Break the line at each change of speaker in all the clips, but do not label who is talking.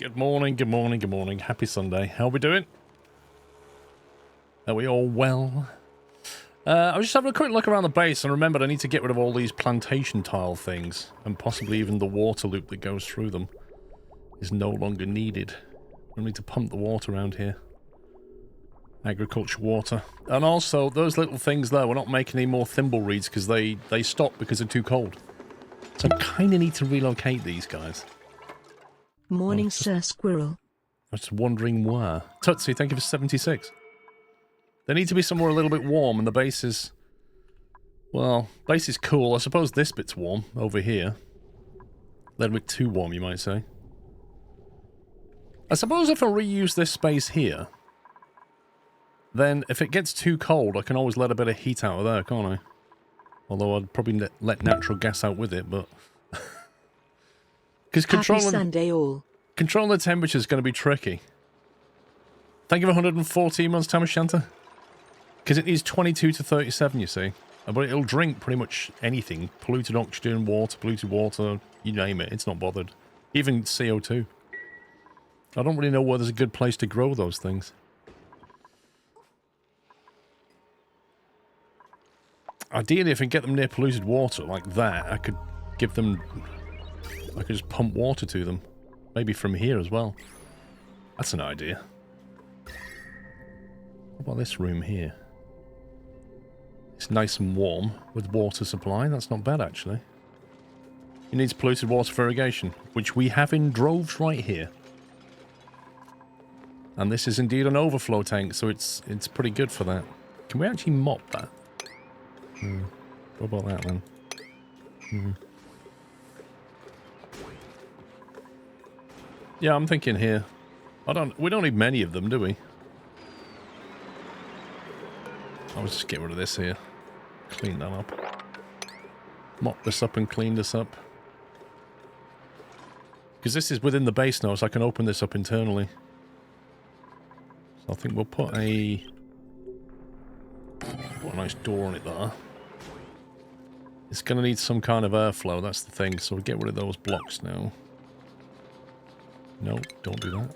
Good morning, good morning, good morning. Happy Sunday. How are we doing? Are we all well? I was just having a quick look around the base and remembered I need to get rid of all these plantation tile things, and possibly even the water loop that goes through them is no longer needed. I need to pump the water around here. Agriculture water. And also, those little things there, we're not making any more thimble reeds because they stop because they're too cold. So I kind of need to relocate these guys.
Morning, Sir Squirrel.
I was just wondering where. Tootsie, thank you for 76. They need to be somewhere a little bit warm, and the base is... Well, base is cool. I suppose this bit's warm, over here. A little bit too warm, you might say. I suppose if I reuse this space here, then if it gets too cold, I can always let a bit of heat out of there, can't I? Although I'd probably let natural gas out with it, but... Because controlling the temperature is going to be tricky. Thank you for 114 months, Tamashanta. Because it needs 22 to 37, you see. But it'll drink pretty much anything. Polluted oxygen, polluted water, you name it. It's not bothered. Even CO2. I don't really know where there's a good place to grow those things. Ideally, if I get them near polluted water like that, I could give them... I could just pump water to them. Maybe from here as well. That's an idea. What about this room here? It's nice and warm with water supply. That's not bad, actually. It needs polluted water for irrigation, which we have in droves right here. And this is indeed an overflow tank, so it's pretty good for that. Can we actually mop that? What about that then? Yeah, I'm thinking here. We don't need many of them, do we? I'll just get rid of this here. Clean that up. Mop this up and clean this up. Because this is within the base now, so I can open this up internally. So I think we'll put a nice door on it there. It's going to need some kind of airflow, that's the thing. So we'll get rid of those blocks now. No, don't do that.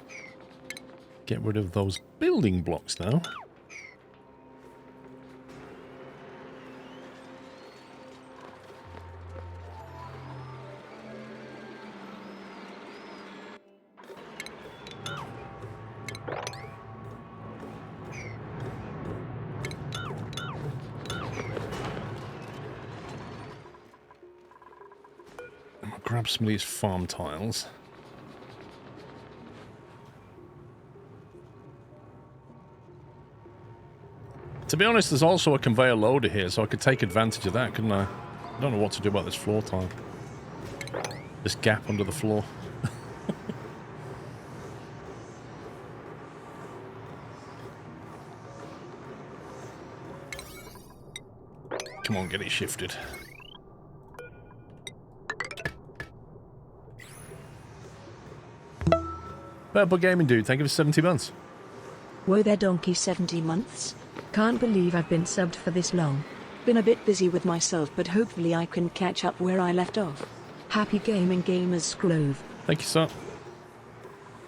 Get rid of those building blocks now. I'll grab some of these farm tiles. To be honest, there's also a conveyor loader here, so I could take advantage of that, couldn't I? I don't know what to do about this floor tile. This gap under the floor. Come on, get it shifted. Purple Gaming Dude, thank you for 70 months.
Whoa there, donkey, 70 months. Can't believe I've been subbed for this long. Been a bit busy with myself, but hopefully I can catch up where I left off. Happy gaming, gamers Grove.
Thank you, sir.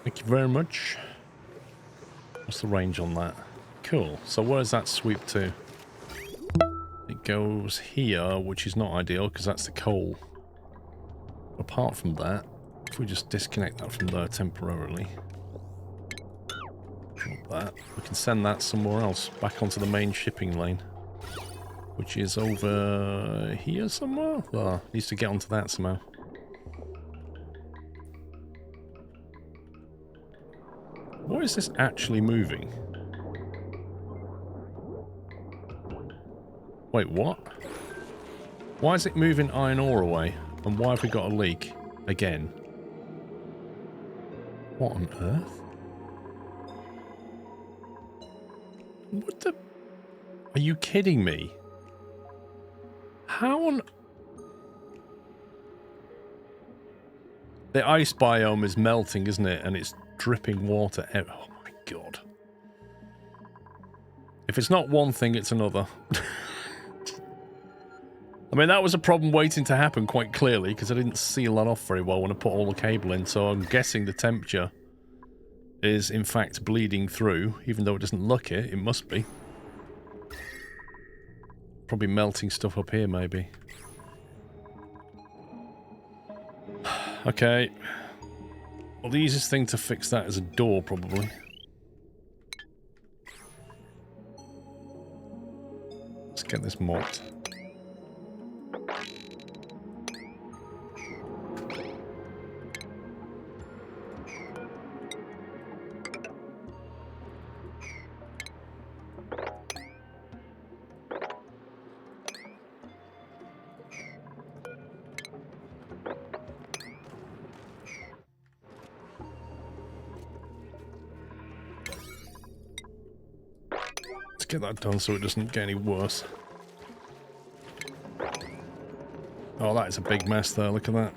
Thank you very much. What's the range on that? Cool. So where's that sweep to? It goes here, which is not ideal because that's the coal. Apart from that, if we just disconnect that from there temporarily. Drop that. We can send that somewhere else, back onto the main shipping lane. Which is over here somewhere? Oh, needs to get onto that somehow. Why is this actually moving? Wait, what? Why is it moving iron ore away? And why have we got a leak? Again. What on earth? What the... Are you kidding me? How on... The ice biome is melting, isn't it? And it's dripping water out. Oh my god. If it's not one thing, it's another. I mean, that was a problem waiting to happen quite clearly, because I didn't seal that off very well when I put all the cable in, so I'm guessing the temperature is in fact bleeding through, even though it doesn't look it. It must be. Probably melting stuff up here, maybe. Okay. Well, the easiest thing to fix that is a door, probably. Let's get this mopped. Get that done so it doesn't get any worse. Oh, that is a big mess there, look at that.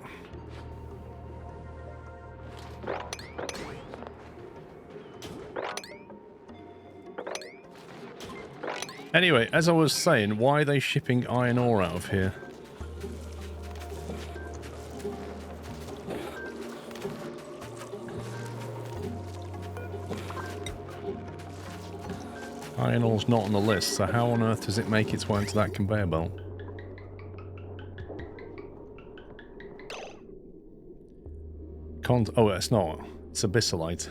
Anyway, as I was saying, why are they shipping iron ore out of here? Iron ore's not on the list, so how on earth does it make its way into that conveyor belt? Oh, it's not. It's abyssallite.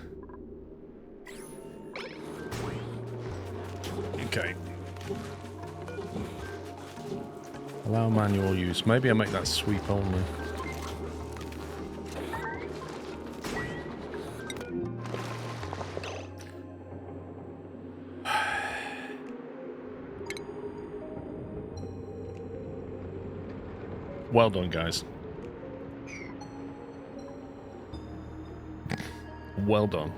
Okay. Allow manual use. Maybe I make that sweep only. Well done, guys. Well done.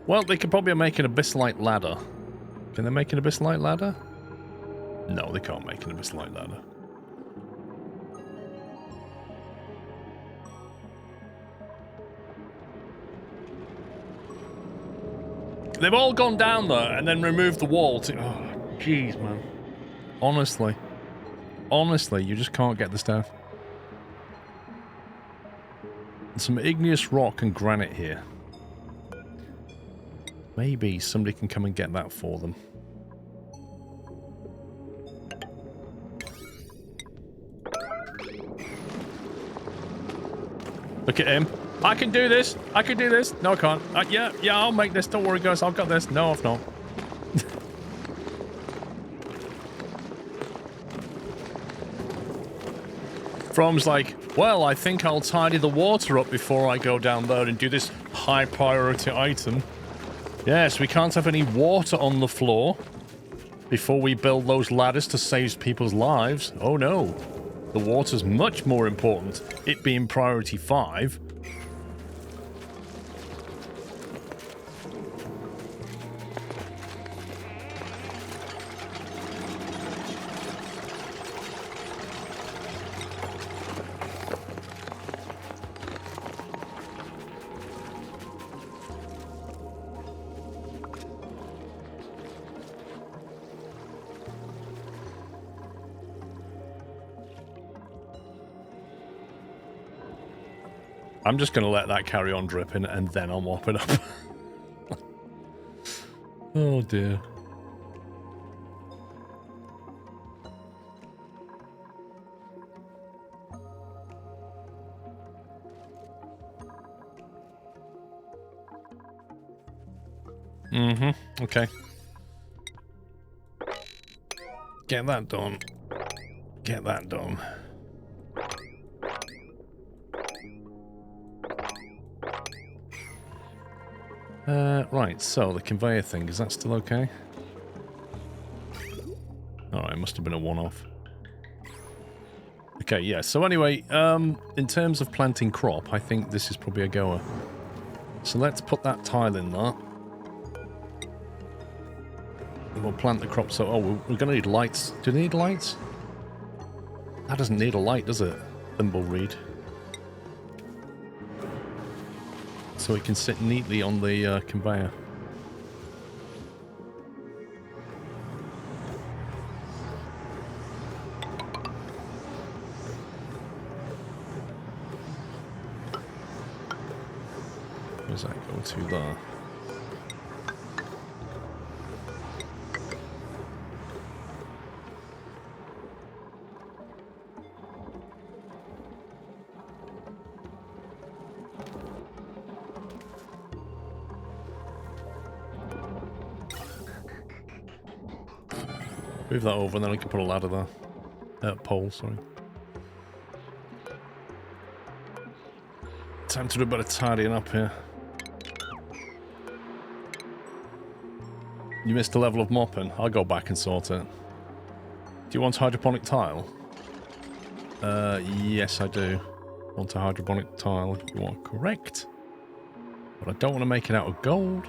Well, they could probably make an abyssallite ladder. Can they make an abyssallite ladder? No, they can't make an abyssallite ladder. They've all gone down there and then removed the wall to... Oh, jeez, man. Honestly. Honestly, you just can't get the stuff. Some igneous rock and granite here. Maybe somebody can come and get that for them. Look at him. I can do this. I can do this. No, I can't. Yeah, I'll make this. Don't worry, guys. I've got this. No, I've not. From's like, well, I think I'll tidy the water up before I go down there and do this high priority item. Yes, we can't have any water on the floor before we build those ladders to save people's lives. Oh no, the water's much more important, it being priority 5. I'm just going to let that carry on dripping and then I'll mop it up. Oh dear. Okay. Get that done. Get that done. Right, so the conveyor thing, is that still okay? Alright, it must have been a one-off. Okay, yeah, so anyway, in terms of planting crop, I think this is probably a goer. So let's put that tile in there. And we'll plant the crop, so... Oh, we're going to need lights. Do they need lights? That doesn't need a light, does it? Thimbleweed. So it can sit neatly on the conveyor. does that go to there? Move that over and then I can put a ladder there. Pole, sorry. Time to do a bit of tidying up here. You missed a level of mopping. I'll go back and sort it. Do you want hydroponic tile? Yes I do. Want a hydroponic tile, you are correct. But I don't want to make it out of gold.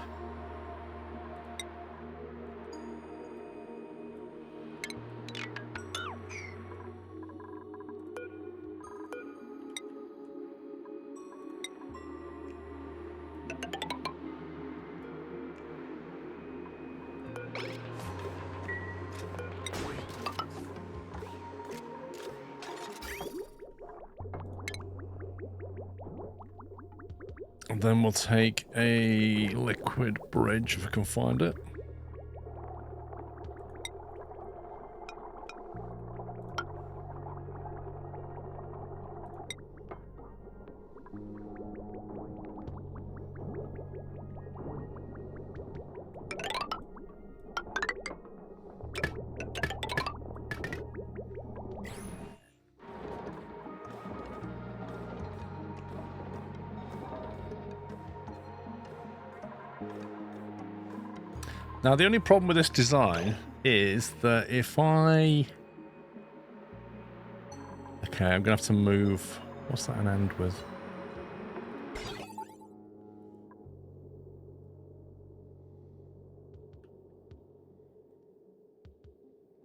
And then we'll take a liquid bridge if I can find it. Now, the only problem with this design is that if I... Okay, I'm going to have to move... What's that an end with?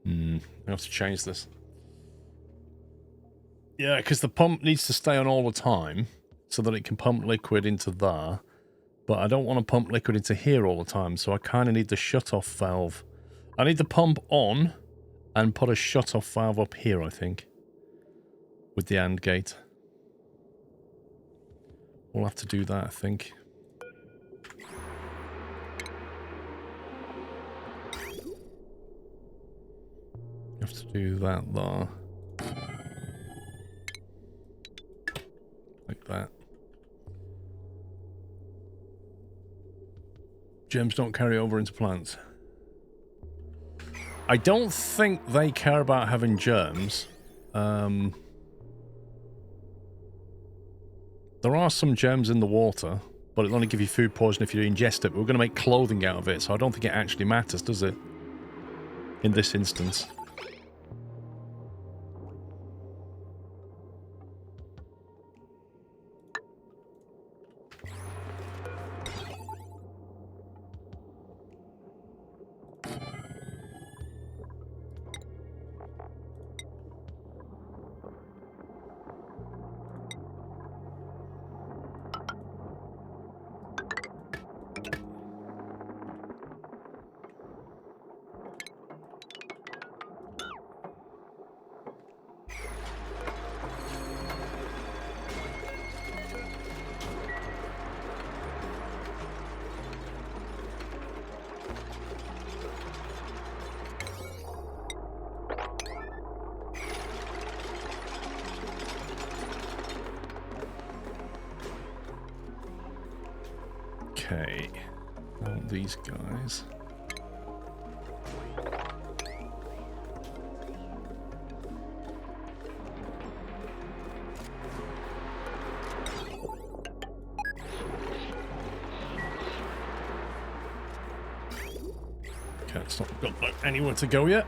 I have to change this. Yeah, because the pump needs to stay on all the time so that it can pump liquid into there. But I don't want to pump liquid into here all the time, so I kind of need the shut-off valve. I need the pump on and put a shut-off valve up here, I think. With the AND gate. We'll have to do that, I think. You have to do that there. Like that. Gems don't carry over into plants. I don't think they care about having germs. There are some germs in the water, but it'll only give you food poison if you ingest it. But we're going to make clothing out of it, so I don't think it actually matters, does it? In this instance. Okay, now these guys. Okay, it's not got anywhere to go yet.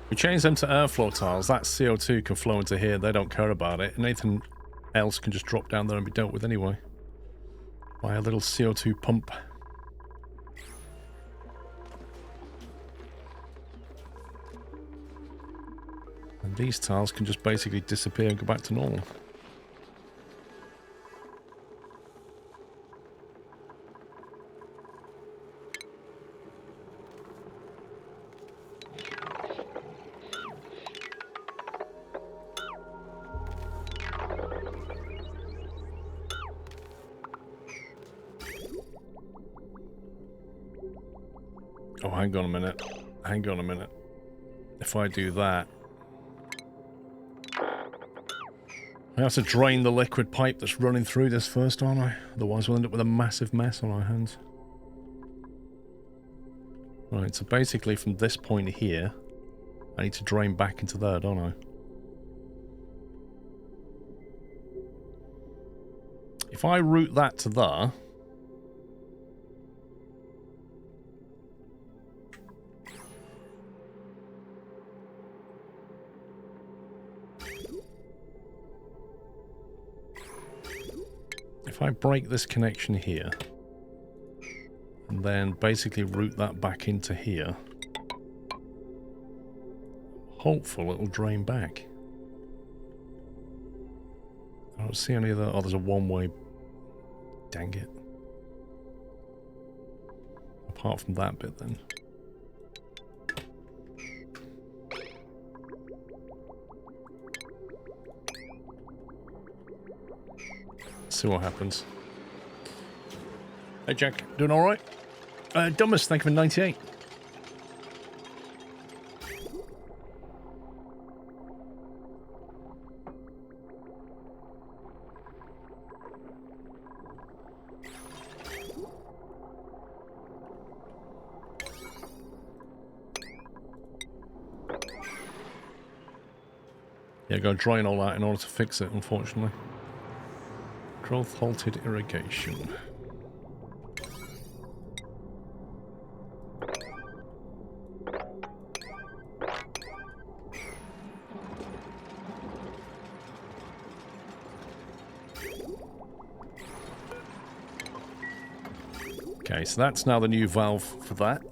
We change them to airflow tiles. That CO2 can flow into here. They don't care about it. And anything else can just drop down there and be dealt with anyway. By a little CO2 pump. And These tiles can just basically disappear and go back to normal. Oh, hang on a minute. Hang on a minute. If I do that, I have to drain the liquid pipe that's running through this first, aren't I? Otherwise we'll end up with a massive mess on our hands. Right, so basically from this point here, I need to drain back into there, don't I? If I route that to there... If I break this connection here, and then basically route that back into here, hopeful it'll drain back. I don't see any other... Oh, there's a one-way... Dang it. Apart from that bit, then. See what happens. Hey Jack, doing alright? Dumbest, thank you for 98. Yeah, gotta drain all that in order to fix it, unfortunately. Growth halted irrigation. Okay, so that's now the new valve for that.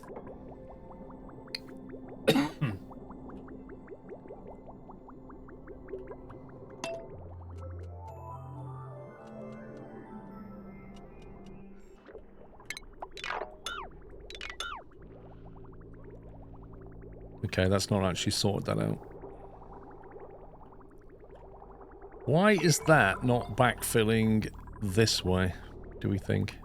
Okay, that's not actually sorted that out. Why is that not backfilling this way, do we think?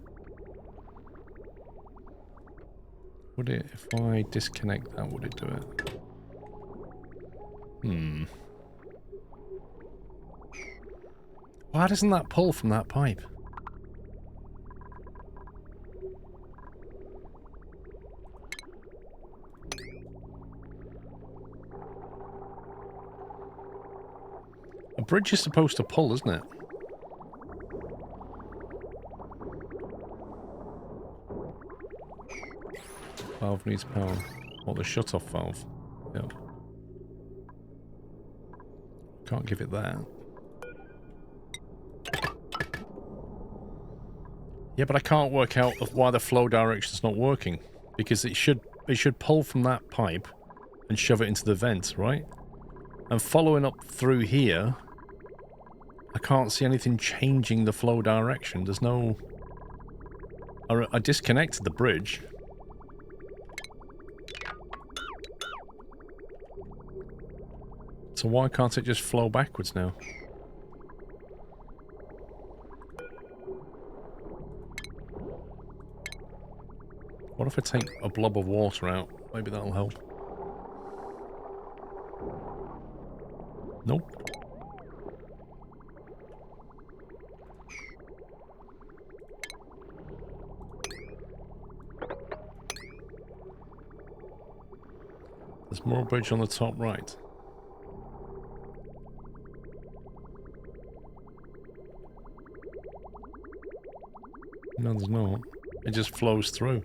Would it, if I disconnect that, would it do it? Why doesn't that pull from that pipe? A bridge is supposed to pull, isn't it? Valve needs power. What, the shut-off valve? Yep. Can't give it that. Yeah, but I can't work out why the flow direction's not working. Because it should pull from that pipe and shove it into the vent, right? And following up through here, I can't see anything changing the flow direction. There's no... I disconnected the bridge. So why can't it just flow backwards now? What if I take a blob of water out? Maybe that'll help. Nope. There's more bridge on the top right. No, there's not. It just flows through.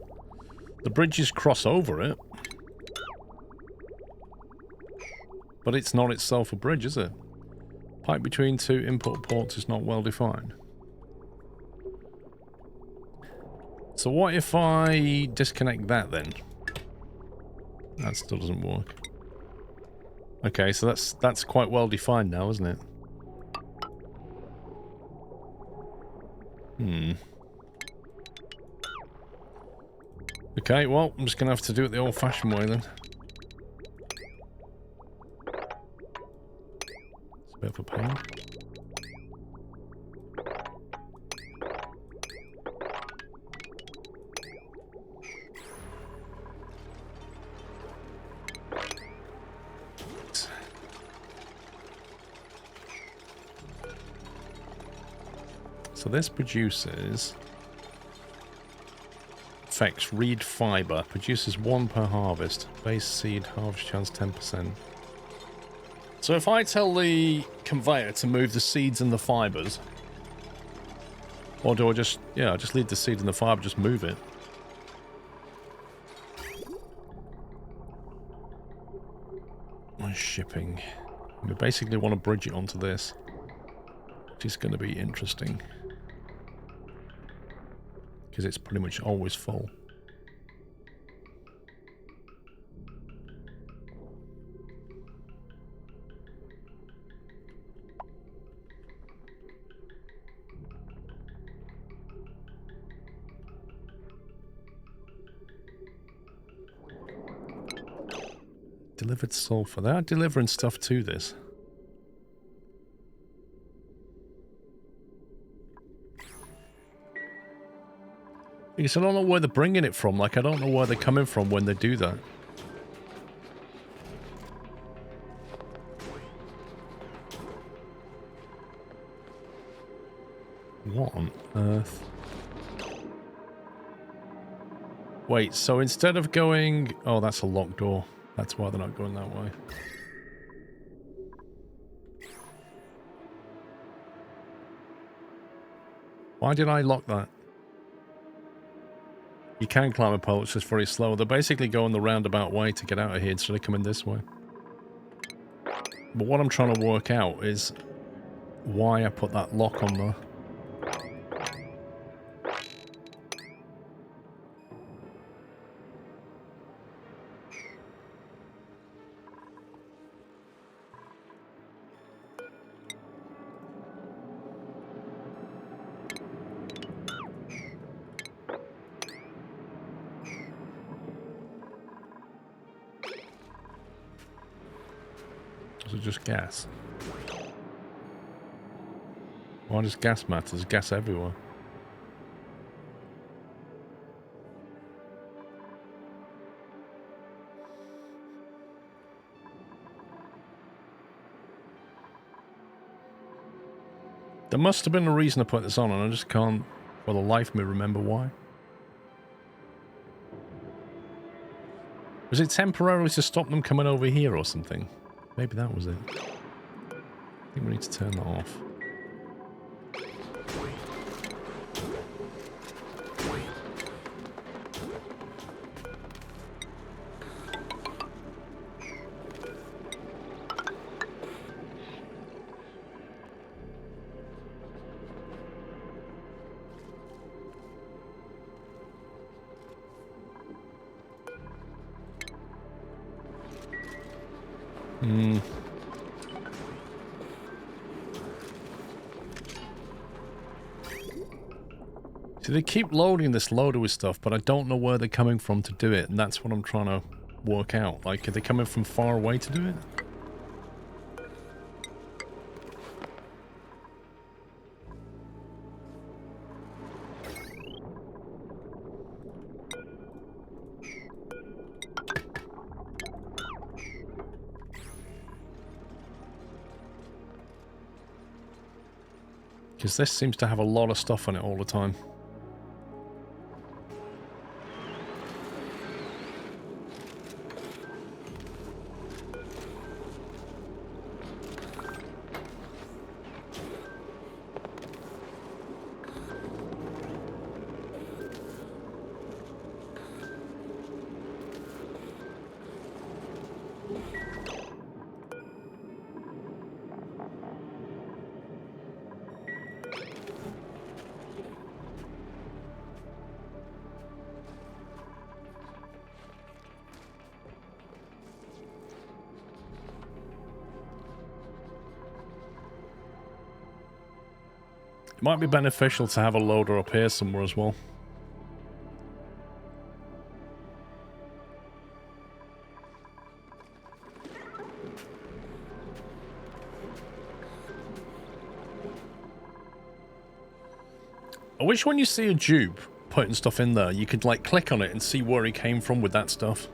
The bridges cross over it. But it's not itself a bridge, is it? Pipe between two input ports is not well defined. So what if I disconnect that then? That still doesn't work. Okay, so that's quite well defined now, isn't it? Okay, well, I'm just going to have to do it the old-fashioned way then. It's a bit of a pain. So this produces... Effects, reed fiber. Produces 1 per harvest. Base seed, harvest chance 10%. So if I tell the conveyor to move the seeds and the fibers... Or do I just... Yeah, I just leave the seed and the fiber, just move it. Shipping. We basically want to bridge it onto this. Which is going to be interesting. Because it's pretty much always full. Delivered sulfur. They are delivering stuff to this. Because I don't know where they're bringing it from. Like, I don't know where they're coming from when they do that. What on earth? Wait, so instead of going... Oh, that's a locked door. That's why they're not going that way. Why did I lock that? You can climb a pole, it's just very slow. They're basically going the roundabout way to get out of here instead of coming this way. But what I'm trying to work out is why I put that lock on there. Is it just gas? Why does gas matter? There's gas everywhere. There must have been a reason to put this on, and I just can't, for the life of me, remember why. Was it temporarily to stop them coming over here or something? Maybe that was it. I think we need to turn that off. So they keep loading this loader with stuff, but I don't know where they're coming from to do it, and that's what I'm trying to work out. Like, are they coming from far away to do it? Because this seems to have a lot of stuff on it all the time. Might be beneficial to have a loader up here somewhere as well. I wish when you see a dupe putting stuff in there, you could like click on it and see where he came from with that stuff.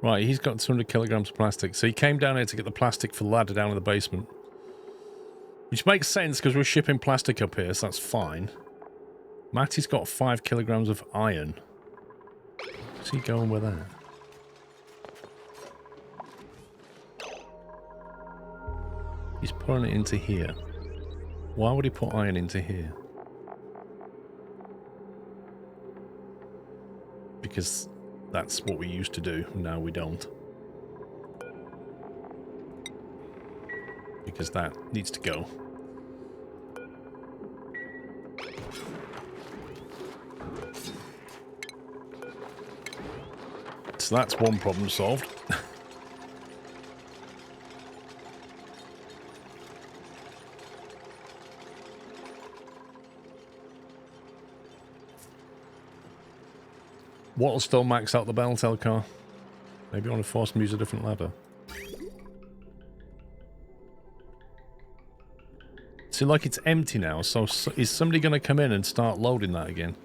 Right, he's got 200 kilograms of plastic. So he came down here to get the plastic for the ladder down in the basement. Which makes sense because we're shipping plastic up here, so that's fine. Matty's got 5 kilograms of iron. Where's he going with that? He's putting it into here. Why would he put iron into here? Because that's what we used to do. Now we don't. Because that needs to go. So that's one problem solved. What'll still max out the Belltel car? Maybe I want to force him to use a different ladder. See, like it's empty now, so is somebody going to come in and start loading that again?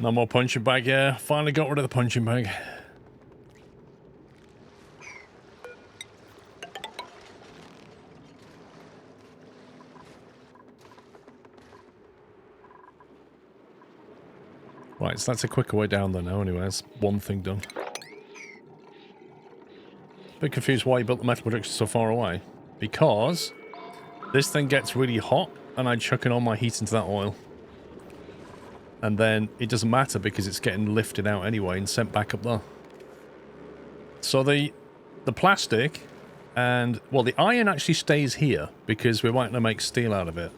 No more punching bag, yeah. Finally got rid of the punching bag. Right, so that's a quicker way down there now anyway. That's one thing done. Bit confused why you built the metal production so far away. Because this thing gets really hot and I chuck in all my heat into that oil. And then it doesn't matter because it's getting lifted out anyway and sent back up there. So the plastic and, well, the iron actually stays here because we're wanting to make steel out of it.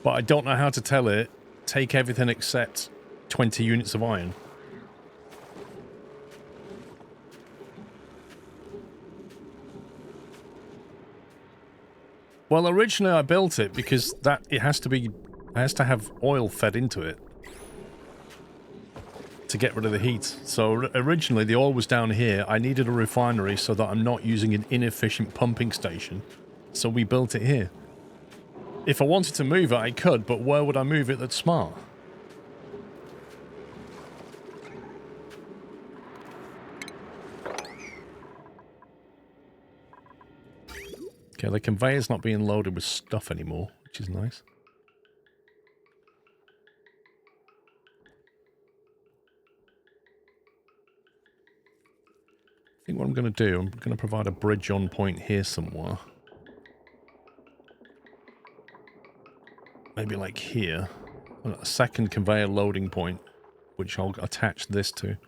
But I don't know how to tell it, take everything except 20 units of iron. Well, originally I built it because it has to have oil fed into it to get rid of the heat. So originally the oil was down here. I needed a refinery so that I'm not using an inefficient pumping station. So we built it here. If I wanted to move it, I could, but where would I move it that's smart? Okay, the conveyor's not being loaded with stuff anymore, which is nice. I think what I'm going to do, I'm going to provide a bridge on point here somewhere. Maybe like here. A second conveyor loading point, which I'll attach this to.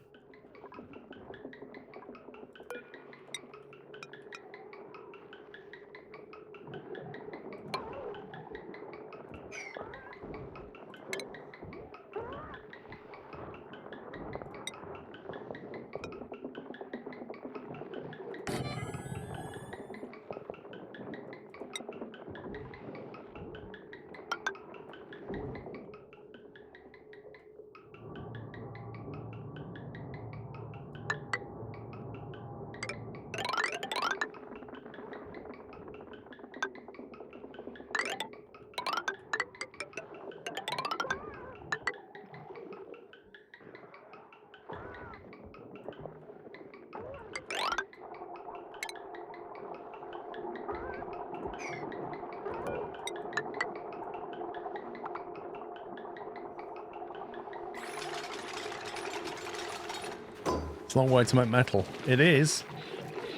It's a long way to make metal. It is,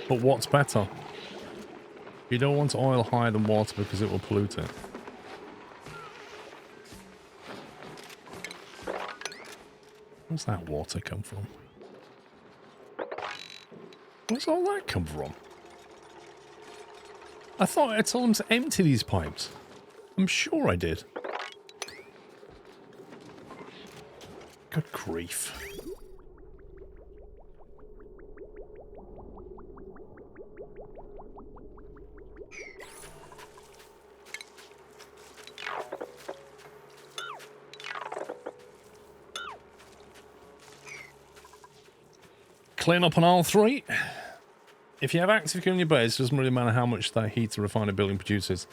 but what's better? You don't want oil higher than water because it will pollute it. Where's that water come from? Where's all that come from? I thought I told them to empty these pipes. I'm sure I did. Good grief. Clean up on all three. If you have active cooling in your base, it doesn't really matter how much that heat a refinery building produces.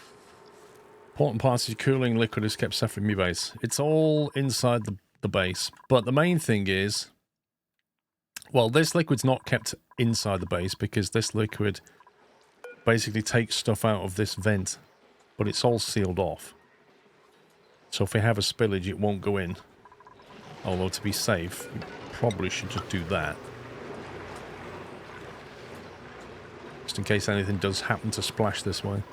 Important part of your cooling liquid is kept separate from your base. It's all inside the base. But the main thing is, well, this liquid's not kept inside the base because this liquid basically takes stuff out of this vent, but it's all sealed off. So if we have a spillage, it won't go in. Although to be safe, you probably should just do that. Just in case anything does happen to splash this way.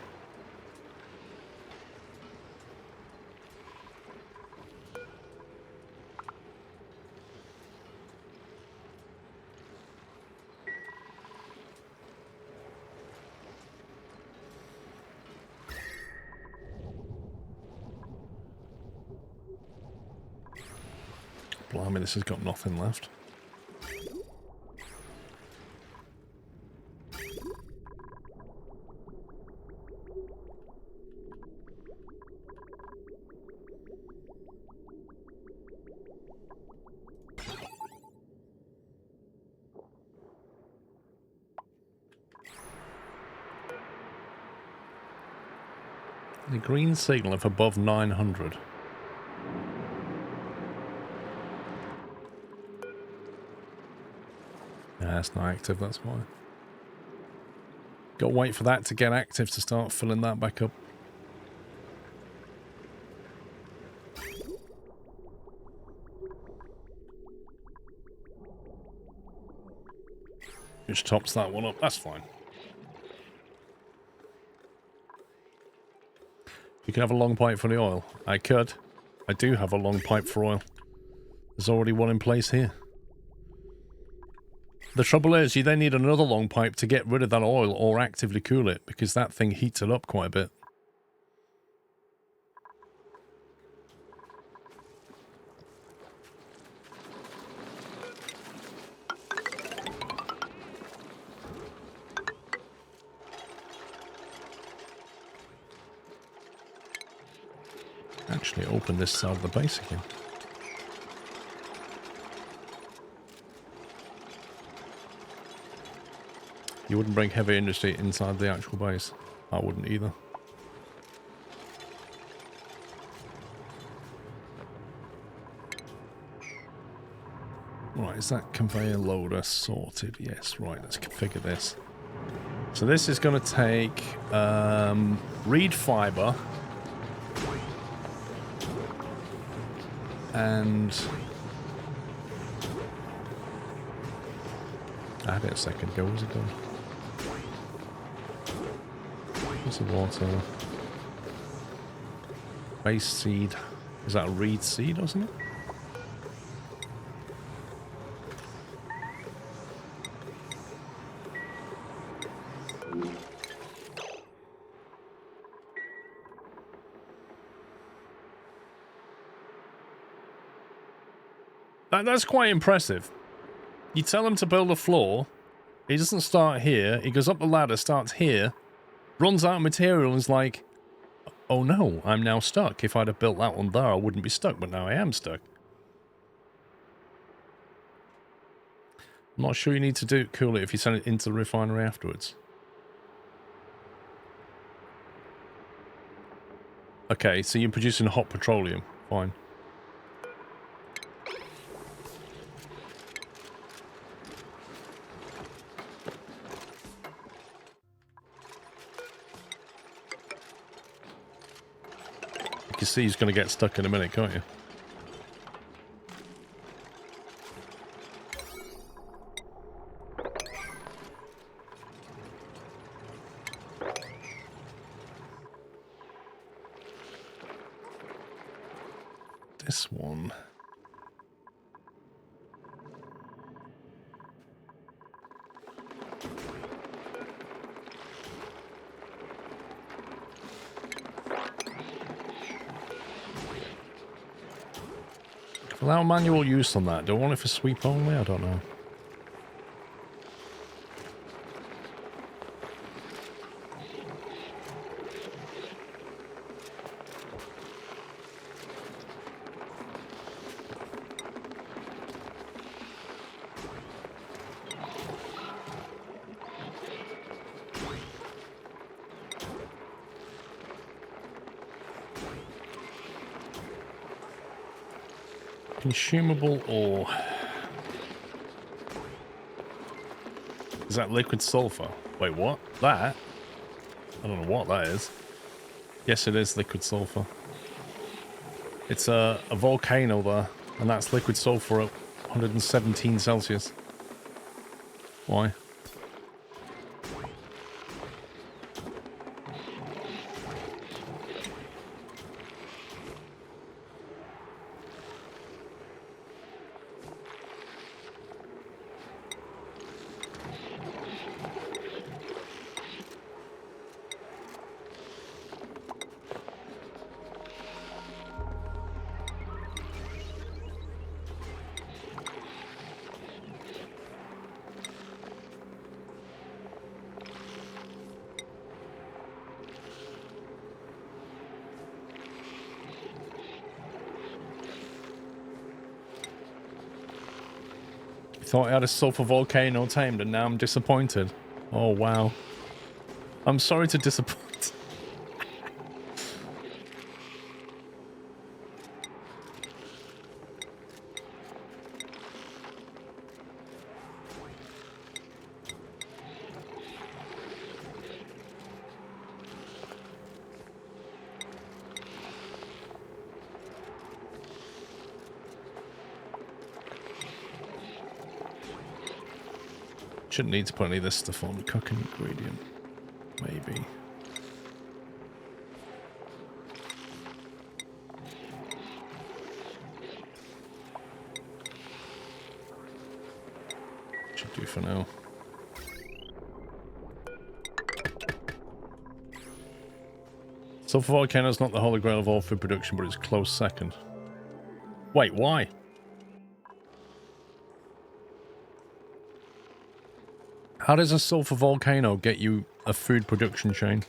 Blimey, this has got nothing left. The green signal of above 900. Yeah, it's not active, that's why. Got to wait for that to get active to start filling that back up. Which tops that one up, that's fine. You can have a long pipe for the oil. I could. I do have a long pipe for oil. There's already one in place here. The trouble is, you then need another long pipe to get rid of that oil or actively cool it, because that thing heats it up quite a bit. Actually open this side of the base again. You wouldn't bring heavy industry inside the actual base. I wouldn't either. Right, is that conveyor loader sorted? Yes, right, let's configure this. So this is going to take reed fiber and I had it a second ago. Where's it gone? Where's the water? Base seed. Is that a reed seed or something? That's quite impressive. You tell him to build a floor, he doesn't start here, he goes up the ladder, starts here, runs out of material and is like, oh no, I'm now stuck. If I'd have built that one there, I wouldn't be stuck, but now I am stuck. I'm not sure you need to cool it if you send it into the refinery afterwards. Okay, so you're producing hot petroleum. Fine. You can see he's going to get stuck in a minute, can't you? this one. Allow manual use on that. Do I want it for sweep only? I don't know. Consumable ore. Is that liquid sulfur? Wait, what? That? I don't know what that is. Yes, it is liquid sulfur. It's a volcano there, and that's liquid sulfur at 117 Celsius. Why? Thought I had a sulfur volcano tamed and now I'm disappointed. Oh wow. I'm sorry to disappoint. Shouldn't need to put any of this stuff on. Cooking ingredient. Maybe. Should do for now. Sulfur volcano is not the holy grail of all food production, but it's close second. Wait, why? How does a sulfur volcano get you a food production chain?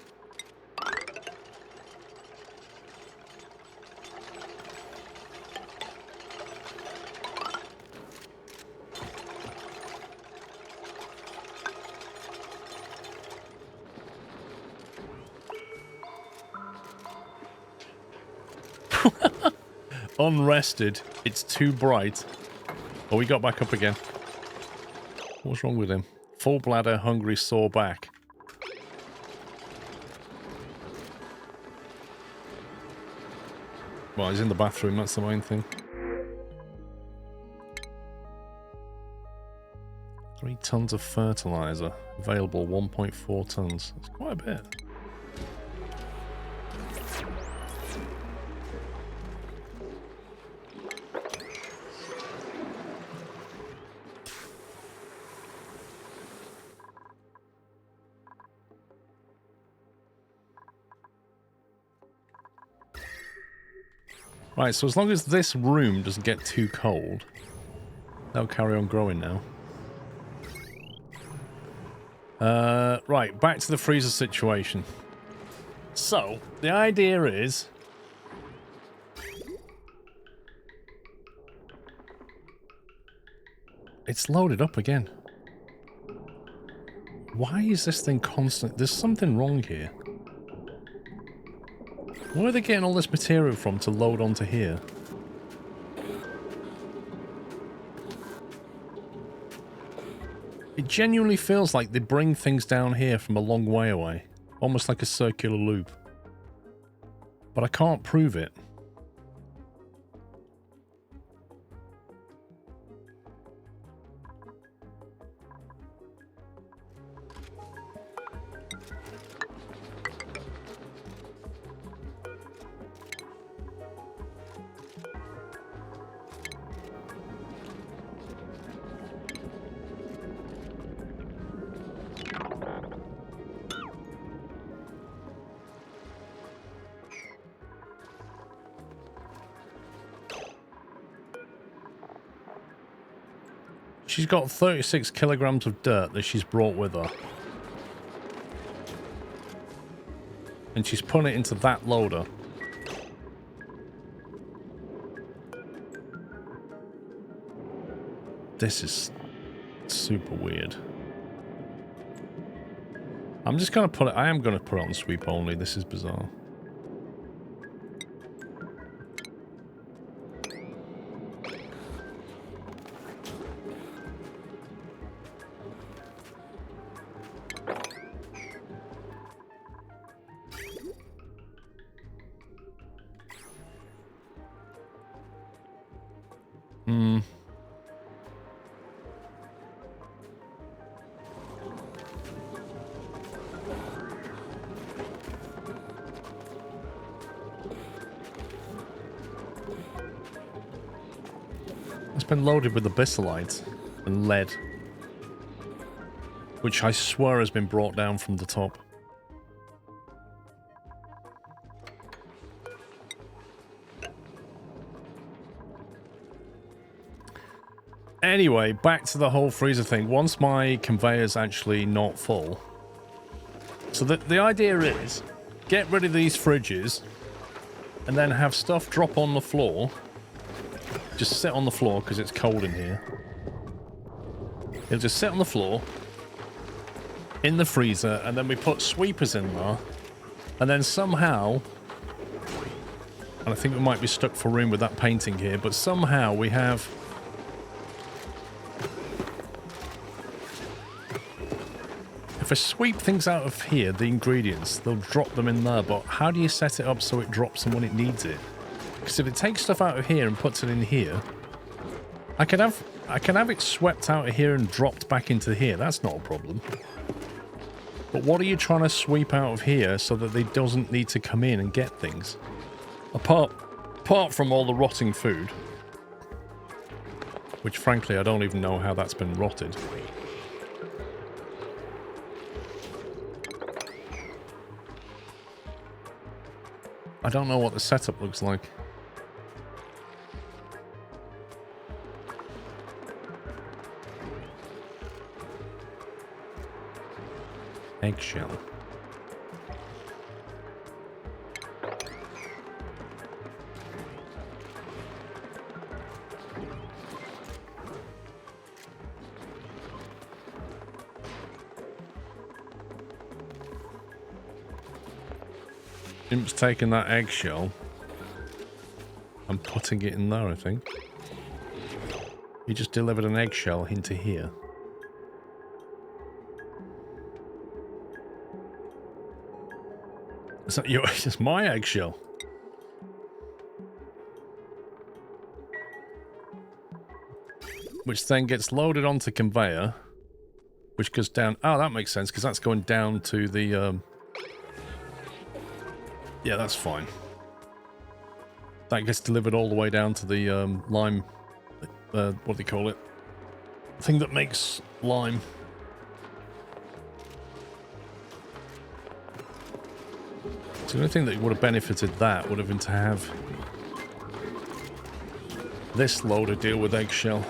Unrested. It's too bright. Oh, he got back up again. What's wrong with him? Full bladder, hungry, sore back. Well, he's in the bathroom, that's the main thing. 3 tons of fertilizer. Available 1.4 tons. That's quite a bit. Right, so as long as this room doesn't get too cold, they'll carry on growing now. Right, back to the freezer situation. So, the idea is... It's loaded up again. Why is this thing constant? There's something wrong here. Where are they getting all this material from to load onto here? It genuinely feels like they bring things down here from a long way away. Almost like a circular loop. But I can't prove it. she's got 36 kilograms of dirt that she's brought with her. And she's putting it into that loader. This is super weird. I'm just going to put it... I am going to put it on sweep only. This is bizarre. Been loaded with abyssalites and lead, which I swear has been brought down from the top. Anyway, back to the whole freezer thing. Once my conveyor's actually not full, so the idea is get rid of these fridges and then have stuff drop on the floor. Just sit on the floor because it's cold in here. It'll just sit on the floor in the freezer, and then we put sweepers in there, and then somehow, and I think we might be stuck for room with that painting here, but somehow we have if I sweep things out of here, the ingredients, they'll drop them in there, but how do you set it up so it drops them when it needs it? Because if it takes stuff out of here and puts it in here, I can have it swept out of here and dropped back into here. That's not a problem. But what are you trying to sweep out of here so that they doesn't need to come in and get things? Apart from all the rotting food, which frankly I don't even know how that's been rotted. I don't know what the setup looks like. Eggshell. Imp's taking that eggshell and putting it in there, I think. He just delivered an eggshell into here. Is that your... It's my eggshell. Which then gets loaded onto conveyor, which goes down... Oh, that makes sense, because that's going down to the... Yeah, that's fine. That gets delivered all the way down to the lime... what do they call it? The thing that makes lime. So the only thing that would have benefited that would have been to have this loader deal with eggshell.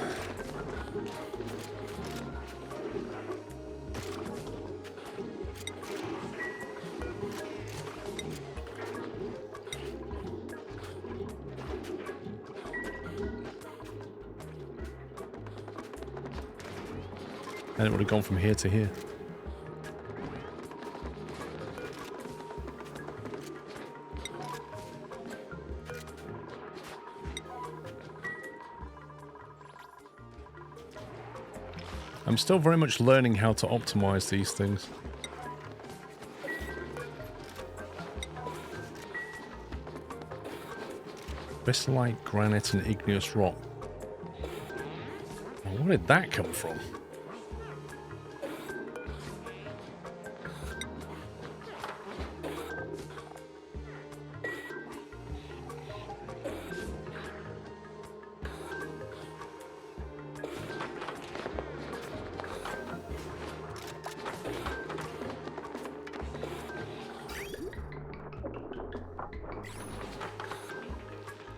And it would have gone from here to here. I'm still very much learning how to optimize these things. Bissolite, granite, and igneous rock. Now, where did that come from?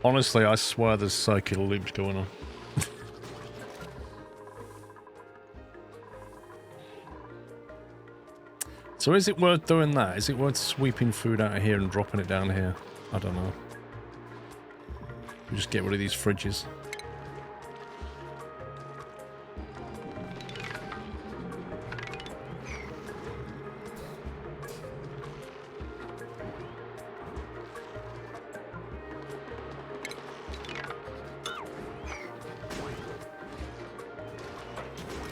Honestly, I swear there's circular loops going on. So is it worth doing that? Is it worth sweeping food out of here and dropping it down here? I don't know. We just get rid of these fridges.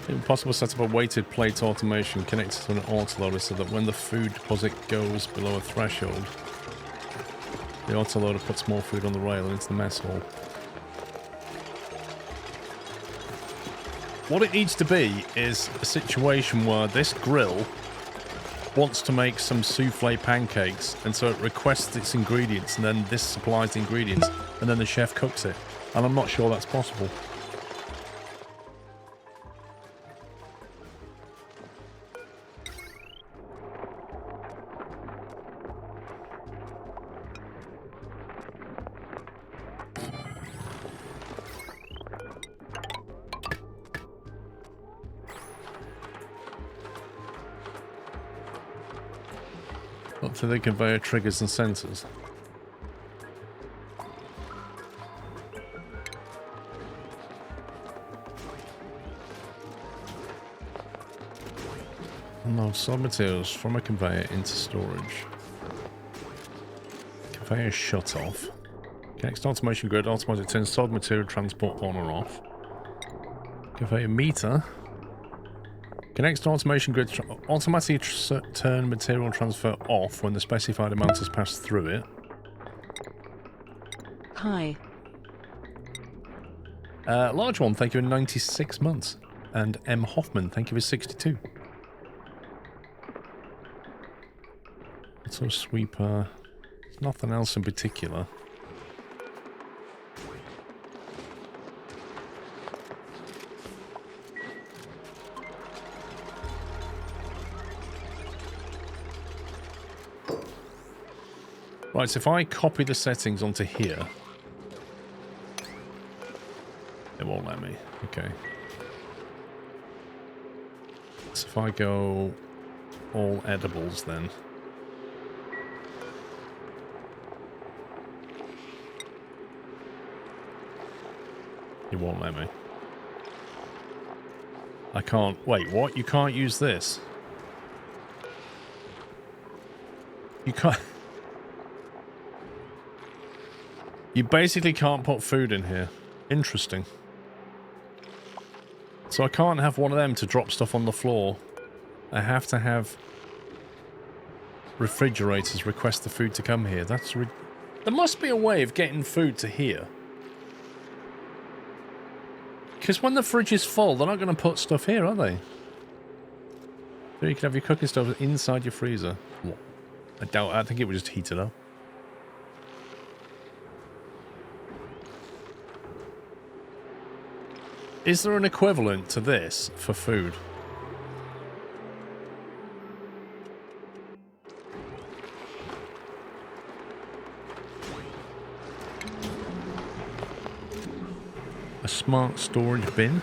Impossible to set up a weighted plate automation connected to an autoloader so that when the food deposit goes below a threshold, the autoloader puts more food on the rail and into the mess hall. What it needs to be is a situation where this grill wants to make some souffle pancakes, and so it requests its ingredients, and then this supplies the ingredients, and then the chef cooks it. And I'm not sure that's possible. Up to the conveyor triggers and sensors. Unload solid materials from a conveyor into storage. Conveyor shut off. Connects to automation grid, automatically turns solid material transport on or off. Conveyor meter. Connects to automation grid, automatically turn material transfer off when the specified amount has passed through it.
Hi.
Large one, thank you, in 96 months. And M. Hoffman, thank you for 62. So sweeper, nothing else in particular. Right, so if I copy the settings onto here, it won't let me. Okay. So if I go all edibles then. It won't let me. I can't... Wait, what? You can't use this? You can't... You basically can't put food in here. Interesting. So I can't have one of them to drop stuff on the floor. I have to have refrigerators request the food to come here. That's... There must be a way of getting food to here. Because when the fridge is full, they're not going to put stuff here, are they? So you can have your cooking stove inside your freezer. What? I think it would just heat it up. Is there an equivalent to this for food? A smart storage bin?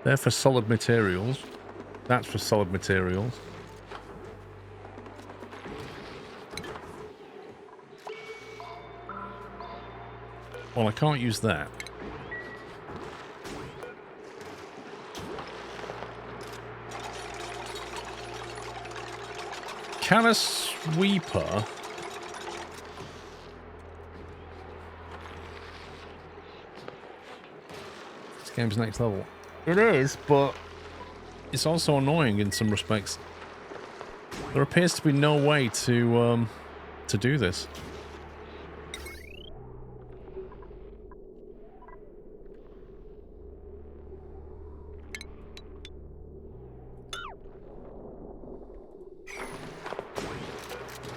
They're for solid materials. That's for solid materials. Well, I can't use that. Can a sweeper... This game's next level. It is, but it's also annoying in some respects. There appears to be no way to do this.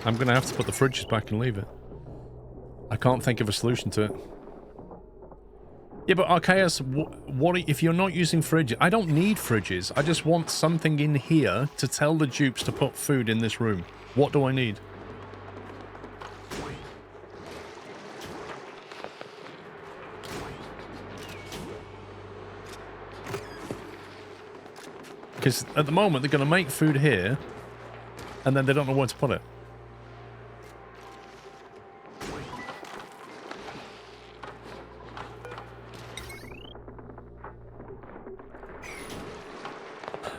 I'm going to have to put the fridges back and leave it. I can't think of a solution to it. Yeah, but Archaeus, what if you're not using fridges? I don't need fridges. I just want something in here to tell the dupes to put food in this room. What do I need? Because at the moment, they're going to make food here, and then they don't know where to put it.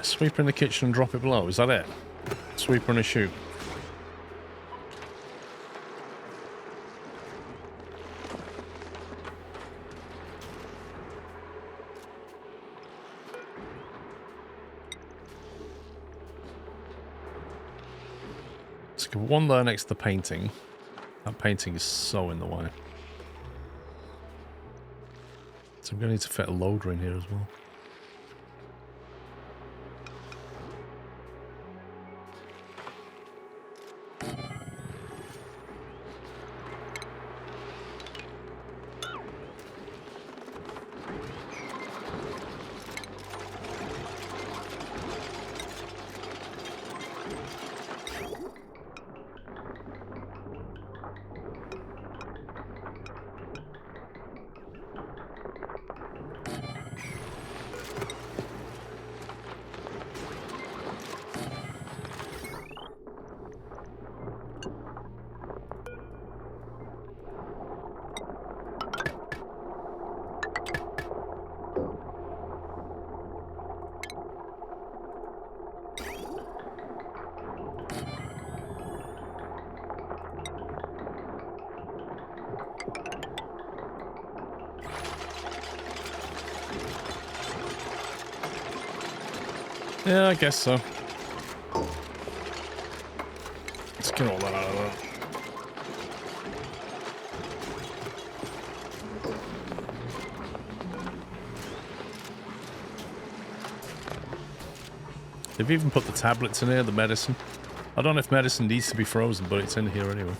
Sweeper in the kitchen and drop it below. Is that it? Sweeper and a chute. Let's give one there next to the painting. That painting is so in the way. So I'm going to need to fit a loader in here as well. Yeah, I guess so. Let's get all that out of that. They've even put the tablets in here, the medicine. I don't know if medicine needs to be frozen, but it's in here anyway.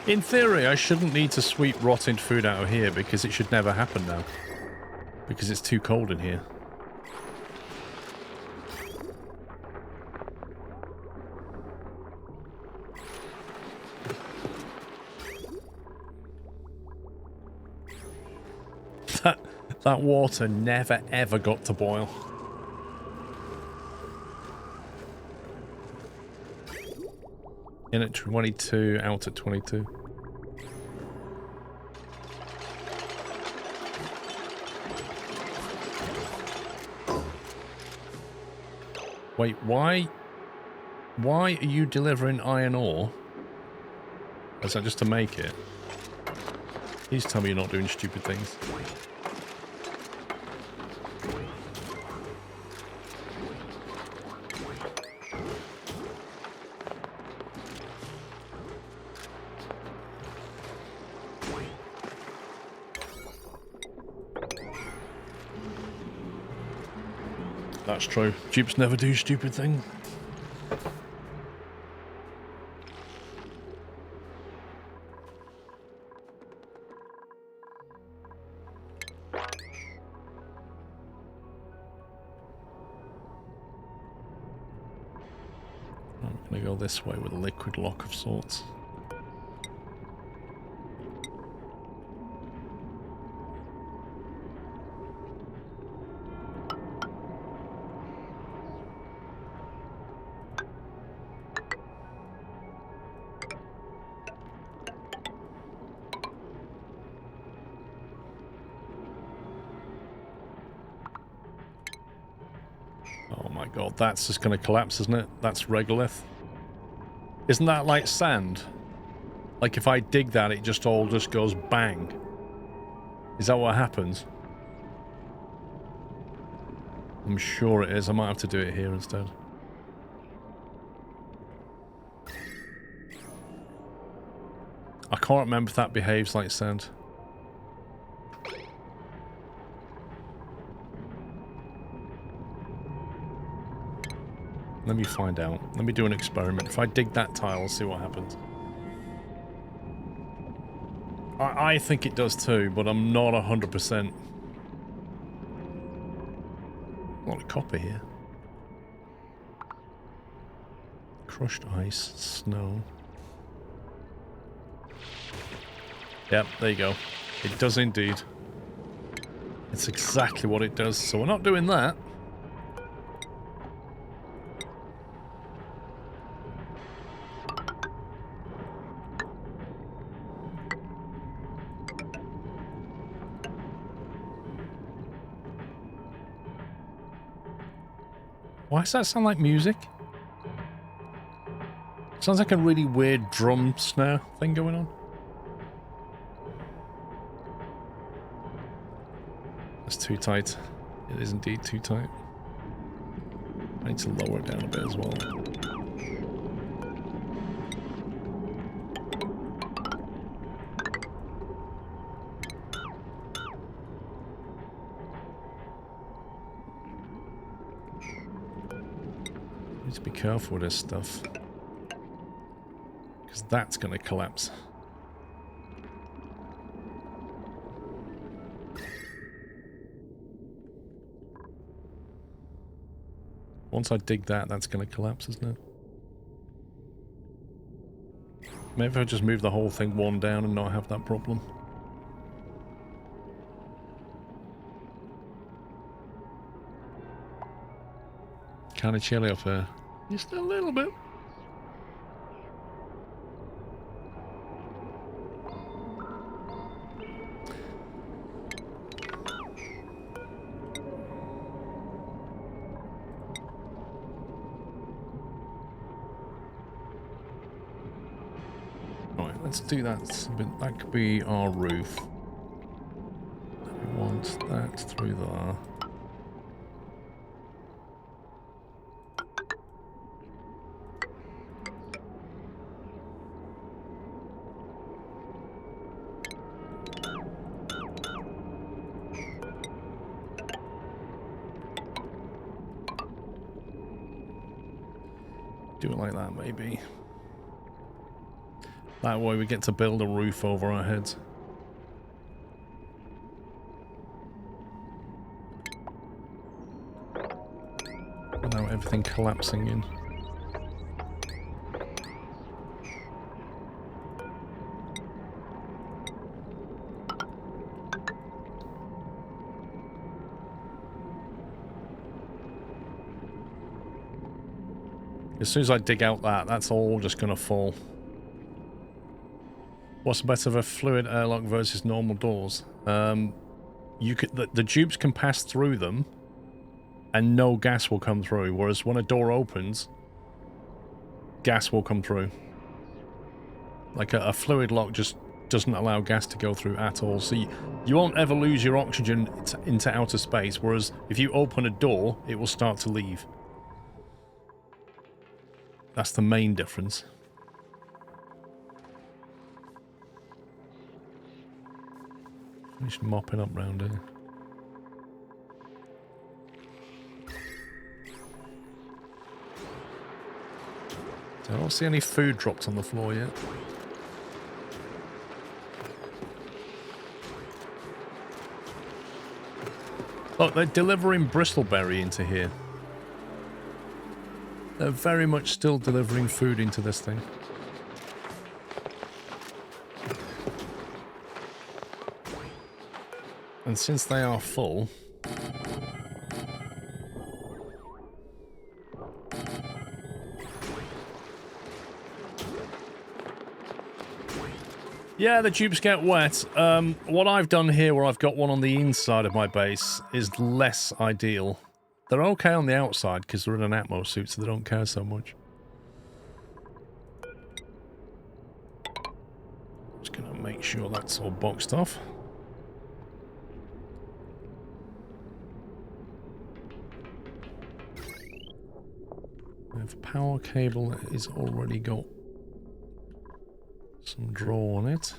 In theory, I shouldn't need to sweep rotting food out of here because it should never happen now. Because it's too cold in here. That water never ever got to boil. In at 22, out at 22. Wait, why are you delivering iron ore? Is that just to make it? Please tell me you're not doing stupid things. That's true. Dupes never do stupid things. I'm going to go this way with a liquid lock of sorts. God, that's just going to collapse, isn't it? That's regolith. Isn't that like sand? Like if I dig that, it just all just goes bang. Is that what happens? I'm sure it is. I might have to do it here instead. I can't remember if that behaves like sand. Let me find out. Let me do an experiment. If I dig that tile, see what happens. I think it does too, but I'm not 100%. A lot of copper here. Crushed ice, snow. Yep, there you go. It does indeed. It's exactly what it does, so we're not doing that. Why does that sound like music? Sounds like a really weird drum snare thing going on. That's too tight. It is indeed too tight. I need to lower it down a bit as well. Need to be careful with this stuff. Because that's going to collapse. Once I dig that, that's going to collapse, isn't it? Maybe if I just move the whole thing one down and not have that problem. Kind of chilly up here. Just a little bit. Let's do that. That could be our roof. We want that through there. Do it like that, maybe. That way we get to build a roof over our heads. Without everything collapsing in. As soon as I dig out that, that's all just going to fall. What's better, of a fluid airlock versus normal doors? You could the tubes can pass through them, and no gas will come through. Whereas when a door opens, gas will come through. Like a fluid lock just doesn't allow gas to go through at all. So you won't ever lose your oxygen into outer space. Whereas if you open a door, it will start to leave. That's the main difference. Just mopping up round here. So I don't see any food dropped on the floor yet. Look, they're delivering bristleberry into here. They're very much still delivering food into this thing. And since they are full... Yeah, the tubes get wet. What I've done here, where I've got one on the inside of my base, is less ideal. They're okay on the outside, because they're in an atmo suit, so they don't care so much. Just gonna make sure that's all boxed off. We have a power cable that is already got some draw on it.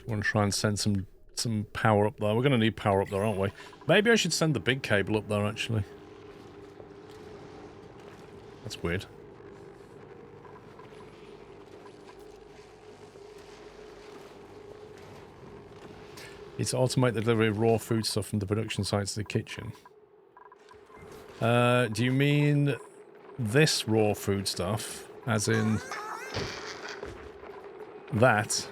We want to try and send some power up there. We're going to need power up there, aren't we? Maybe I should send the big cable up there, actually. That's weird. It's to automate the delivery of raw food stuff from the production site to the kitchen. Do you mean this raw food stuff? As in... that?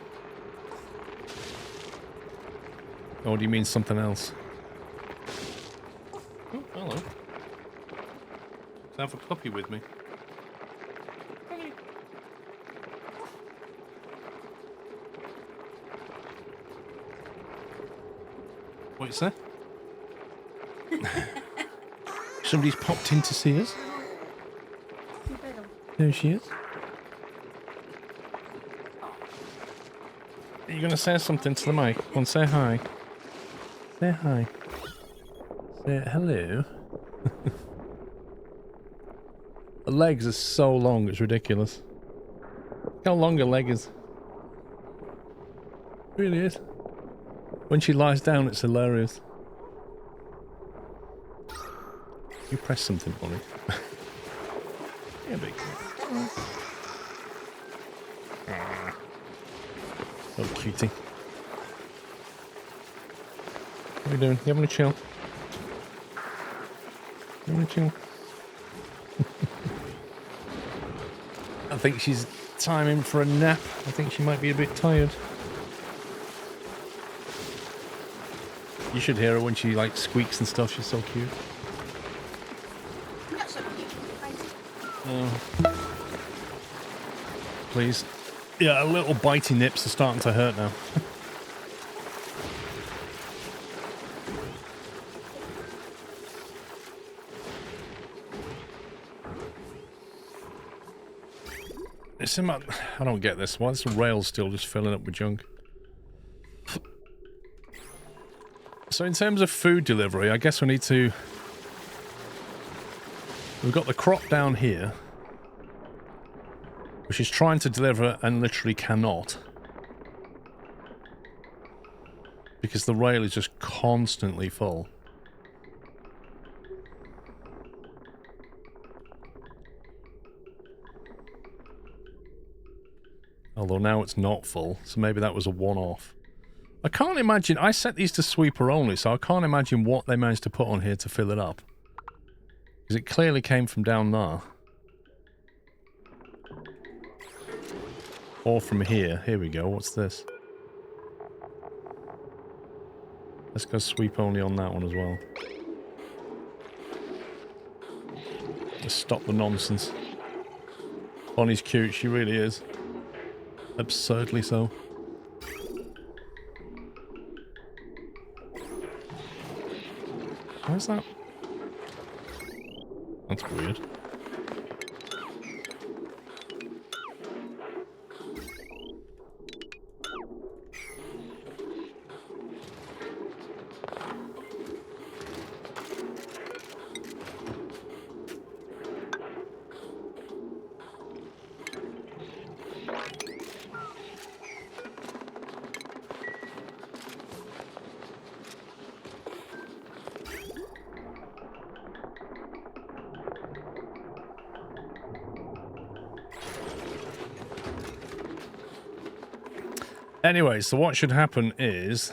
Or do you mean something else? Oh, hello. I have a puppy with me. What's that? Somebody's popped in to see us. There she is. Are you going to say something to the mic? Come on, say hi. Say hi. Say hello. Her legs are so long, it's ridiculous. Look how long her leg is. It really is. When she lies down, it's hilarious. You press something on it. Yeah, big. Oh, cutie. What are you doing? You having a chill? You having a chill? I think she's timing for a nap. I think she might be a bit tired. You should hear her when she like squeaks and stuff. She's so cute.
Not so cute.
Oh. Please. Yeah, her little bitey nips are starting to hurt now. It's in my... I don't get this. Why is the rail still just filling up with junk? So in terms of food delivery, I guess we need to... We've got the crop down here, which is trying to deliver and literally cannot. Because the rail is just constantly full. Although now it's not full, so maybe that was a one-off. I can't imagine... I set these to sweeper only, so I can't imagine what they managed to put on here to fill it up. Because it clearly came from down there. Or from here. Here we go. What's this? Let's go sweep only on that one as well. Let's stop the nonsense. Bonnie's cute. She really is. Absurdly so. Why is that? That's weird. Anyway, so what should happen is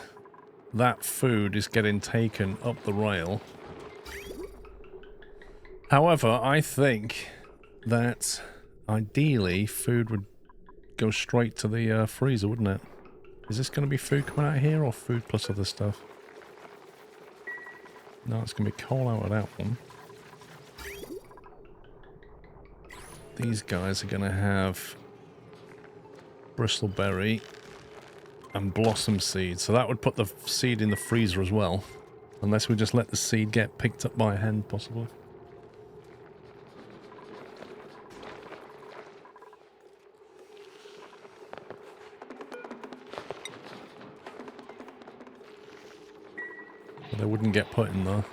that food is getting taken up the rail. However, I think that ideally food would go straight to the freezer, wouldn't it? Is this going to be food coming out here or food plus other stuff? No, it's going to be coal out of that one. These guys are going to have bristleberry and blossom seed, so that would put the seed in the freezer as well, unless we just let the seed get picked up by a hen, possibly. But they wouldn't get put in there.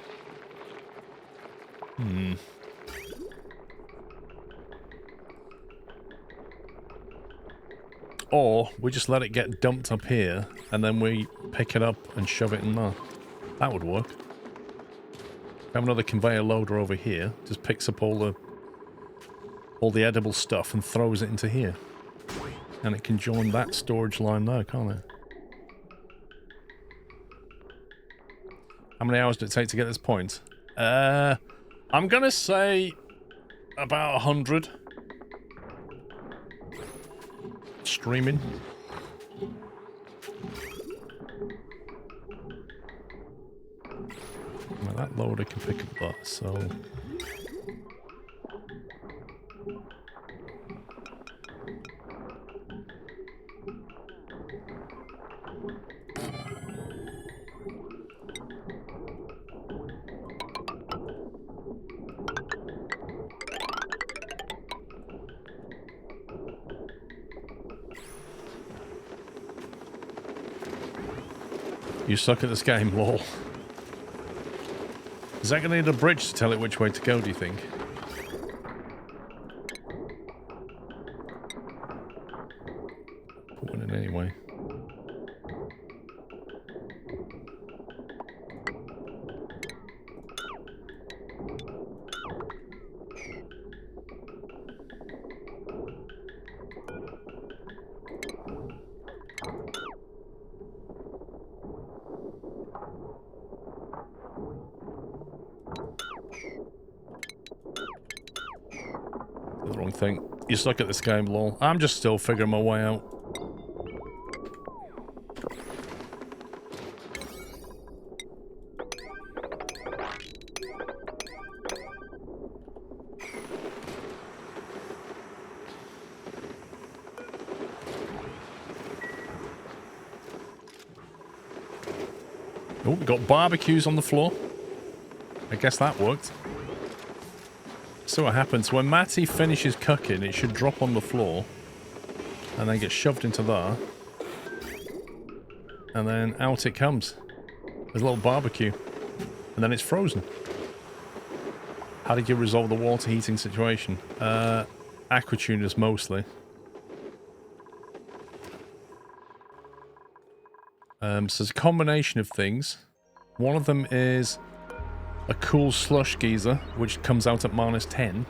or we just let it get dumped up here, and then we pick it up and shove it in there. That would work. Have another conveyor loader over here, just picks up all the edible stuff and throws it into here. And it can join that storage line there, can't it? How many hours did it take to get this point? I'm gonna say about 100. Streaming. Well, that loader can pick up that, so... You suck at this game, lol. Is that going to need a bridge to tell it which way to go, do you think? Put one in anyway. Thing. You suck at this game, lol. I'm just still figuring my way out. Oh, we got barbecues on the floor. I guess that worked. So what happens when Matty finishes cooking, it should drop on the floor and then get shoved into there, and then out it comes. There's a little barbecue, and then it's frozen. How did you resolve the water heating situation? Aquatuners mostly. So it's a combination of things. One of them is a cool slush geyser, which comes out at -10.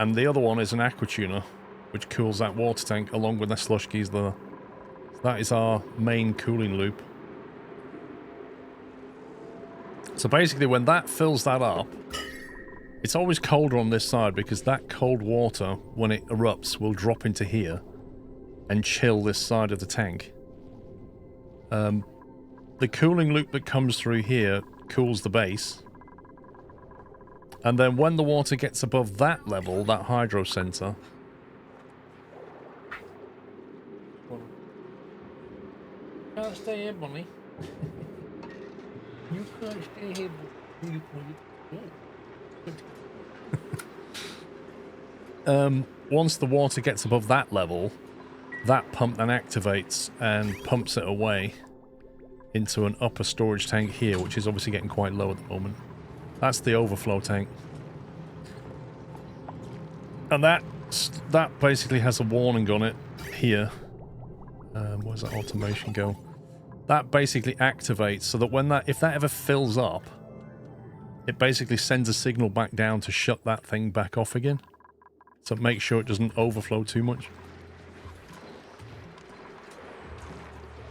And the other one is an aquatuner, which cools that water tank along with the slush geyser there. So that is our main cooling loop. So basically when that fills that up, it's always colder on this side because that cold water, when it erupts, will drop into here and chill this side of the tank. The cooling loop that comes through here cools the base, and then when the water gets above that level, that hydro center, can't stay here, bunny. You can't stay here. Once the water gets above that level, that pump then activates and pumps it away into an upper storage tank here, which is obviously getting quite low at the moment. That's the overflow tank. And that basically has a warning on it here. Where's that automation go? That basically activates so that if that ever fills up, it basically sends a signal back down to shut that thing back off again. So make sure it doesn't overflow too much.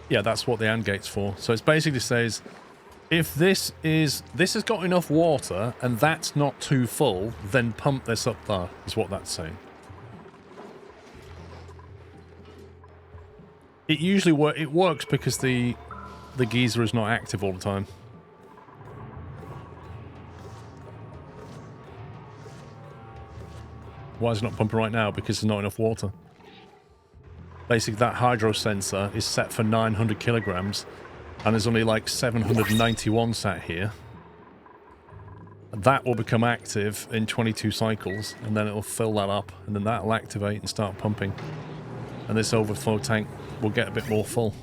Yeah, that's what the AND gate's for. So it basically says, if this has got enough water and that's not too full, then pump this up there, is what that's saying. It usually works because the geyser is not active all the time. Why is it not pumping right now? Because there's not enough water. Basically, that hydro sensor is set for 900 kilograms, and there's only like 791 sat here. That will become active in 22 cycles, and then it'll fill that up, and then that'll activate and start pumping. And this overflow tank will get a bit more full.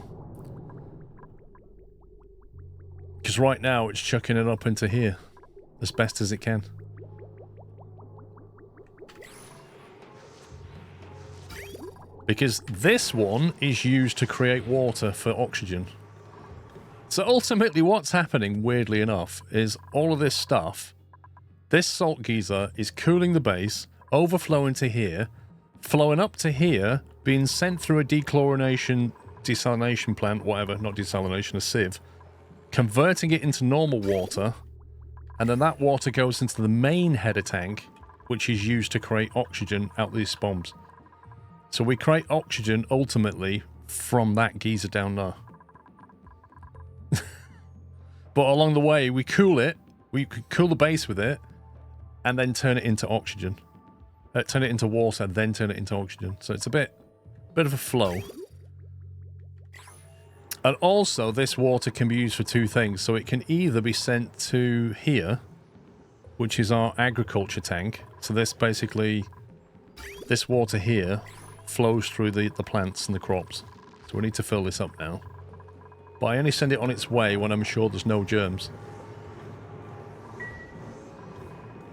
Because right now, it's chucking it up into here as best as it can. Because this one is used to create water for oxygen. So ultimately what's happening, weirdly enough, is all of this stuff, this salt geyser is cooling the base, overflowing to here, flowing up to here, being sent through a desalination plant, whatever, not desalination, a sieve, converting it into normal water, and then that water goes into the main header tank, which is used to create oxygen out of these bombs. So we create oxygen, ultimately, from that geyser down there. But along the way, we cool it, we cool the base with it, and then turn it into oxygen. Turn it into water, then turn it into oxygen. So it's a bit of a flow. And also, this water can be used for two things. So it can either be sent to here, which is our agriculture tank. So this basically, this water here flows through the plants and the crops. So we need to fill this up now. But I only send it on its way when I'm sure there's no germs.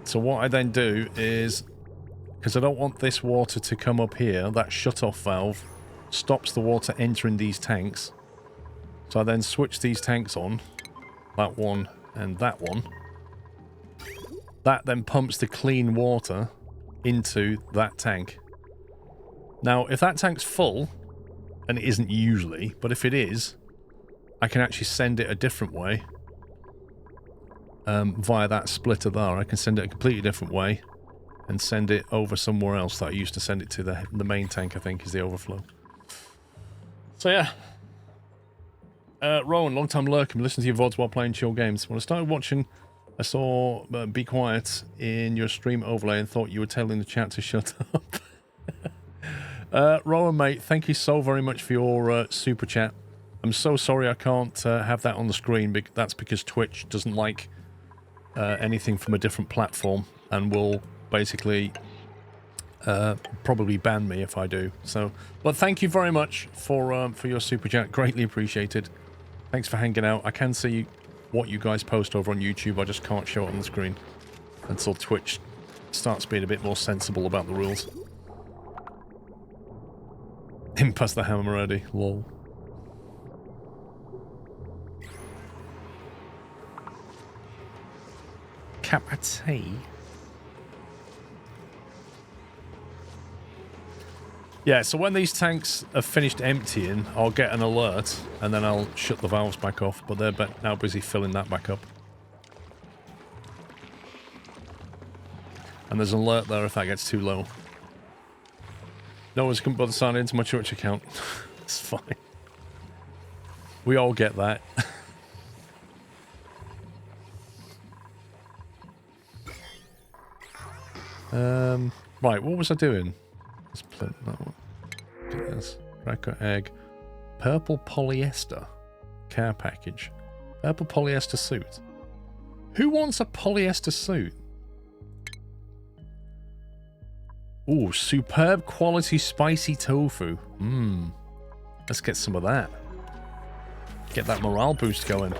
So what I then do is, because I don't want this water to come up here, that shut-off valve stops the water entering these tanks. So I then switch these tanks on, that one and that one. That then pumps the clean water into that tank. Now, if that tank's full, and it isn't usually, but if it is, I can actually send it a different way via that splitter there. I can send it a completely different way and send it over somewhere else that I used to send it to. The main tank, I think, is the overflow. So, yeah. Rowan, long-time lurker, listening to your VODs while playing chill games. When I started watching, I saw Be Quiet in your stream overlay and thought you were telling the chat to shut up. Rowan, mate, thank you so very much for your super chat. I'm so sorry I can't have that on the screen. That's because Twitch doesn't like anything from a different platform and will basically probably ban me if I do. So, but thank you very much for your super chat. Greatly appreciated. Thanks for hanging out. I can see what you guys post over on YouTube. I just can't show it on the screen until Twitch starts being a bit more sensible about the rules. Him past the hammer already. Lol. Cup of tea. Yeah, so when these tanks are finished emptying, I'll get an alert, and then I'll shut the valves back off, but they're now busy filling that back up. And there's an alert there if that gets too low. No one's couldn't bother signing into my Twitch account. It's fine. We all get that. Right, what was I doing? Let's play that one. Do this. Cracker egg. Purple polyester. Care package. Purple polyester suit. Who wants a polyester suit? Ooh, superb quality spicy tofu. Let's get some of that. Get that morale boost going.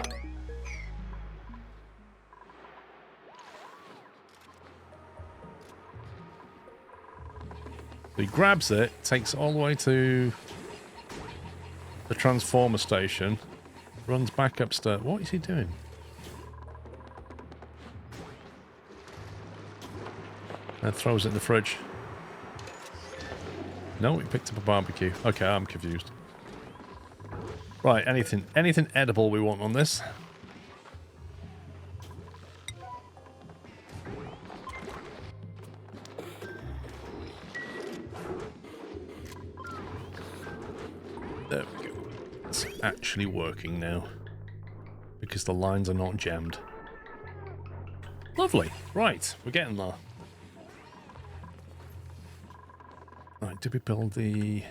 He grabs it, takes it all the way to the transformer station, runs back upstairs. What is he doing? And throws it in the fridge. No, he picked up a barbecue. Okay, I'm confused. Right, anything edible we want on this. There we go. It's actually working now. Because the lines are not jammed. Lovely. Right, we're getting there. Right, did we build the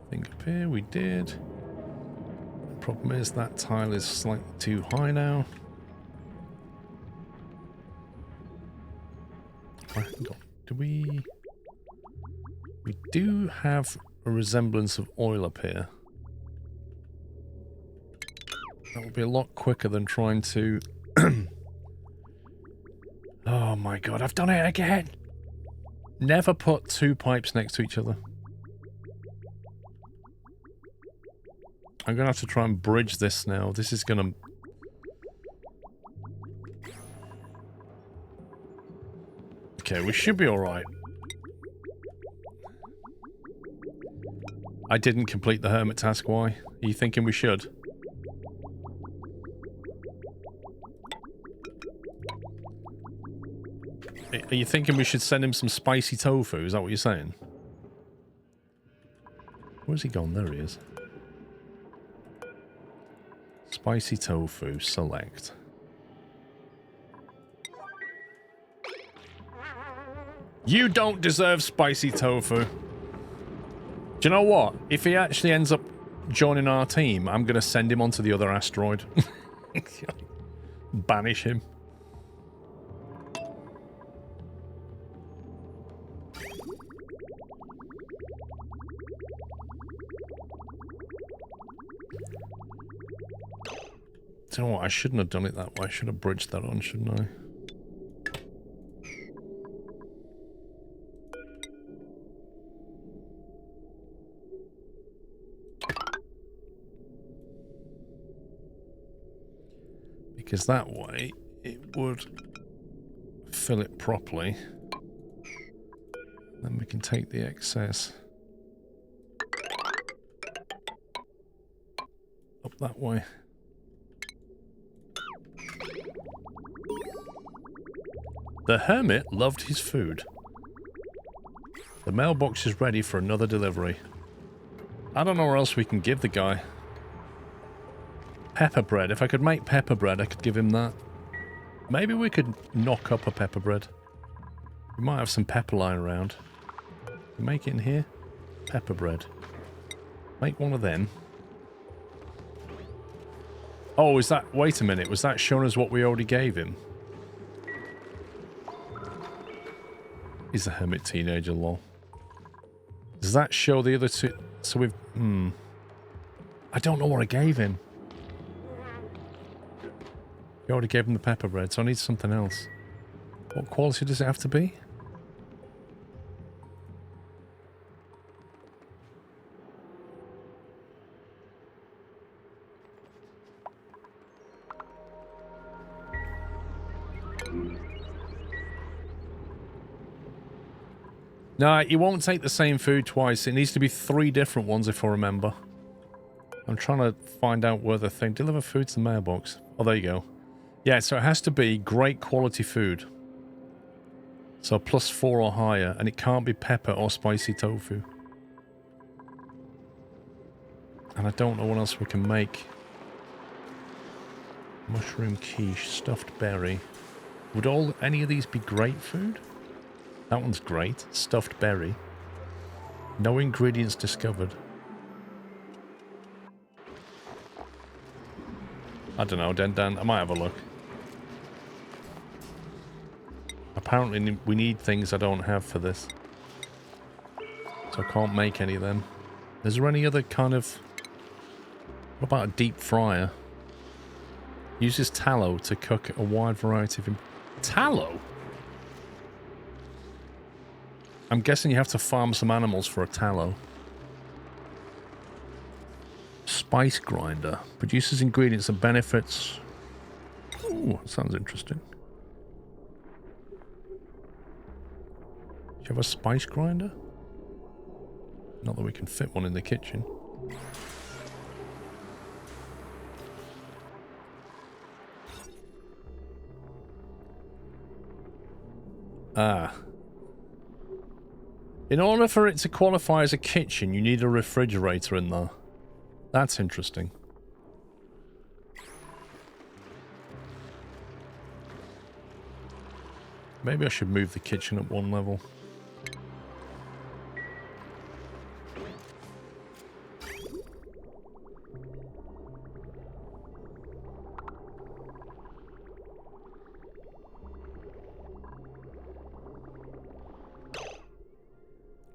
thing up here? We did. The problem is that tile is slightly too high now. Hang on. Do we... We do have a resemblance of oil up here. That will be a lot quicker than trying to... Oh my god, I've done it again! Never put two pipes next to each other. I'm going to have to try and bridge this now. This is going to... Okay, we should be alright. I didn't complete the hermit task, why? Are you thinking we should? Are you thinking we should send him some spicy tofu? Is that what you're saying? Where's he gone? There he is. Spicy tofu, select. You don't deserve spicy tofu. Do you know what? If he actually ends up joining our team, I'm going to send him onto the other asteroid. Banish him. Do you know what? I shouldn't have done it that way. I should have bridged that on, shouldn't I? Because that way it would fill it properly. Then we can take the excess up that way. The hermit loved his food. The mailbox is ready for another delivery. I don't know where else we can give the guy. Pepper bread. If I could make pepper bread, I could give him that. Maybe we could knock up a pepper bread. We might have some pepper lying around. Make it in here. Pepper bread. Make one of them. Oh, is that... Wait a minute. Was that showing us what we already gave him? He's a hermit teenager, lol. Does that show the other two? So we've... I don't know what I gave him. We already gave him the pepper bread, so I need something else. What quality does it have to be? No, you won't take the same food twice. It needs to be 3 different ones, if I remember. I'm trying to find out where the thing... Deliver food to the mailbox. Oh, there you go. Yeah, so it has to be great quality food. So +4 or higher, and it can't be pepper or spicy tofu. And I don't know what else we can make. Mushroom quiche, stuffed berry. Would any of these be great food? That one's great. Stuffed berry. No ingredients discovered. I don't know, Dan. I might have a look. Apparently we need things I don't have for this. So I can't make any of them. Is there any other kind of... What about a deep fryer? Uses tallow to cook a wide variety of... Tallow? I'm guessing you have to farm some animals for a tallow. Spice grinder. Produces ingredients and benefits. Ooh, that sounds interesting. Do you have a spice grinder? Not that we can fit one in the kitchen. Ah. In order for it to qualify as a kitchen, you need a refrigerator in there. That's interesting. Maybe I should move the kitchen up 1 level.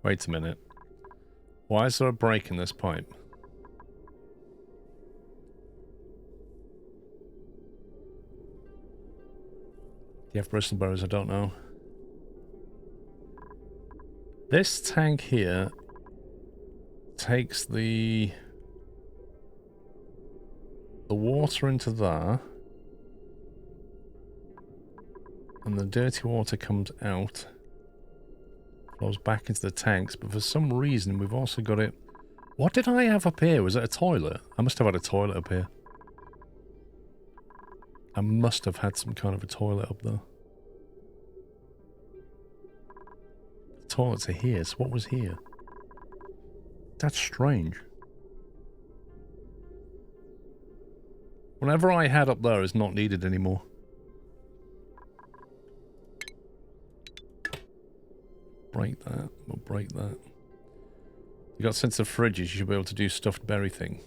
Wait a minute. Why is there a break in this pipe? Do you have bristleberries? I don't know. This tank here takes the the water into there. And the dirty water comes out. Flows back into the tanks, but for some reason we've also got it... What did I have up here? Was it a toilet? I must have had a toilet up here. I must have had some kind of a toilet up there. The toilets are here, so what was here? That's strange. Whatever I had up there is not needed anymore. Break that. We'll break that. You got sense of fridges, you should be able to do stuffed berry thing.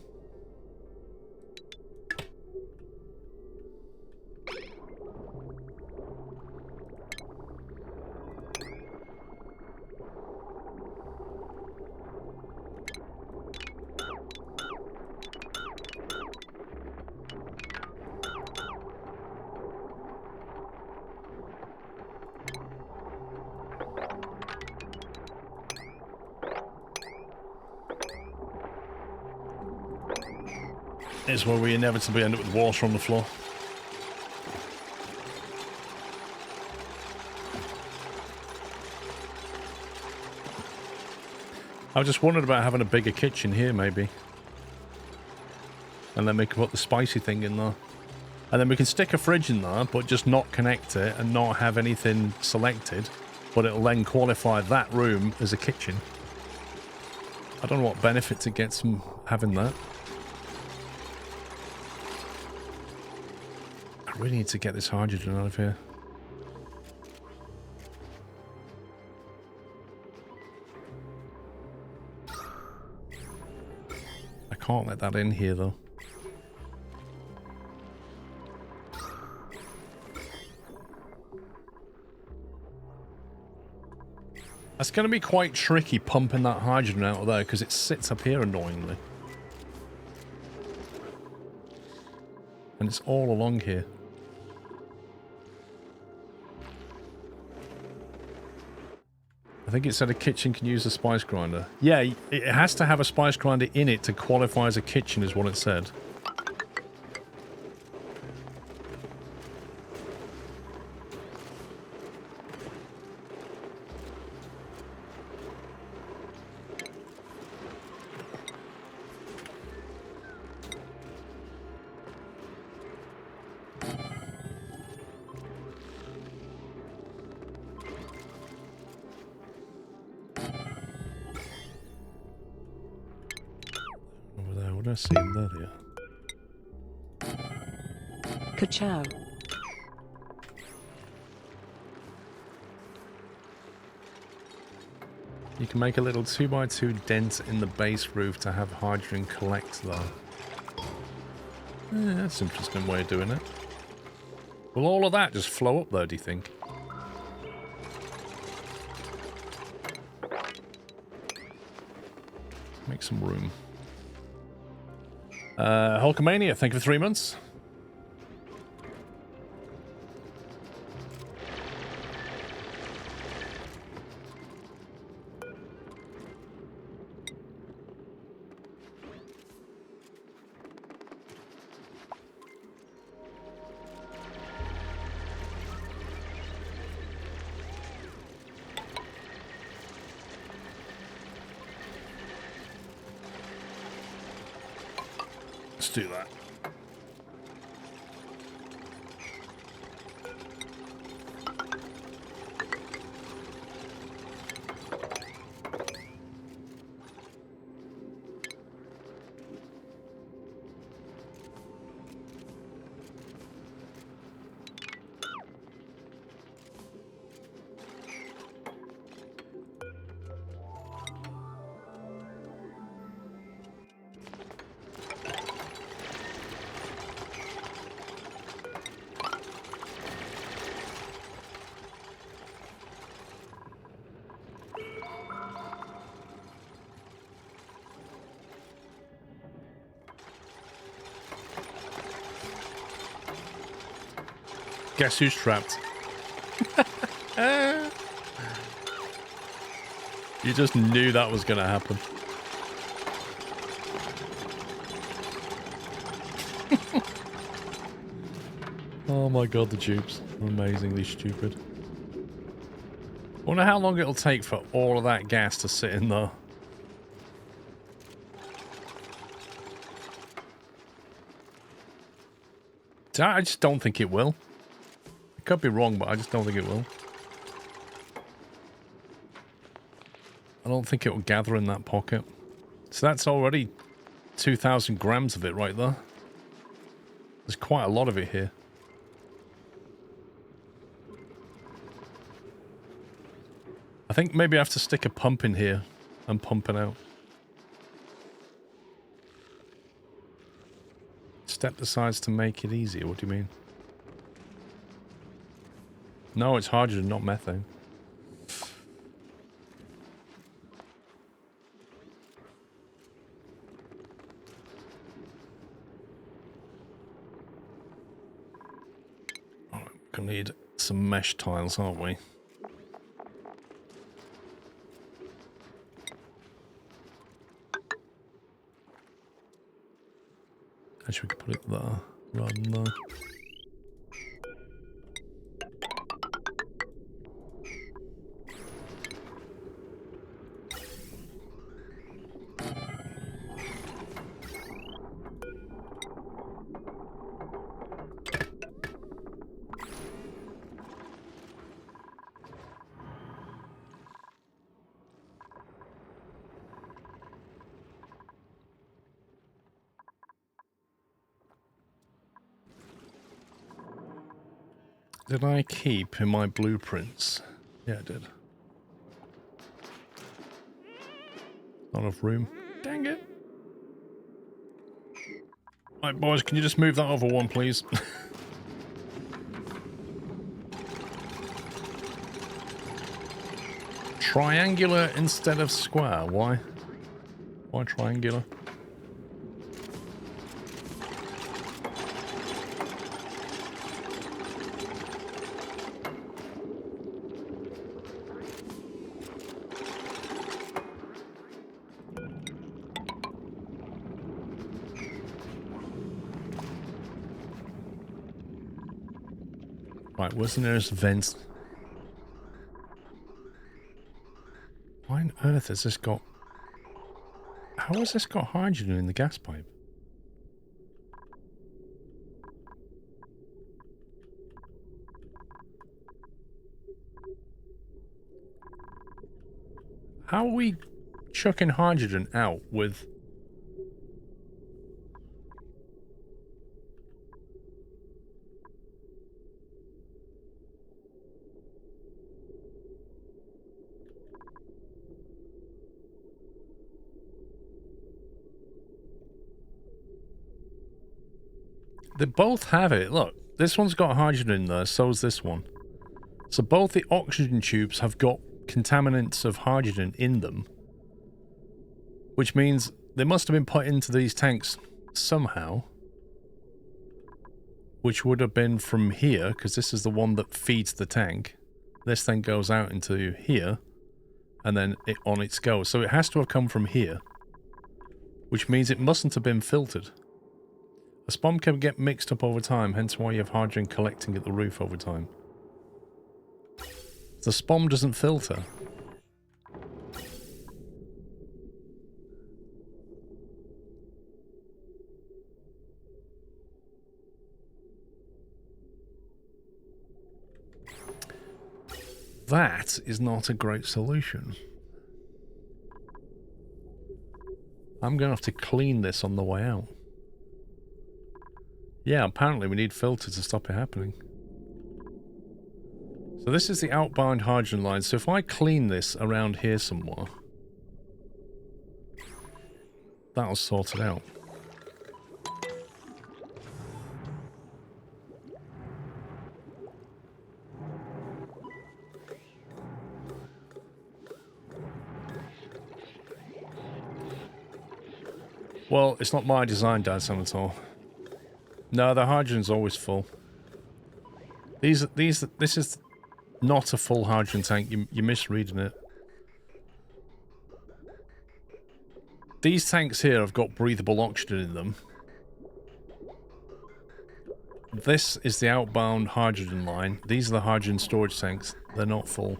It's where we inevitably end up with water on the floor. I just wondered about having a bigger kitchen here, maybe. And then we can put the spicy thing in there. And then we can stick a fridge in there, but just not connect it and not have anything selected. But it'll then qualify that room as a kitchen. I don't know what benefits it gets from having that. I really need to get this hydrogen out of here. I can't let that in here though. That's going to be quite tricky pumping that hydrogen out of there because it sits up here annoyingly. And it's all along here. I think it said a kitchen can use a spice grinder. Yeah, it has to have a spice grinder in it to qualify as a kitchen is what it said. See that here.
Ka-chow.
You can make a little 2x2 dent in the base roof to have hydrogen collect there. That's an interesting way of doing it. Will all of that just flow up though, do you think? Make some room. Hulkamania, thank you for 3 months. Let's do that. Guess who's trapped? You just knew that was going to happen. Oh my god, the tubes are amazingly stupid. Wonder how long it'll take for all of that gas to sit in there. I just don't think it will. I could be wrong, but I just don't think it will. I don't think it will gather in that pocket. So that's already 2,000 grams of it right there. There's quite a lot of it here. I think maybe I have to stick a pump in here and pump it out. Step the sides to make it easier. What do you mean? No, it's hydrogen, not methane. Alright, we're gonna need some mesh tiles, aren't we? Actually, we could put it there rather than there. Did I keep in my blueprints? Yeah, I did. Not enough room. Dang it. Right, boys, can you just move that over one, please? Triangular instead of square. Why? Why triangular? Right, where's the nearest vent? Why on earth has this got... How has this got hydrogen in the gas pipe? How are we chucking hydrogen out with... They both have it. Look, this one's got hydrogen in there, so is this one. So both the oxygen tubes have got contaminants of hydrogen in them. Which means they must have been put into these tanks somehow. Which would have been from here, because this is the one that feeds the tank. This then goes out into here, and then it on its go. So it has to have come from here. Which means it mustn't have been filtered. The SPOM can get mixed up over time, hence why you have hydrogen collecting at the roof over time. The SPOM doesn't filter. That is not a great solution. I'm going to have to clean this on the way out. Yeah, apparently we need filter to stop it happening. So this is the outbound hydrogen line. So if I clean this around here somewhere, that'll sort it out. Well, it's not my design, Dad Sam, at all. No, the hydrogen's always full. This is not a full hydrogen tank. You're misreading it. These tanks here have got breathable oxygen in them. this is the outbound hydrogen line. These are the hydrogen storage tanks. They're not full.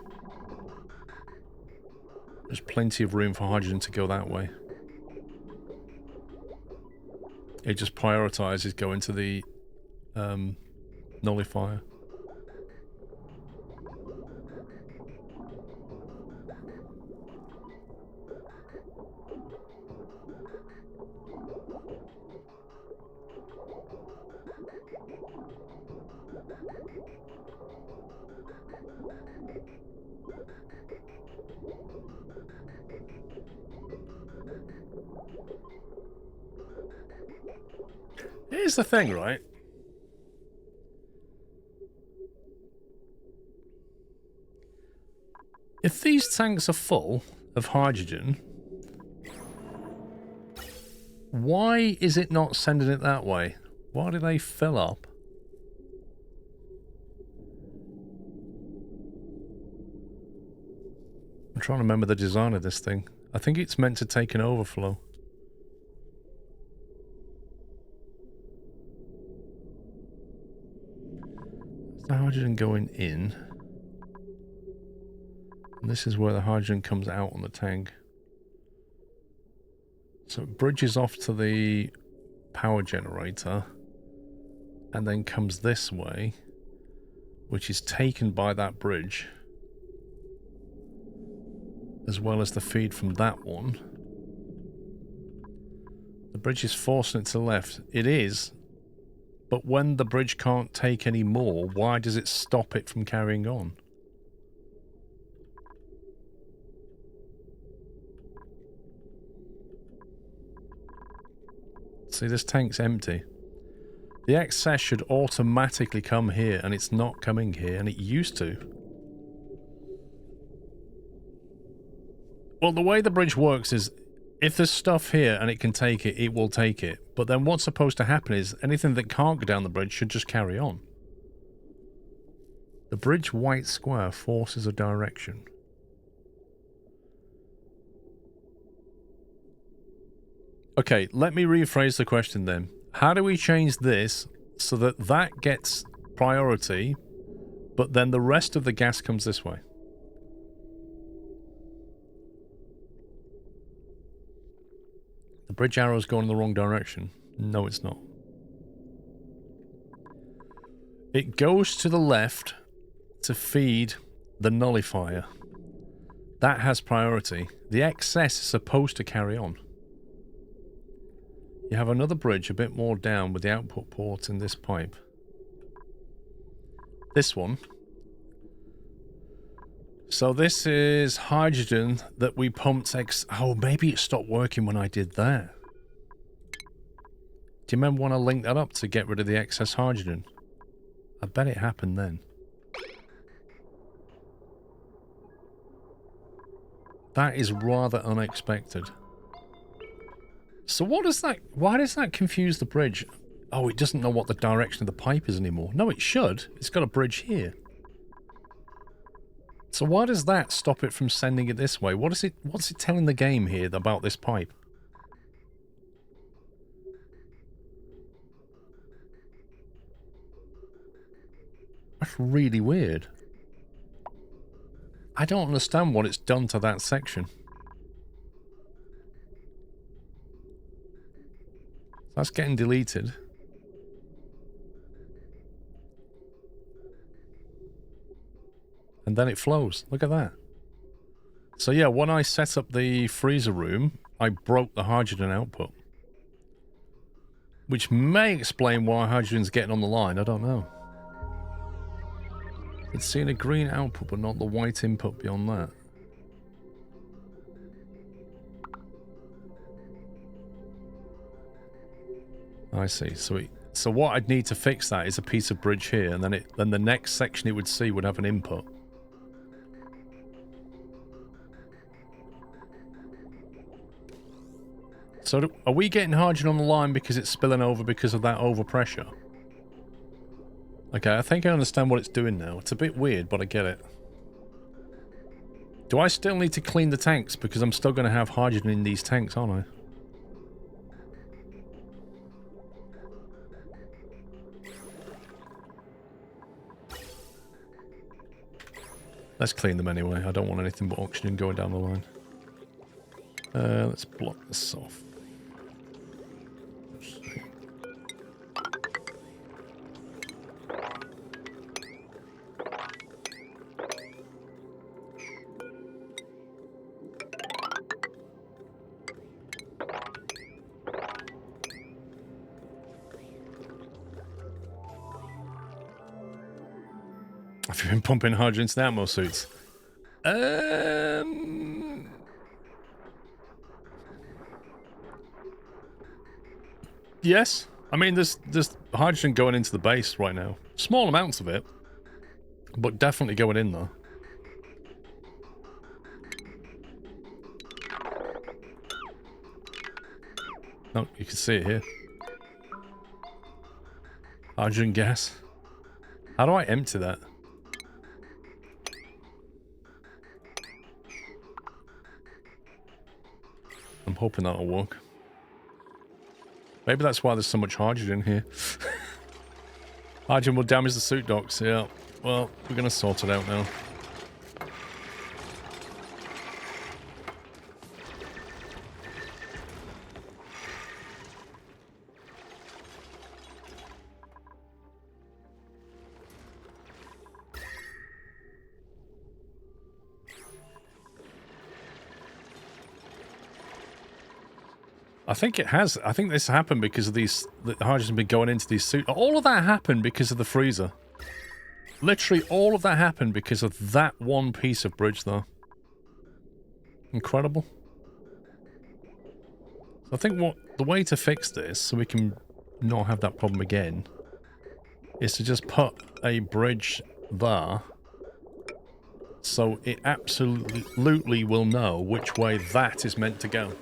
There's plenty of room for hydrogen to go that way. It just prioritizes going to the nullifier. Here's the thing, right? If these tanks are full of hydrogen, why is it not sending it that way? Why do they fill up? I'm trying to remember the design of this thing. I think it's meant to take an overflow. The hydrogen going in. And this is where the hydrogen comes out on the tank. So it bridges off to the power generator and then comes this way, which is taken by that bridge, as well as the feed from that one. The bridge is forcing it to the left. It is. But when the bridge can't take any more, why does it stop it from carrying on? See, this tank's empty. The excess should automatically come here, and it's not coming here, and it used to. Well, the way the bridge works is, if there's stuff here and it can take it, it will take it. But then what's supposed to happen is anything that can't go down the bridge should just carry on. The bridge white square forces a direction. Okay, let me rephrase the question then. How do we change this so that that gets priority, but then the rest of the gas comes this way? The bridge arrow's going in the wrong direction. No, it's not. It goes to the left to feed the nullifier. That has priority. The excess is supposed to carry on. You have another bridge a bit more down with the output port in this pipe. This one. So this is hydrogen that we pumped oh, maybe it stopped working when I did that. Do you remember when I linked that up to get rid of the excess hydrogen? I bet it happened then. That is rather unexpected. So what does that... Why does that confuse the bridge? Oh, it doesn't know what the direction of the pipe is anymore. No, it should. It's got a bridge here. So why does that stop it from sending it this way? What's it telling the game here about this pipe? That's really weird. I don't understand what it's done to that section. That's getting deleted. And then it flows. Look at that. So yeah, when I set up the freezer room, I broke the hydrogen output. Which may explain why hydrogen's getting on the line, I don't know. It's seeing a green output, but not the white input beyond that. I see. So what I'd need to fix that is a piece of bridge here, and then the next section it would see would have an input. So are we getting hydrogen on the line because it's spilling over because of that overpressure? Okay, I think I understand what it's doing now. It's a bit weird, but I get it. Do I still need to clean the tanks? Because I'm still going to have hydrogen in these tanks, aren't I? Let's clean them anyway. I don't want anything but oxygen going down the line. Let's block this off. Have you been pumping hydrogen into the Atmo suits? Yes. I mean, there's hydrogen going into the base right now. Small amounts of it, but definitely going in there. No, you can see it here. Hydrogen gas. How do I empty that? I'm hoping that'll work. Maybe that's why there's so much hydrogen here. Hydrogen will damage the suit docks, yeah. Well, we're gonna sort it out now. I think it has. I think this happened because of these... The hydrogen's been going into these suits. All of that happened because of the freezer. Literally all of that happened because of that one piece of bridge there. Incredible. So I think the way to fix this, so we can not have that problem again, is to just put a bridge there. So it absolutely will know which way that is meant to go.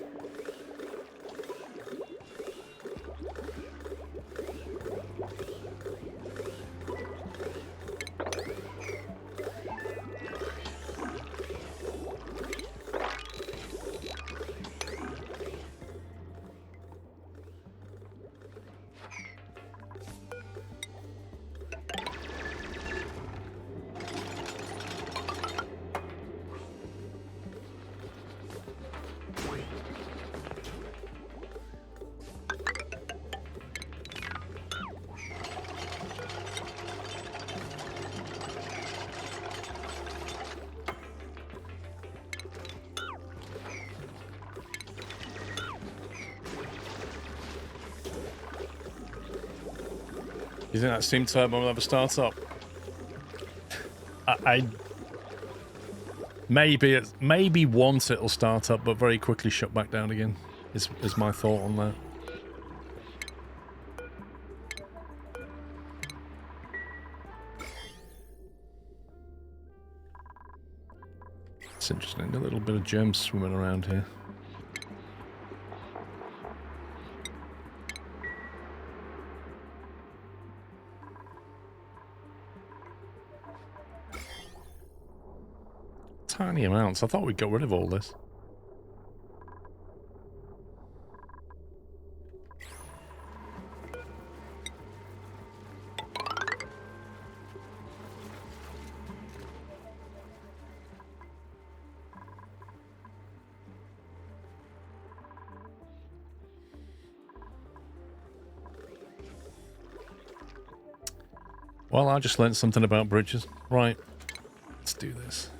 You think that steam turbo will ever start up? Maybe once it'll start up, but very quickly shut back down again. Is my thought on that. It's interesting. A little bit of germs swimming around here. Tiny amounts. I thought we'd got rid of all this. Well, I just learned something about bridges. Right. Let's do this.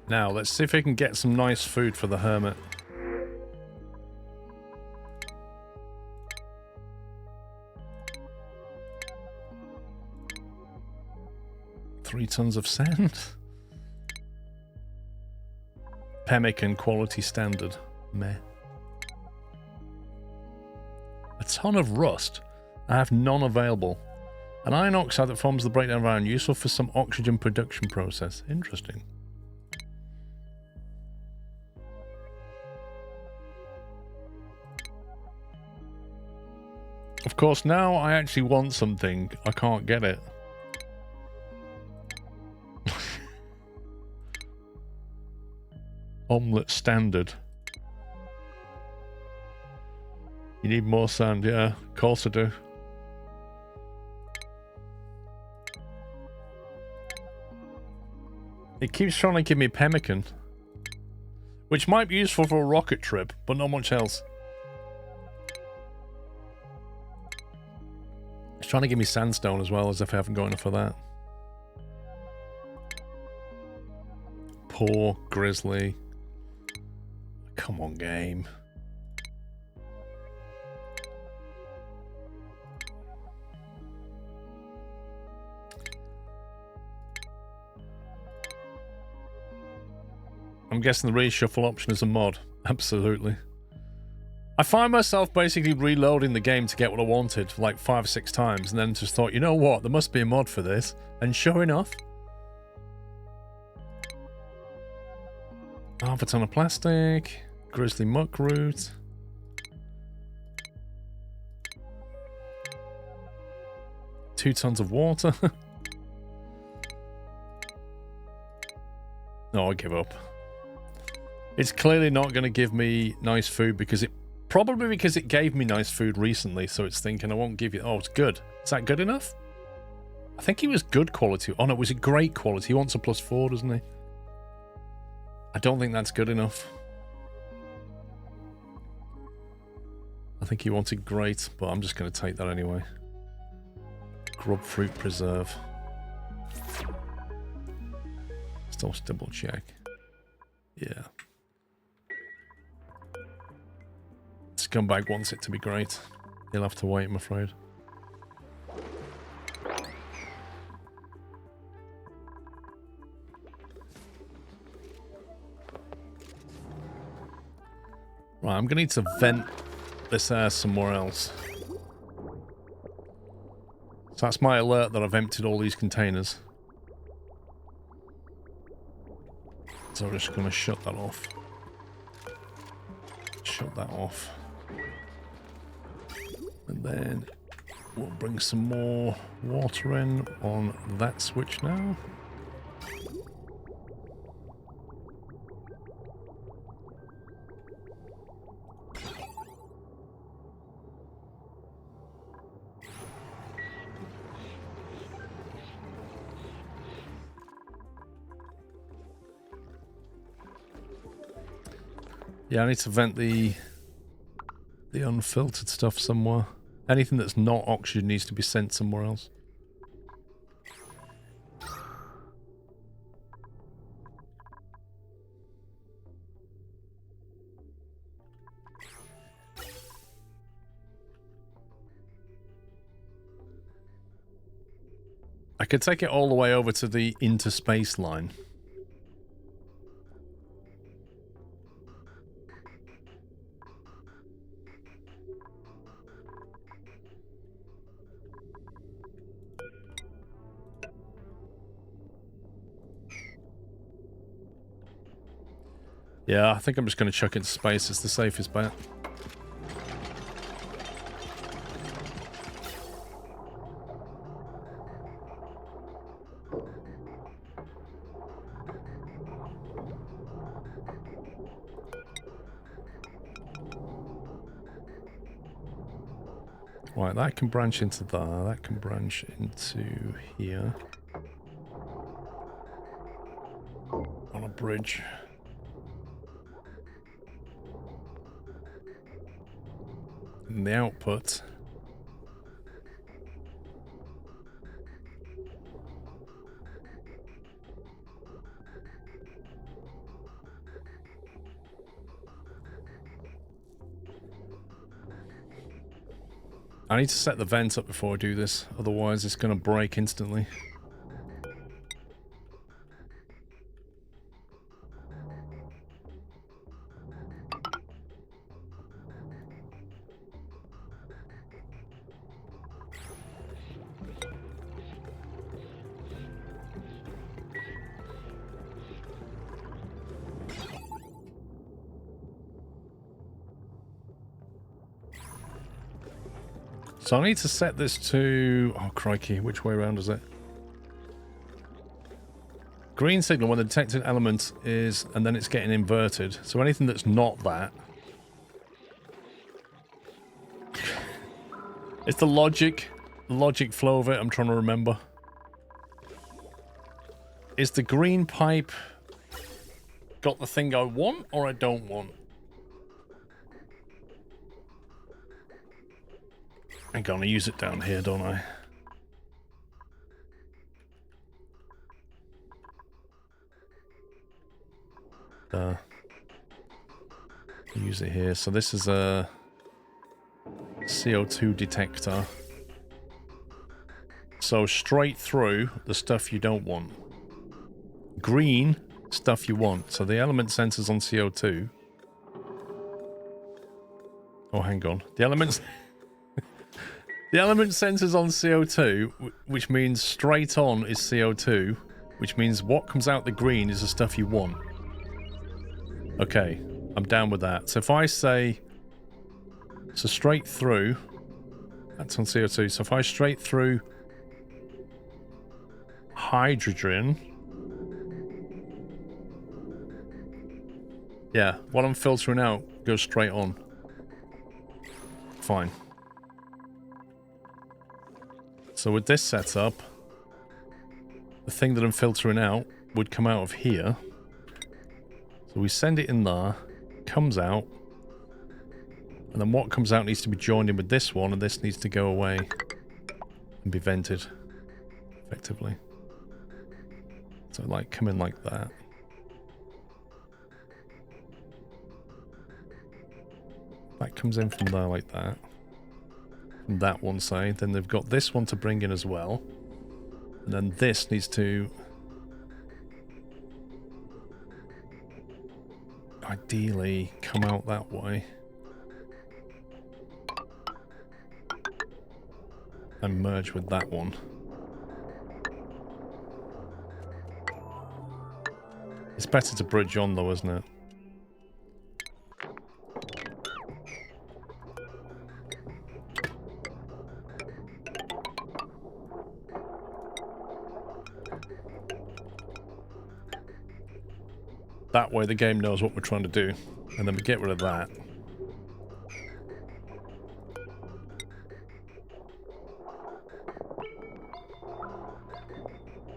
Now, let's see if we can get some nice food for the hermit. Three tons of sand. Pemmican quality standard. Meh. A ton of rust. I have none available. An iron oxide that forms the breakdown of iron, useful for some oxygen production process. Interesting. Of course, now I actually want something. I can't get it. Omelette standard. You need more sand, yeah. Of course I do. It keeps trying to give me pemmican. Which might be useful for a rocket trip, but not much else. It's trying to give me sandstone as well, as if I haven't got enough of that. Poor grizzly. Come on, game. I'm guessing the reshuffle option is a mod. Absolutely. I find myself basically reloading the game to get what I wanted like 5 or 6 times, and then just thought, you know what, there must be a mod for this. And sure enough, half a ton of plastic, grizzly muck root. Two tons of water. No, I give up. It's clearly not going to give me nice food because it... Probably because it gave me nice food recently, so it's thinking I won't give you... Oh, it's good. Is that good enough? I think he was good quality. Oh no, was it great quality? He wants a +4, doesn't he? I don't think that's good enough. I think he wanted great, but I'm just going to take that anyway. Grub fruit preserve. Still double check. Yeah. Scumbag wants it to be great. He'll have to wait, I'm afraid. Right, I'm going to need to vent this air somewhere else. So that's my alert that I've emptied all these containers. So I'm just going to shut that off. Shut that off. And then we'll bring some more water in on that switch now. Yeah, I need to vent the unfiltered stuff somewhere. Anything that's not oxygen needs to be sent somewhere else. I could take it all the way over to the interspace line. Yeah, I think I'm just going to chuck it into space. It's the safest bet. Right, that can branch into there. That can branch into here. On a bridge. And the output. I need to set the vent up before I do this, otherwise it's going to break instantly. So I need to set this to... Oh, crikey. Which way around is it? Green signal when the detected element is... And then it's getting inverted. So anything that's not that... It's the logic flow of it I'm trying to remember. Is the green pipe got the thing I want or I don't want? I'm gonna use it down here, don't I? Use it here. So this is a CO2 detector. So straight through the stuff you don't want. Green, stuff you want. So the element sensors on CO2. Oh, hang on. The elements... The element sensors on CO2, which means straight on is CO2, which means what comes out the green is the stuff you want. Okay, I'm down with that. So if I say... So straight through... That's on CO2. So if I straight through... hydrogen... Yeah, what I'm filtering out goes straight on. Fine. So with this setup, the thing that I'm filtering out would come out of here. So we send it in there, comes out, and then what comes out needs to be joined in with this one, and this needs to go away and be vented, effectively. So like come in like that. That comes in from there like that. That one side, then they've got this one to bring in as well, and then this needs to ideally come out that way and merge with that one. It's better to bridge on though, isn't it? That way the game knows what we're trying to do, and then we get rid of that.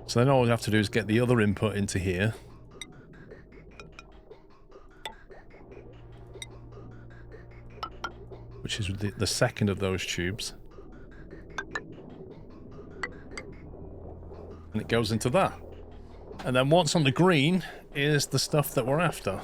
So then all we have to do is get the other input into here. Which is the second of those tubes. And it goes into that. And then what's on the green is the stuff that we're after.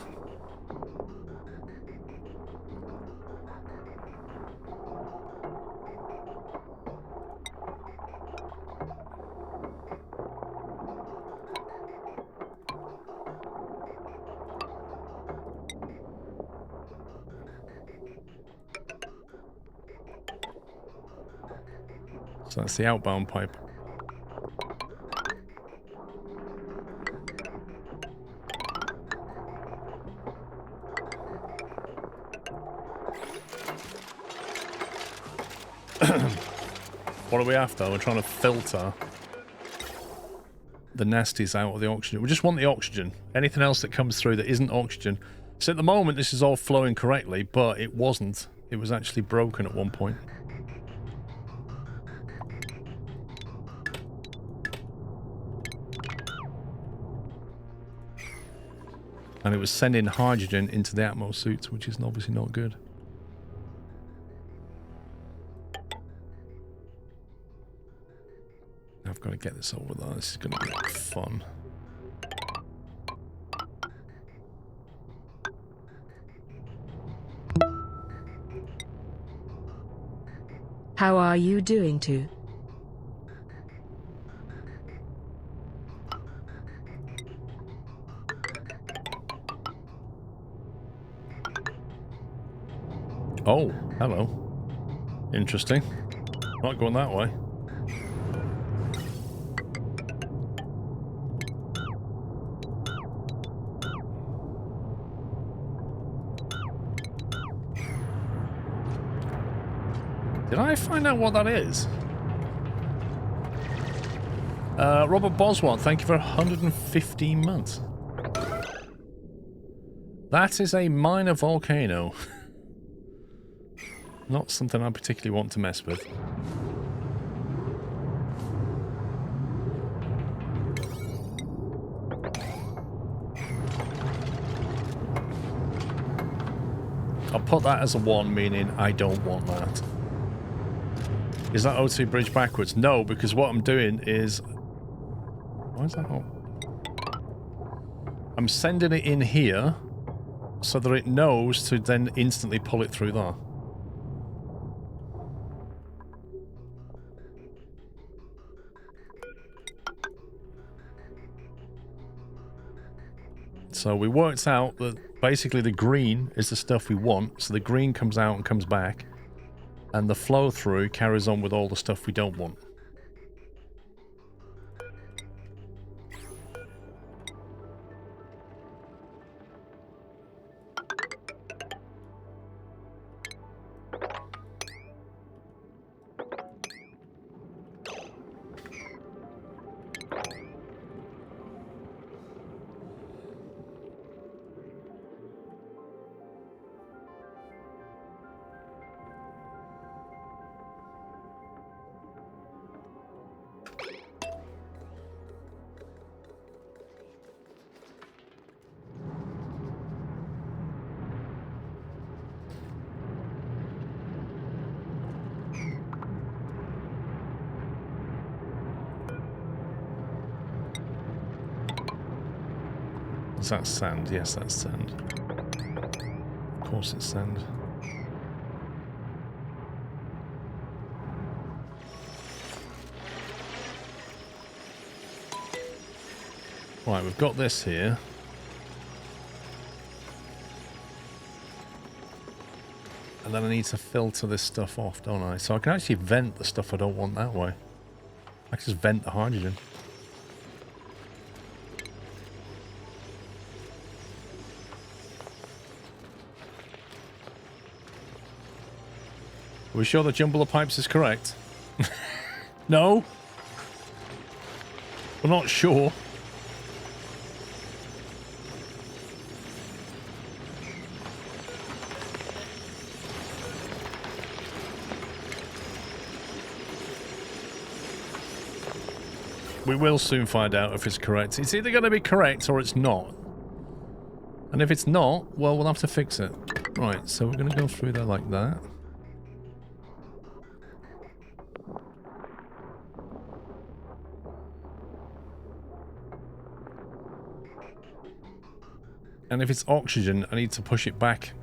So that's the outbound pipe. What are we after? We're trying to filter the nasties out of the oxygen. We just want the oxygen. Anything else that comes through that isn't oxygen. So at the moment this is all flowing correctly, but it wasn't. It was actually broken at one point. And it was sending hydrogen into the Atmos suits, which is obviously not good. I've got to get this over there. This is going to be fun.
How are you doing too?
Oh, hello. Interesting. Not going that way. Did I find out what that is? Robert Boswell, thank you for 115 months. That is a minor volcano. Not something I particularly want to mess with. I'll put that as a 1, meaning I don't want that. Is that O2 bridge backwards? No, because what I'm doing is... Why is that not... I'm sending it in here so that it knows to then instantly pull it through there. So we worked out that basically the green is the stuff we want, so the green comes out and comes back, and the flow through carries on with all the stuff we don't want. Is that sand? Yes, that's sand. Of course it's sand. Right, we've got this here. And then I need to filter this stuff off, don't I? So I can actually vent the stuff I don't want that way. I can just vent the hydrogen. Are we sure the jumble of pipes is correct? No? We're not sure. We will soon find out if it's correct. It's either going to be correct or it's not. And if it's not, well, we'll have to fix it. Right, so we're going to go through there like that. And if it's oxygen, I need to push it back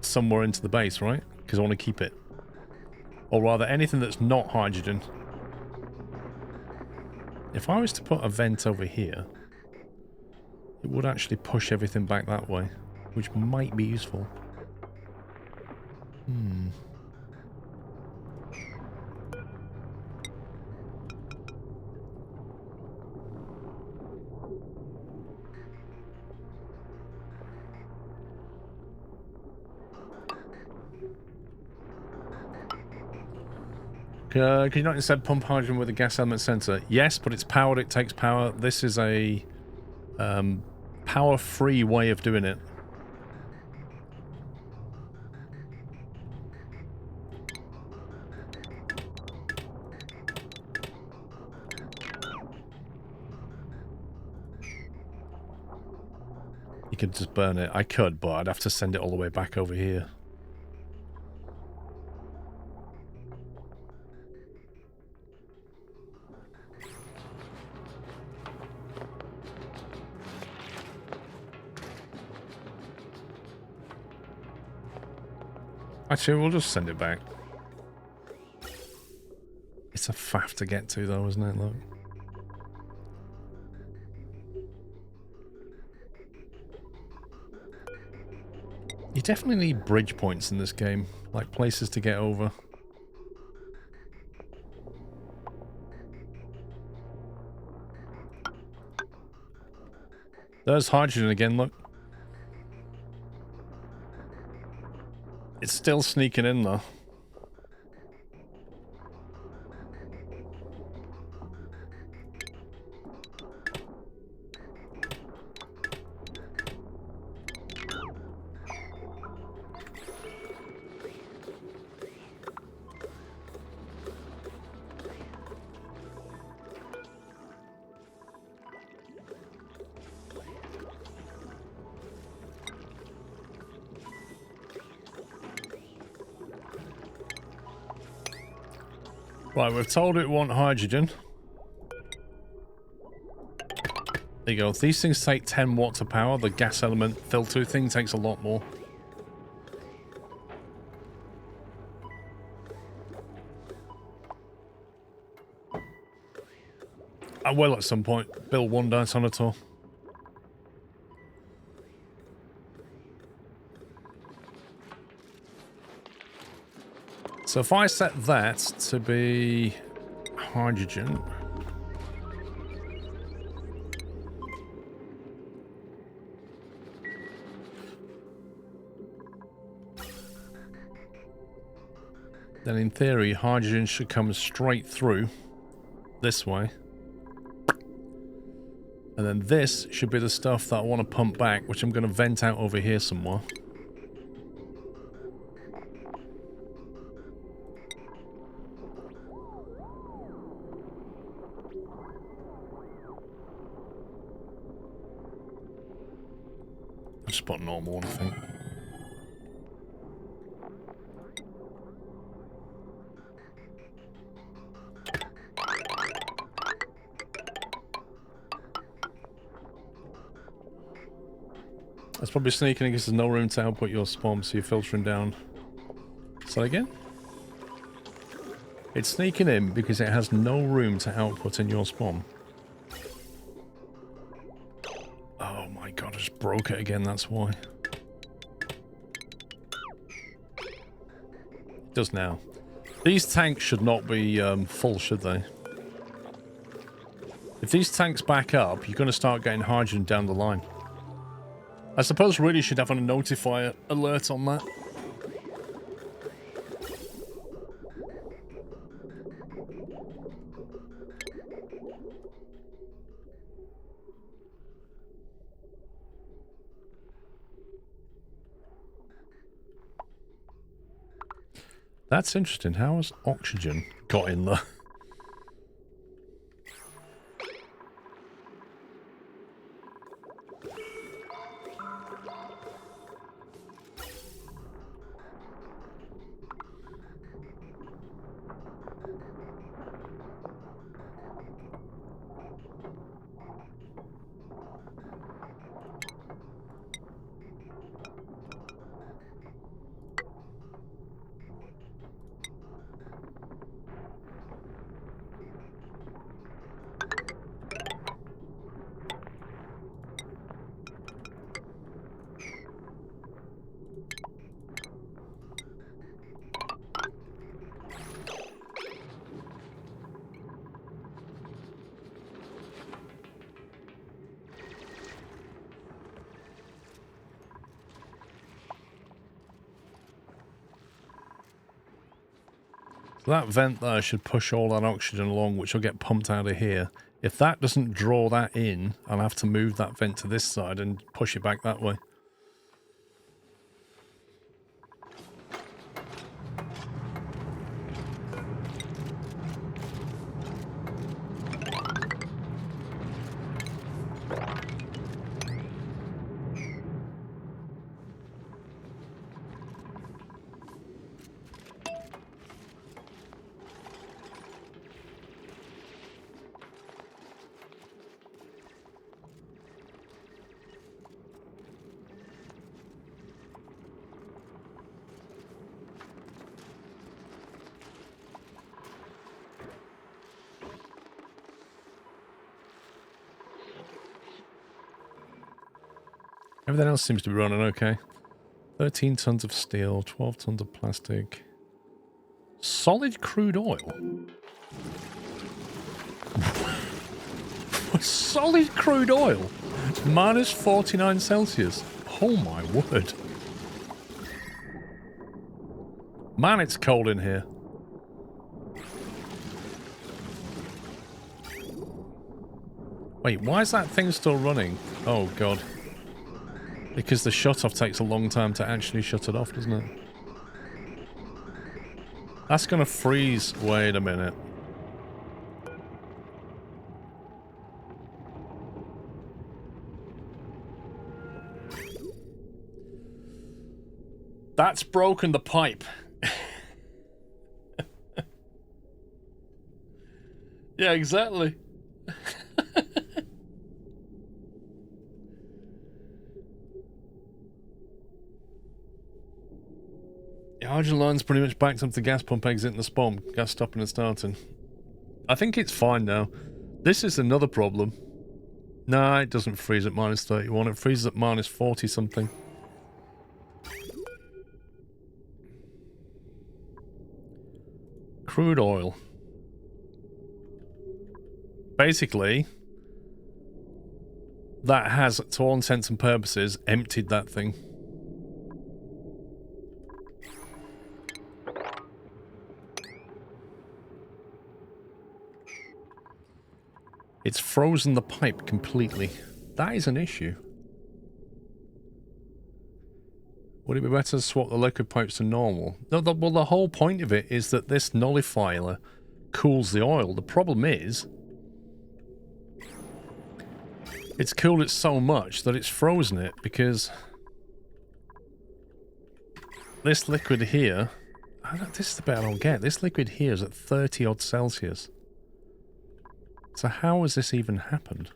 somewhere into the base, right? Because I want to keep it. Or rather, anything that's not hydrogen. If I was to put a vent over here, it would actually push everything back that way, which might be useful. Could you not instead pump hydrogen with a gas element sensor? Yes, but it's powered, it takes power. This is a power-free way of doing it. You could just burn it. I could, but I'd have to send it all the way back over here. Actually, we'll just send it back. It's a faff to get to though, isn't it? Look. You definitely need bridge points in this game, like places to get over. There's hydrogen again, look. It's still sneaking in though. Right, we've told it we want hydrogen. There you go. These things take 10 watts of power. The gas element filter thing takes a lot more. I will at some point build one dice on a tour. So if I set that to be hydrogen. Then in theory, hydrogen should come straight through this way. And then this should be the stuff that I want to pump back, which I'm going to vent out over here somewhere. I'll just put normal one, I think. That's probably sneaking in because there's no room to output your spawn, so you're filtering down. Say again? It's sneaking in because it has no room to output in your spawn. Oh my god, I just broke it again, that's why. It does now. These tanks should not be full, should they? If these tanks back up, you're going to start getting hydrogen down the line. I suppose really should have a notifier alert on that. That's interesting. How has oxygen got in there? That vent there should push all that oxygen along, which will get pumped out of here. If that doesn't draw that in, I'll have to move that vent to this side and push it back that way. Everything else seems to be running okay. 13 tons of steel, 12 tons of plastic. Solid crude oil. Solid crude oil? Minus 49 Celsius. Oh my word. Man, it's cold in here. Wait, why is that thing still running? Oh god. Because the shut-off takes a long time to actually shut it off, doesn't it? That's gonna freeze. Wait a minute. That's broken the pipe. Yeah, exactly. The hydrogen line's pretty much backed up to gas pump exiting the spawn. Gas stopping and starting. I think it's fine now. This is another problem. Nah, it doesn't freeze at minus 31. It freezes at minus 40 something. Crude oil. Basically, that has, to all intents and purposes, emptied that thing. It's frozen the pipe completely. That is an issue. Would it be better to swap the liquid pipes to normal? No, well, the whole point of it is that this nullifier cools the oil. The problem is, it's cooled it so much that it's frozen it, because this liquid here... this is the bit I don't get. This liquid here is at 30 odd Celsius. So how has this even happened?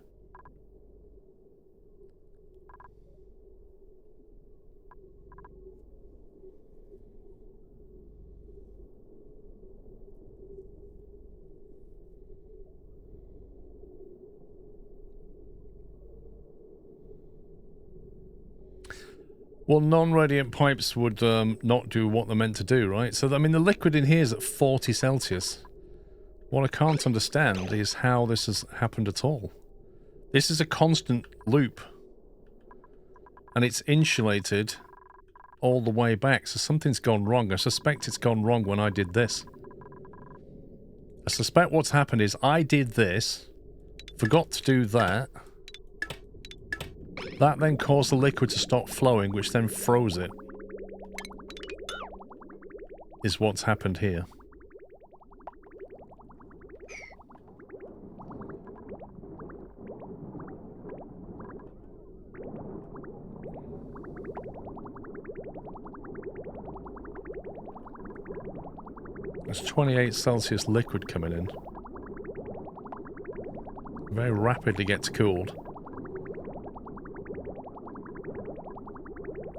Well, non-radiant pipes would not do what they're meant to do, right? So, I mean, the liquid in here is at 40 Celsius. What I can't understand is how this has happened at all. This is a constant loop. And it's insulated all the way back, so something's gone wrong. I suspect it's gone wrong when I did this. I suspect what's happened is I did this, forgot to do that. That then caused the liquid to stop flowing, which then froze it. Is what's happened here. There's 28 Celsius liquid coming in. Very rapidly gets cooled.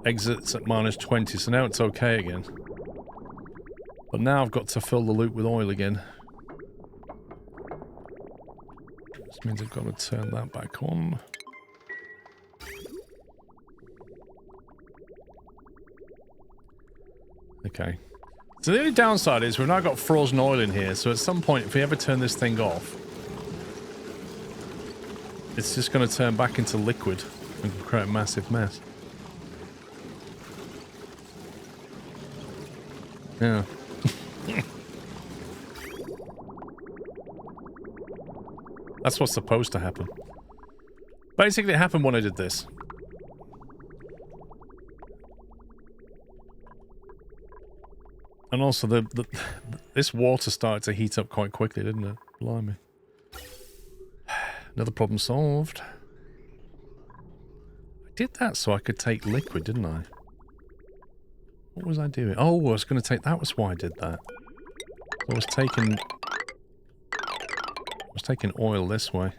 Exits at minus 20, so now it's okay again. But now I've got to fill the loop with oil again. This means I've got to turn that back on. Okay. So the only downside is we've now got frozen oil in here, so at some point if we ever turn this thing off, it's just going to turn back into liquid and create a massive mess. Yeah. That's what's supposed to happen. Basically, it happened when I did this. And also, this water started to heat up quite quickly, didn't it? Blimey. Another problem solved. I did that so I could take liquid, didn't I? What was I doing? Oh, I was going to take... That was why I did that. I was taking oil this way.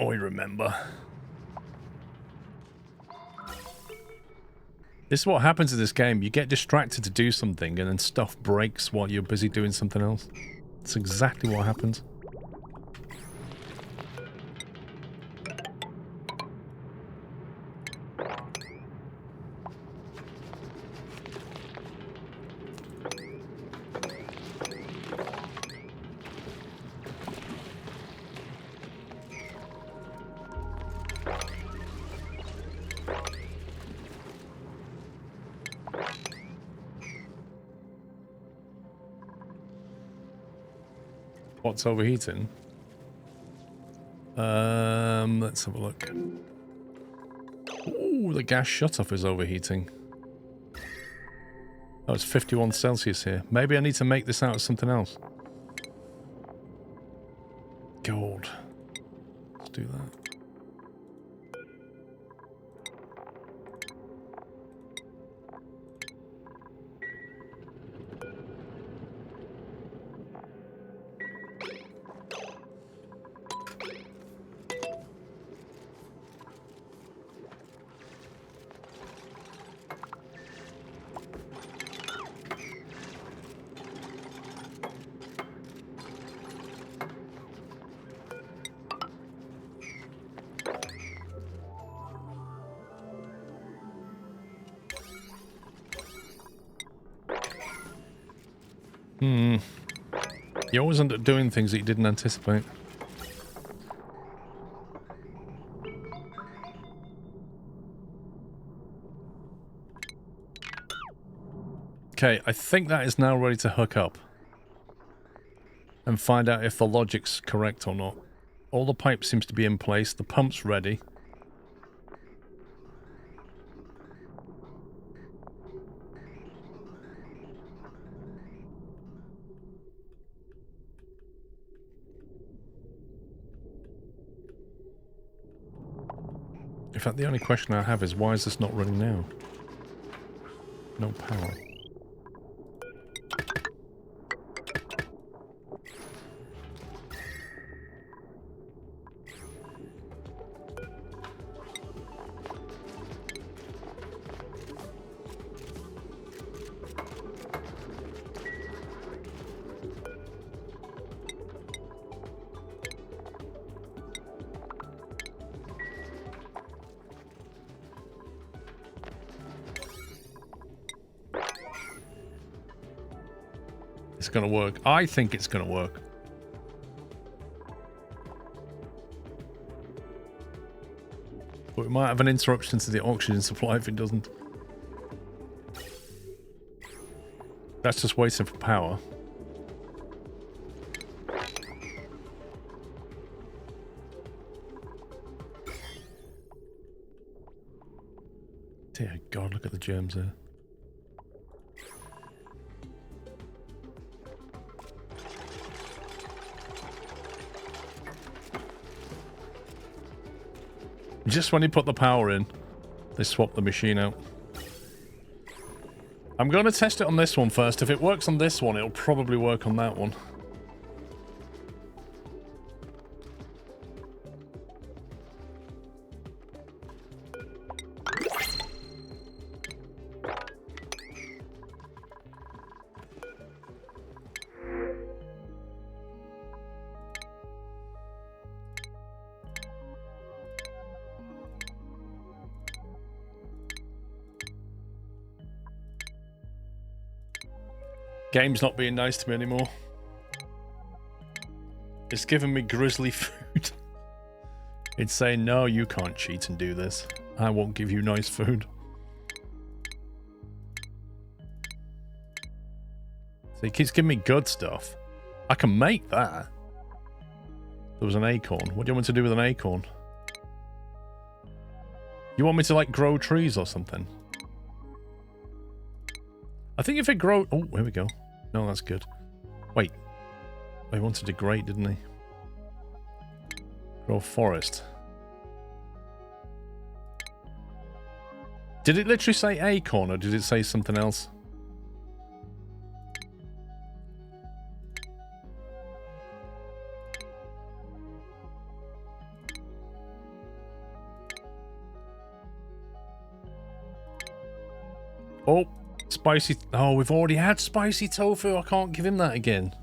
I remember. This is what happens in this game. You get distracted to do something and then stuff breaks while you're busy doing something else. That's exactly what happens. What's overheating? Let's have a look. Ooh, the gas shutoff is overheating. Oh, it's 51 Celsius here. Maybe I need to make this out of something else. Gold. Let's do that. You always end up doing things that you didn't anticipate. Okay, I think that is now ready to hook up. And find out if the logic's correct or not. All the pipe seems to be in place, the pump's ready. In fact, the only question I have is why is this not running now? No power. It's gonna work. I think it's gonna work. But we might have an interruption to the oxygen supply if it doesn't. That's just waiting for power. Dear God, look at the germs there. Just when you put the power in, they swap the machine out. I'm going to test it on this one first. If it works on this one, it'll probably work on that one. Game's not being nice to me anymore. It's giving me grisly food. It's saying, no, you can't cheat and do this. I won't give you nice food. So he keeps giving me good stuff. I can make that. There was an acorn. What do you want me to do with an acorn? You want me to, like, grow trees or something? I think if it grow... Oh, here we go. No, that's good. Wait. He wanted to degrade, didn't he? Grow forest. Did it literally say acorn, or did it say something else? Oh, spicy. Oh, we've already had spicy tofu. I can't give him that again.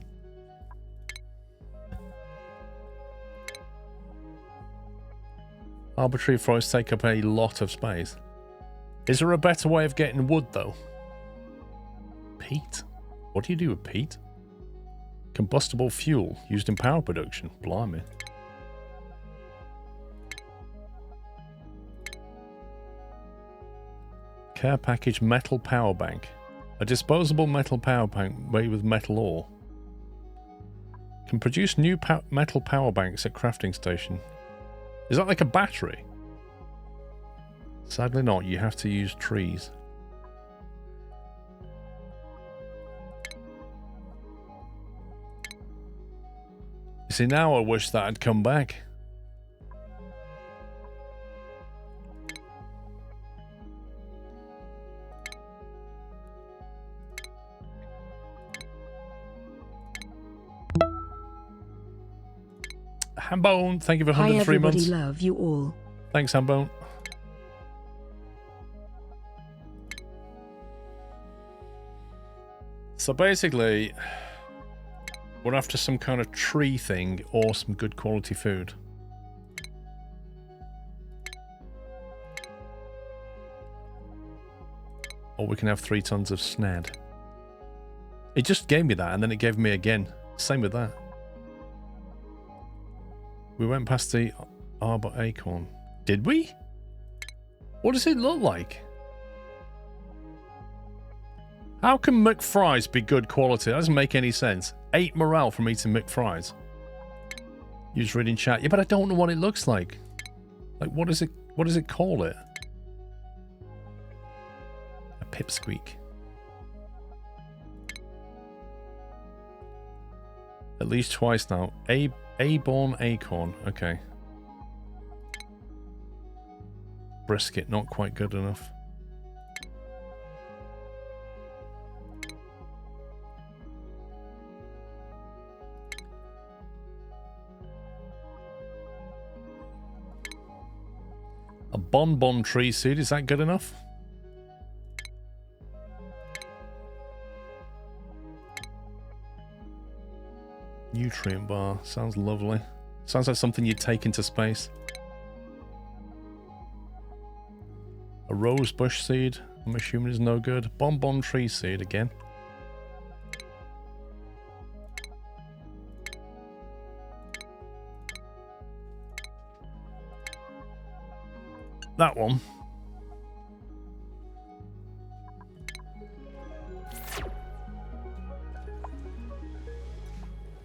Arbitrary forests take up a lot of space. Is there a better way of getting wood, though? Peat? What do you do with peat? Combustible fuel used in power production. Blimey. Care package metal power bank. A disposable metal power bank made with metal ore. Can produce new metal power banks at crafting station. Is that like a battery? Sadly not. You have to use trees. You see, now I wish that had come back. Hambone, thank you for 103 months.
Hi everybody, love you all.
Thanks, Hambone. So basically, we're after some kind of tree thing or some good quality food. Or we can have 3 tons of snad. It just gave me that and then it gave me again. Same with that. We went past the arbor acorn. Did we? What does it look like? How can McFries be good quality? That doesn't make any sense. 8 morale from eating McFries. You just read in chat. Yeah, but I don't know what it looks like. Like, what does it call it? A pipsqueak. At least twice now. A-born acorn. Okay. Brisket, not quite good enough. A bonbon tree seed, is that good enough? Nutrient bar, sounds lovely. Sounds like something you'd take into space. A rose bush seed, I'm assuming is no good. Bonbon tree seed again. That one.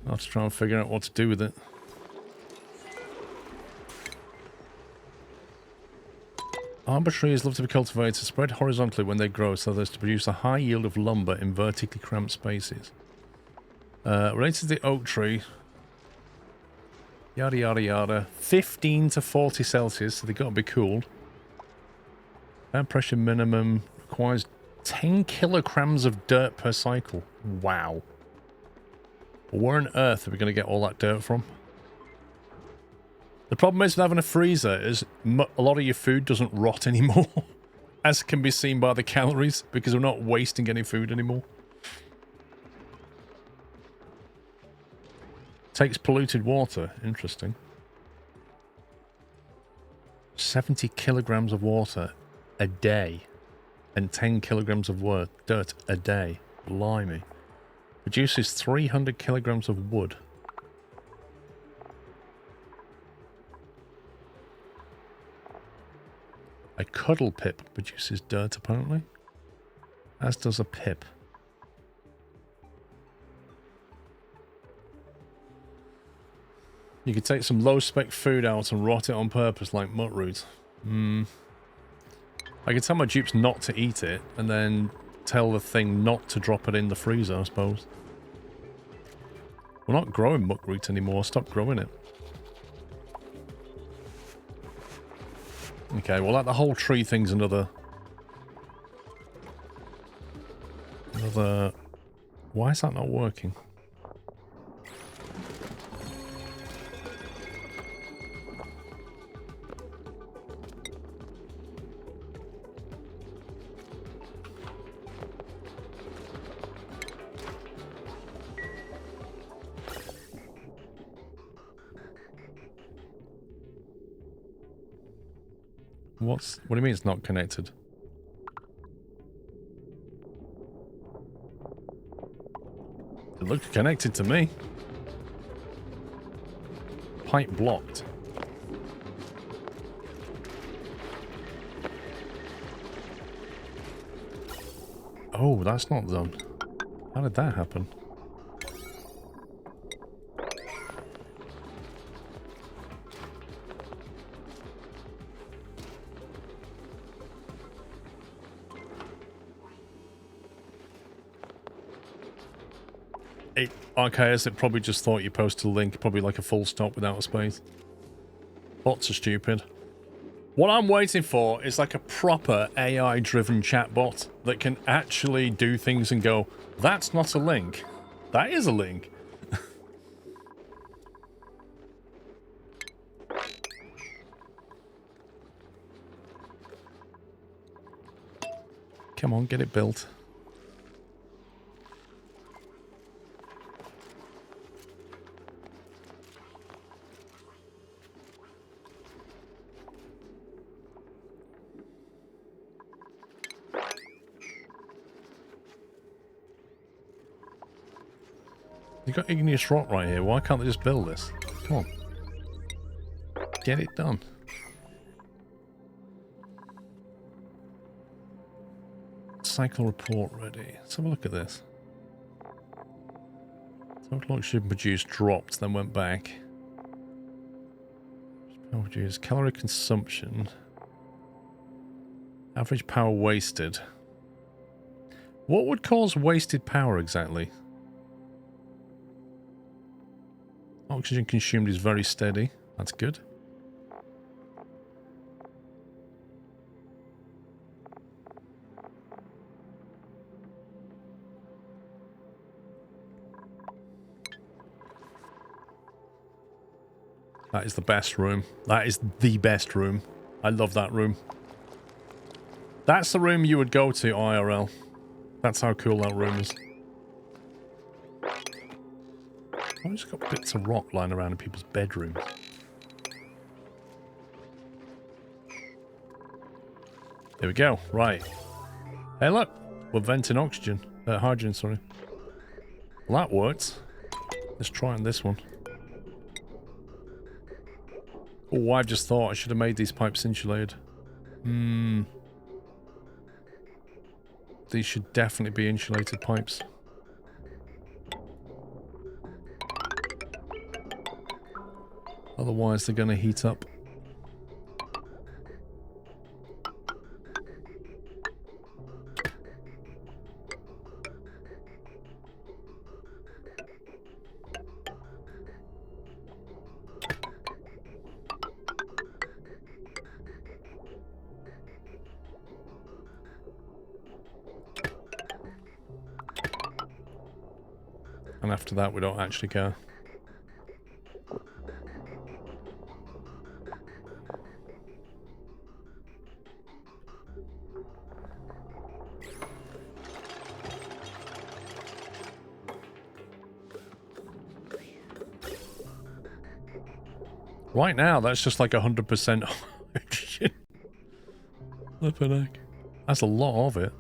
I'll have to try and figure out what to do with it. Arbor trees love to be cultivated to spread horizontally when they grow so as to produce a high yield of lumber in vertically cramped spaces. Related to the oak tree, yada yada yada, 15 to 40 Celsius, so they've got to be cooled. Air pressure minimum requires 10 kilograms of dirt per cycle. Wow. Where on earth are we going to get all that dirt from? The problem is with having a freezer is a lot of your food doesn't rot anymore. As can be seen by the calories, because we're not wasting any food anymore. Takes polluted water. Interesting. 70 kilograms of water a day. And 10 kilograms of dirt a day. Blimey. Produces 300 kilograms of wood. A cuddle pip produces dirt, apparently. As does a pip. You could take some low-spec food out and rot it on purpose like mutt-root. I could tell my dupes not to eat it, and then tell the thing not to drop it in the freezer, I suppose. We're not growing mutt-root anymore. Stop growing it. Okay, well, the whole tree thing's another... Why is that not working? What do you mean it's not connected? It looked connected to me. Pipe blocked. Oh, that's not done. How did that happen? RKS, it probably just thought you posted a link, probably like a full stop without a space. Bots are stupid. What I'm waiting for is like a proper AI-driven chatbot that can actually do things and go, that's not a link. That is a link. Come on, get it built. You've got igneous rock right here. Why can't they just build this? Come on. Get it done. Cycle report ready. Let's have a look at this. Total oxygen produced dropped, then went back. Power produced, calorie consumption. Average power wasted. What would cause wasted power exactly? Oxygen consumed is very steady. That's good. That is the best room. That is the best room. I love that room. That's the room you would go to IRL. That's how cool that room is. I've just got bits of rock lying around in people's bedrooms. There we go. Right. Hey, look. We're venting oxygen. Hydrogen, sorry. Well, that worked. Let's try on this one. Oh, I've just thought I should have made these pipes insulated. These should definitely be insulated pipes. Otherwise, they're going to heat up. And after that, we don't actually care. Right now, that's just like 100% hydrogen. Flippin' heck. That's a lot of it.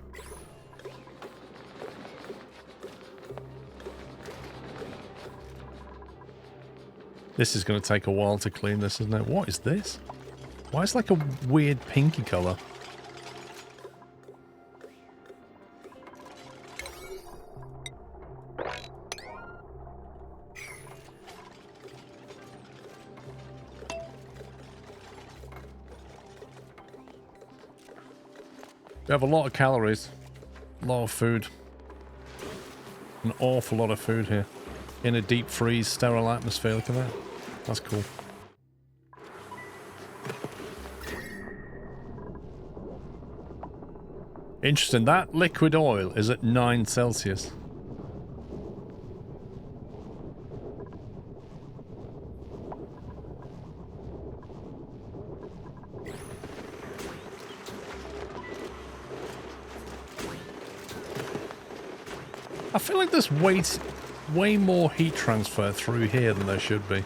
This is going to take a while to clean this, isn't it? What is this? Why is it like a weird pinky colour? We have a lot of calories, a lot of food, an awful lot of food here. In a deep freeze, sterile atmosphere, look at that. That's cool. Interesting, that liquid oil is at 9 Celsius. I feel like there's way more heat transfer through here than there should be.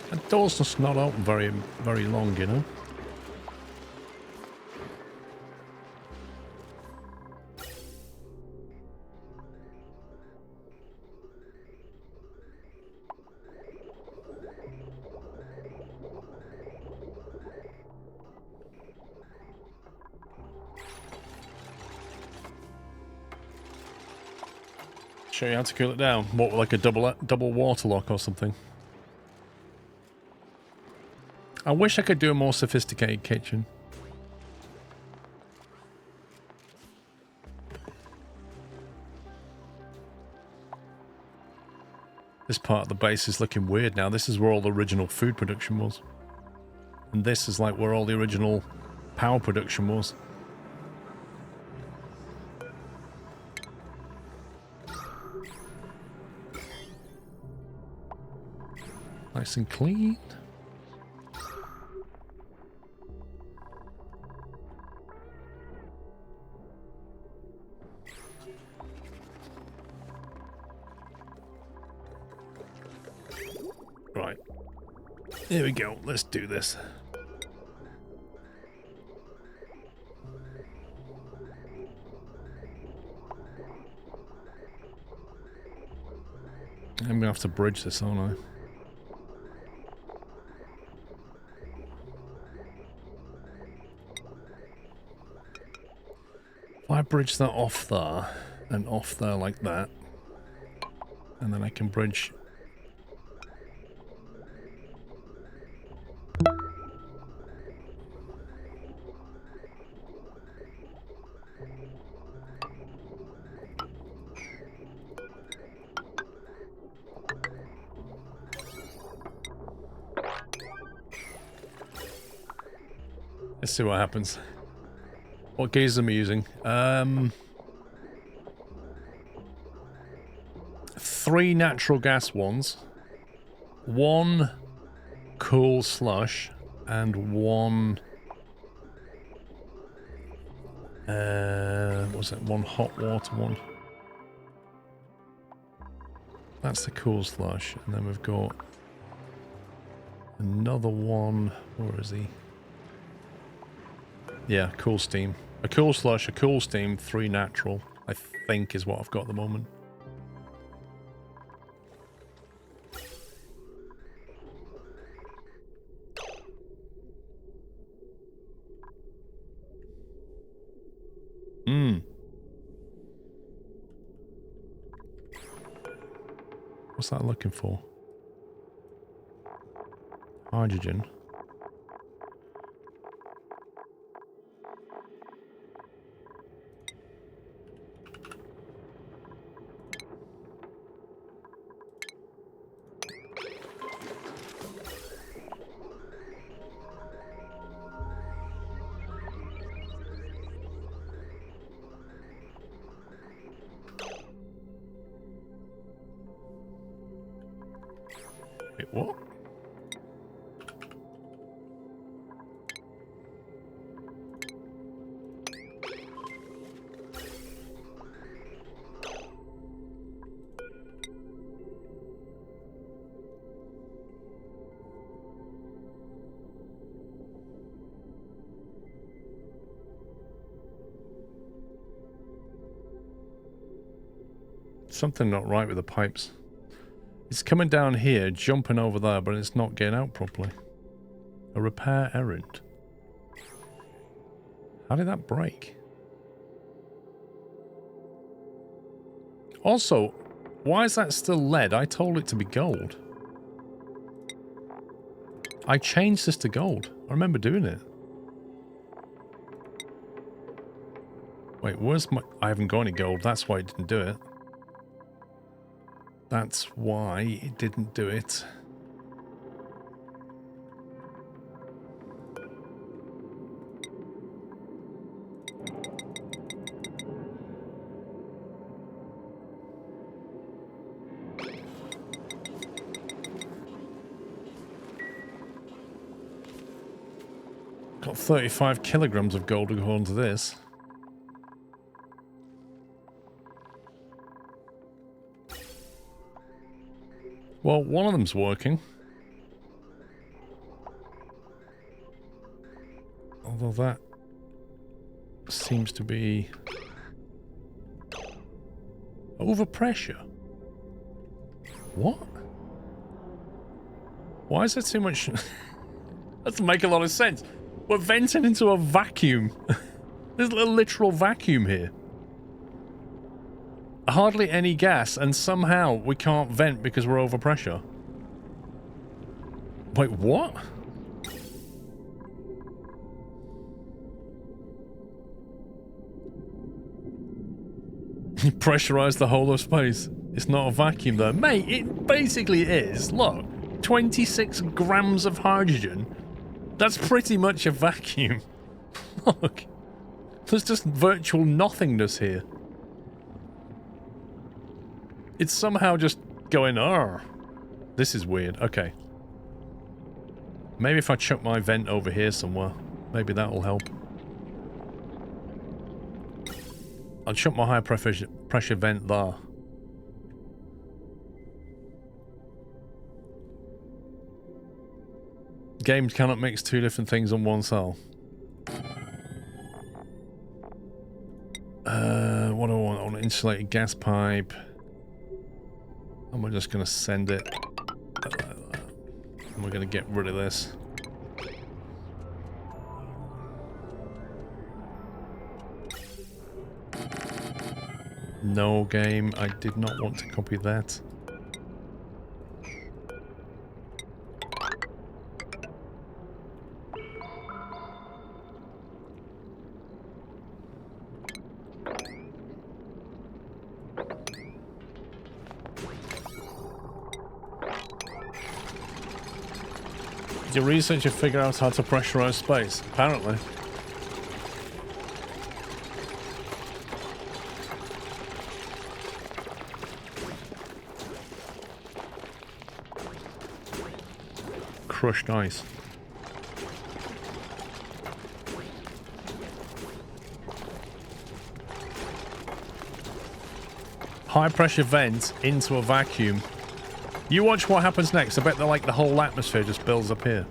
That door's just not open very long, you know? Show you how to cool it down. What, like a double water lock or something? I wish I could do a more sophisticated kitchen. This part of the base is looking weird now. This is where all the original food production was. And this is like where all the original power production was. Nice and clean. Right. Here we go. Let's do this. I'm going to have to bridge this, aren't I? If I bridge that off there and off there like that, and then I can bridge... Let's see what happens. What gears am I using? 3 natural gas ones, 1 cool slush, and 1 what was it? 1 hot water one. That's the cool slush, and then we've got another one. Where is he? Yeah, cool steam. A cool slush, a cool steam, 3 natural, I think is what I've got at the moment. What's that looking for? Hydrogen. Wait, what? Something not right with the pipes. It's coming down here, jumping over there, but it's not getting out properly. A repair errand. How did that break? Also, why is that still lead? I told it to be gold. I changed this to gold. I remember doing it. Wait, where's my... I haven't got any gold. That's why it didn't do it. That's why it didn't do it. Got 35 kilograms of gold according to this. Well, one of them's working. Although that seems to be overpressure. What? Why is there too much? That doesn't make a lot of sense. We're venting into a vacuum. There's a literal vacuum here. Hardly any gas, and somehow we can't vent because we're over pressure. Wait, what? You pressurize the whole of space. It's not a vacuum though. Mate, it basically is. Look, 26 grams of hydrogen. That's pretty much a vacuum. Look. There's just virtual nothingness here. It's somehow just going, oh, this is weird. Okay. Maybe if I chuck my vent over here somewhere, maybe that'll help. I'll chuck my high pressure vent there. Games cannot mix two different things on one cell. What do I want? I want an insulated gas pipe. And we're just going to send it. And we're going to get rid of this. No game, I did not want to copy that. Did your researcher figure out how to pressurize space? Apparently. Crushed ice. High pressure vent into a vacuum. You watch what happens next. I bet that like the whole atmosphere just builds up here.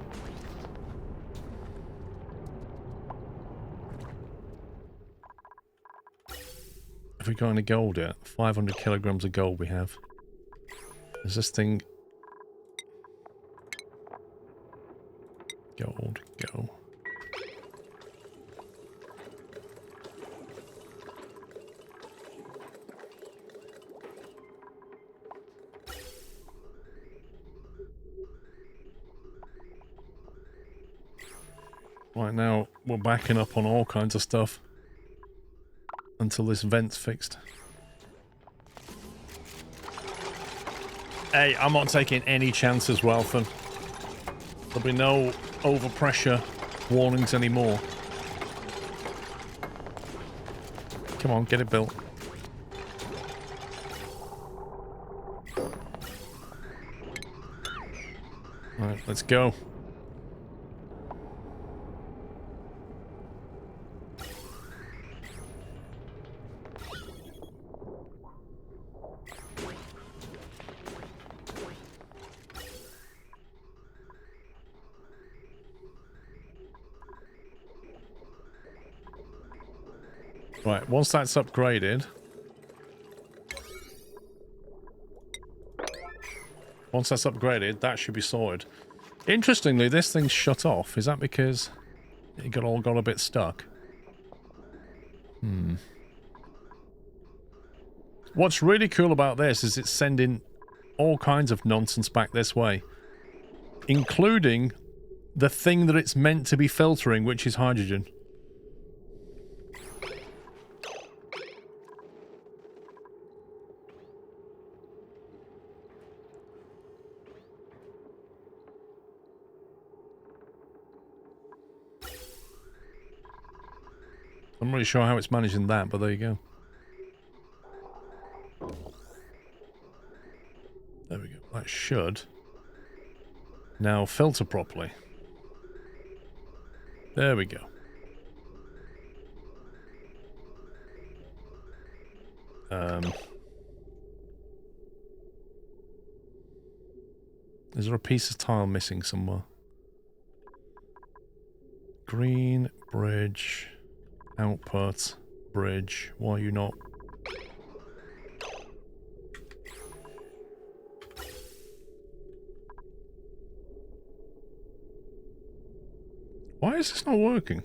Have we got any gold yet? 500 kilograms of gold we have. Is this thing... Gold, go. Right now, we're backing up on all kinds of stuff until this vent's fixed. Hey, I'm not taking any chances, Weltham. There'll be no overpressure warnings anymore. Come on, get it built. Right, let's go. Right, once that's upgraded... Once that's upgraded, that should be sorted. Interestingly, this thing's shut off. Is that because it got a bit stuck? What's really cool about this is it's sending all kinds of nonsense back this way. Including the thing that it's meant to be filtering, which is hydrogen. I'm not really sure how it's managing that, but there you go. There we go. That should now filter properly. There we go. Is there a piece of tile missing somewhere? Green bridge. Output, bridge, why are you not? Why is this not working?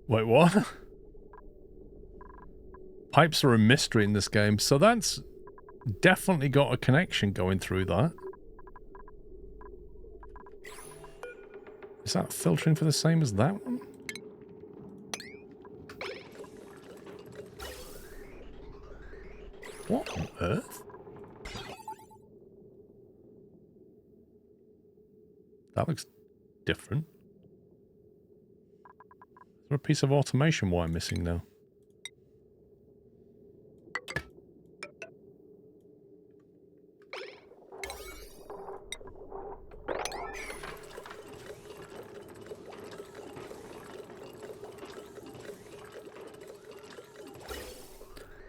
Wait, what? Pipes are a mystery in this game, so that's definitely got a connection going through that. Is that filtering for the same as that one? What on earth? That looks different. Is there a piece of automation wire missing now?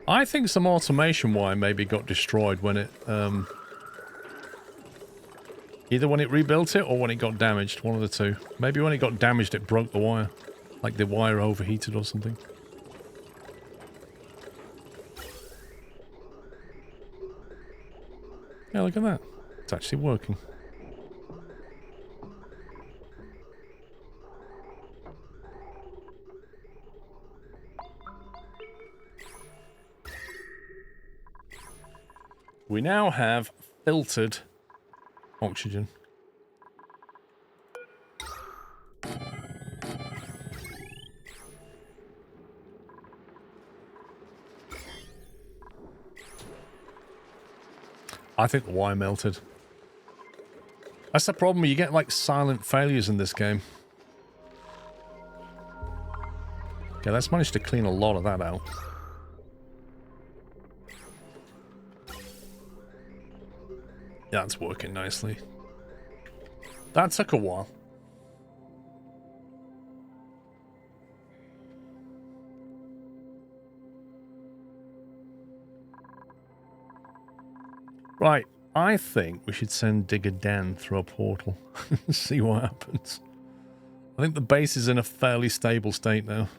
I think some automation wire maybe got destroyed when it, either when it rebuilt it or when it got damaged, one of the two. Maybe when it got damaged it broke the wire. Like the wire overheated or something. Yeah, look at that. It's actually working. We now have filtered oxygen. I think the wire melted. That's the problem, you get like silent failures in this game. Okay, let's manage to clean a lot of that out. Yeah, it's working nicely. That took a while. Right, I think we should send Digger Dan through a portal. See what happens. I think the base is in a fairly stable state now.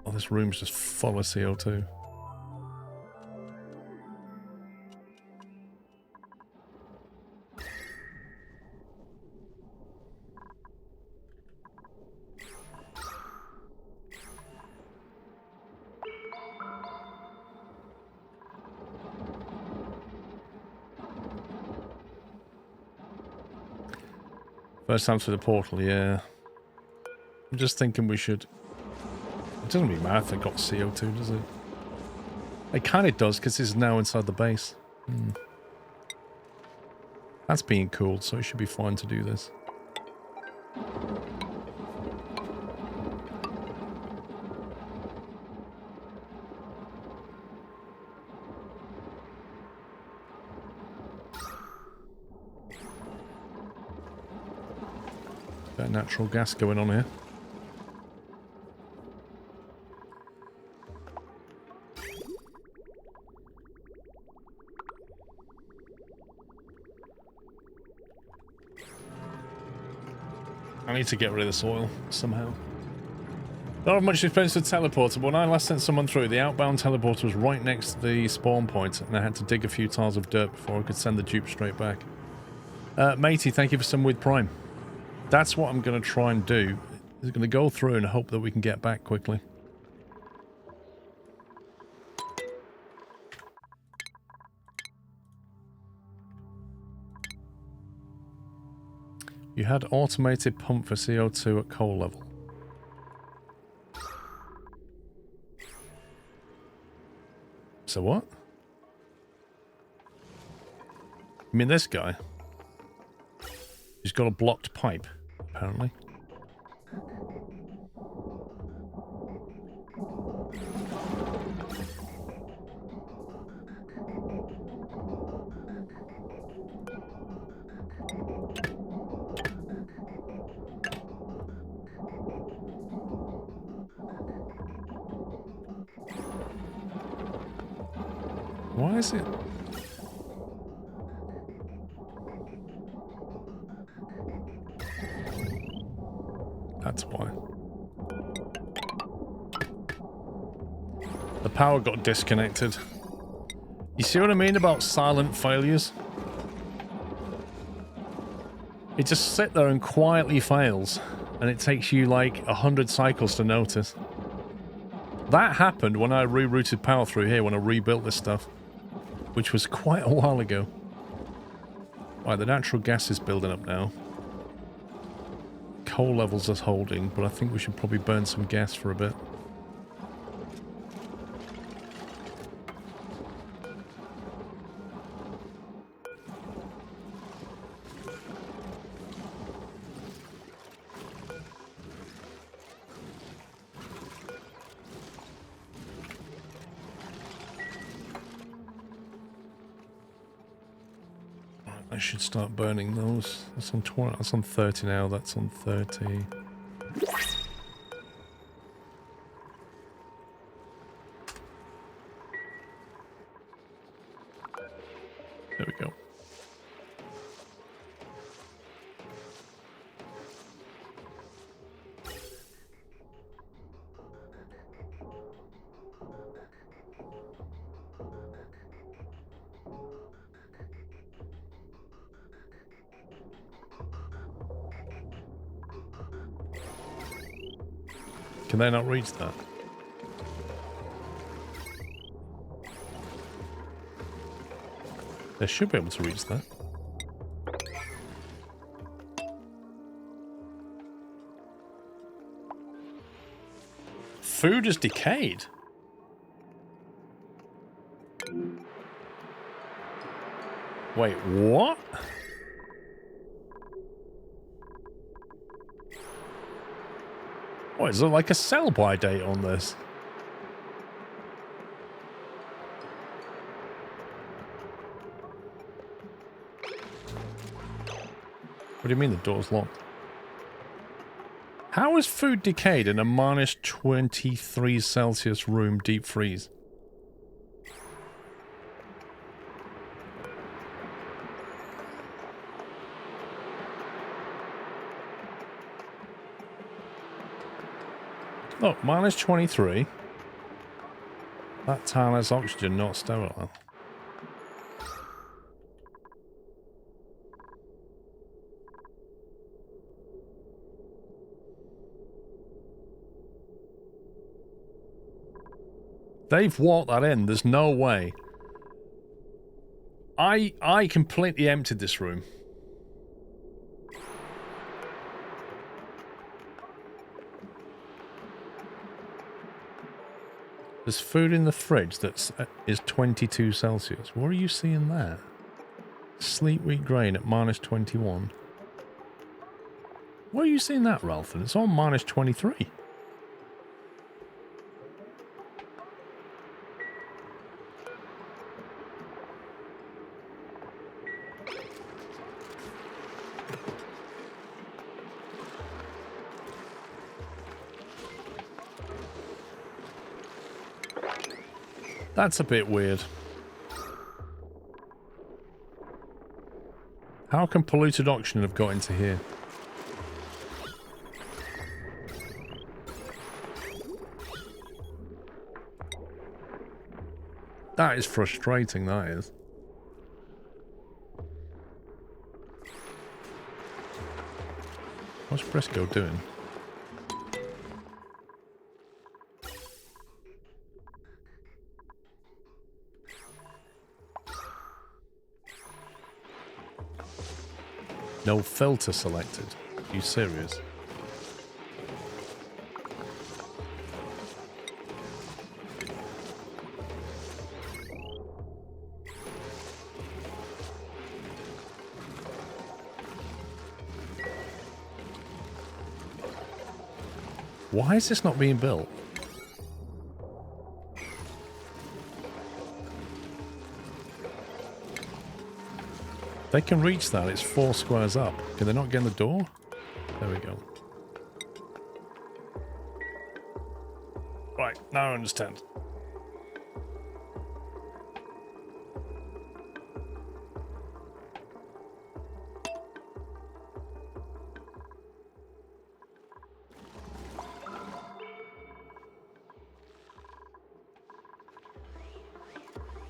Oh, this room's just full of CO2. First time through the portal, yeah. I'm just thinking we should... It doesn't really matter if it got CO2, does it? It kind of does, because it's now inside the base. That's being cooled, so it should be fine to do this. Bit of natural gas going on here. I need to get rid of this oil somehow. Don't have much experience with teleporter, but when I last sent someone through, the outbound teleporter was right next to the spawn point, and I had to dig a few tiles of dirt before I could send the dupe straight back. Matey, thank you for some with Prime. That's what I'm going to try and do. I'm going to go through and hope that we can get back quickly. You had automated pump for CO2 at coal level. So what? You mean this guy? He's got a blocked pipe, apparently. Why is it? That's why. The power got disconnected. You see what I mean about silent failures? It just sits there and quietly fails. And it takes you like 100 cycles to notice. That happened when I rerouted power through here, when I rebuilt this stuff. Which was quite a while ago. Right, the natural gas is building up now. Coal levels are holding, but I think we should probably burn some gas for a bit. I should start burning those. That's on 20, that's on 30 now, that's on 30. There we go. Can they not reach that? They should be able to reach that. Food is decayed. Wait, what? What, is there like a sell-by date on this? What do you mean the door's locked? How is food decayed in a minus 23 Celsius room deep freeze? Look, minus 23. That tile has oxygen, not sterile. They've walked that in. There's no way. I completely emptied this room. There's food in the fridge that is 22 Celsius. Where are you seeing that? Sleep wheat grain at minus 21. Where are you seeing that, Ralph? And it's on minus 23. That's a bit weird. How can polluted oxygen have got into here? That is frustrating, that is. What's Briscoe doing? No filter selected. Are you serious? Why is this not being built? They can reach that. It's 4 squares up. Can they not get in the door? There we go. Right, now I understand.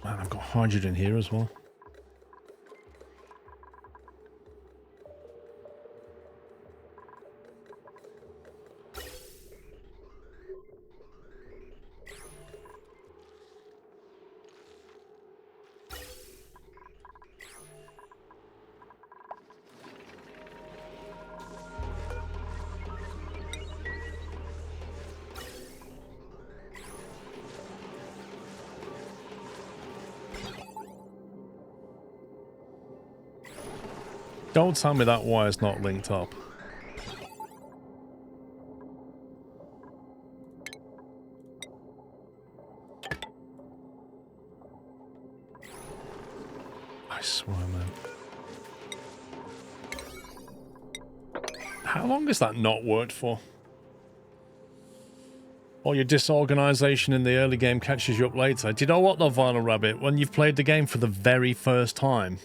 Man, I've got hydrogen here as well. Don't tell me that wire's not linked up. I swear, man. How long has that not worked for? Or your disorganization in the early game catches you up later. Do you know what though, Vinyl Rabbit? When you've played the game for the very first time,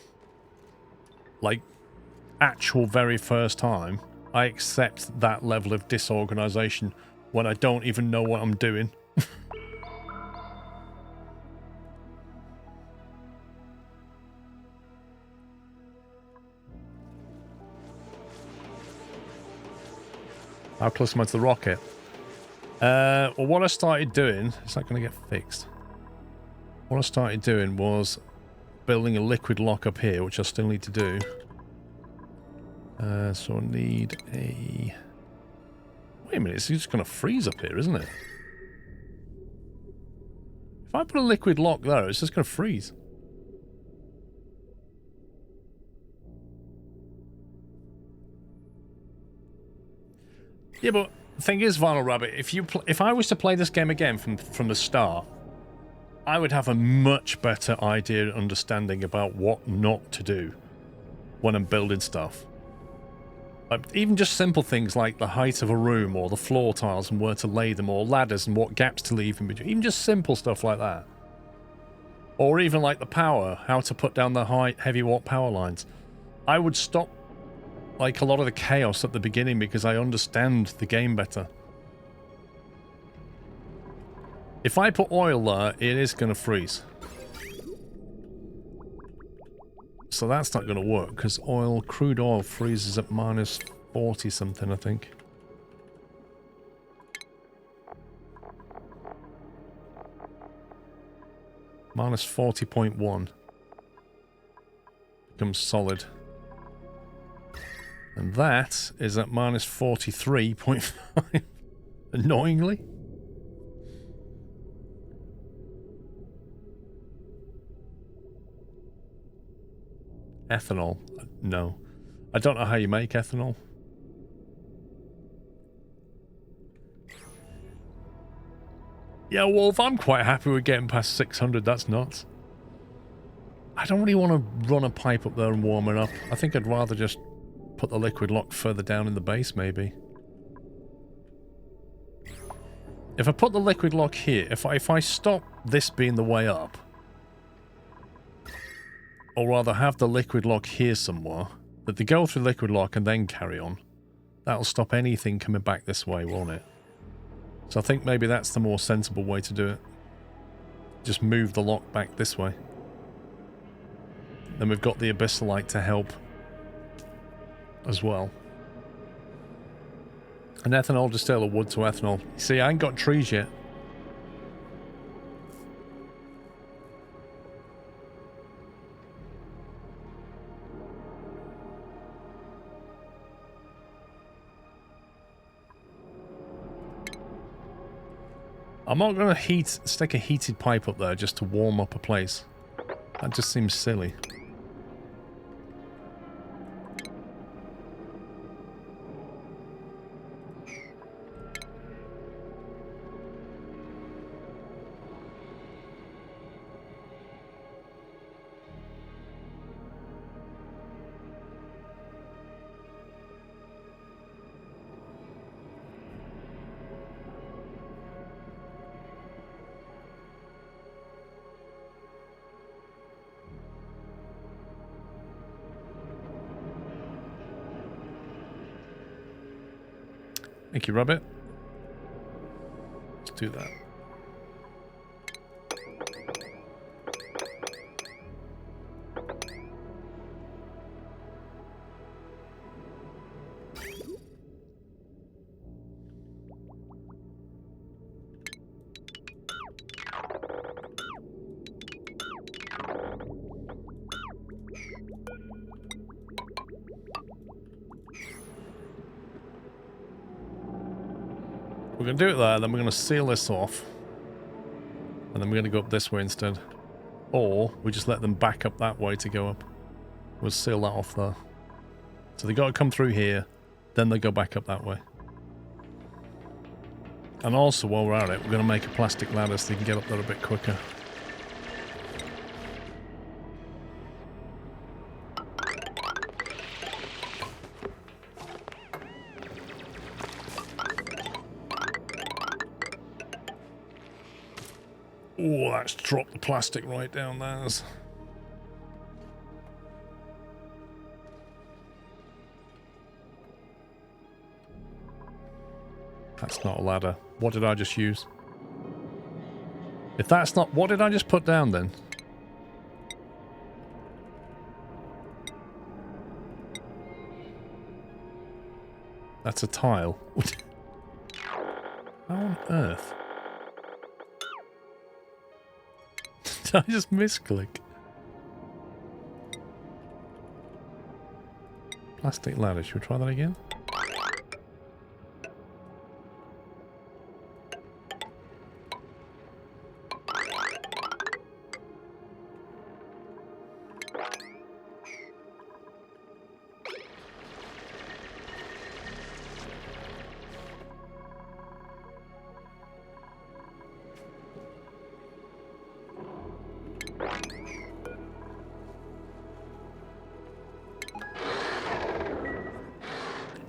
like, actual very first time, I accept that level of disorganization when I don't even know what I'm doing. How close am I to the rocket? Well, what I started doing... Is that going to get fixed? What I started doing was building a liquid lock up here, which I still need to do. So I need a... Wait a minute, it's just going to freeze up here, isn't it? If I put a liquid lock there, it's just going to freeze. Yeah, but the thing is, Vinyl Rabbit, if I was to play this game again from the start, I would have a much better idea and understanding about what not to do when I'm building stuff. Like, even just simple things like the height of a room or the floor tiles and where to lay them, or ladders and what gaps to leave in between. Even just simple stuff like that. Or even like the power, how to put down the high heavy watt power lines. I would stop like a lot of the chaos at the beginning because I understand the game better. If I put oil there, it is going to freeze. So that's not going to work because crude oil freezes at minus 40 something, I think. Minus 40.1. Becomes solid. And that is at minus 43.5. Annoyingly. Ethanol. No. I don't know how you make ethanol. Yeah, Wolf, I'm quite happy with getting past 600. That's nuts. I don't really want to run a pipe up there and warm it up. I think I'd rather just put the liquid lock further down in the base, maybe. If I put the liquid lock here, if I stop this being the way up, or rather have the liquid lock here somewhere, that they go through liquid lock and then carry on, that'll stop anything coming back this way, won't it? So I think maybe that's the more sensible way to do it. Just move the lock back this way. Then we've got the abyssalite to help as well. An ethanol distiller, wood to ethanol. See, I ain't got trees yet. I'm not going to stick a heated pipe up there just to warm up a place. That just seems silly. Thank you, Rabbit. Let's do that. We're going to do it there, then we're going to seal this off. And then we're going to go up this way instead. Or we just let them back up that way to go up. We'll seal that off there. So they got to come through here, then they go back up that way. And also, while we're at it, we're going to make a plastic ladder so they can get up there a bit quicker. Oh, that's dropped the plastic right down there. That's not a ladder. What did I just use? If that's not... What did I just put down then? That's a tile. How on earth? Did I just misclick? Plastic ladder. Should we try that again?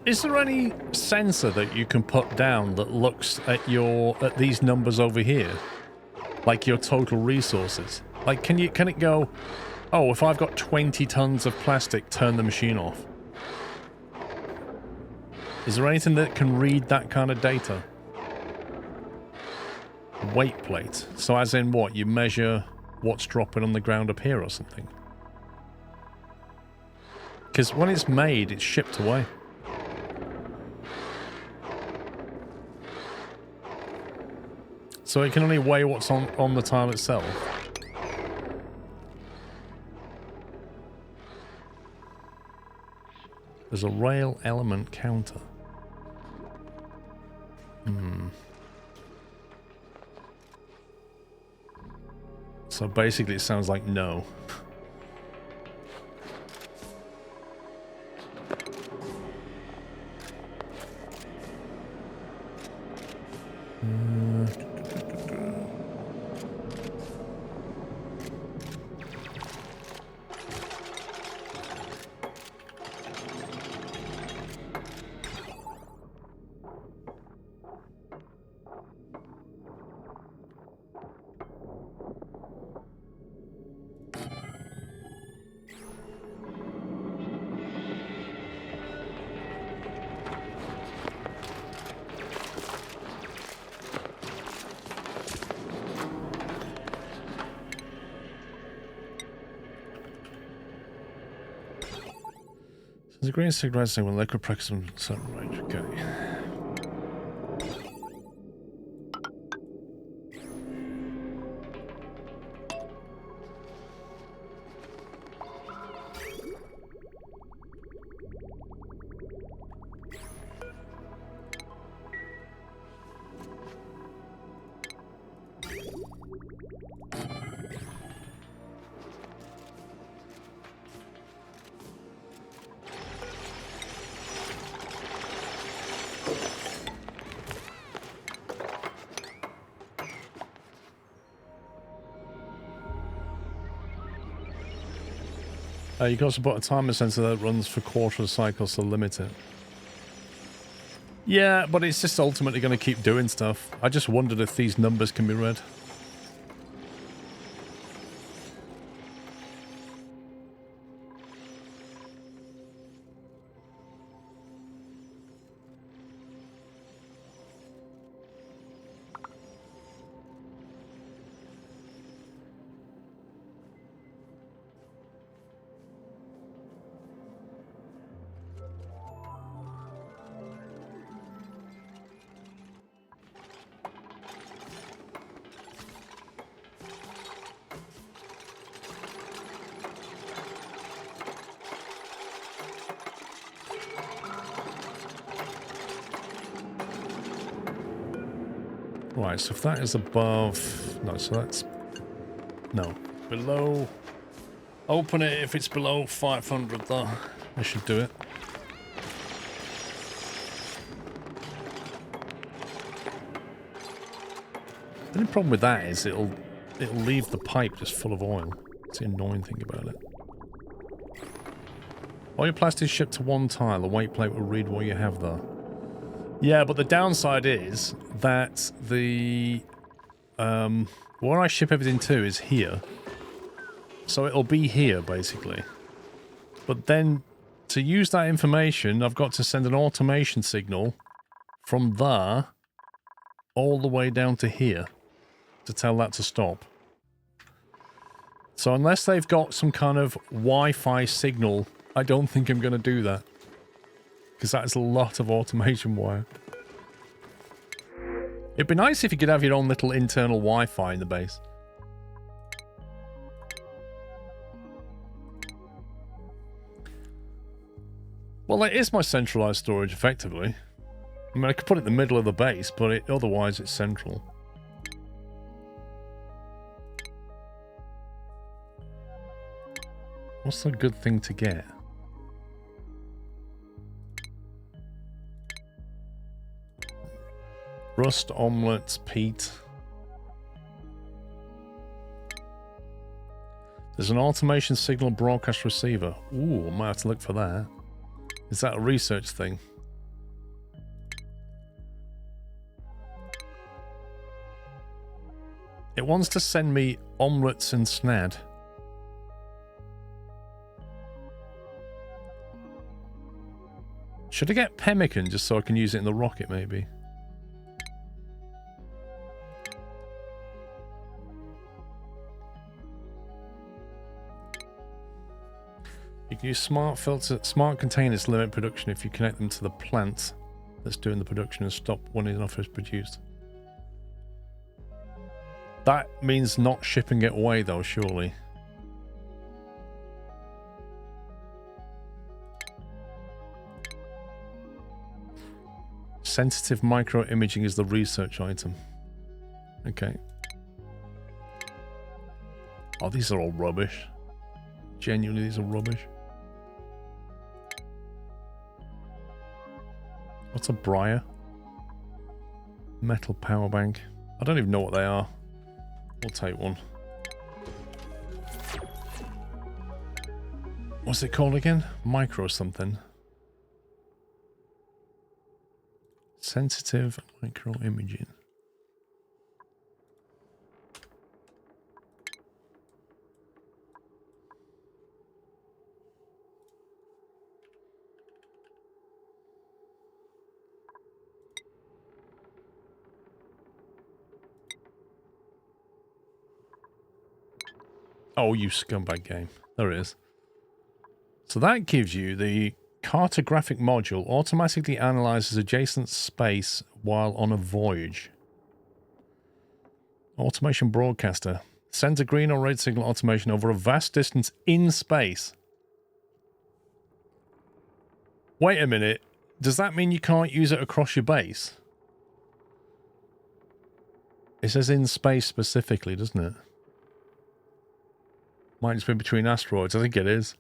Is there any sensor that you can put down that looks at these numbers over here? Like your total resources? Like can it go, oh, if I've got 20 tons of plastic, turn the machine off? Is there anything that can read that kind of data? Weight plate. So as in what? You measure what's dropping on the ground up here or something? Because when it's made, it's shipped away. So it can only weigh what's on the tile itself. There's a rail element counter. So basically it sounds like no. The green cigarette saying when liquid practice on certain range. Okay. You can also put a timer sensor that runs for quarter cycles to limit it. Yeah, but it's just ultimately going to keep doing stuff. I just wondered if these numbers can be read. Right, so if that is above... No, so that's... No. Below... Open it if it's below 500 though. I should do it. The only problem with that is it'll leave the pipe just full of oil. That's the annoying thing about it. All your plastic is shipped to one tile. The weight plate will read what you have there. Yeah, but the downside is that the... where I ship everything to is here. So it'll be here, basically. But then, to use that information, I've got to send an automation signal from there all the way down to here to tell that to stop. So unless they've got some kind of Wi-Fi signal, I don't think I'm going to do that. Because that's a lot of automation wire. It'd be nice if you could have your own little internal Wi-Fi in the base. Well, it is my centralized storage, effectively. I mean, I could put it in the middle of the base, but otherwise it's central. What's a good thing to get? Rust, omelets, peat. There's an automation signal broadcast receiver. Ooh, I might have to look for that. Is that a research thing? It wants to send me omelets and snad. Should I get pemmican just so I can use it in the rocket, maybe? You can use smart containers to limit production if you connect them to the plant that's doing the production and stop when enough is produced. That means not shipping it away, though, surely. Sensitive micro imaging is the research item. Okay. Oh, these are all rubbish. Genuinely, these are rubbish. What's a briar? Metal power bank. I don't even know what they are. We'll take one. What's it called again? Micro something. Sensitive micro imaging. Oh, you scumbag game. There it is. So that gives you the cartographic module automatically analyzes adjacent space while on a voyage. Automation broadcaster. Sends a green or red signal automation over a vast distance in space. Wait a minute. Does that mean you can't use it across your base? It says in space specifically, doesn't it? Might just be between asteroids. I think it is.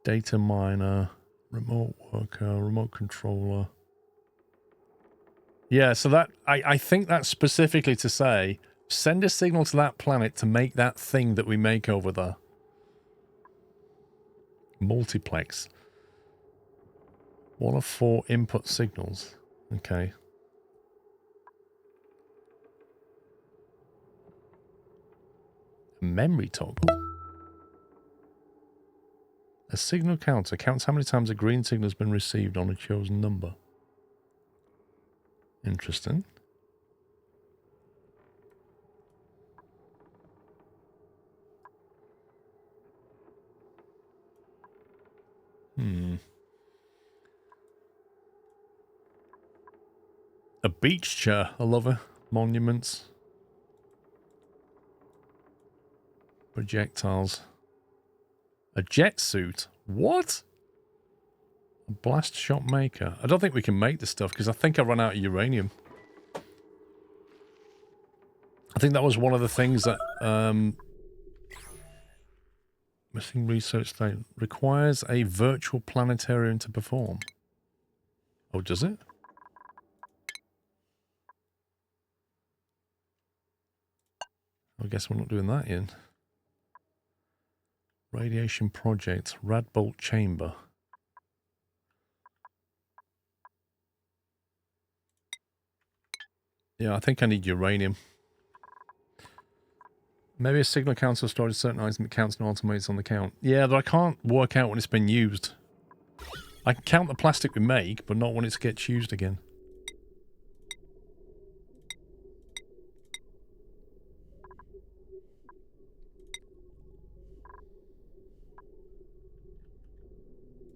Data miner, remote worker, remote controller. Yeah, so that I think that's specifically to say, send a signal to that planet to make that thing that we make over there. Multiplex. 1 of 4 input signals. Okay. Memory toggle. A signal counter counts how many times a green signal has been received on a chosen number. Interesting. A beach chair. I love it. Monuments. Projectiles. A jet suit? What? A blast shot maker. I don't think we can make this stuff because I think I ran out of uranium. I think that was one of the things that missing research state requires a virtual planetarium to perform. Oh, does it? I guess we're not doing that in. Radiation project, Radbolt chamber. Yeah, I think I need uranium. Maybe a signal counts or storage certain items that counts and automates on the count. Yeah, but I can't work out when it's been used. I can count the plastic we make, but not when it gets used again.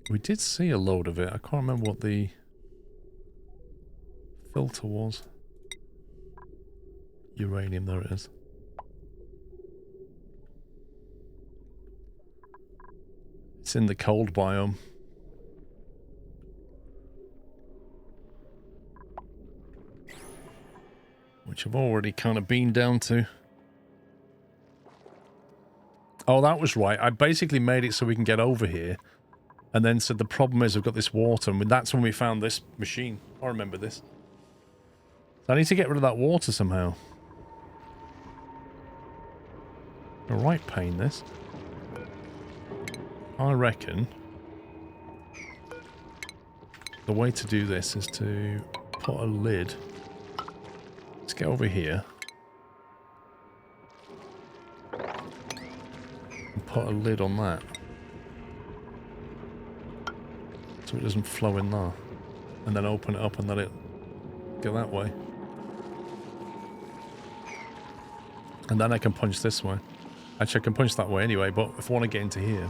We did see a load of it. I can't remember what the filter was. Uranium, there it is. It's in the cold biome. Which I've already kind of been down to. Oh, that was right. I basically made it so we can get over here. And then said the problem is we've got this water. And that's when we found this machine. I remember this. So I need to get rid of that water somehow. A right pain, this. I reckon the way to do this is to put a lid. Let's get over here. And put a lid on that. So it doesn't flow in there. And then open it up and let it go that way. And then I can punch this way. Actually, I can punch that way anyway, but if I want to get into here...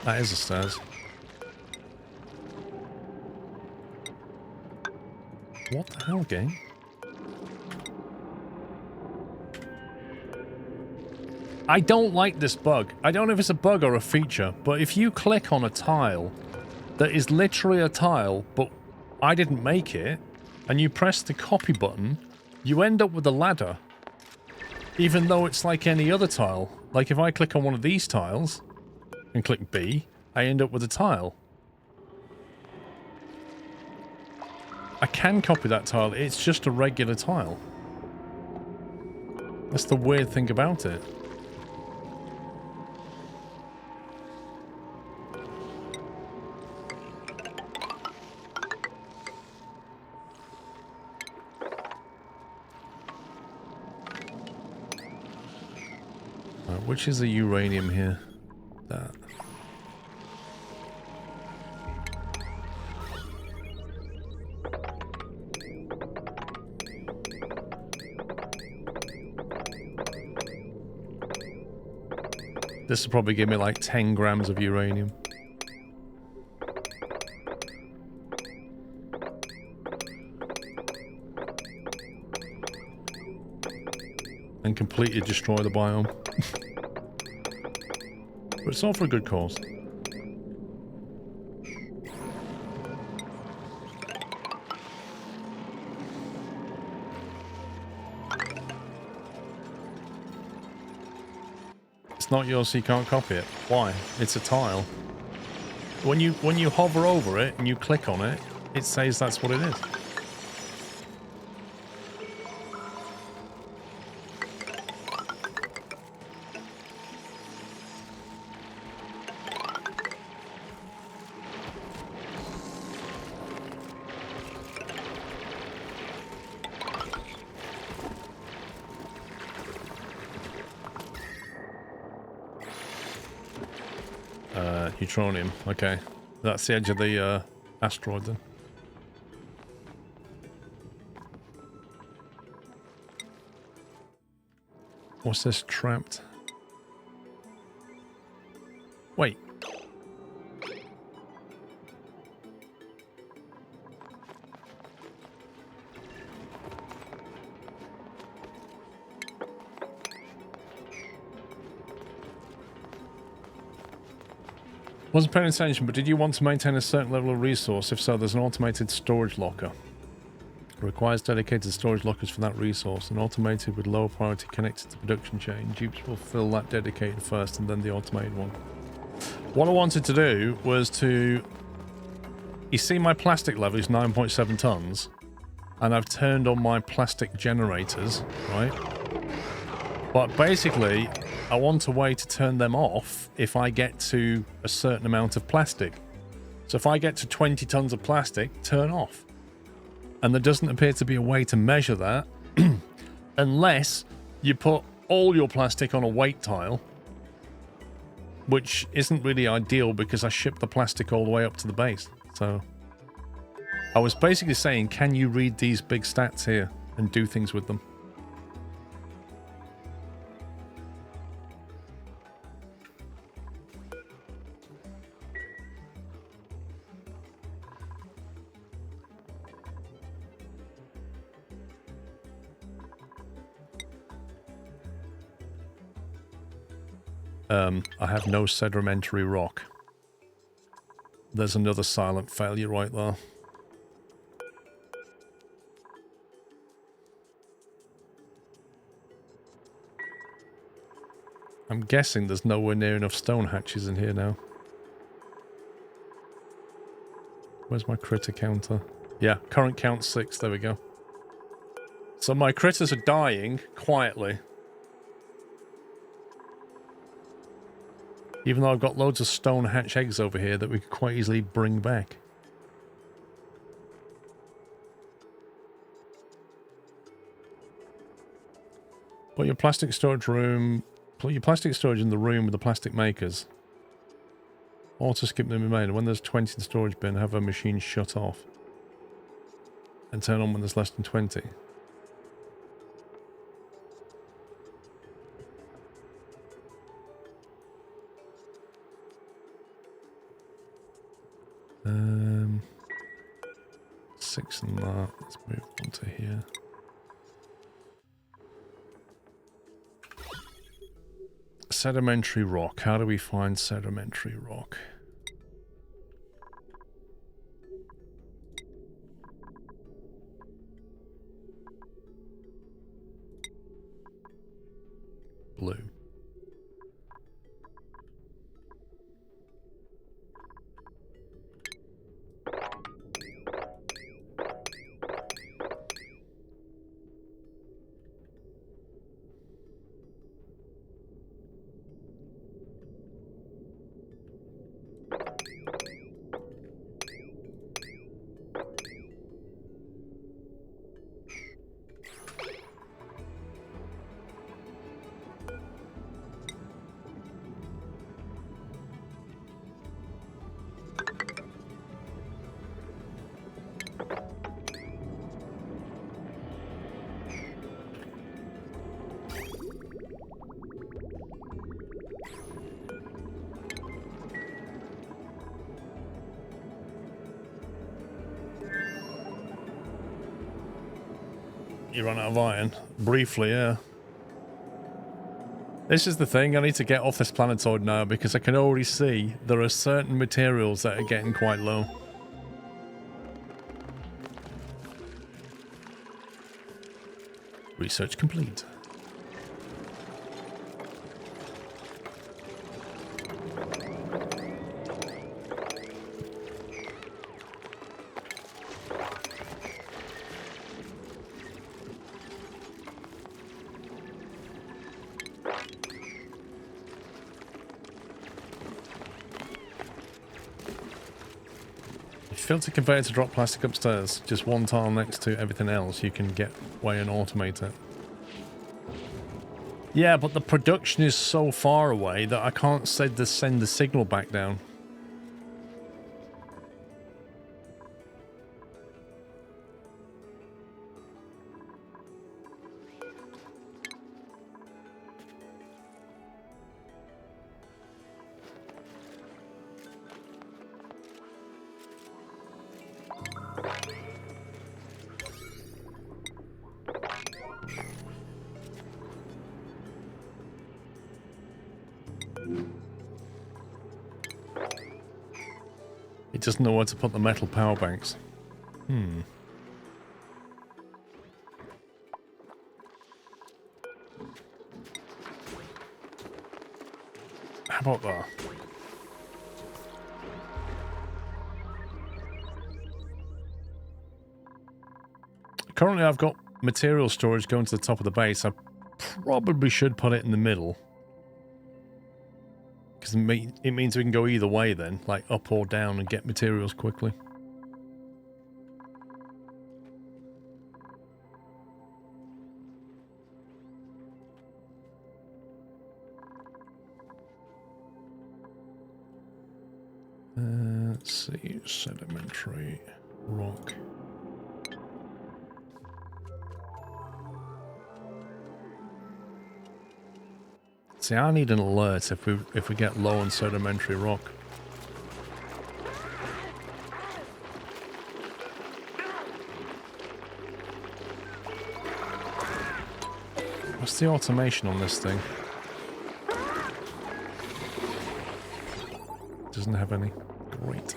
That is the stairs. What the hell, game? I don't like this bug. I don't know if it's a bug or a feature, but if you click on a tile that is literally a tile, but I didn't make it, and you press the copy button, you end up with a ladder. Even though it's like any other tile. Like if I click on one of these tiles... and click B, I end up with a tile. I can copy that tile, it's just a regular tile. That's the weird thing about it. Right, which is the uranium here? That. This will probably give me like 10 grams of uranium. And completely destroy the biome. But it's all for a good cause. It's not yours, so you can't copy it. Why? It's a tile. When you hover over it and you click on it, it says that's what it is. Neutronium, okay. That's the edge of the asteroid then. What's this? Trapped? Wait. Wasn't paying attention, but did you want to maintain a certain level of resource? If so, there's an automated storage locker. It requires dedicated storage lockers for that resource. An automated with lower priority connected to the production chain. Dupes will fill that dedicated first and then the automated one. What I wanted to do was to... You see my plastic level is 9.7 tons, and I've turned on my plastic generators, right? But basically, I want a way to turn them off if I get to a certain amount of plastic. So if I get to 20 tons of plastic, turn off. And there doesn't appear to be a way to measure that unless you put all your plastic on a weight tile, which isn't really ideal because I ship the plastic all the way up to the base. So I was basically saying, can you read these big stats here and do things with them? I have no sedimentary rock. There's another silent failure right there. I'm guessing there's nowhere near enough stone hatches in here now. Where's my critter counter? Yeah, current count 6, there we go. So my critters are dying quietly. Even though I've got loads of stone hatch eggs over here that we could quite easily bring back. Put your plastic storage room... Put your plastic storage in the room with the plastic makers. Auto skip them in main. When there's 20 in the storage bin, have a machine shut off. And turn on when there's less than 20. Um, 6 and that. Let's move on to here. Sedimentary rock. How do we find sedimentary rock? Blue. You run out of iron? Briefly, yeah. This is the thing, I need to get off this planetoid now because I can already see there are certain materials that are getting quite low. Research complete. Filter conveyor to drop plastic upstairs. Just one tile next to everything else. You can get away and automate it. Yeah, but the production is so far away that I can't send the signal back down. It doesn't know where to put the metal power banks. How about that? Currently, I've got material storage going to the top of the base. I probably should put it in the middle. Because it means we can go either way then, like up or down, and get materials quickly. Let's see, sedimentary rock. See, I need an alert if we get low on sedimentary rock. What's the automation on this thing? Doesn't have any. Great.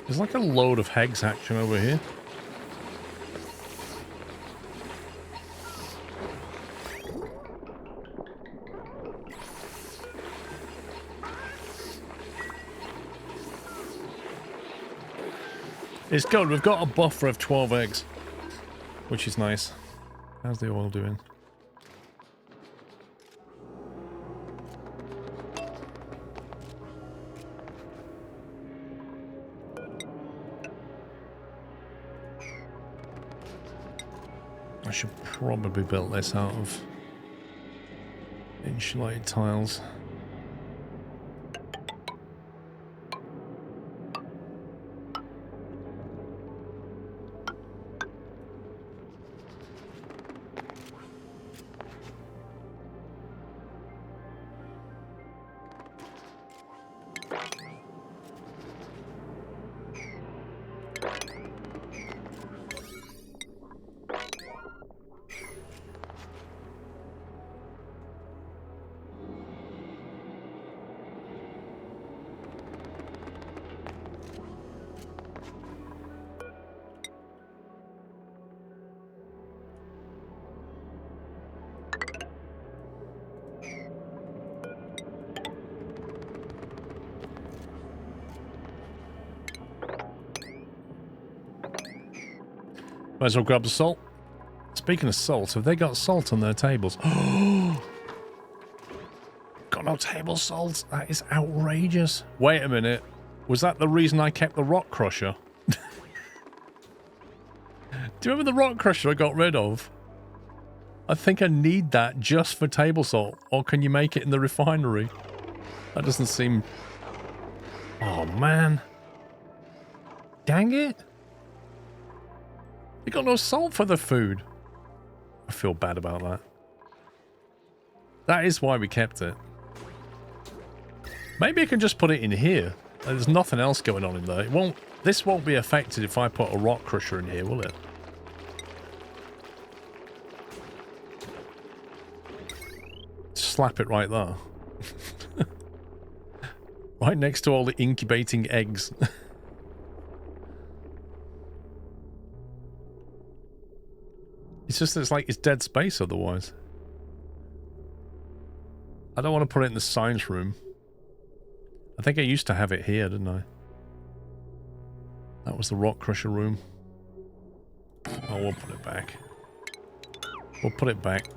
There's like a load of hegs hatching over here. It's good. We've got a buffer of 12 eggs, which is nice. How's the oil doing? I should probably build this out of insulated tiles. Might as well grab the salt. Speaking of salt, have they got salt on their tables? Oh, got no table salt. That is outrageous. Wait a minute. Was that the reason I kept the rock crusher? Do you remember the rock crusher I got rid of? I think I need that just for table salt. Or can you make it in the refinery? That doesn't seem... Oh, man. Dang it. You got no salt for the food. I feel bad about that. That is why we kept it. Maybe I can just put it in here. There's nothing else going on in there. It won't. This won't be affected if I put a rock crusher in here, will it? Slap it right there. Right next to all the incubating eggs. It's just that it's like it's dead space otherwise. I don't want to put it in the science room. I think I used to have it here, didn't I? That was the rock crusher room. Oh, we'll put it back. We'll put it back.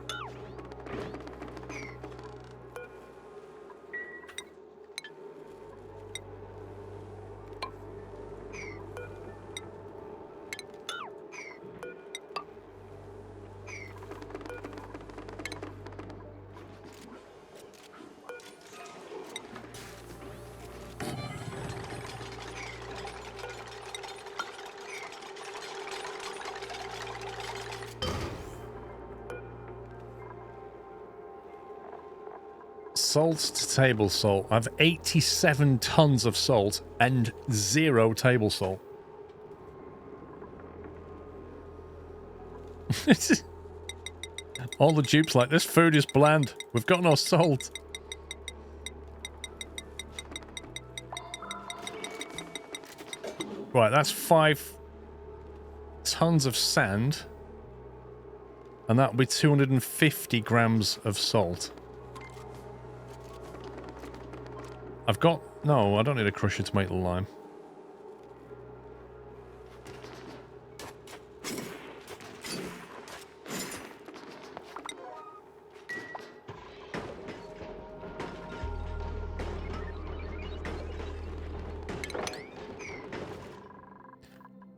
Salt to table salt. I have 87 tons of salt and 0 table salt. All the dupes like, this food is bland. We've got no salt. Right, that's 5 tons of sand. And that'll be 250 grams of salt. I've got... No, I don't need a crusher to make the lime.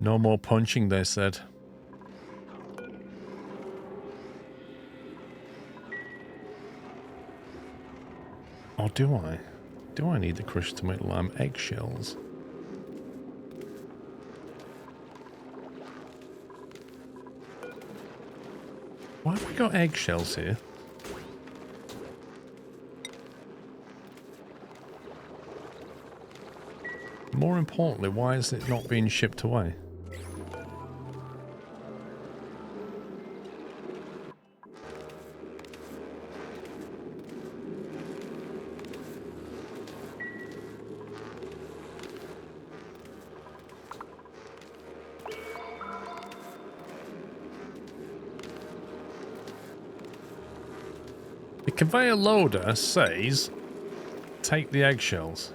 No more punching, they said. Or do I? Do I need the crusher to make lime? Eggshells. Why have we got eggshells here? More importantly, why is it not being shipped away? The conveyor loader says, take the eggshells.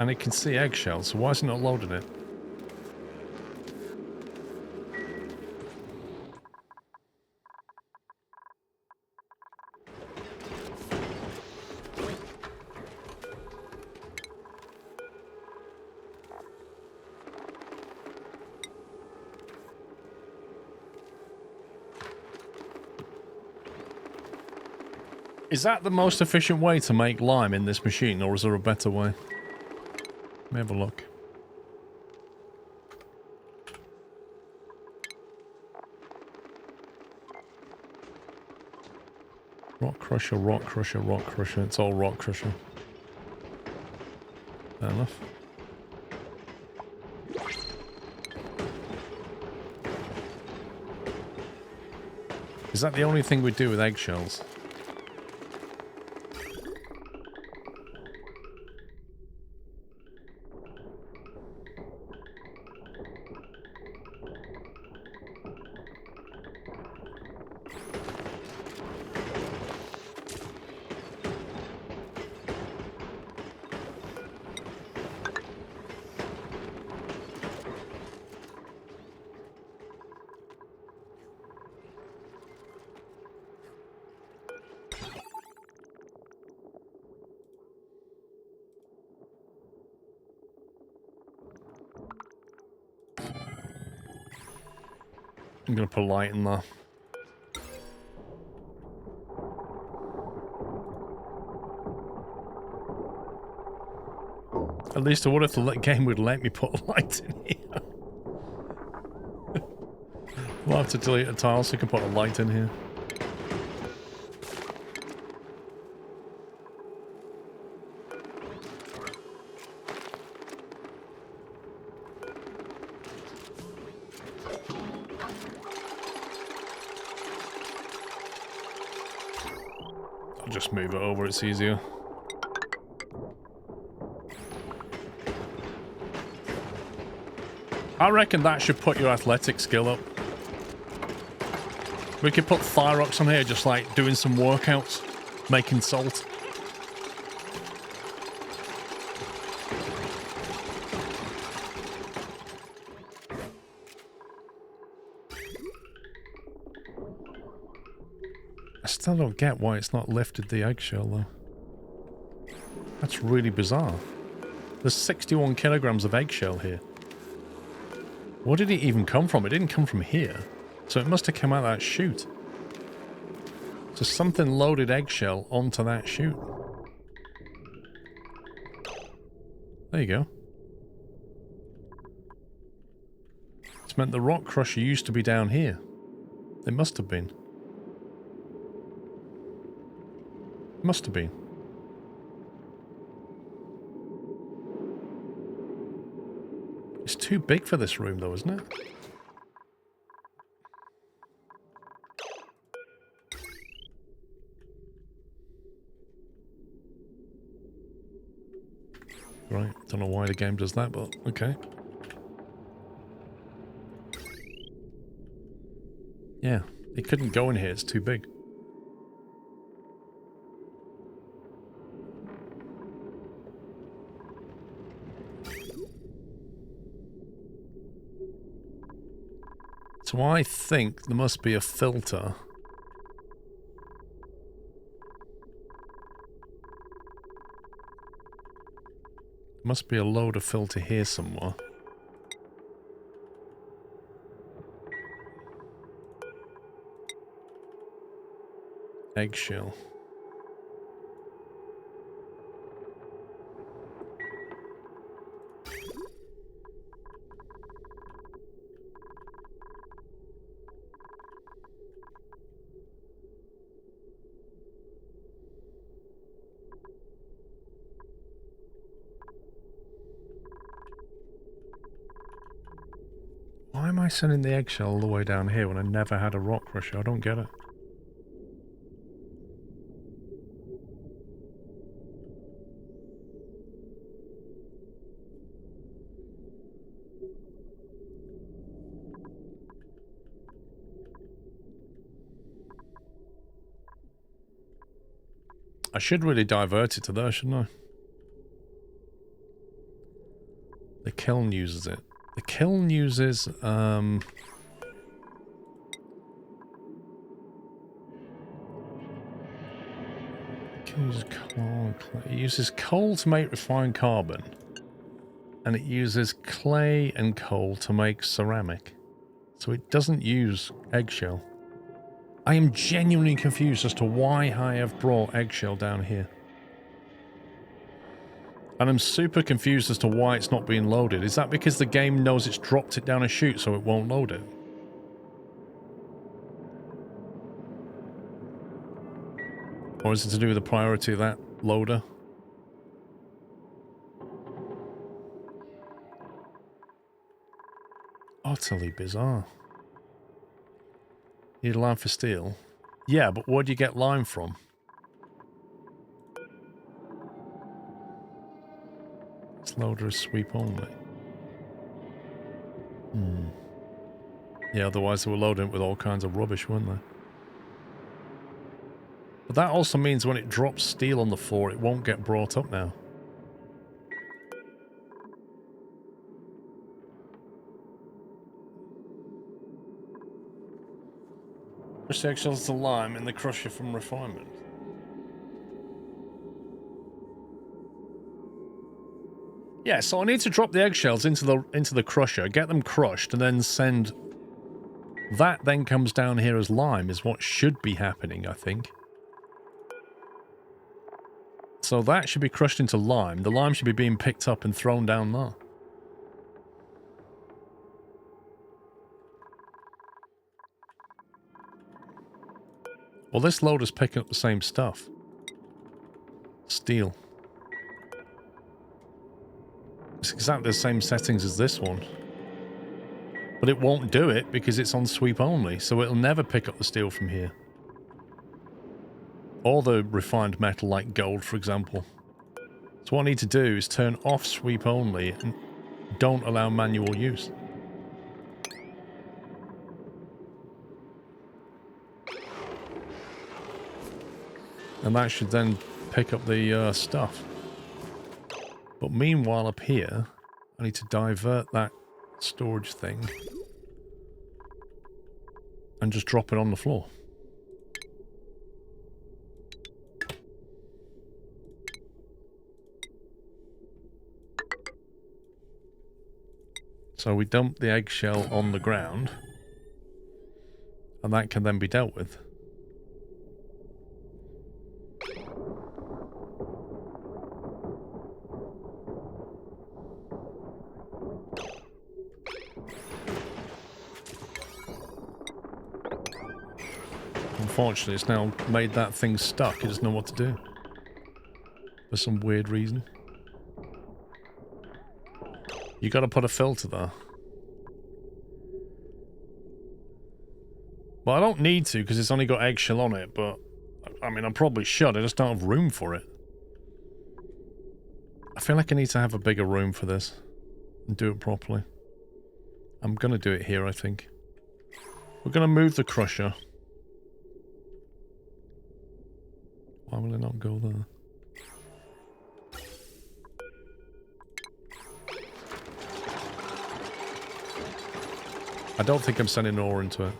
And it can see eggshells, so why is it not loading it? Is that the most efficient way to make lime in this machine, or is there a better way? Let me have a look. Rock crusher, rock crusher, rock crusher. It's all rock crusher. Fair enough. Is that the only thing we do with eggshells? I'm going to put a light in there. At least I would if the game would let me put a light in here. We'll have to delete a tile so you can put a light in here. I'll just move it over, it's easier. I reckon that should put your athletic skill up. We could put fire rocks on here, just like doing some workouts, making salt. I still don't get why it's not lifted the eggshell though. That's really bizarre. There's 61 kilograms of eggshell here. Where did it even come from? It didn't come from here. So it must have come out of that chute. So something loaded eggshell onto that chute. There you go. It's meant the rock crusher used to be down here. It must have been. Must have been. It's too big for this room though, isn't it? Right, don't know why the game does that, but okay. Yeah, it couldn't go in here, it's too big. So I think there must be a filter. Must be a loader filter here somewhere. Eggshell. Why am I sending the eggshell all the way down here when I never had a rock crusher? I don't get it. I should really divert it to there, shouldn't I? The kiln uses it. The kiln uses, it uses coal to make refined carbon. And it uses clay and coal to make ceramic. So it doesn't use eggshell. I am genuinely confused as to why I have brought eggshell down here. And I'm super confused as to why it's not being loaded. Is that because the game knows it's dropped it down a chute so it won't load it? Or is it to do with the priority of that loader? Utterly bizarre. Need lime for steel? Yeah, but where do you get lime from? This loader is sweep only. Yeah, otherwise they were loading it with all kinds of rubbish, weren't they? But that also means when it drops steel on the floor, it won't get brought up now. Push the eggshells to lime in the crusher from refinement. Yeah, so I need to drop the eggshells into the crusher, get them crushed, and then send... That then comes down here as lime, is what should be happening, I think. So that should be crushed into lime. The lime should be being picked up and thrown down there. Well, this loader's picking up the same stuff. Steel. It's exactly the same settings as this one. But it won't do it because it's on sweep only, so it'll never pick up the steel from here. Or the refined metal like gold, for example. So what I need to do is turn off sweep only and don't allow manual use. And that should then pick up the stuff. But meanwhile up here, I need to divert that storage thing and just drop it on the floor. So we dump the eggshell on the ground, and that can then be dealt with. Unfortunately, it's now made that thing stuck. It doesn't know what to do. For some weird reason. You gotta put a filter there. Well, I don't need to because it's only got eggshell on it, but I mean, I probably should. I just don't have room for it. I feel like I need to have a bigger room for this and do it properly. I'm going to do it here, I think. We're going to move the crusher. Why will it not go there? I don't think I'm sending ore into it.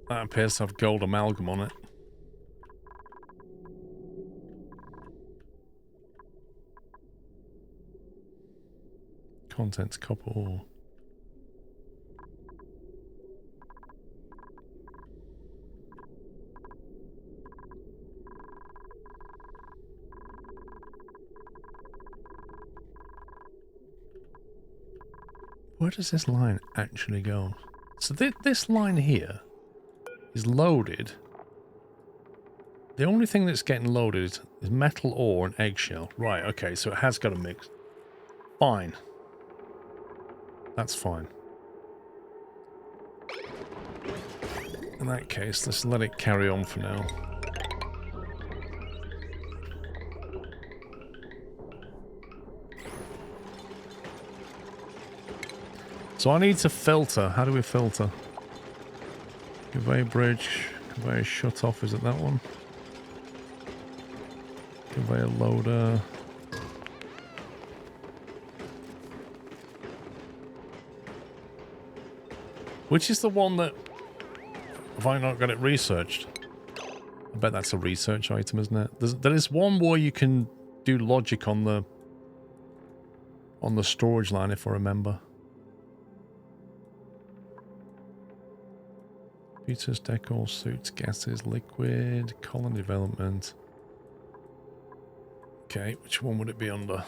That appears to have gold amalgam on it. Contents copper ore. Where does this line actually go? So this line here is loaded. The only thing that's getting loaded is metal ore and eggshell. Right, okay, so it has got a mix. Fine. That's fine. In that case, let's let it carry on for now. So I need to filter. How do we filter? Conveyor bridge, conveyor shut off, is it that one? Conveyor loader. Which is the one that... Have I not got it researched? I bet that's a research item, isn't it? There is one where you can do logic on the storage line, if I remember. Computers, decor, suits, gases, liquid, colony development. Okay, which one would it be under?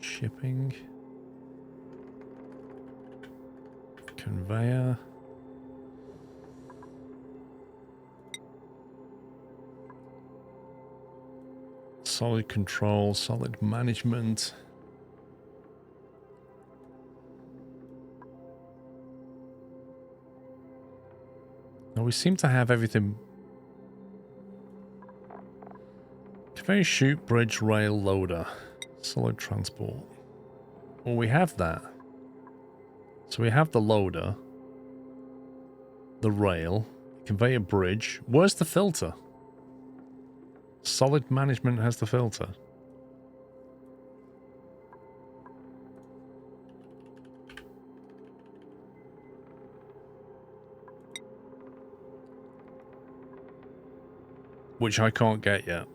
Shipping. Conveyor. Solid control, solid management. Now we seem to have everything. Conveyor chute, bridge, rail, loader, solid transport. Well, we have that. So we have the loader, the rail, conveyor bridge. Where's the filter? Solid management has the filter. Which I can't get yet.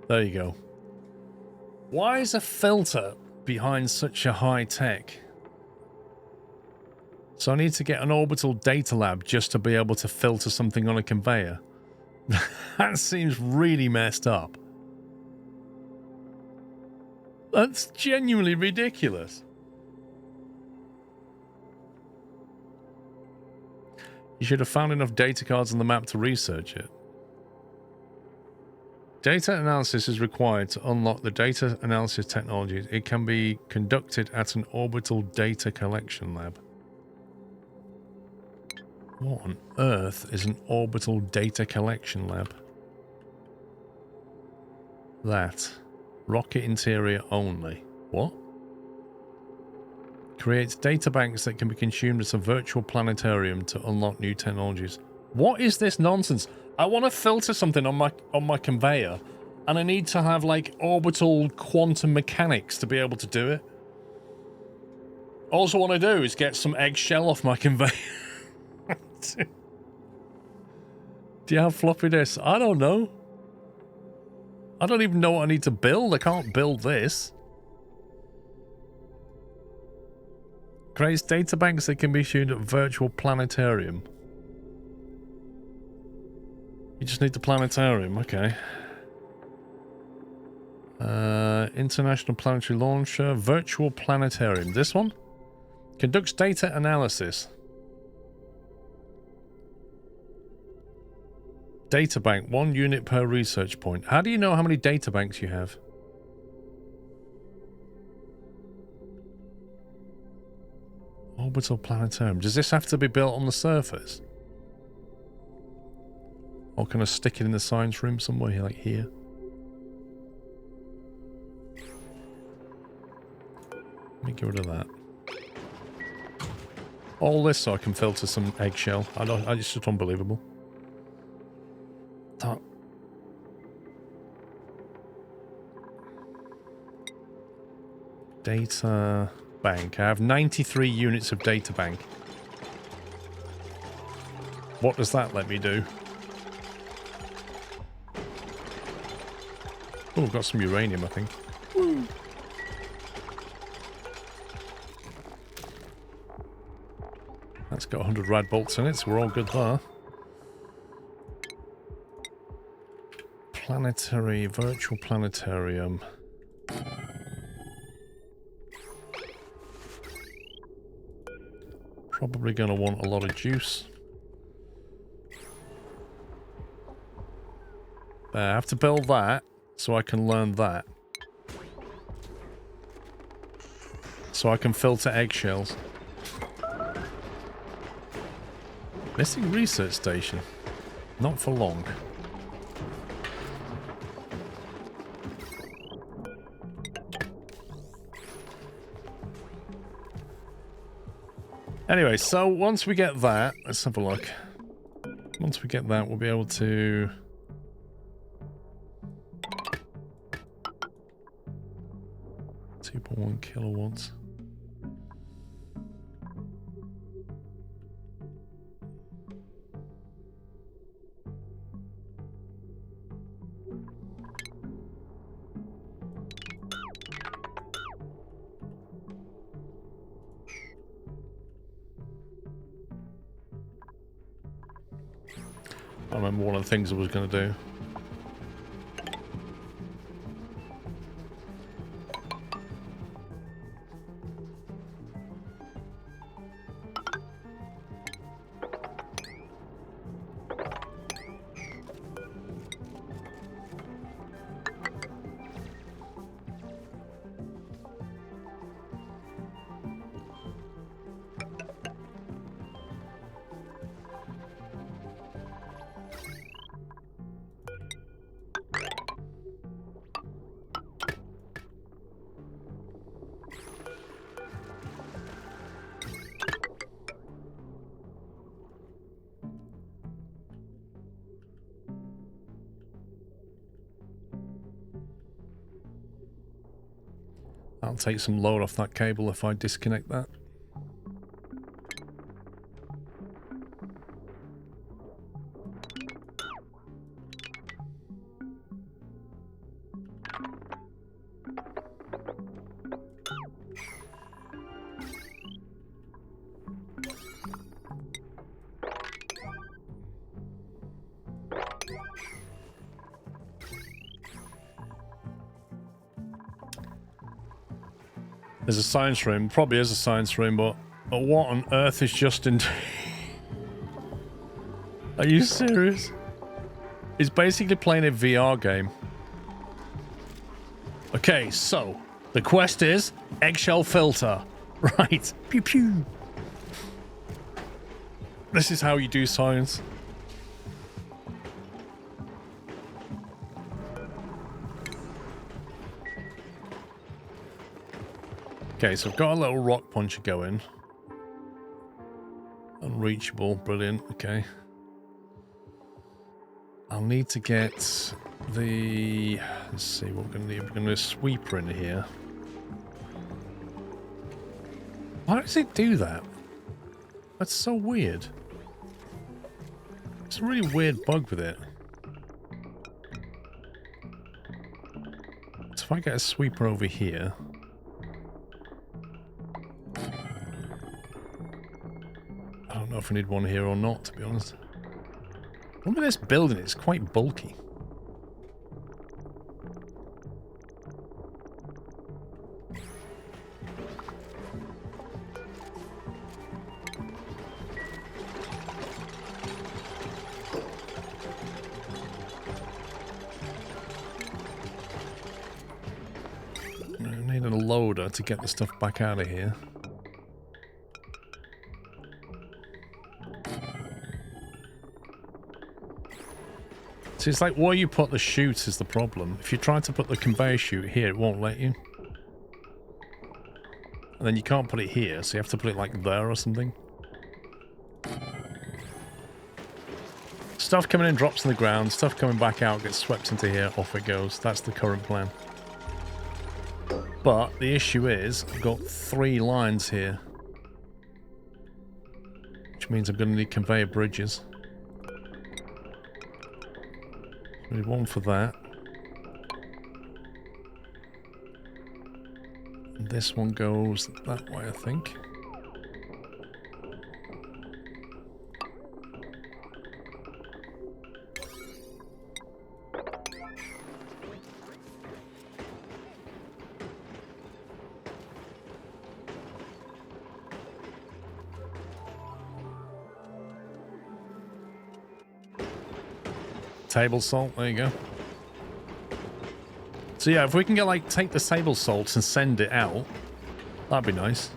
There you go. Why is a filter behind such a high tech? So I need to get an orbital data lab just to be able to filter something on a conveyor. That seems really messed up. That's genuinely ridiculous. You should have found enough data cards on the map to research it. Data analysis is required to unlock the data analysis technology. It can be conducted at an orbital data collection lab. What on earth is an orbital data collection lab? That. Rocket interior only. What? Creates data banks that can be consumed as a virtual planetarium to unlock new technologies. What is this nonsense? I want to filter something on my conveyor, and I need to have like orbital quantum mechanics to be able to do it. All I want to do is get some eggshell off my conveyor. Do you have floppy disks? I don't know. I don't even know what I need to build. I can't build this. Creates data banks that can be issued at virtual planetarium. You just need the planetarium, okay. International Planetary Launcher, Virtual Planetarium. This one? Conducts data analysis. Data bank, 1 unit per research point. How do you know how many data banks you have? Orbital Planetarium. Does this have to be built on the surface? Or can I stick it in the science room somewhere, like here? Let me get rid of that. All this so I can filter some eggshell. It's just unbelievable. That. Data bank. I have 93 units of data bank. What does that let me do? Oh, got some uranium, I think. Woo. That's got 100 rad bolts in it, so we're all good there. Planetary, virtual planetarium. Probably going to want a lot of juice. I have to build that so I can learn that. So I can filter eggshells. Missing research station. Not for long. Anyway, so once we get that, let's have a look. Once we get that, we'll be able to... .1 kilowatts. I remember one of the things I was going to do. I'll take some load off that cable if I disconnect that. There's a science room. Probably is a science room, but what on earth is Justin doing? Are you serious? He's basically playing a VR game. Okay, so the quest is eggshell filter. Right. Pew pew. This is how you do science. Okay, so I've got a little rock puncher going. Unreachable, brilliant, okay. I'll need to get the... Let's see what we're going to need. We're going to need a sweeper in here. Why does it do that? That's so weird. It's a really weird bug with it. So if I get a sweeper over here... know if I need one here or not, to be honest. Look at this building, it's quite bulky. I need a loader to get the stuff back out of here. See, it's like where you put the chute is the problem. If you try to put the conveyor chute here, it won't let you. And then you can't put it here, so you have to put it like there or something. Stuff coming in drops in the ground, stuff coming back out gets swept into here, off it goes. That's the current plan. But the issue is, I've got 3 lines here. Which means I'm going to need conveyor bridges. I need one for that. And this one goes that way, I think. Table salt, there you go. So yeah, if we can get like take the table salt and send it out, that'd be nice.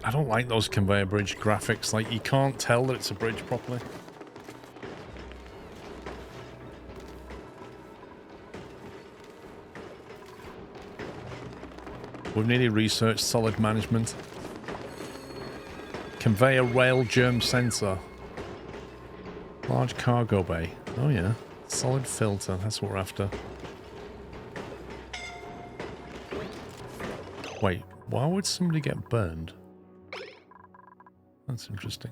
I don't like those conveyor bridge graphics. Like, you can't tell that it's a bridge properly. We've nearly researched solid management. Conveyor rail germ sensor. Large cargo bay. Oh yeah. Solid filter. That's what we're after. Wait, why would somebody get burned? That's interesting.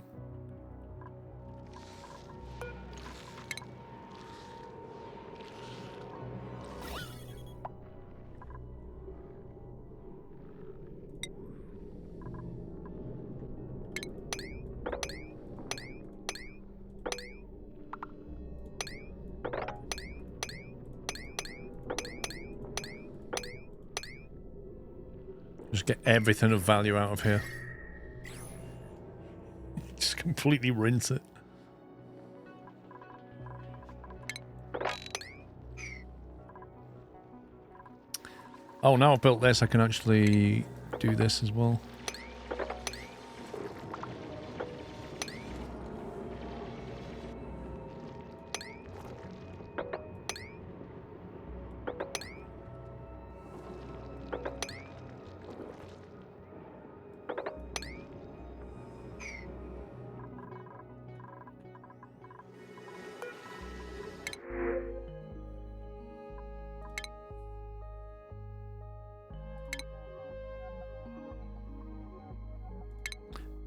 Just get everything of value out of here. Just completely rinse it. Oh, now I've built this, I can actually do this as well.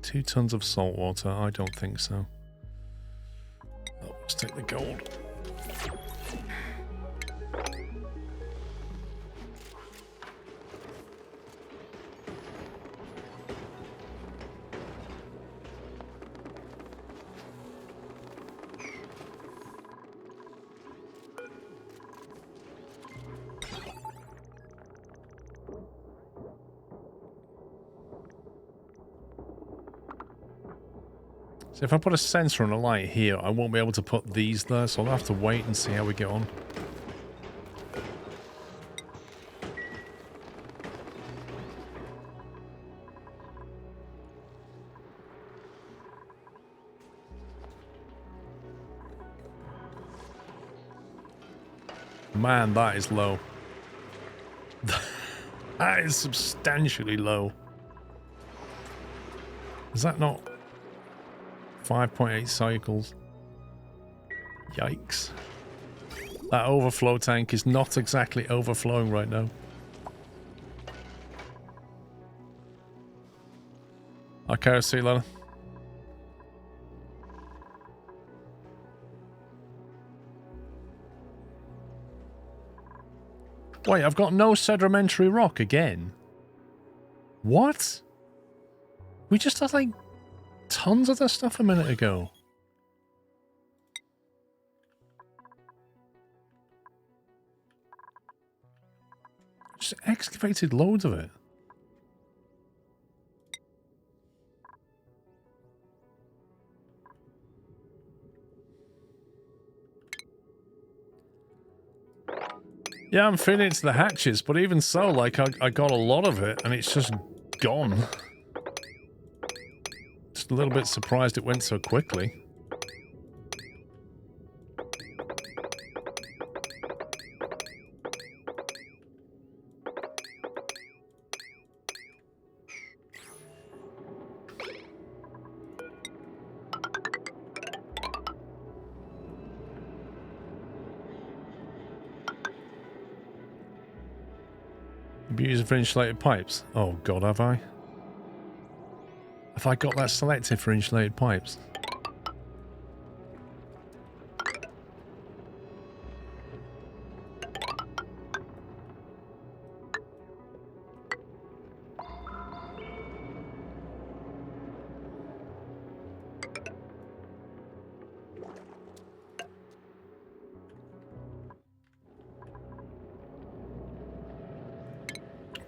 Two tons of salt water? I don't think so. Oh, let's take the gold. So if I put a sensor on a light here, I won't be able to put these there, so I'll have to wait and see how we get on. Man, that is low. That is substantially low. Is that not 5.8 cycles? Yikes. That overflow tank is not exactly overflowing right now. Okay, see you later. Wait, I've got no sedimentary rock again. What? We just had like tons of this stuff a minute ago. Just excavated loads of it. Yeah, I'm feeding it to the hatches, but even so, like, I got a lot of it, and it's just gone. Just a little bit surprised it went so quickly. Be using for insulated pipes. Oh god, have I? Have I got that selected for insulated pipes?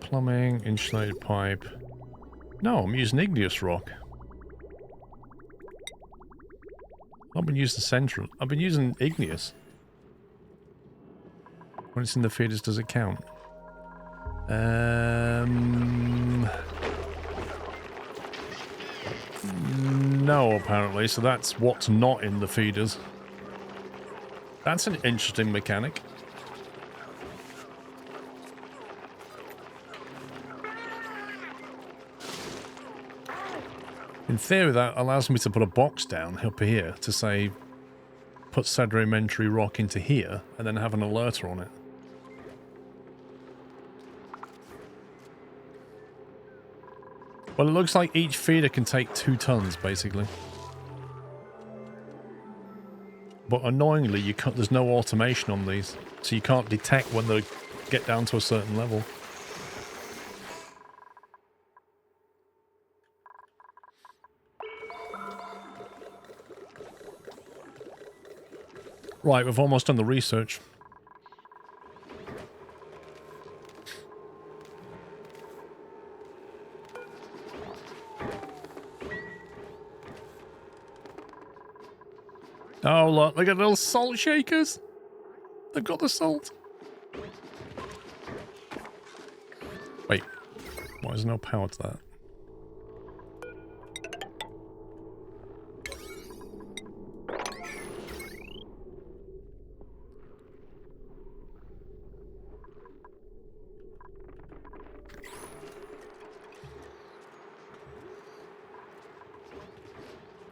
Plumbing, insulated pipe. No, I'm using igneous rock. I've been using central. I've been using igneous. When it's in the feeders, does it count? No, apparently. So that's what's not in the feeders. That's an interesting mechanic. In theory, that allows me to put a box down up here to say, put sedimentary rock into here, and then have an alerter on it. Well, it looks like each feeder can take 2 tons, basically. But annoyingly, there's no automation on these, so you can't detect when they get down to a certain level. Right, we've almost done the research. Oh, look, they got little salt shakers. They've got the salt. Wait, why is there no power to that?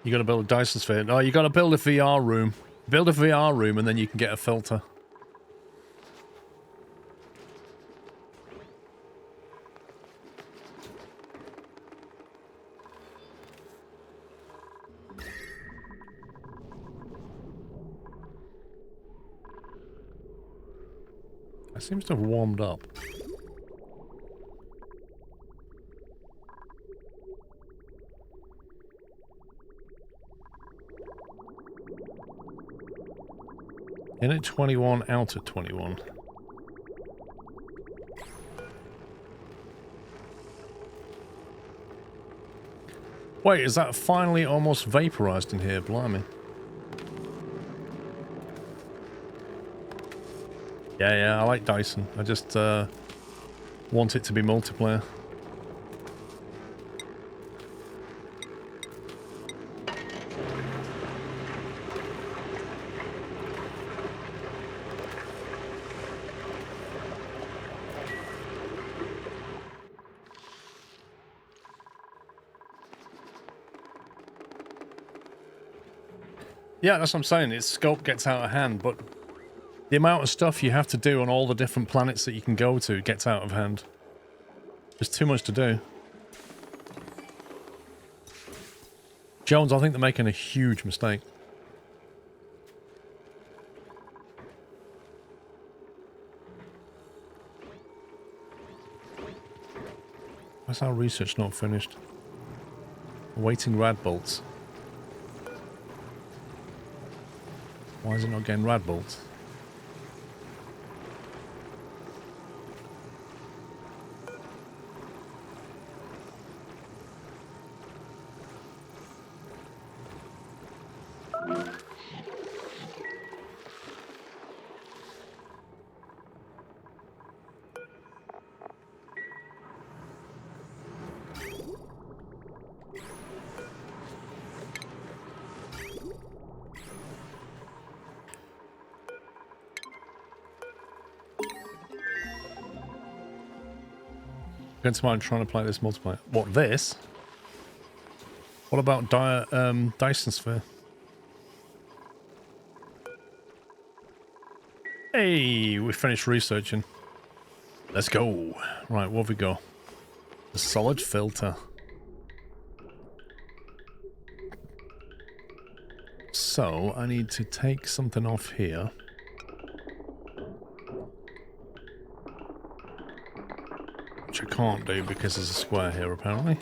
You gotta build a Dyson sphere. No, you gotta build a VR room. Build a VR room and then you can get a filter. It seems to have warmed up. In at 21, out at 21. Wait, is that finally almost vaporized in here? Blimey. Yeah, I like Dyson. I just want it to be multiplayer. Yeah, that's what I'm saying. Its scope gets out of hand, but The amount of stuff you have to do on all the different planets that you can go to gets out of hand. There's too much to do. Jones, I think they're making a huge mistake. Why's our research not finished? Awaiting rad bolts. Why is it not getting rad bolts? Against mine trying to play this multiplayer. What, this? What about Dyson Sphere? Hey, we finished researching. Let's go. Right, what have we got? A solid filter. So, I need to take something off here. Which I can't do because there's a square here, apparently.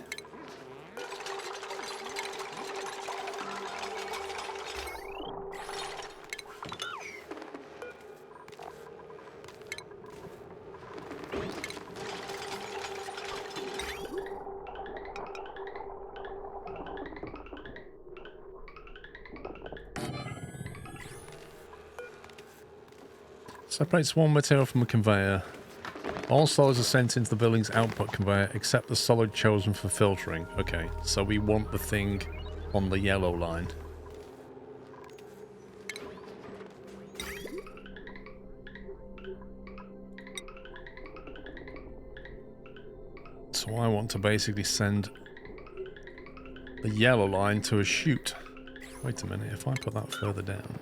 Separates one material from a conveyor. All solids are sent into the building's output conveyor except the solid chosen for filtering. Okay, so we want the thing on the yellow line. So I want to basically send the yellow line to a chute. Wait a minute, if I put that further down...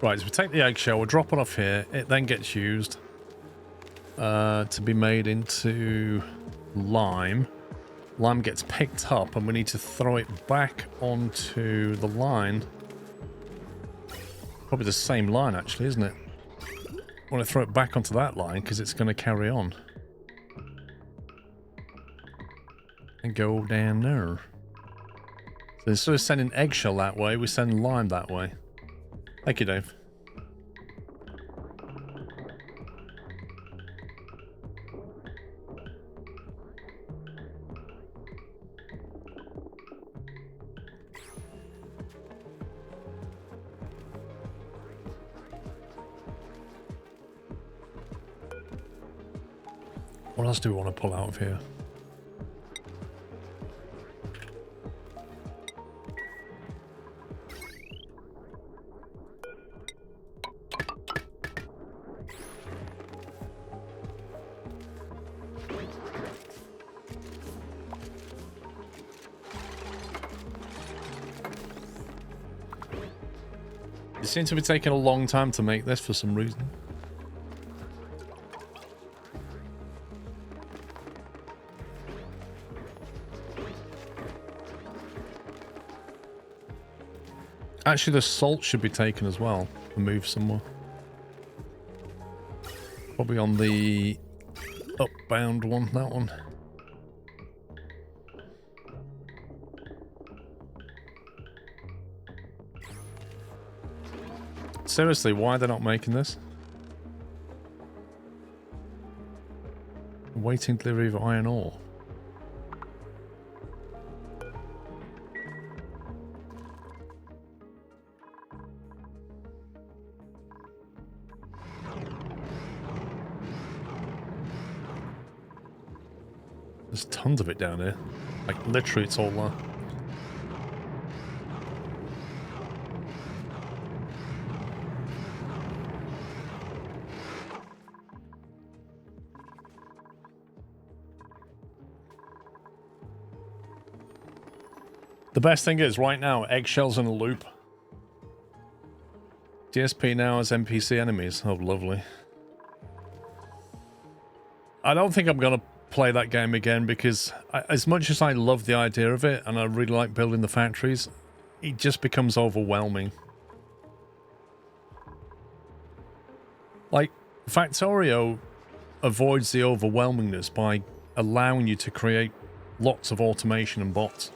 Right, so we take the eggshell, we'll drop it off here, it then gets used to be made into lime. Lime gets picked up and we need to throw it back onto the line. Probably the same line actually, isn't it? I want to throw it back onto that line because it's going to carry on. And go down there. So instead of sending eggshell that way, we send lime that way. Thank you, Dave. What else do we want to pull out of here? It seems to be taking a long time to make this for some reason. Actually, the salt should be taken as well and moved somewhere. Probably on the upbound one, that one. Seriously, why are they not making this? Waiting delivery of iron ore. There's tons of it down here. Like, literally, it's all there. The best thing is, right now, eggshells in a loop. DSP now has NPC enemies. Oh, lovely. I don't think I'm going to play that game again because as much as I love the idea of it and I really like building the factories, it just becomes overwhelming. Like, Factorio avoids the overwhelmingness by allowing you to create lots of automation and bots.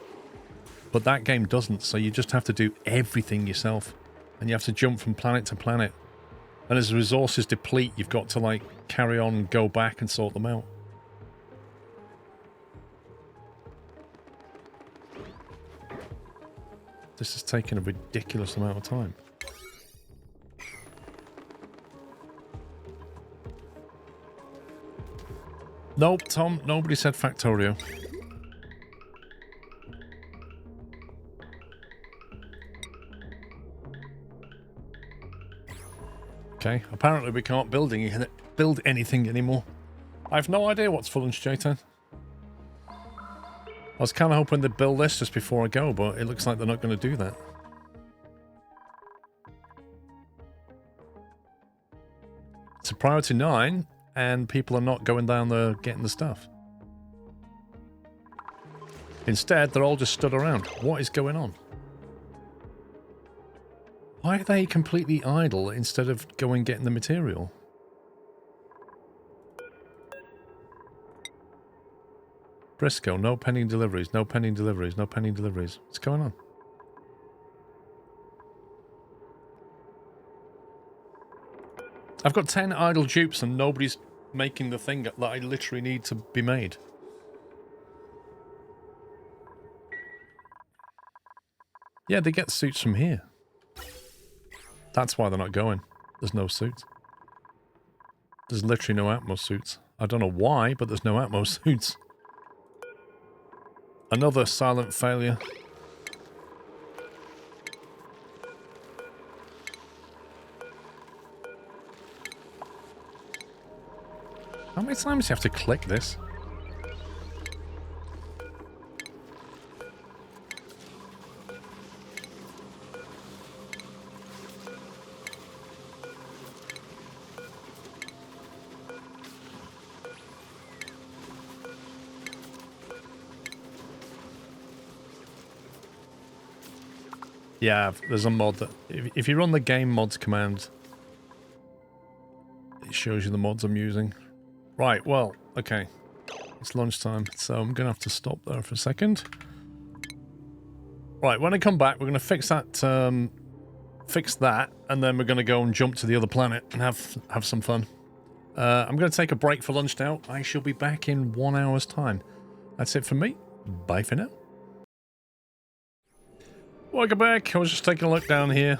But that game doesn't, so you just have to do everything yourself. And you have to jump from planet to planet. And as resources deplete, you've got to, like, carry on and go back and sort them out. This is taking a ridiculous amount of time. Nope, Tom, nobody said Factorio. Okay, apparently we can't build anything anymore. I have no idea what's for lunch, J10. I was kind of hoping they'd build this just before I go, but it looks like they're not going to do that. It's a priority 9, and people are not going down there getting the stuff. Instead, they're all just stood around. What is going on? Why are they completely idle instead of going getting the material? Briscoe, no pending deliveries, no pending deliveries, no pending deliveries. What's going on? I've got 10 idle dupes and nobody's making the thing that I literally need to be made. Yeah, they get suits from here. That's why they're not going. There's no suits. There's literally no Atmos suits. I don't know why, but there's no Atmos suits. Another silent failure. How many times do you have to click this? Yeah, there's a mod that... If you run the game mods command, it shows you the mods I'm using. Right, well, okay. It's lunchtime, so I'm going to have to stop there for a second. Right, when I come back, we're going to fix that, and then we're going to go and jump to the other planet and have some fun. I'm going to take a break for lunch now. I shall be back in 1 hour's time. That's it from me. Bye for now. Welcome back. I was just taking a look down here.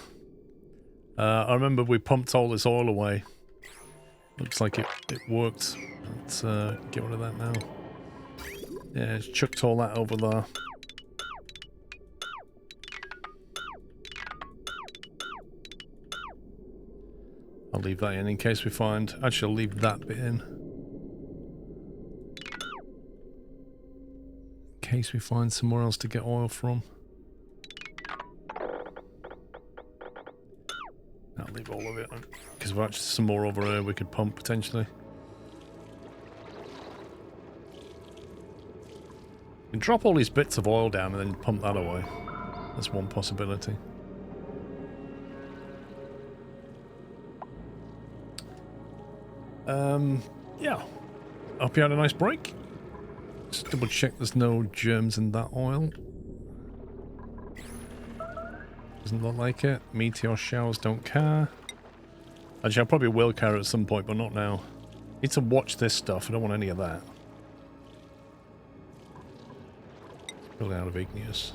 I remember we pumped all this oil away. Looks like it worked. Let's get rid of that now. Yeah, it's chucked all that over there. I'll leave that in case we find... Actually, I'll leave that bit in case we find somewhere else to get oil from. I'll leave all of it, because we've actually some more over here we could pump potentially. We can drop all these bits of oil down and then pump that away. That's one possibility. Yeah. Hope you had a nice break. Just double check there's no germs in that oil. Doesn't look like it. Meteor showers, don't care. Actually, I probably will care at some point, but not now. Need to watch this stuff. I don't want any of that. Building out of igneous.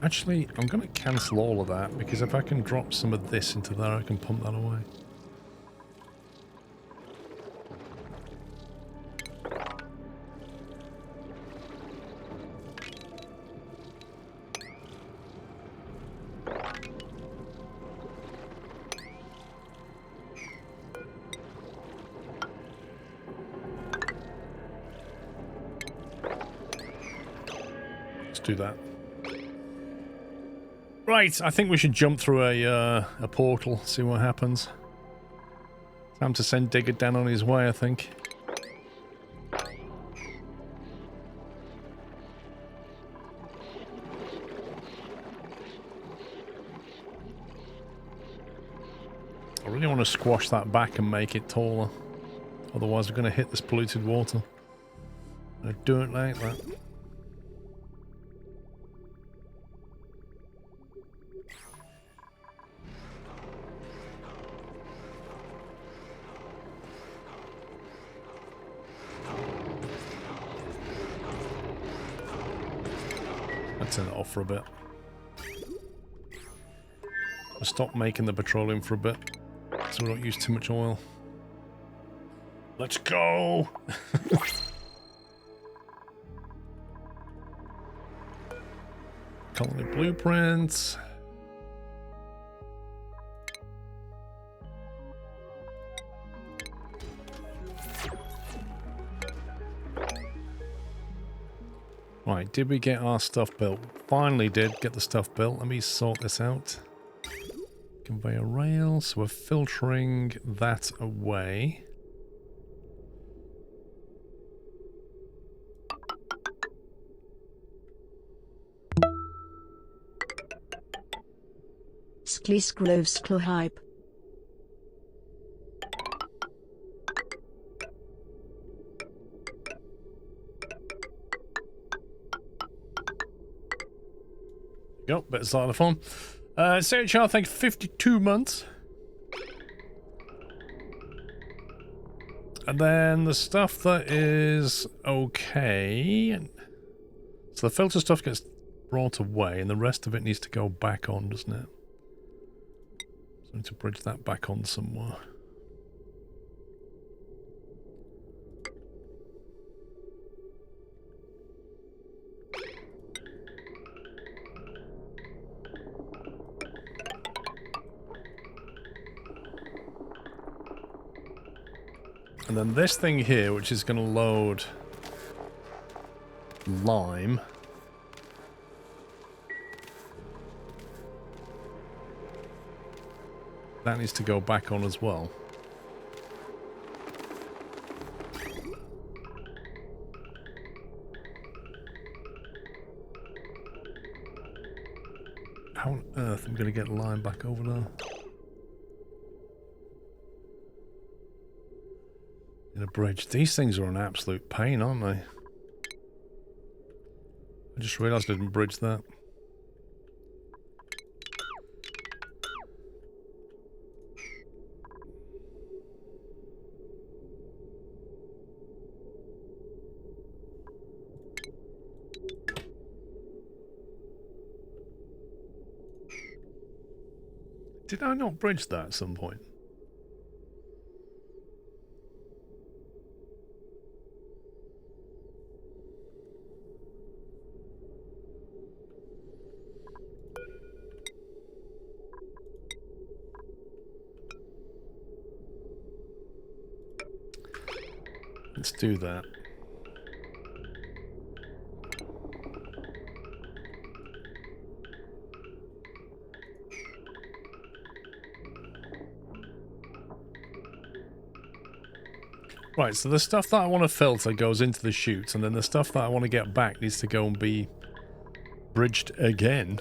Actually, I'm going to cancel all of that, because if I can drop some of this into there, I can pump that away. do that. Right, I think we should jump through a portal, see what happens. Time to send Digger down on his way, I think. I really want to squash that back and make it taller. Otherwise we're going to hit this polluted water. I don't like that. I'll turn it off for a bit. I'll stop making the petroleum for a bit so we don't use too much oil. Let's go! Colony blueprints. Right, did we get our stuff built? Finally did get the stuff built. Let me sort this out. Conveyor rail, so we're filtering that away.
Sklisglovsklohype.
Yep, better start the phone. CHR, I think 52 months. And then the stuff that is okay. So the filter stuff gets brought away and the rest of it needs to go back on, doesn't it? So I need to bridge that back on somewhere. And then this thing here, which is going to load lime. That needs to go back on as well. How on earth am I going to get lime back over there? In a bridge. These things are an absolute pain, aren't they? I just realised I didn't bridge that. Did I not bridge that at some point? Let's do that. Right, so the stuff that I want to filter goes into the chute, and then the stuff that I want to get back needs to go and be bridged again.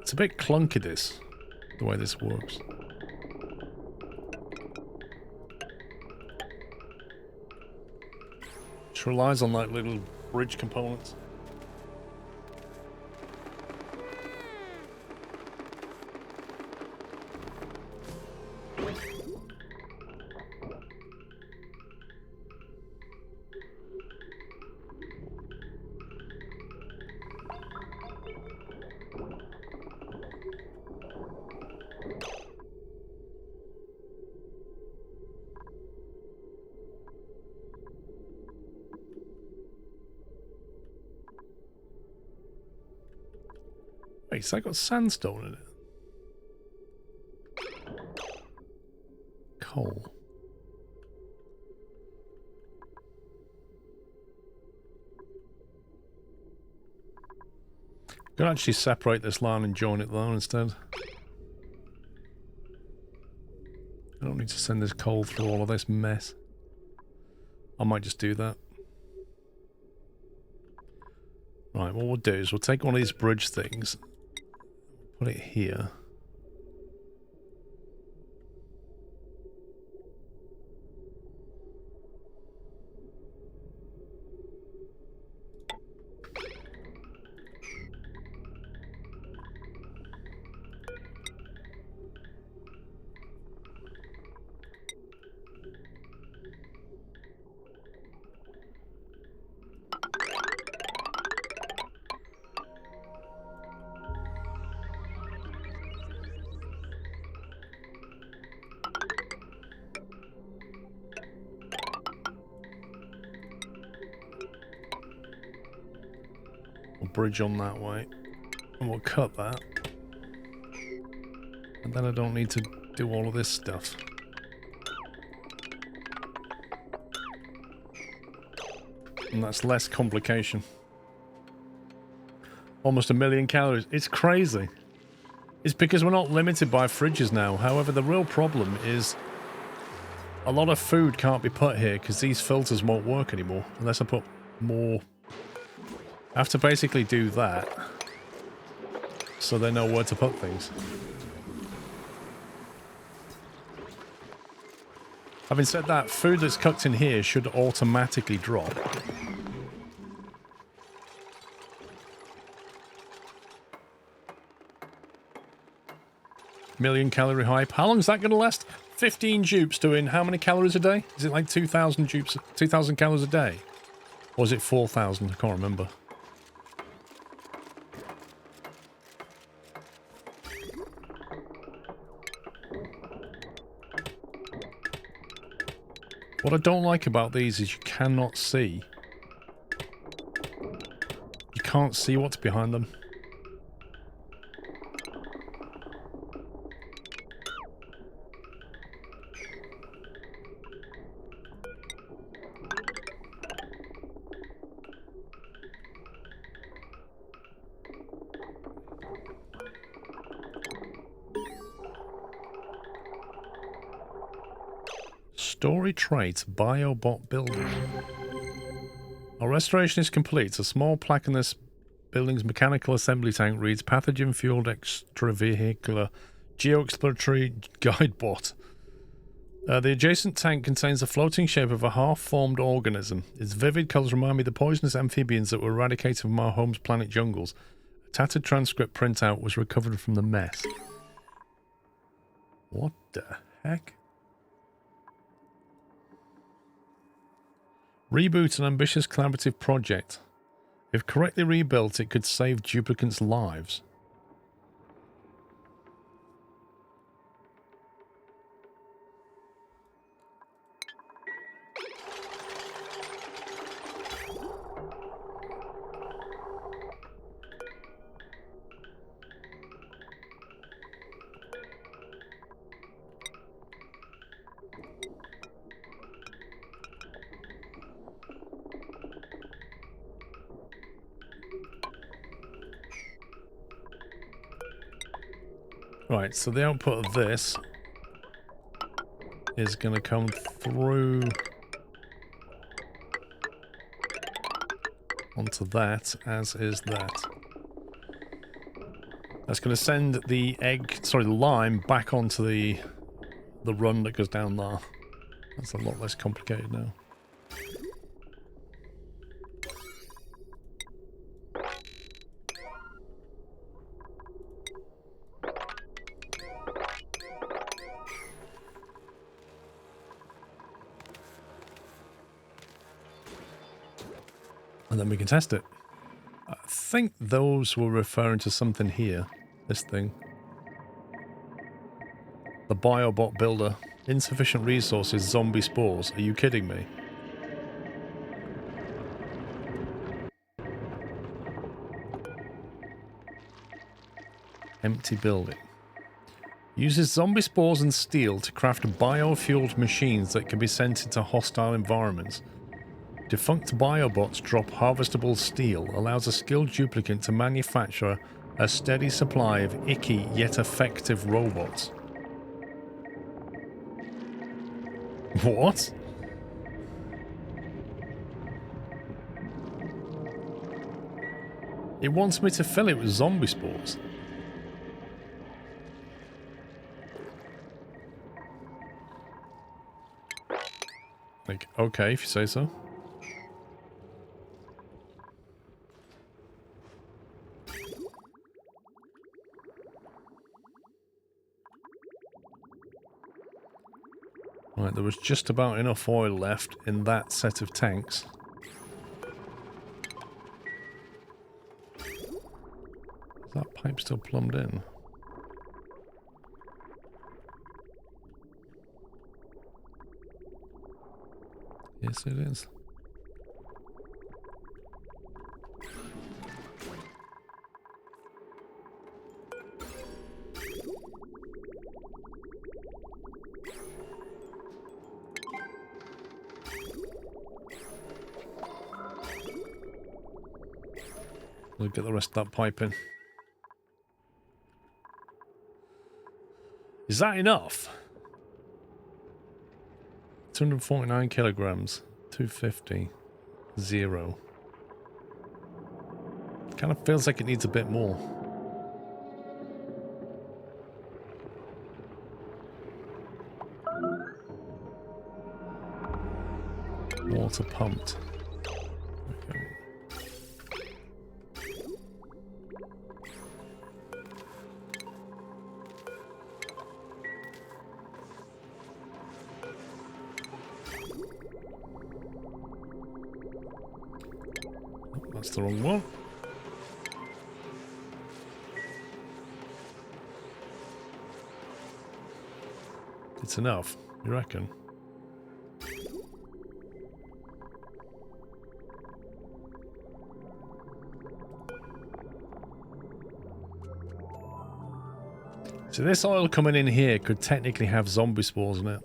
It's a bit clunky, this, the way this works. Just relies on like little bridge components. Wait, so I got sandstone in it. Coal. Could actually separate this line and join it though instead. I don't need to send this coal through all of this mess. I might just do that. Right, what we'll do is we'll take one of these bridge things, put it here. Bridge on that way, and we'll cut that, and then I don't need to do all of this stuff. And that's less complication. Almost 1,000,000 calories. It's crazy. It's because we're not limited by fridges now. However, the real problem is a lot of food can't be put here because these filters won't work anymore unless I put more. I have to basically do that so they know where to put things. Having said that, food that's cooked in here should automatically drop. Million calorie hype. How long is that going to last? 15 dupes doing how many calories a day? Is it like 2,000 dupes, 2,000 calories a day? Or is it 4,000? I can't remember. What I don't like about these is you cannot see. You can't see what's behind them. Story trait, biobot building. Our restoration is complete. A small plaque in this building's mechanical assembly tank reads pathogen-fueled extravehicular geoexploratory guide bot. The adjacent tank contains the floating shape of a half-formed organism. Its vivid colours remind me of the poisonous amphibians that were eradicated from our home's planet jungles. A tattered transcript printout was recovered from the mess. What the heck? Reboot an ambitious collaborative project. If correctly rebuilt, it could save duplicants' lives. Right, so the output of this is going to come through onto that, as is that. That's going to send the the lime back onto the run that goes down there. That's a lot less complicated now. And then we can test it. I think those were referring to something here. This thing. The biobot builder. Insufficient resources, zombie spores. Are you kidding me? Empty building. Uses zombie spores and steel to craft biofueled machines that can be sent into hostile environments. Defunct biobots drop harvestable steel allows a skilled duplicant to manufacture a steady supply of icky yet effective robots. What? It wants me to fill it with zombie spores. Like, okay, if you say so. Right, there was just about enough oil left in that set of tanks. Is that pipe still plumbed in? Yes, it is. We'll get the rest of that pipe in. Is that enough? 249 kilograms. 250. 0. Kind of feels like it needs a bit more. Water pumped. Okay. That's the wrong one. It's enough, you reckon? So this oil coming in here could technically have zombie spores in it.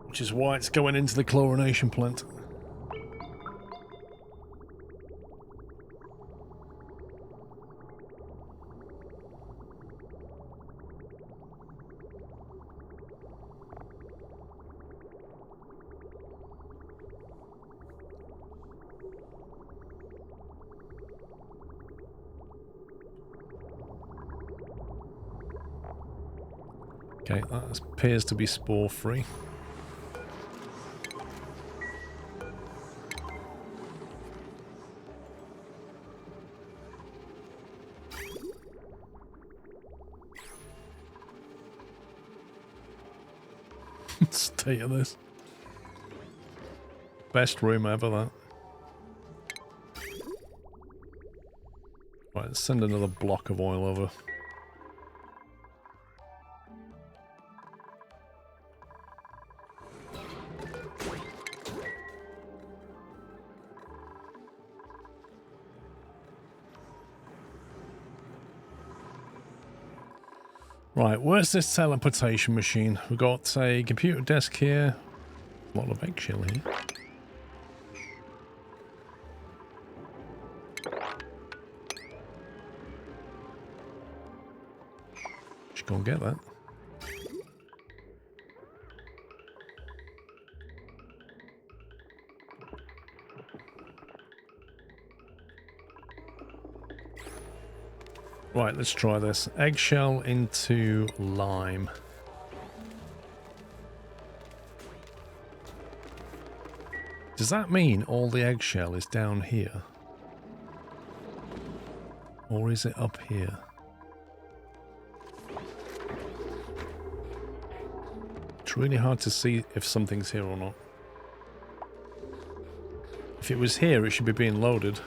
Which is why it's going into the chlorination plant. Okay, that appears to be spore-free. State of this. Best room ever, that. Right, let's send another block of oil over. Right, where's this teleportation machine? We've got a computer desk here. A lot of eggshell here. Should go and get that. Right, let's try this. Eggshell into lime. Does that mean all the eggshell is down here? Or is it up here? It's really hard to see if something's here or not. If it was here, it should be being loaded.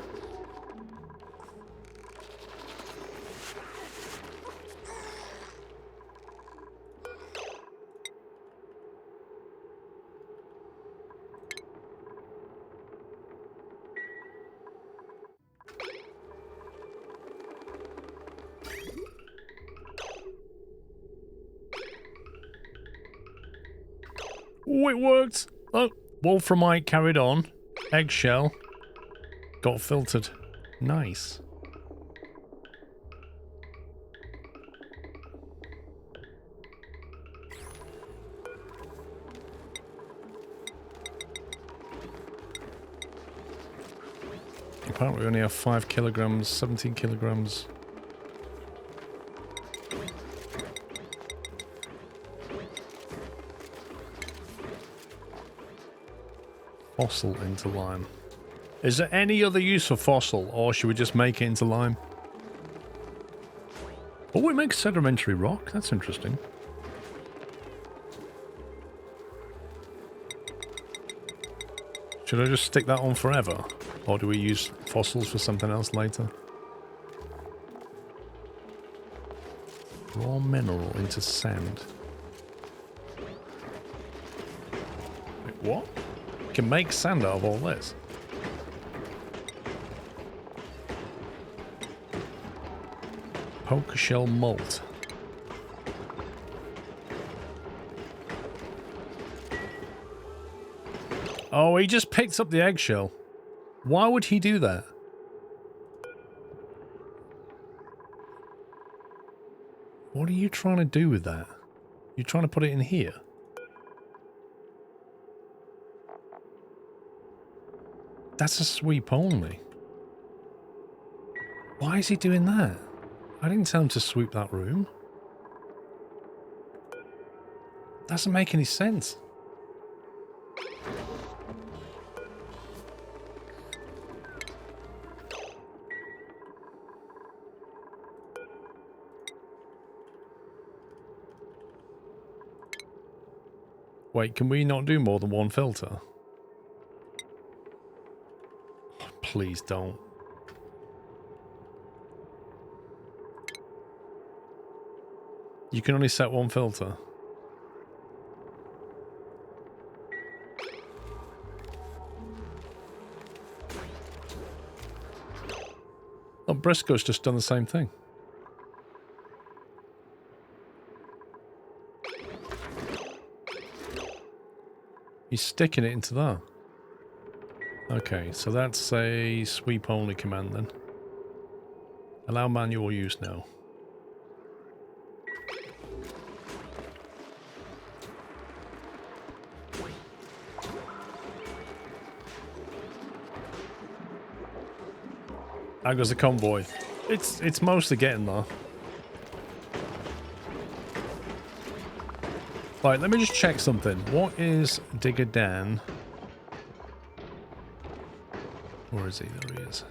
Oh, it worked! Oh, wolframite carried on. Eggshell. Got filtered. Nice. Apparently we only have 5 kilograms, 17 kilograms. Fossil into lime. Is there any other use for fossil, or should we just make it into lime? Oh, it makes sedimentary rock. That's interesting. Should I just stick that on forever? Or do we use fossils for something else later? Raw mineral into sand. Wait, what? You can make sand out of all this? Poker shell malt. Oh, he just picked up the eggshell. Why would he do that? What are you trying to do with that? You're trying to put it in here? That's a sweep only. Why is he doing that? I didn't tell him to sweep that room. Doesn't make any sense. Wait, can we not do more than one filter? Oh, please don't. You can only set one filter. Oh, Briscoe's just done the same thing. He's sticking it into that. Okay, so that's a sweep only command then. Allow manual use now. How goes the convoy? It's mostly getting there. Right, let me just check something. What is Digger Dan? Where is he? There he is.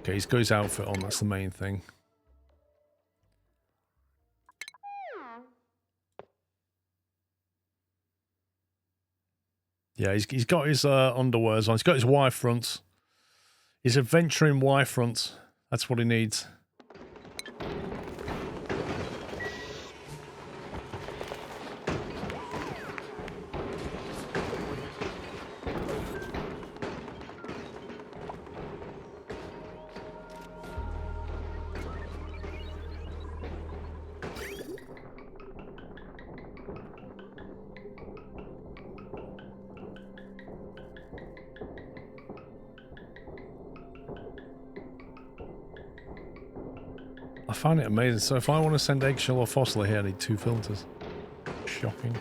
Okay, he's got his outfit on, that's the main thing. Yeah, he's got his underwears on. He's got his Y fronts. His adventuring Y fronts. That's what he needs. I find it amazing. So if I want to send eggshell or fossil here, I need 2 filters. Shocking.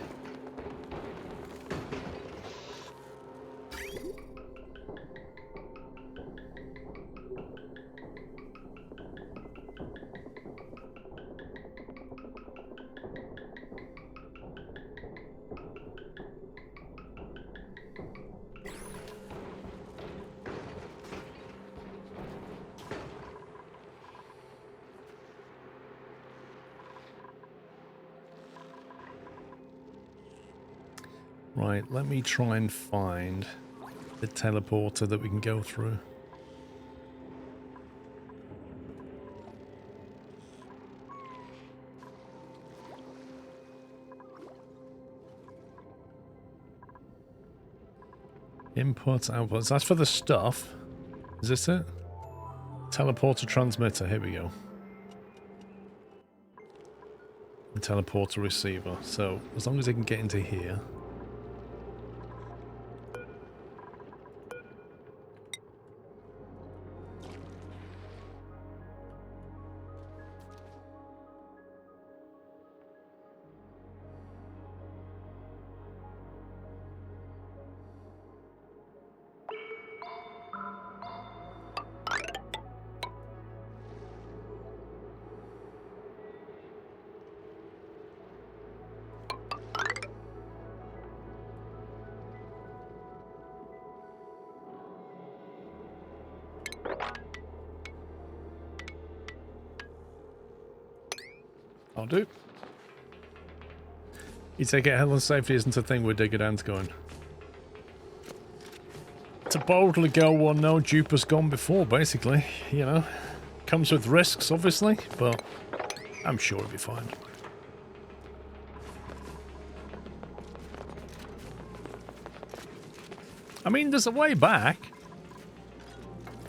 Right, let me try and find the teleporter that we can go through. Inputs, outputs. That's for the stuff. Is this it? Teleporter transmitter. Here we go. and teleport a receiver. So as long as they can get into here. I'll do. You take it, health and safety isn't a thing where Digger Dan's going. To boldly go one, no, Jupiter's gone before, basically. You know, comes with risks, obviously, but I'm sure it'll be fine. I mean, there's a way back.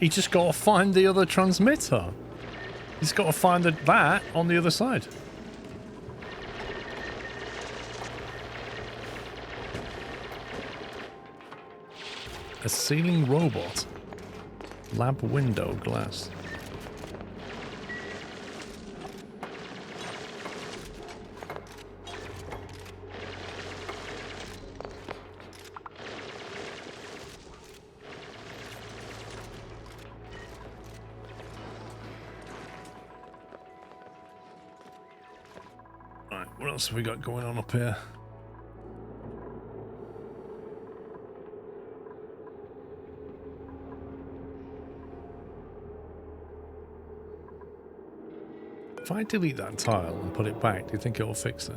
He's just got to find the other transmitter. He's got to find that on the other side. A ceiling robot. Lab window glass. Right, what else have we got going on up here? If I delete that tile and put it back, do you think it'll fix it?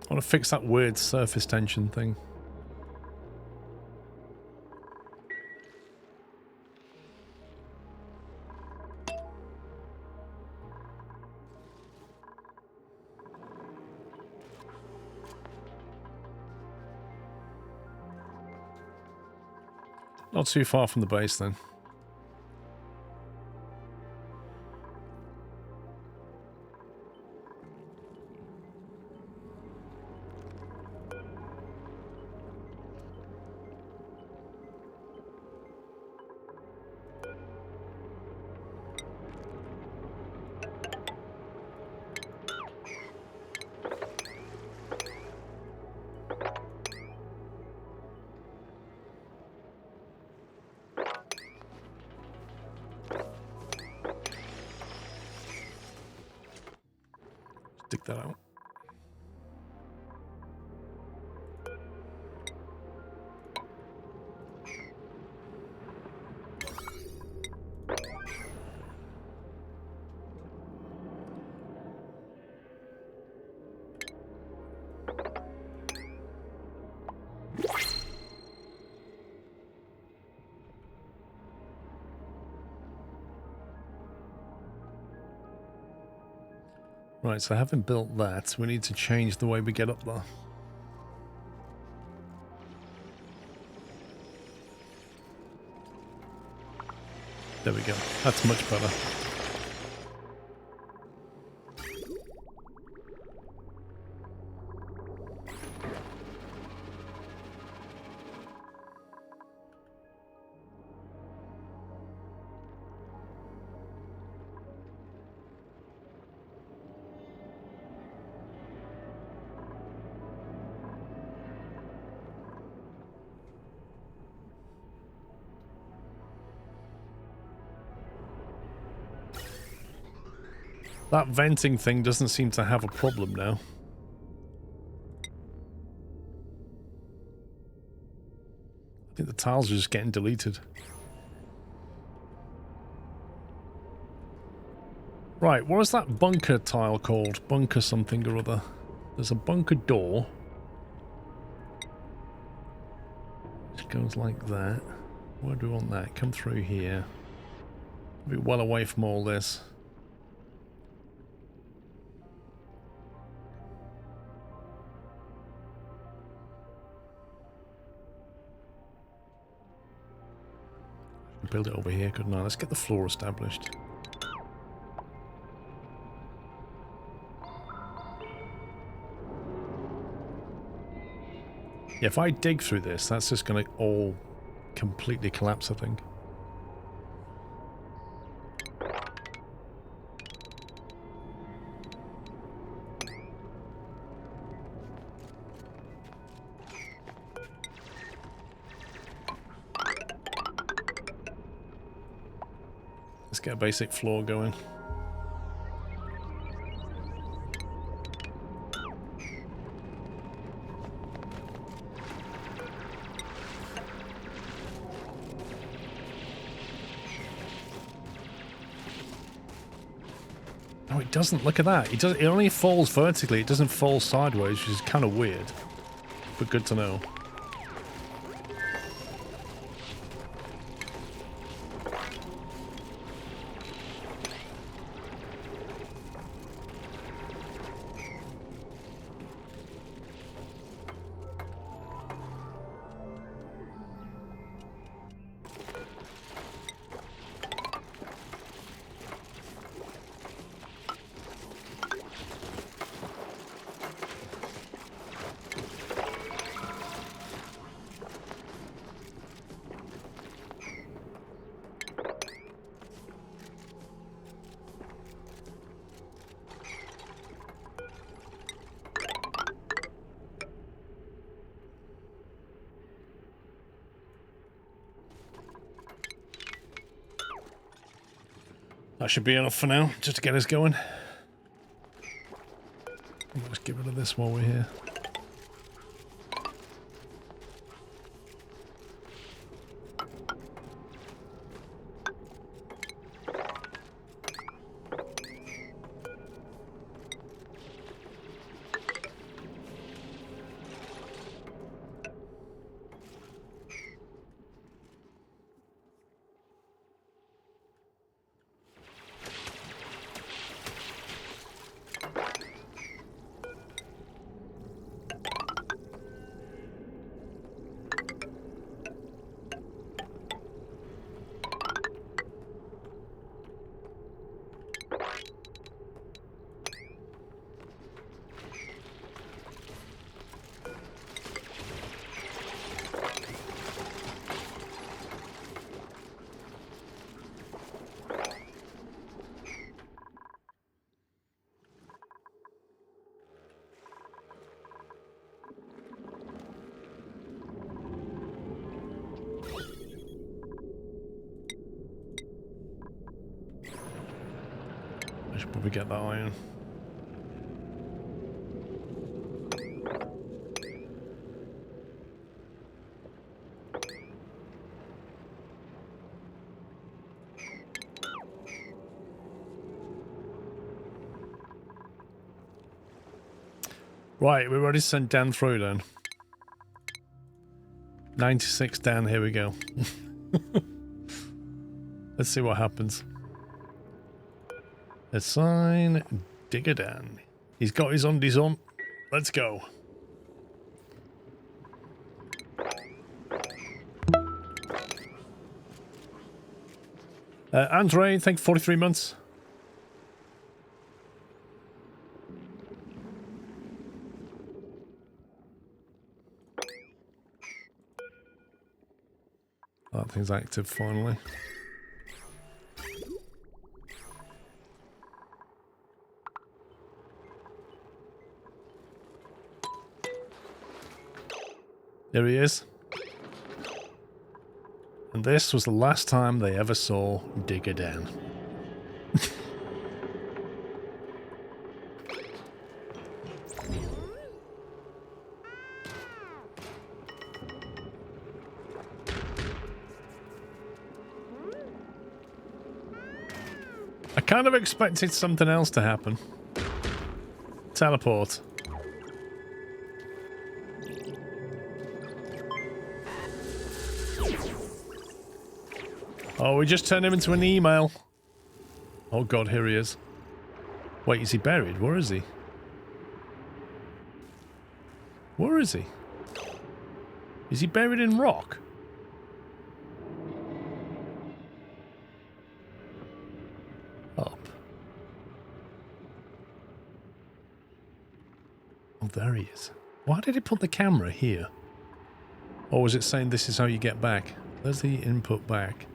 I want to fix that weird surface tension thing. Not too far from the base then. Dig that out. Right, so having built that, we need to change the way we get up there. There we go. That's much better. That venting thing doesn't seem to have a problem now. I think the tiles are just getting deleted. Right, what is that bunker tile called? Bunker something or other. There's a bunker door. Which goes like that. Where do we want that? Come through here. Be well away from all this. build it over here, couldn't I? Let's get the floor established. Yeah, if I dig through this, that's just going to all completely collapse, I think. Let's get a basic floor going. Oh, it doesn't. Look at that. It does. It only falls vertically. It doesn't fall sideways, which is kind of weird, but good to know. That should be enough for now, just to get us going. Let's get rid of this while we're here. I should probably get that iron. Right, we're ready to send Dan through then. 96 Dan, here we go. Let's see what happens. Assign Digger Dan. He's got his undies on. Let's go. Andre, thank you, 43 months. That thing's active finally. There he is. And this was the last time they ever saw Digger Dan. I kind of expected something else to happen. Teleport. Oh, we just turned him into an email. Oh god, here he is. Wait, is he buried? Where is he? Where is he? Is he buried in rock? there he is. Why did he put the camera here? Or was it saying this is how you get back? There's the input back.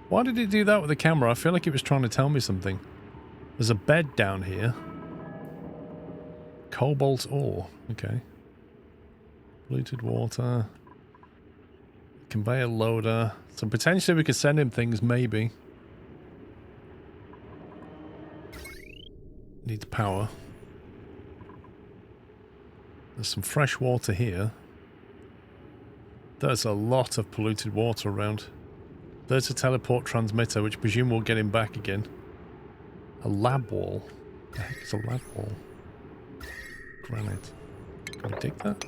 Why did it do that with the camera? I feel like it was trying to tell me something. There's a bed down here. Cobalt ore. Okay. Polluted water. Conveyor loader. So potentially we could send him things, maybe. Needs power. There's some fresh water here. There's a lot of polluted water around. There's a teleport transmitter, which I presume will get him back again. A lab wall. What the heck is a lab wall? Granite. Can I dig that?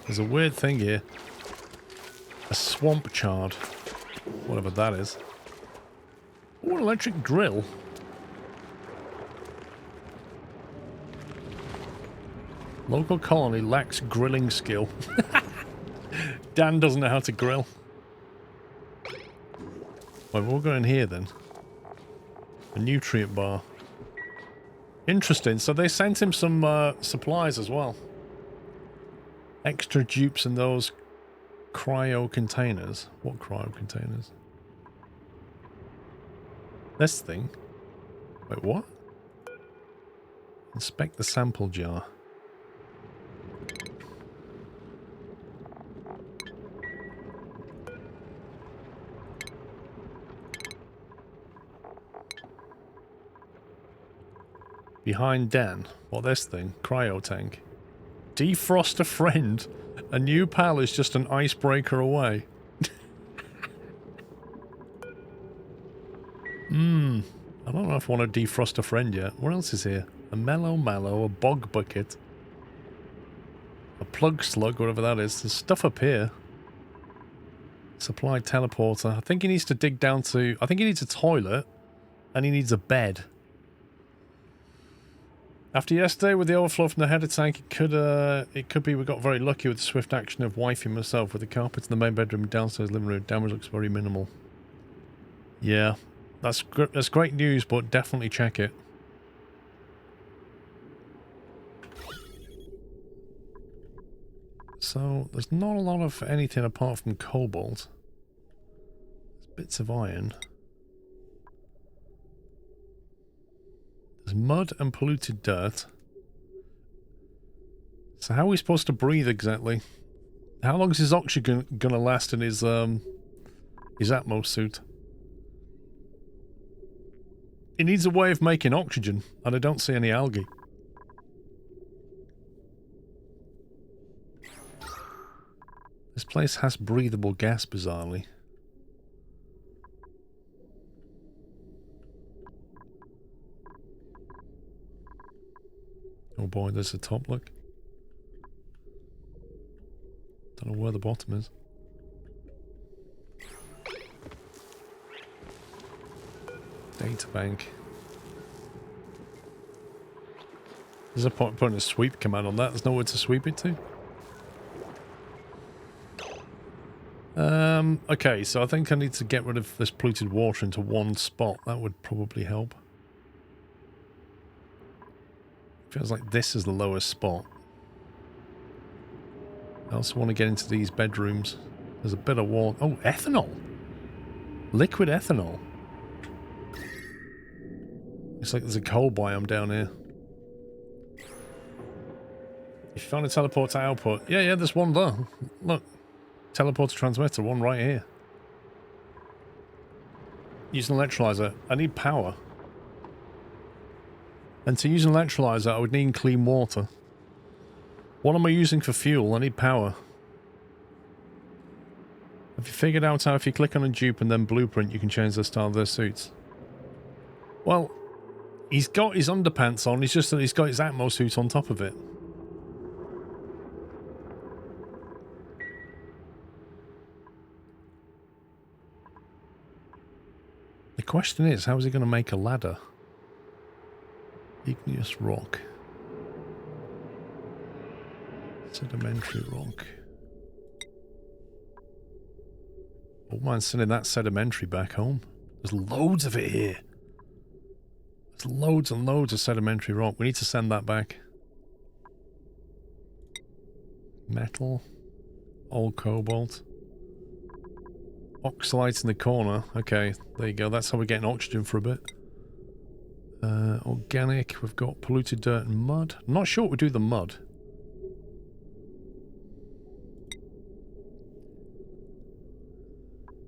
There's a weird thing here. A swamp chard. Whatever that is. Oh, an electric drill. Local colony lacks grilling skill. Dan doesn't know how to grill. Well, we'll go in here then. A nutrient bar. Interesting. So they sent him some supplies as well. Extra dupes in those cryo containers. What cryo containers? This thing. Wait, what? Inspect the sample jar. Behind Dan. What, this thing? Cryo tank. Defrost a friend. A new pal is just an icebreaker away. I don't know if I want to defrost a friend yet. What else is here? A mellow mallow, a bog bucket. A plug slug, whatever that is. There's stuff up here. Supply teleporter. I think he needs to dig down to... I think he needs a toilet. And he needs a bed. After yesterday, with the overflow from the header tank, it could be we got very lucky with the swift action of wifing myself with the carpets in the main bedroom and downstairs living room. Damage looks very minimal. Yeah, that's great news, but definitely check it. So, there's not a lot of anything apart from cobalt. There's bits of iron. There's mud and polluted dirt. So how are we supposed to breathe exactly? How long is his oxygen gonna last in his Atmos suit? He needs a way of making oxygen, and I don't see any algae. This place has breathable gas, bizarrely. Oh boy, there's the top, look. Don't know where the bottom is. Data bank. There's a point putting a sweep command on that. There's nowhere to sweep it to. Okay, so I think I need to get rid of this polluted water into one spot. That would probably help. Feels like this is the lowest spot. I also want to get into these bedrooms. There's a bit of water. Oh, ethanol! Liquid ethanol. Looks like there's a coal biome down here. If you found a teleport to output... Yeah, there's one there. Look. Teleport to transmitter, one right here. Use an electrolyzer. I need power. And to use an electrolyzer, I would need clean water. What am I using for fuel? I need power. Have you figured out how if you click on a dupe and then blueprint, you can change the style of their suits? Well, he's got his underpants on, it's just that he's got his Atmos suit on top of it. The question is, how is he going to make a ladder? Igneous rock. Sedimentary rock. Oh, mind sending that sedimentary back home. There's loads of it here. There's loads and loads of sedimentary rock. We need to send that back. Metal. Old cobalt. Oxalites in the corner. Okay, there you go. That's how we're getting oxygen for a bit. Organic. We've got polluted dirt and mud. I'm not sure what we do with the mud.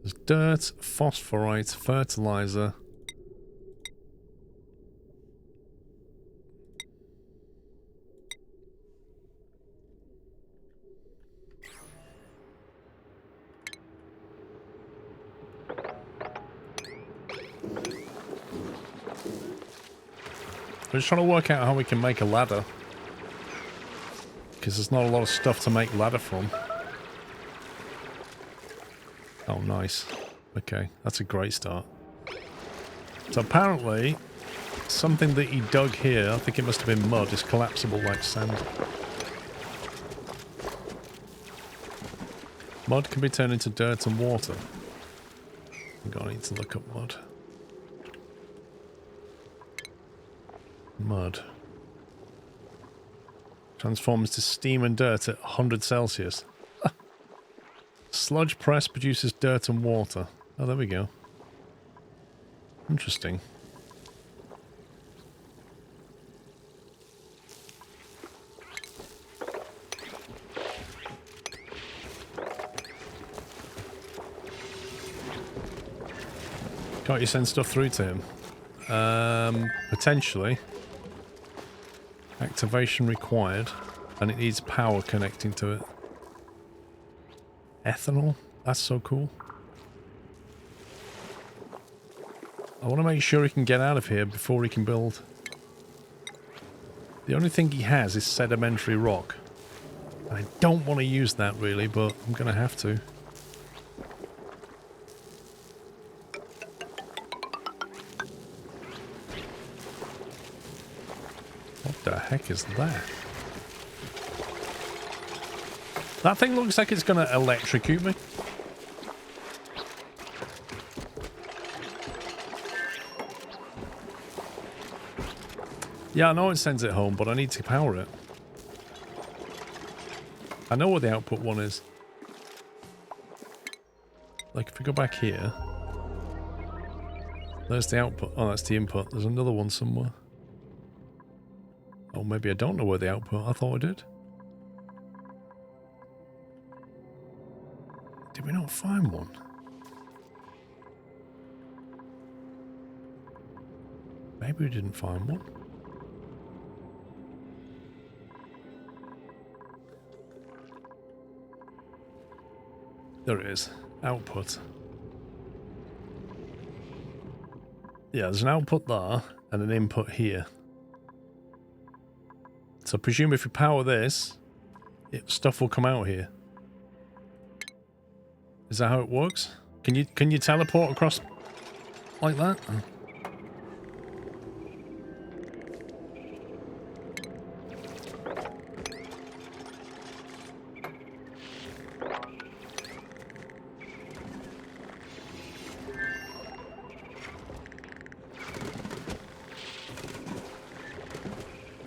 There's dirt, phosphorite, fertilizer. I'm just trying to work out how we can make a ladder. Because there's not a lot of stuff to make ladder from. Oh, nice. Okay, that's a great start. So apparently, something that he dug here, I think it must have been mud, is collapsible like sand. Mud can be turned into dirt and water. I'm gonna need to look up mud. Mud. Transforms to steam and dirt at 100 Celsius. Sludge press produces dirt and water. Oh, there we go. Interesting. Can't you send stuff through to him? Potentially. Activation required. And it needs power connecting to it. Ethanol? That's so cool. I want to make sure he can get out of here before he can build. The only thing he has is sedimentary rock. I don't want to use that really, but I'm going to have to. What the heck is that? That thing looks like it's going to electrocute me. Yeah, I know it sends it home, but I need to power it. I know what the output one is. Like, if we go back here... There's the output. Oh, that's the input. There's another one somewhere. Oh, maybe I don't know where the output... I thought I did. Did we not find one? Maybe we didn't find one. There it is. Output. Yeah, there's an output there and an input here. So I presume if we power this, stuff will come out here. Is that how it works? Can you teleport across like that?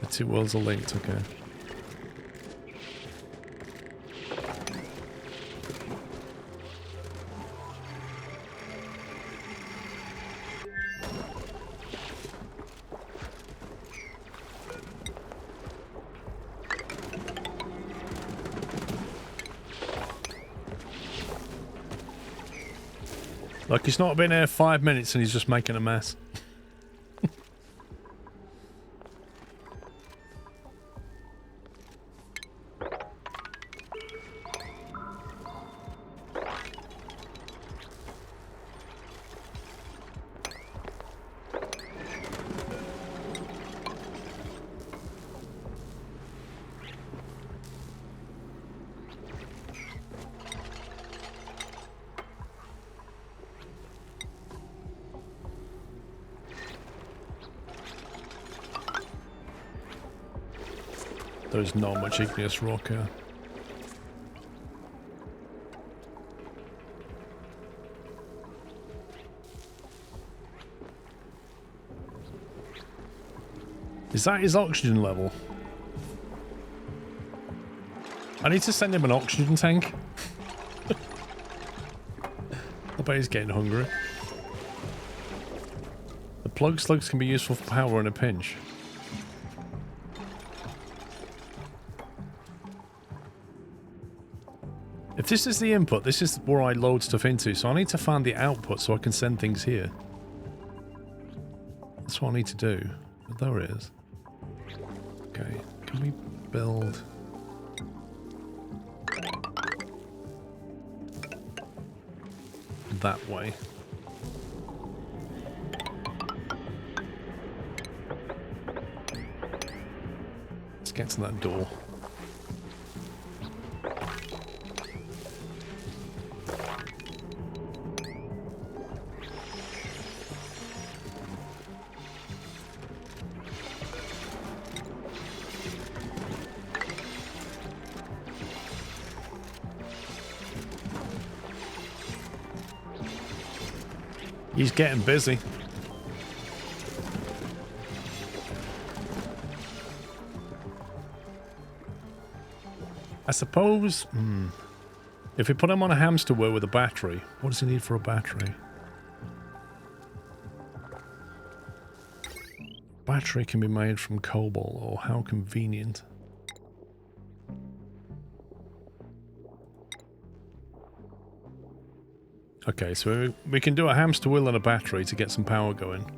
The two worlds are linked, okay. Like, he's not been here 5 minutes and he's just making a mess. There's not much igneous rock here. Is that his oxygen level? I need to send him an oxygen tank. I bet he's getting hungry. The plug slugs can be useful for power in a pinch. If this is the input, this is where I load stuff into, so I need to find the output so I can send things here. That's what I need to do. But there it is. Okay, can we build... that way? Let's get to that door. He's getting busy. I suppose... if we put him on a hamster wheel with a battery, what does he need for a battery? Battery can be made from cobalt, or how convenient. Okay, so we can do a hamster wheel and a battery to get some power going.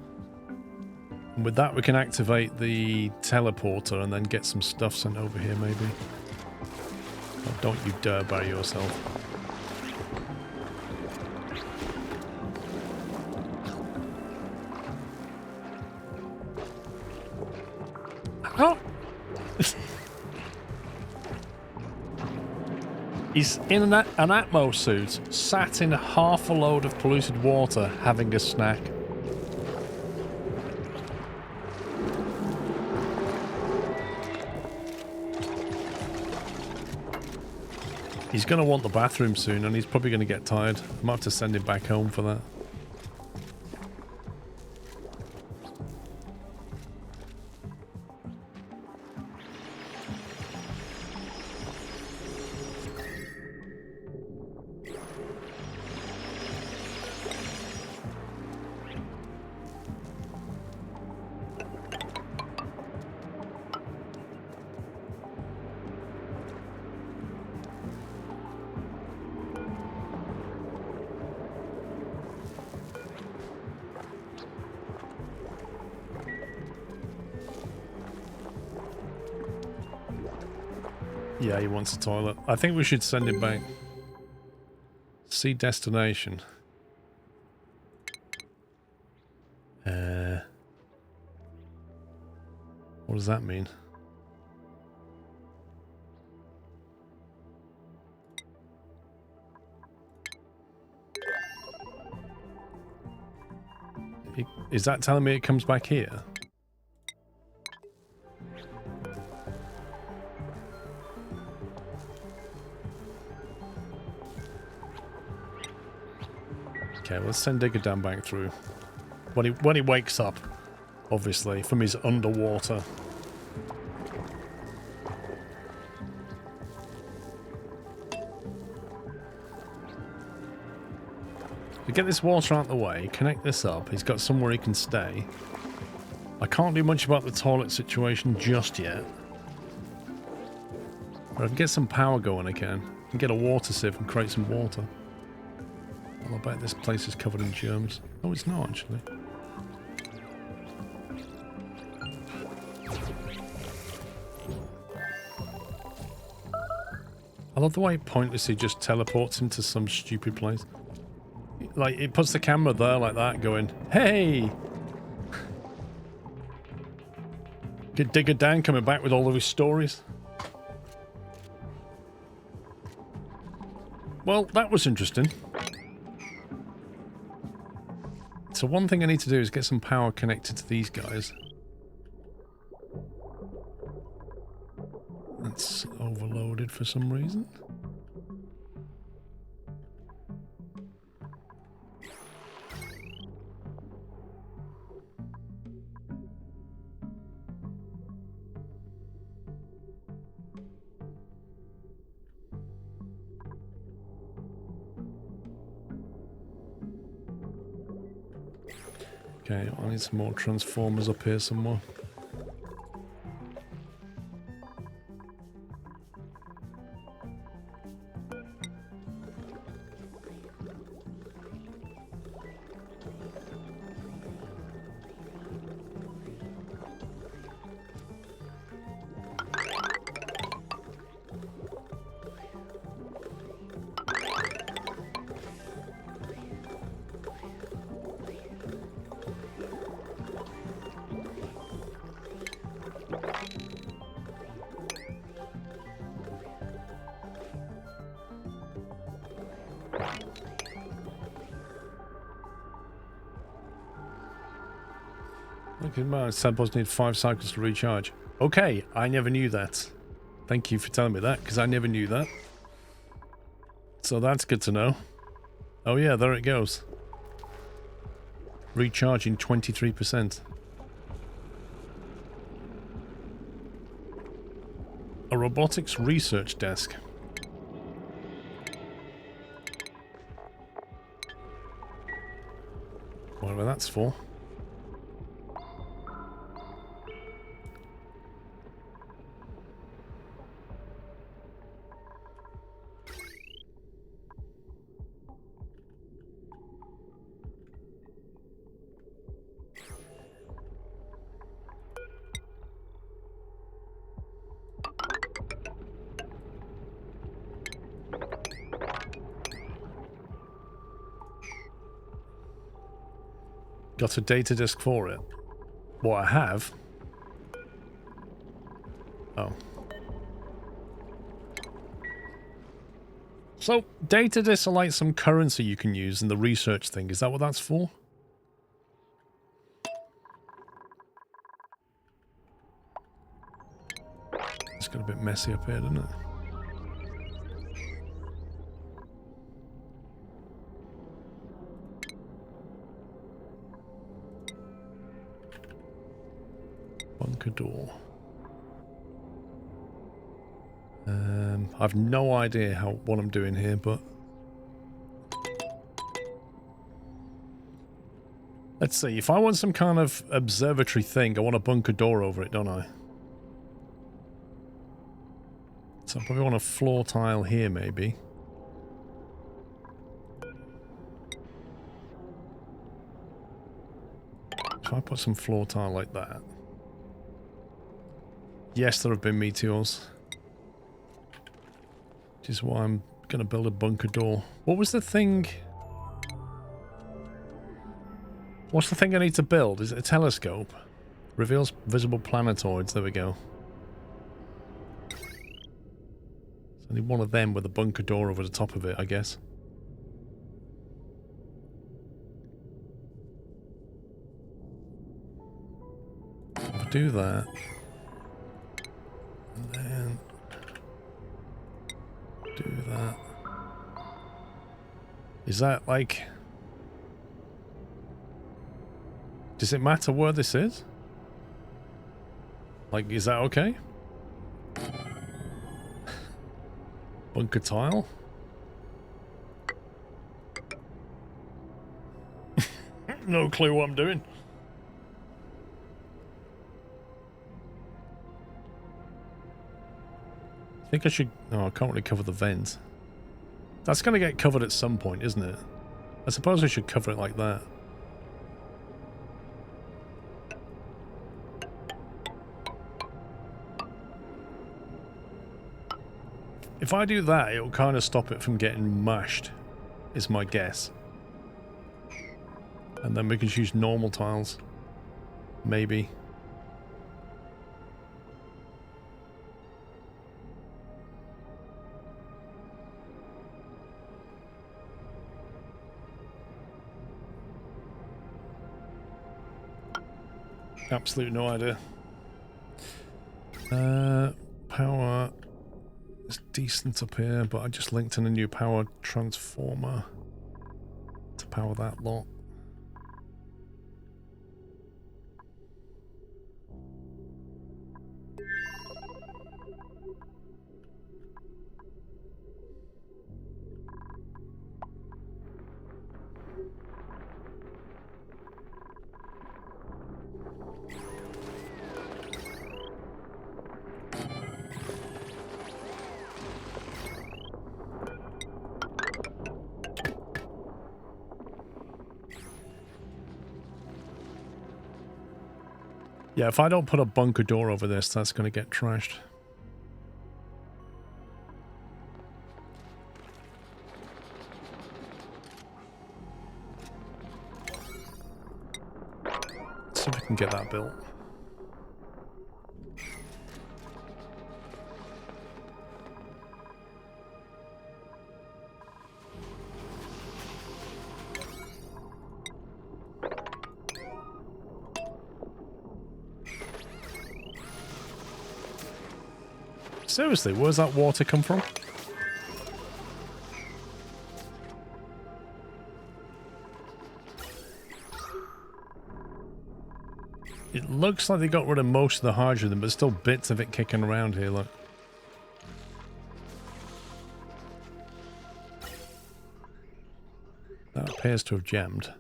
And with that we can activate the teleporter and then get some stuff sent over here maybe. Oh, don't you dare bury yourself. Oh! He's in an Atmo suit, sat in half a load of polluted water, having a snack. He's going to want the bathroom soon, and he's probably going to get tired. I might have to send him back home for that. Yeah, he wants a toilet. I think we should send him back. See destination. What does that mean? Is that telling me it comes back here? Okay, let's send Digger Dan back through. When he wakes up, obviously, from his underwater. To get this water out of the way, connect this up. He's got somewhere he can stay. I can't do much about the toilet situation just yet. But if I can get some power going, I can. I can get a water sieve and create some water. Well, I bet this place is covered in germs. Oh, it's not, actually. I love the way it pointlessly just teleports him to some stupid place. Like, it puts the camera there like that, going, hey! Get Digger Dan coming back with all of his stories. Well, that was interesting. So one thing I need to do is get some power connected to these guys. That's overloaded for some reason. Okay, I need some more transformers up here somewhere. Okay, my samples need 5 cycles to recharge. Okay, I never knew that. Thank you for telling me that, because I never knew that. So that's good to know. Oh yeah, there it goes. Recharging 23%. A robotics research desk. Whatever that's for. Got a data disk for it. What I have? Oh. So, data disks are like some currency you can use in the research thing. Is that what that's for? It's got a bit messy up here, doesn't it? Bunker door. I've no idea what I'm doing here, but let's see. If I want some kind of observatory thing, I want a bunker door over it, don't I? So I probably want a floor tile here, maybe. If I put some floor tile like that. Yes, there have been meteors. Which is why I'm going to build a bunker door. What was the thing? What's the thing I need to build? Is it a telescope? Reveals visible planetoids. There we go. So I need one of them with a bunker door over the top of it, I guess. I'll do that. And then do that. Is that like... Does it matter where this is? Like, is that okay? Bunker tile? No clue what I'm doing. I think I should... Oh, I can't really cover the vent. That's going to get covered at some point, isn't it? I suppose I should cover it like that. If I do that, it'll kind of stop it from getting mashed, is my guess. And then we can use normal tiles. Maybe. Absolutely no idea. Power is decent up here, but I just linked in a new power transformer to power that lot. Yeah, if I don't put a bunker door over this, that's going to get trashed. Let's see if we can get that built. Seriously, where's that water come from? It looks like they got rid of most of the hydrogen, but there's still bits of it kicking around here, look. That appears to have jammed.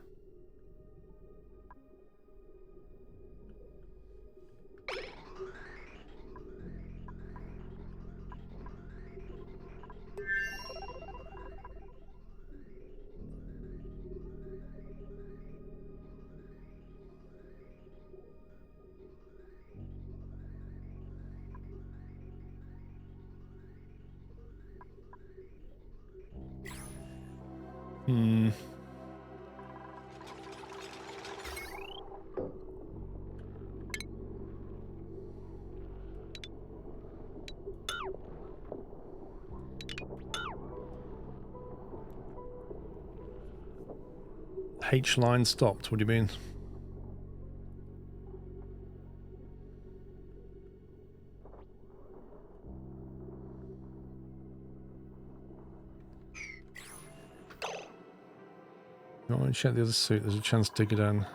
H line stopped, what do you mean? Oh, check the other suit, there's a chance Digger Dan.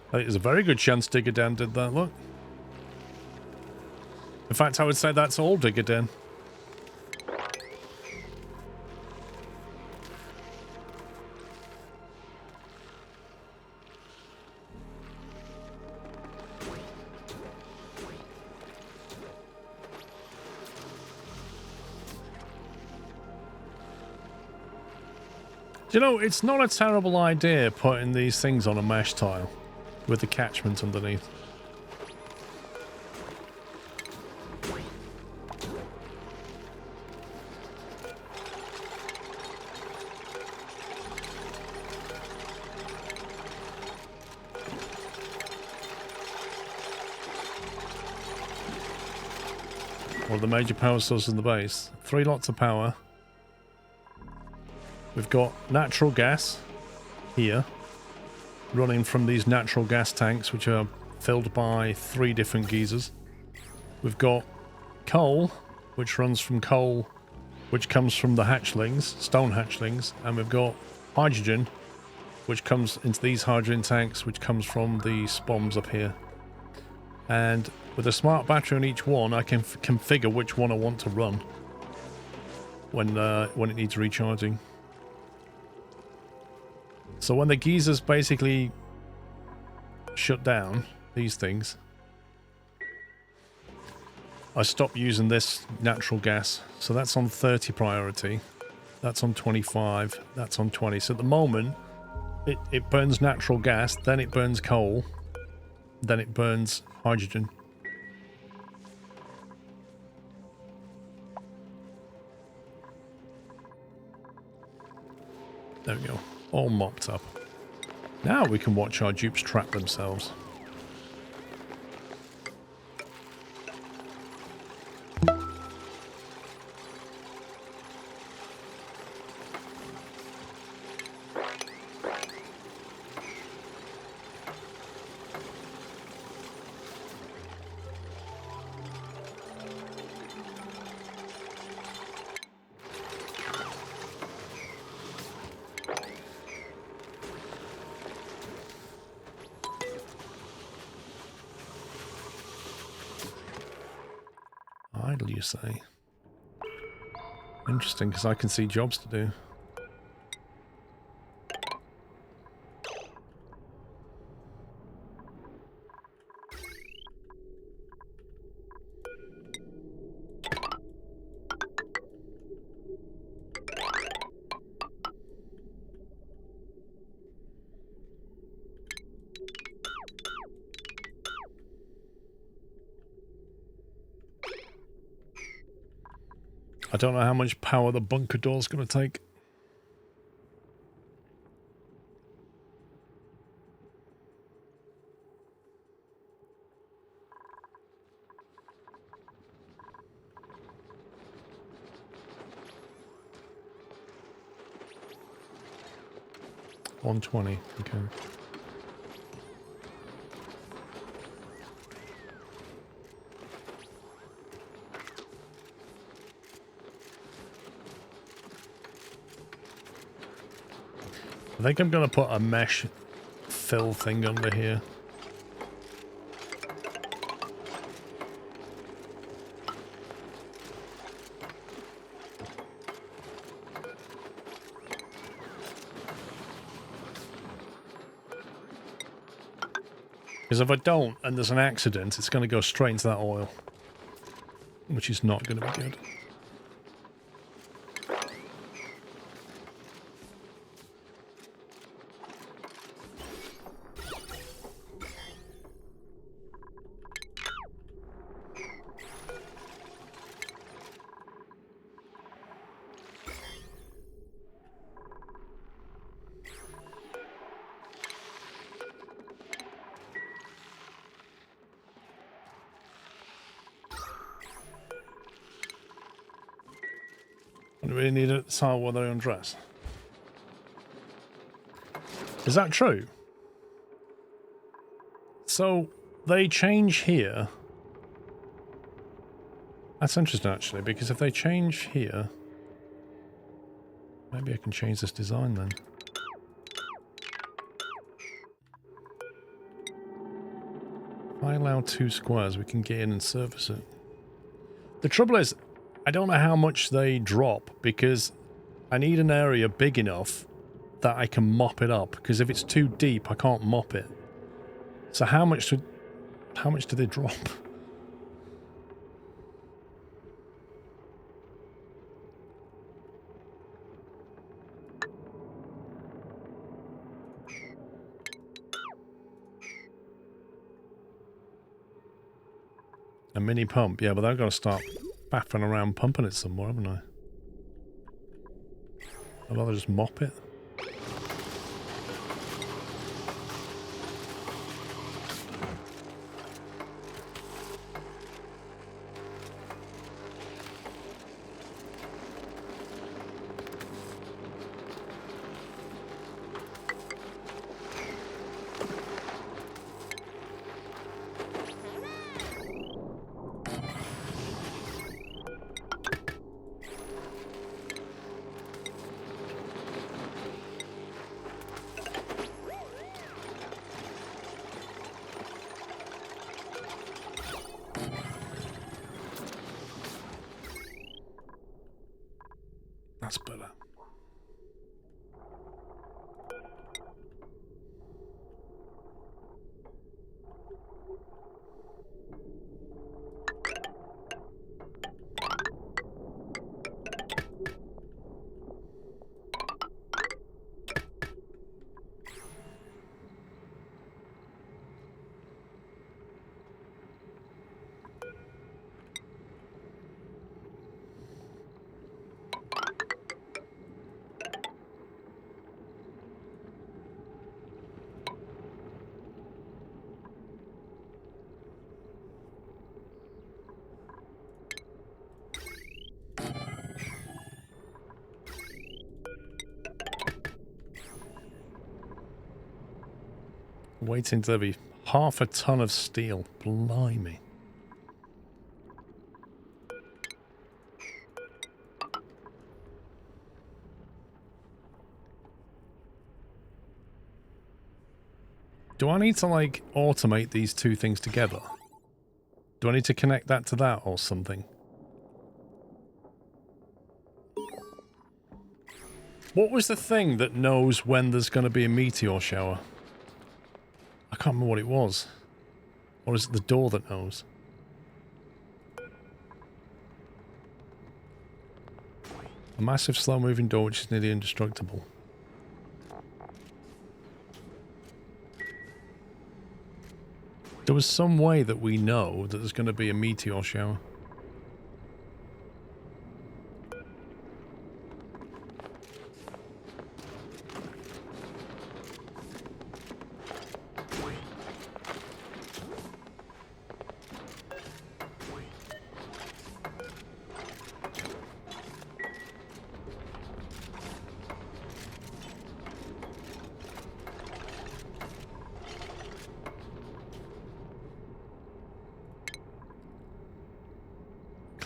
I think there's a very good chance Digger Dan did that, look. In fact, I would say that's all Digger Dan. You know, it's not a terrible idea putting these things on a mesh tile with the catchment underneath. One of the major power sources in the base. 3 lots of power. We've got natural gas here, running from these natural gas tanks, which are filled by 3 different geysers. We've got coal, which runs from coal, which comes from the hatchlings, stone hatchlings, and we've got hydrogen, which comes into these hydrogen tanks, which comes from the spoms up here. And with a smart battery on each one, I can configure which one I want to run when it needs recharging. So when the geysers basically shut down, these things, I stop using this natural gas. So that's on 30 priority. That's on 25. That's on 20. So at the moment, it burns natural gas, then it burns coal, then it burns hydrogen. There we go. All mopped up. Now we can watch our dupes trap themselves. Idle, you say? Interesting, because I can see jobs to do. I don't know how much power the bunker door's going to take. $120, okay. I think I'm going to put a mesh fill thing under here. Because if I don't, and there's an accident, it's going to go straight into that oil. Which is not going to be good. I really need to decide whether I undress. Is that true? So, they change here. That's interesting, actually, because if they change here... Maybe I can change this design, then. If I allow 2 squares, we can get in and service it. The trouble is, I don't know how much they drop, because I need an area big enough that I can mop it up, because if it's too deep, I can't mop it. So how much do they drop? A mini pump, yeah, but I've got to start faffing around pumping it somewhere, haven't I? I'd rather just mop it. That's better. Waiting to be half a ton of steel. Blimey. Do I need to, like, automate these two things together? Do I need to connect that to that or something? What was the thing that knows when there's going to be a meteor shower? I can't remember what it was. Or is it the door that knows? A massive slow-moving door which is nearly indestructible. There was some way that we know that there's going to be a meteor shower.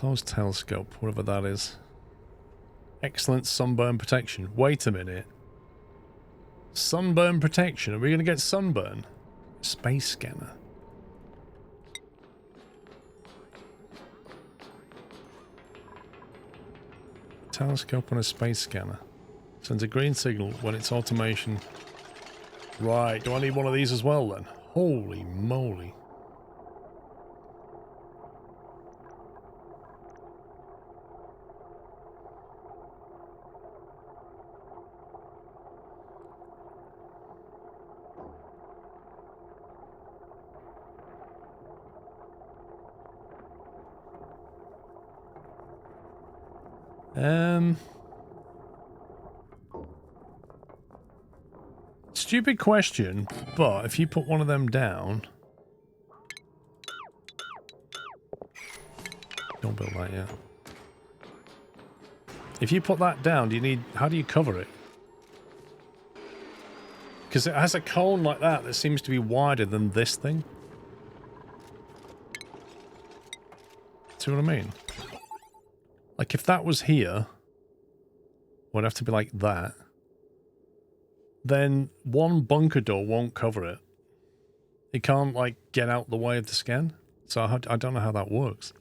Closed telescope, whatever that is. Excellent sunburn protection. Wait a minute. Sunburn protection? Are we going to get sunburn? Space scanner. Telescope on a space scanner. Sends a green signal when it's automation. Right, do I need one of these as well then? Holy moly. Stupid question, but if you put one of them down... Don't build that yet. If you put that down, do you need... How do you cover it? Because it has a cone like that seems to be wider than this thing. See what I mean? Like, if that was here, it would have to be like that. Then one bunker door won't cover it. It can't, like, get out the way of the scan. So I don't know how that works.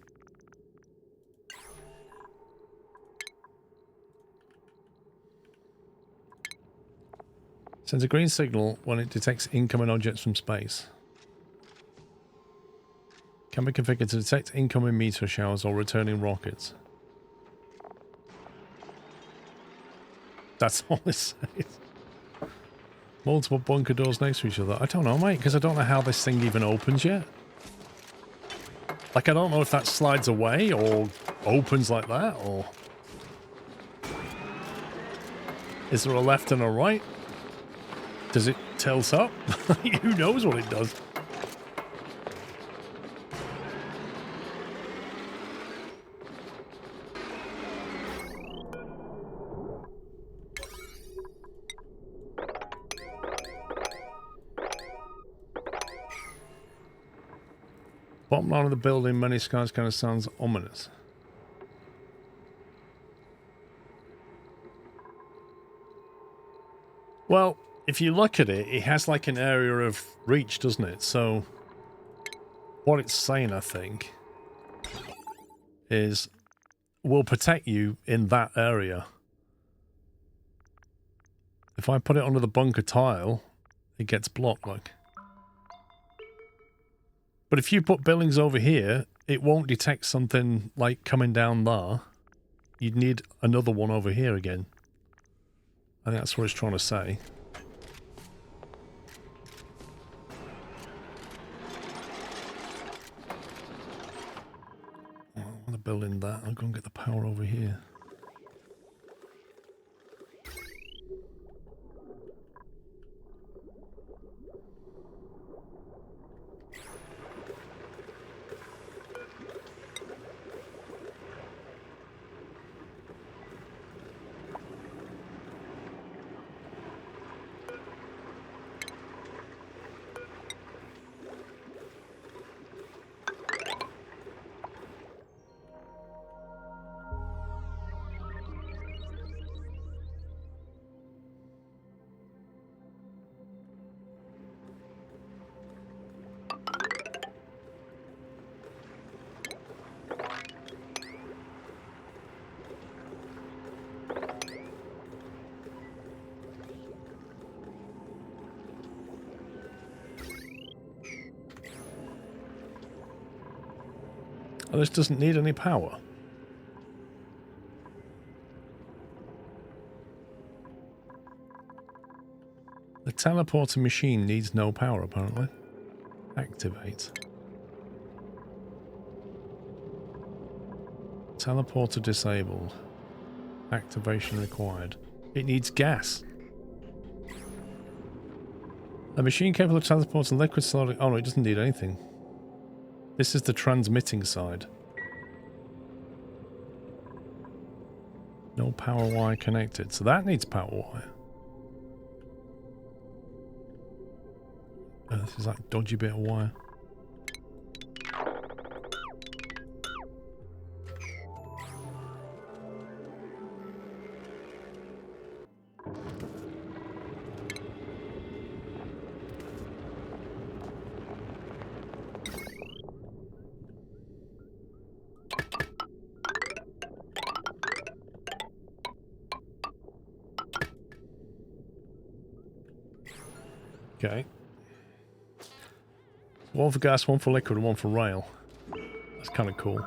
Sends a green signal when it detects incoming objects from space. Can be configured to detect incoming meteor showers or returning rockets. That's all it says. Multiple bunker doors next to each other. I don't know, mate, because I don't know how this thing even opens yet. Like, I don't know if that slides away or opens like that, or... Is there a left and a right? Does it tilt up? Who knows what it does? Bottom line of the building, many skies kind of sounds ominous. Well, if you look at it, it has like an area of reach, doesn't it? So, what it's saying, I think, is we'll protect you in that area. If I put it under the bunker tile, it gets blocked, like. But if you put buildings over here, it won't detect something like coming down there. You'd need another one over here again. I think that's what it's trying to say. I want to build in that. I'll go and get the power over here. Oh, this doesn't need any power. The teleporter machine needs no power, apparently. Activate. Teleporter disabled. Activation required. It needs gas. A machine capable of transporting liquid, solid... Oh no, it doesn't need anything. This is the transmitting side. No power wire connected. So that needs power wire. This is that dodgy bit of wire. Okay. One for gas, one for liquid, and one for rail. That's kind of cool.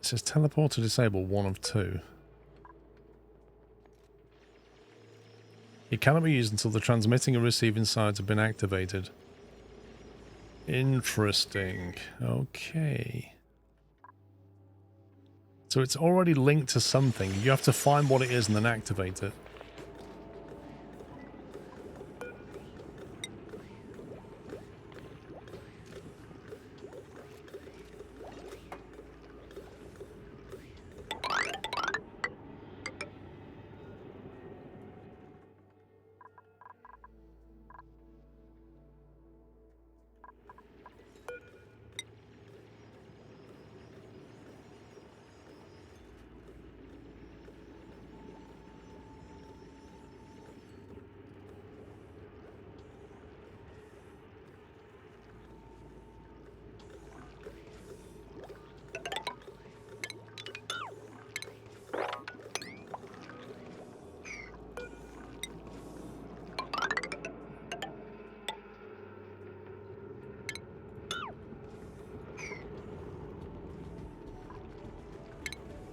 It says teleport to disable one of two. It cannot be used until the transmitting and receiving sides have been activated. Interesting. Okay. So it's already linked to something. You have to find what it is and then activate it.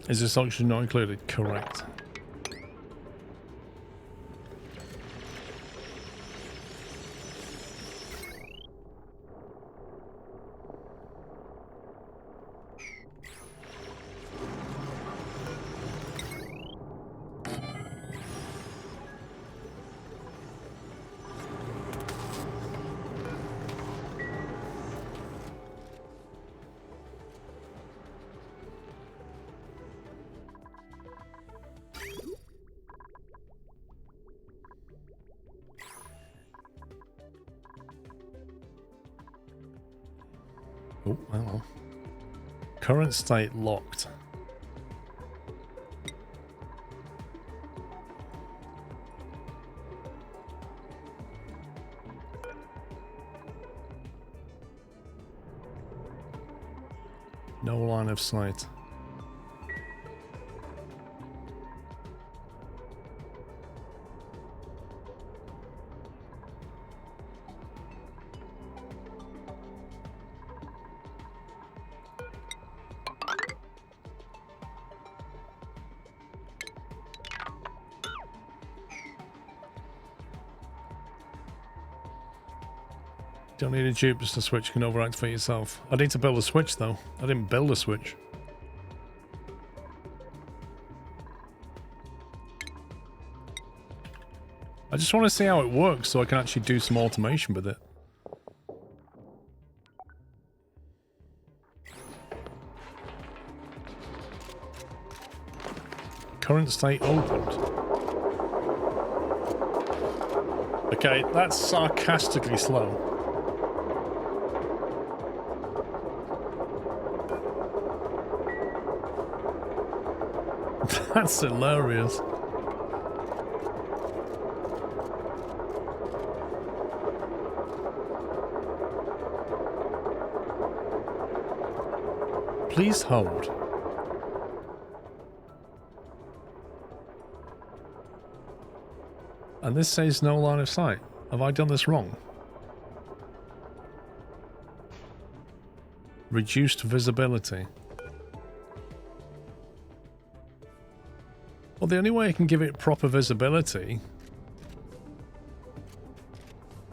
Is this oxygen not included? Correct. Oh, well. Current state locked. No line of sight. Don't need a dupe, just a switch can overactivate yourself. I need to build a switch though. I didn't build a switch. I just want to see how it works so I can actually do some automation with it. Current state opened. Okay, that's sarcastically slow. That's hilarious. Please hold. And this says no line of sight. Have I done this wrong? Reduced visibility. Well, the only way I can give it proper visibility...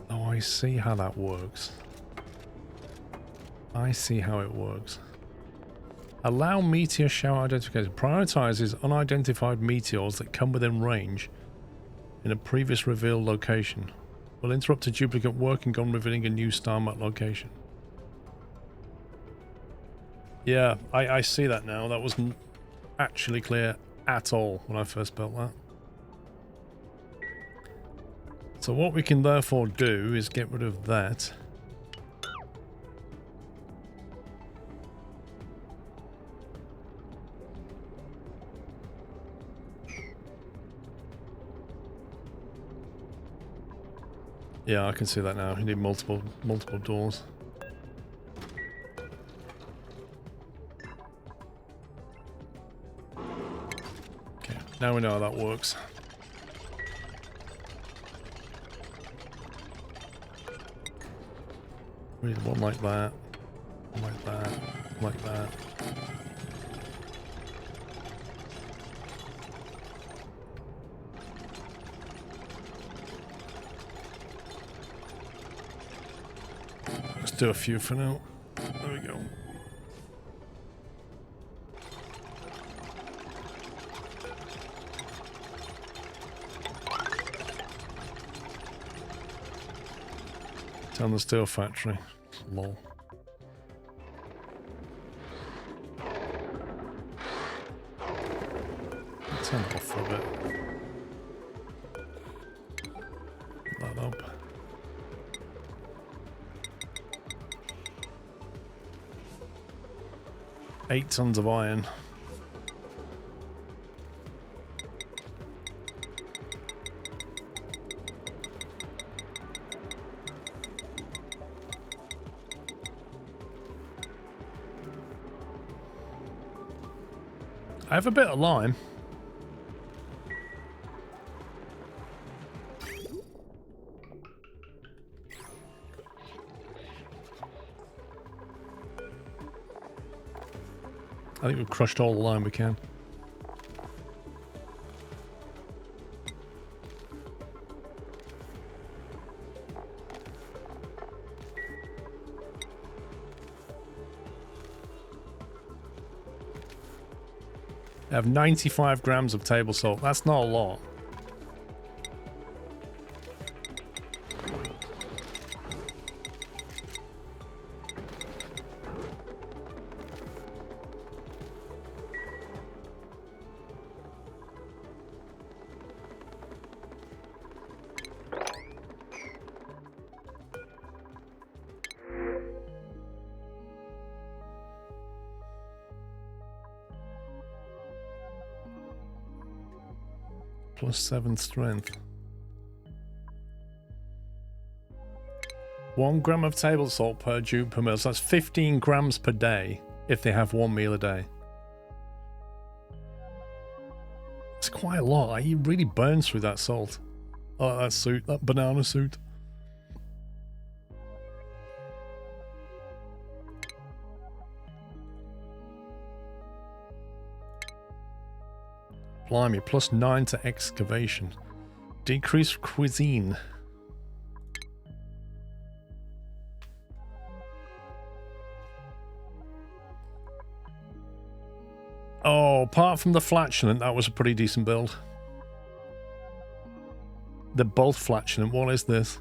Oh, I see how that works. I see how it works. Allow meteor shower identification. Prioritizes unidentified meteors that come within range in a previous revealed location. Will interrupt a duplicate working on revealing a new star map location. Yeah, I see that now. That wasn't actually clear at all when I first built that. So what we can therefore do is get rid of that. Yeah, I can see that now. You need multiple doors. Now we know how that works. We need one like that. One like that. One like that. Let's do a few for now. There we go. Down the steel factory. Lol. Turn it off for a bit. Put that up. Eight tons of iron. I have a bit of lime. I think we've crushed all the lime we can. I have 95 grams of table salt. That's not a lot. Plus 7 strength. 1 gram of table salt per dupe per meal. So that's 15 grams per day if they have 1 meal a day. It's quite a lot. Like, he really burns through that salt. Oh, that suit, that banana suit. Blimey, plus 9 to excavation. Decrease cuisine. Oh, apart from the flatulent, that was a pretty decent build. They're both flatulent. What is this?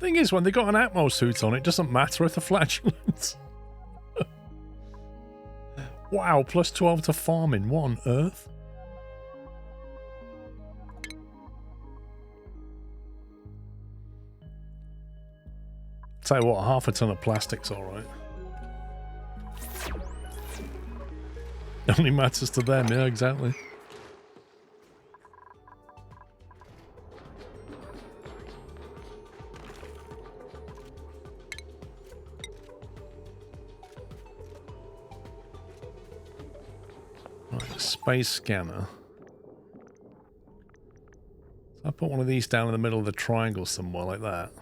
Thing is, when they got an Atmo suit on, it doesn't matter if they're flatulent. Wow, plus 12 to farming. What on earth? Tell you what, half a ton of plastic's alright. Only matters to them, yeah, exactly. Right, space scanner. So I put one of these down in the middle of the triangle somewhere like that.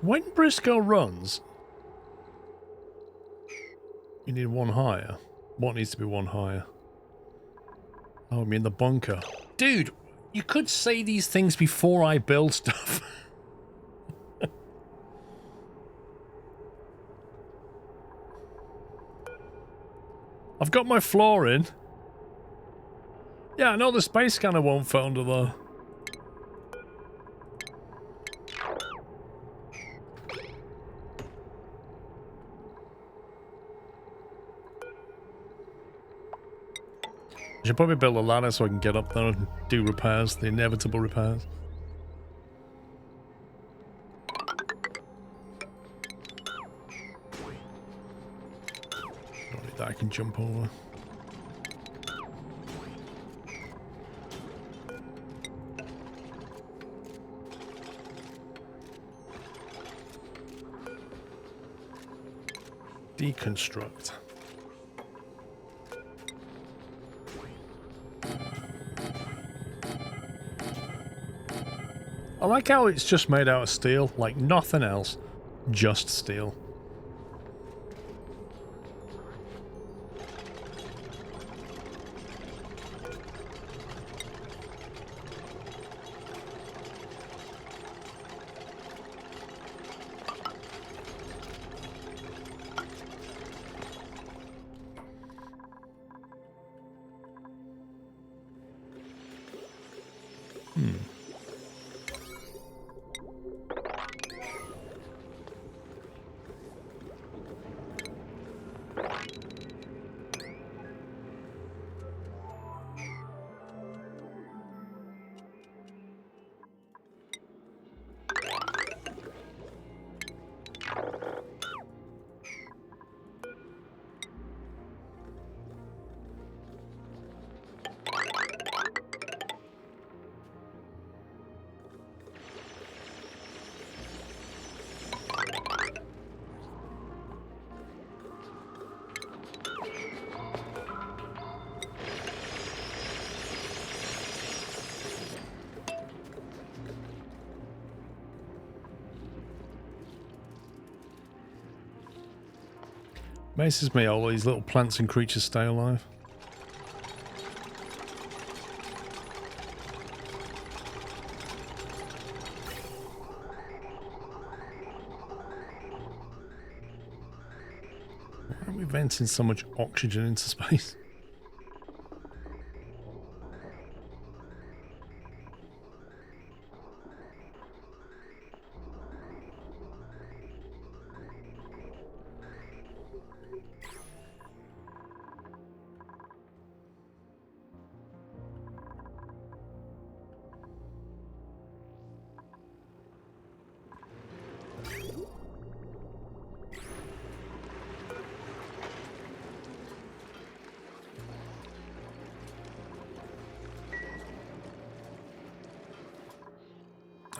When Briscoe runs, you need one higher. What needs to be one higher? Oh, I mean the bunker. Dude, you could say these things before I build stuff. I've got my floor in. Yeah, I know the space scanner won't fit under there. I should probably build a ladder so I can get up there and do repairs, the inevitable repairs. Don't need that, I can jump over. Deconstruct. I like how it's just made out of steel, like nothing else, just steel. Amazes me all these little plants and creatures stay alive. Why are we venting so much oxygen into space?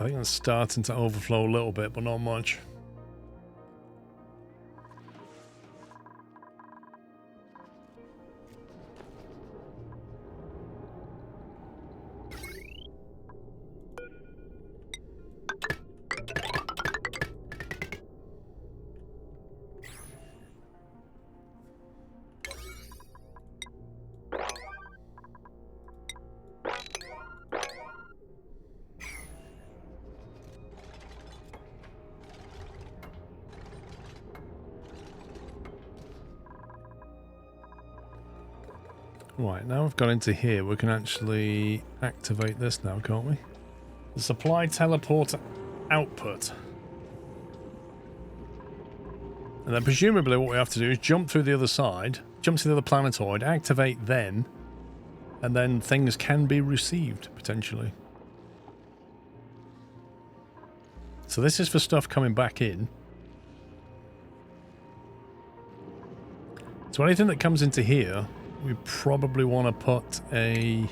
I think it's starting to overflow a little bit, but not much. Right, now we've got into here, we can actually activate this now, can't we? The supply teleporter output. And then presumably what we have to do is jump through the other side, jump to the other planetoid, activate then, and then things can be received, potentially. So this is for stuff coming back in. So anything that comes into here, we probably want to put a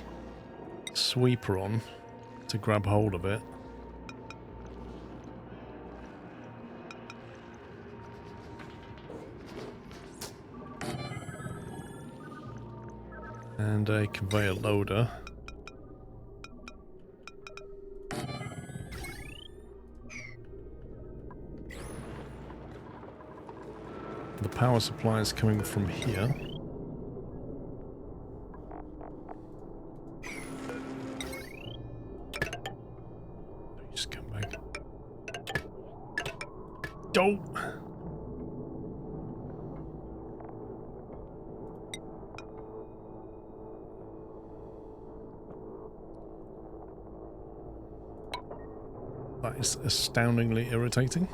sweeper on to grab hold of it. And a conveyor loader. The power supply is coming from here. Just come back. Don't. That is astoundingly irritating.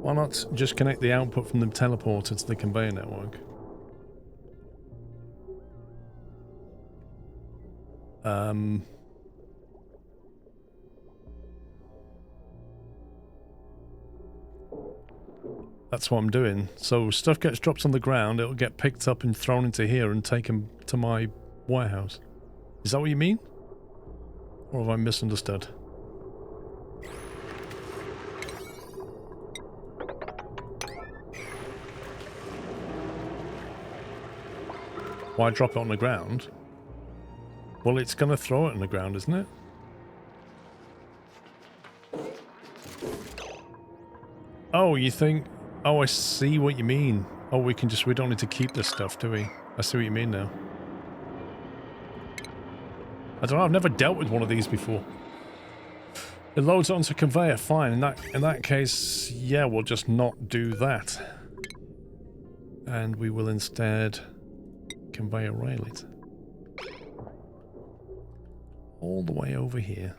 Why not just connect the output from the teleporter to the conveyor network? That's what I'm doing. So stuff gets dropped on the ground, it'll get picked up and thrown into here and taken to my warehouse. Is that what you mean? Or have I misunderstood? Why drop it on the ground? Well, it's going to throw it on the ground, isn't it? Oh, you think... Oh, I see what you mean. Oh, we don't need to keep this stuff, do we? I see what you mean now. I don't know, I've never dealt with one of these before. It loads onto a conveyor, fine. In that case, yeah, we'll just not do that. And we will instead conveyor rail it. All the way over here.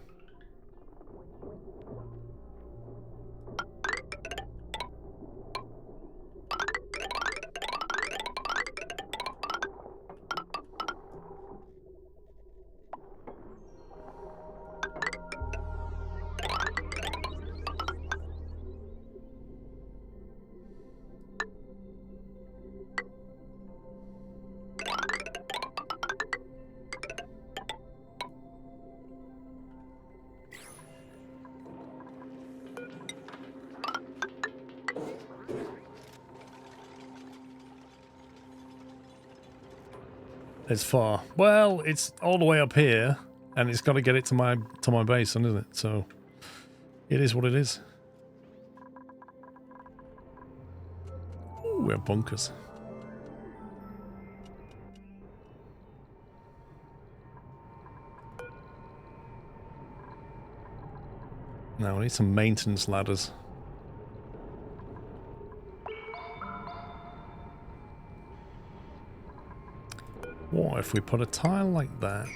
It's far. Well, it's all the way up here, and it's got to get it to my base, isn't it? So it is what it is. Ooh, we have bunkers. Now we need some maintenance ladders. What if we put a tile like that?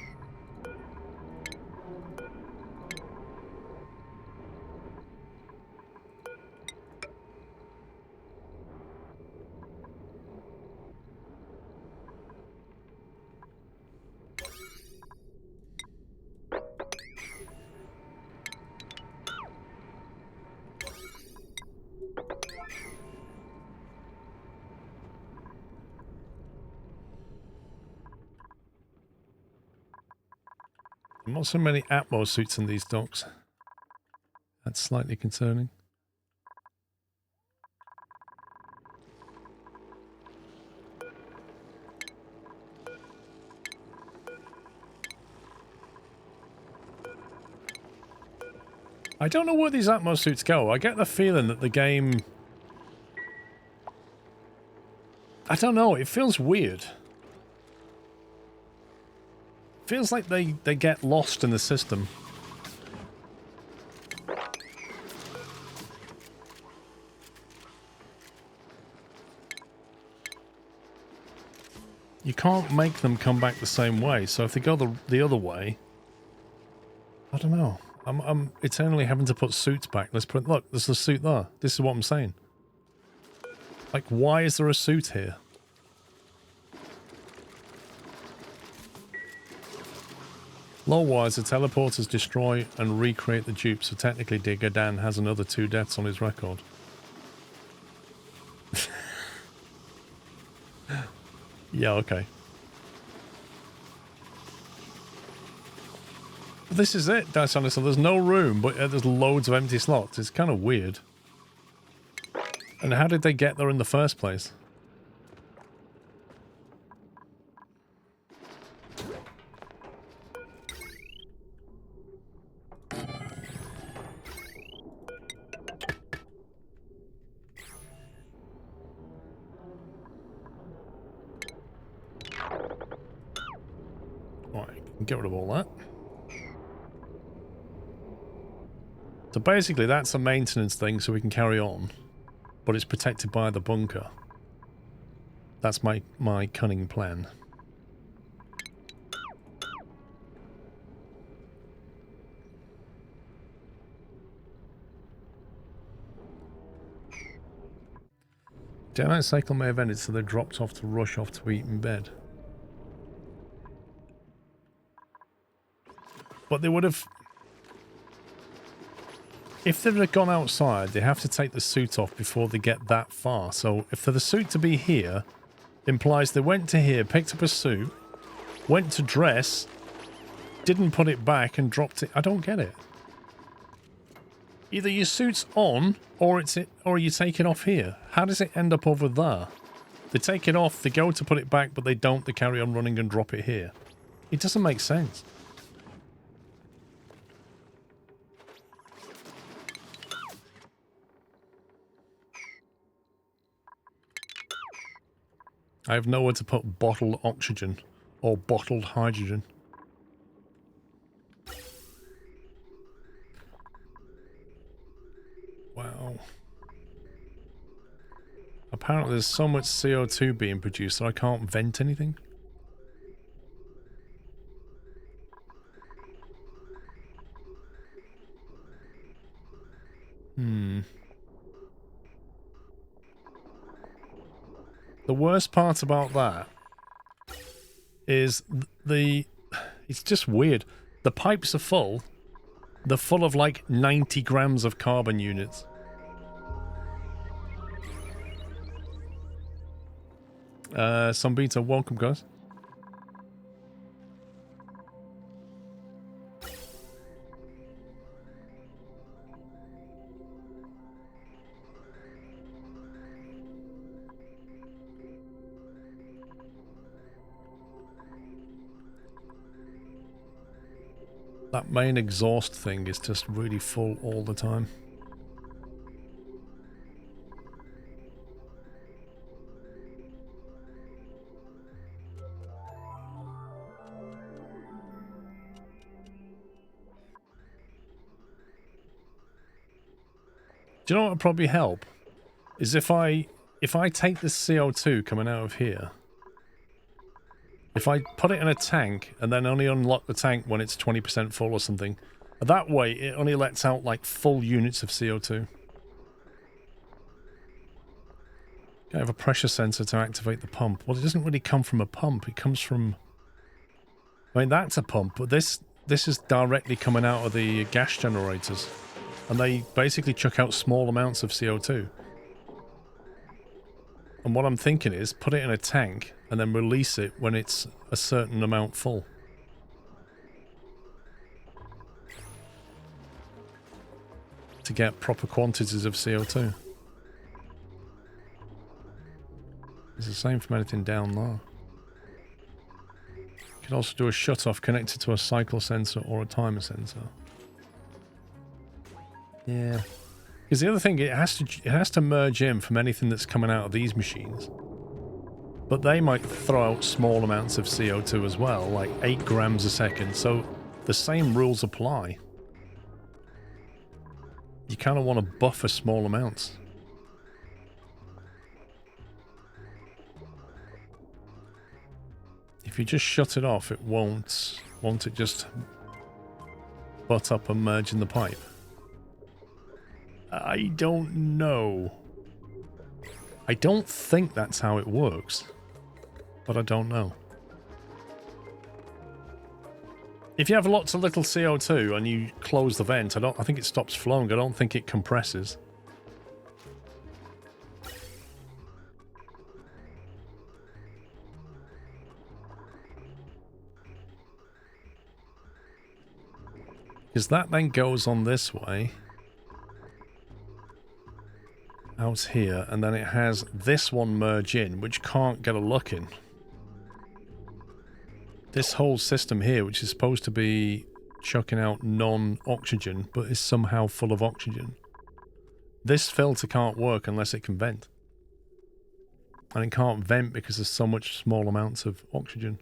Not so many Atmo suits in these docks. That's slightly concerning. I don't know where these Atmo suits go. I get the feeling that the game... I don't know, it feels weird. Feels like they get lost in the system. You can't make them come back the same way, so if they go the other way, I don't know. I'm eternally having to put suits back. Let's put, look, there's a suit there. This is what I'm saying. Like, why is there a suit here? Lore-wise, the teleporters destroy and recreate the dupe, so technically Digger Dan has another 2 deaths on his record. Yeah, okay. But this is it, Dice Honest, so there's no room, but there's loads of empty slots. It's kind of weird. And how did they get there in the first place? Get rid of all that. So basically that's a maintenance thing so we can carry on, but it's protected by the bunker. That's my cunning plan. Daylight cycle may have ended, so they dropped off to rush off to eat in bed. But they would have... If they'd have gone outside, they have to take the suit off before they get that far. So if for the suit to be here, implies they went to here, picked up a suit, went to dress, didn't put it back and dropped it. I don't get it. Either your suit's on, or you take it off here. How does it end up over there? They take it off, they go to put it back, but they don't. They carry on running and drop it here. It doesn't make sense. I have nowhere to put bottled oxygen or bottled hydrogen. Wow. Apparently there's so much CO2 being produced that I can't vent anything. The worst part about that is it's just weird. The pipes are full. They're full of like 90 grams of carbon units. Some beta, welcome guys. That main exhaust thing is just really full all the time. Do you know what would probably help? Is if I take this CO2 coming out of here, if I put it in a tank and then only unlock the tank when it's 20% full or something, that way it only lets out like full units of CO2. I have a pressure sensor to activate the pump. Well, it doesn't really come from a pump. It comes from... I mean, that's a pump, but this is directly coming out of the gas generators. And they basically chuck out small amounts of CO2. And what I'm thinking is put it in a tank and then release it when it's a certain amount full. To get proper quantities of CO2. It's the same from anything down there. You can also do a shut-off connected to a cycle sensor or a timer sensor. Yeah. Because the other thing, it has to merge in from anything that's coming out of these machines. But they might throw out small amounts of CO2 as well, like 8 grams a second, so the same rules apply. You kind of want to buffer small amounts. If you just shut it off, it won't it just butt up and merge in the pipe? I don't know. I don't think that's how it works. But I don't know. If you have lots of little CO2 and you close the vent, I think it stops flowing. I don't think it compresses. Because that then goes on this way. Out here, and then it has this one merge in, which can't get a look in. This whole system here, which is supposed to be chucking out non-oxygen, but is somehow full of oxygen. This filter can't work unless it can vent. And it can't vent because there's so much small amounts of oxygen.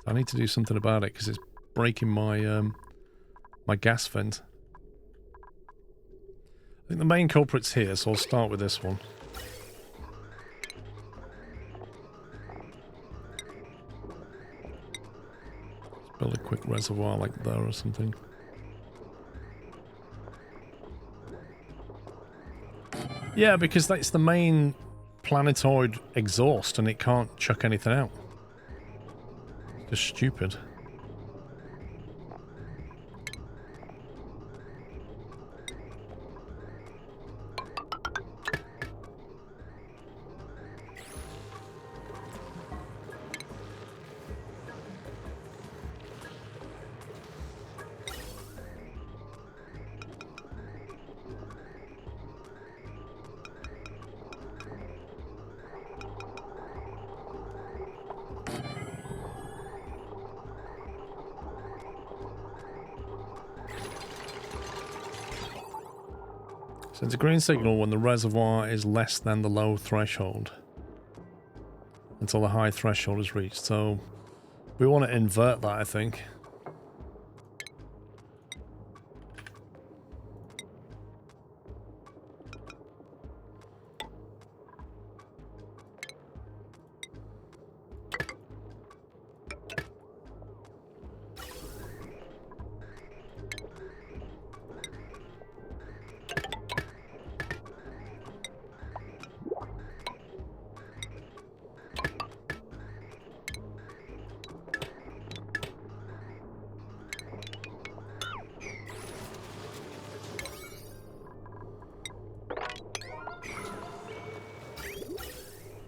I need to do something about it because it's breaking my my gas vent. I think the main culprit's here, so I'll start with this one. Let's build a quick reservoir like there or something. Yeah, because that's the main planetoid exhaust and it can't chuck anything out. Just stupid. Sends a green signal when the reservoir is less than the low threshold until the high threshold is reached. So we want to invert that, I think.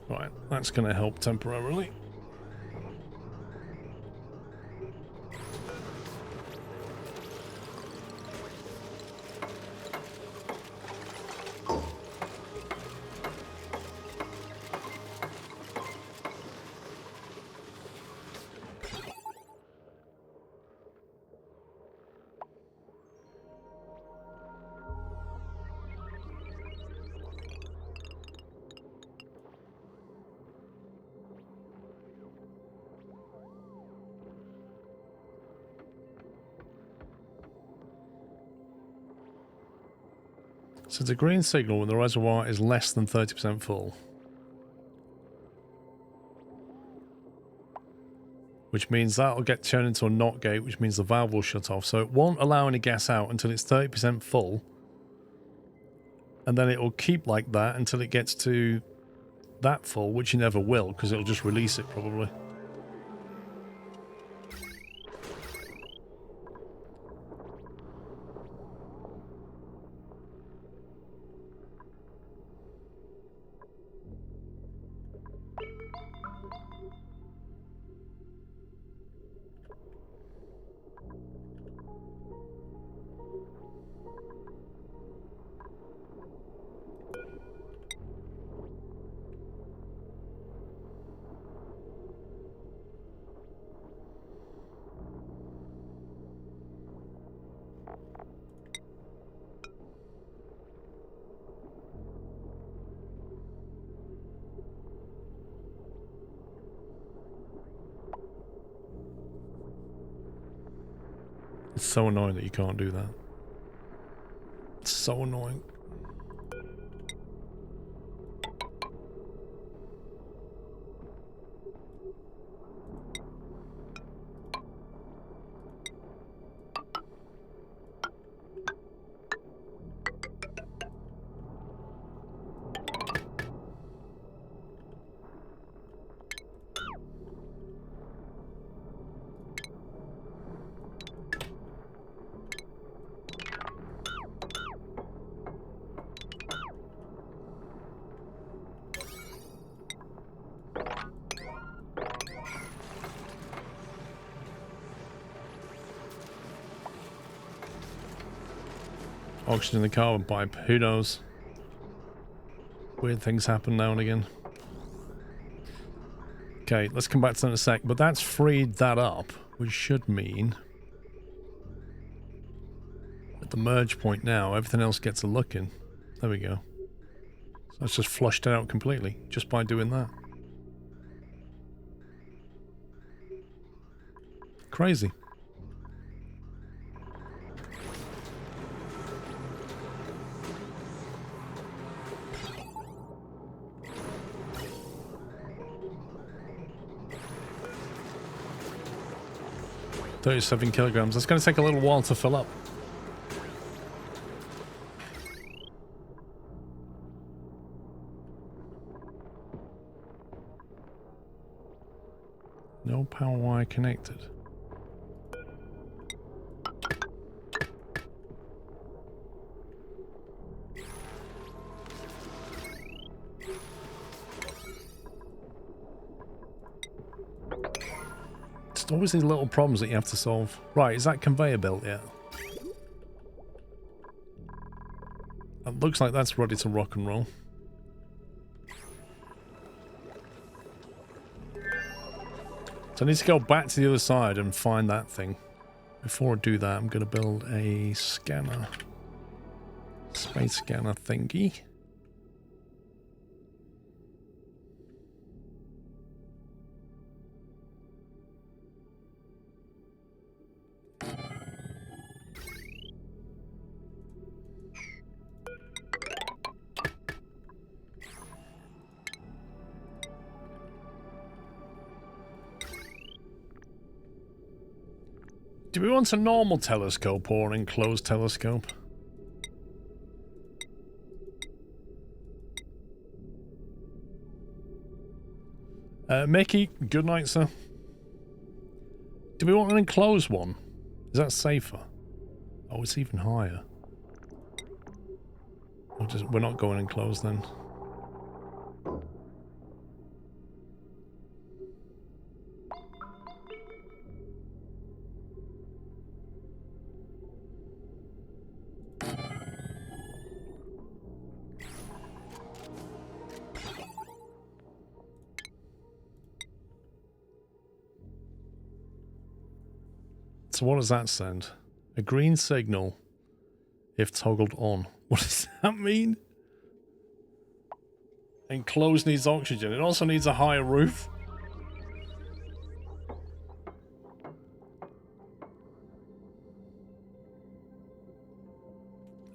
Right, that's going to help temporarily. So it's a green signal when the reservoir is less than 30% full. Which means that'll get turned into a NOT gate, which means the valve will shut off. So it won't allow any gas out until it's 30% full. And then it will keep like that until it gets to that full, which you never will, because it'll just release it probably. It's so annoying that you can't do that. It's so annoying. Oxygen in the carbon pipe, who knows? Weird things happen now and again. Okay, let's come back to that in a sec, but that's freed that up, which should mean at the merge point now, everything else gets a look in. There we go. So that's just flushed it out completely, just by doing that. Crazy. $37 kilograms. That's going to take a little while to fill up. No power wire connected. It's always these little problems that you have to solve. Right, is that conveyor built yet? It looks like that's ready to rock and roll. So I need to go back to the other side and find that thing. Before I do that, I'm going to build a scanner. Space scanner thingy. Do we want a normal telescope or an enclosed telescope? Mickey, good night, sir. Do we want an enclosed one? Is that safer? Oh, it's even higher. We're not going enclosed then. So what does that send? A green signal if toggled on. What does that mean? Enclosed needs oxygen. It also needs a higher roof.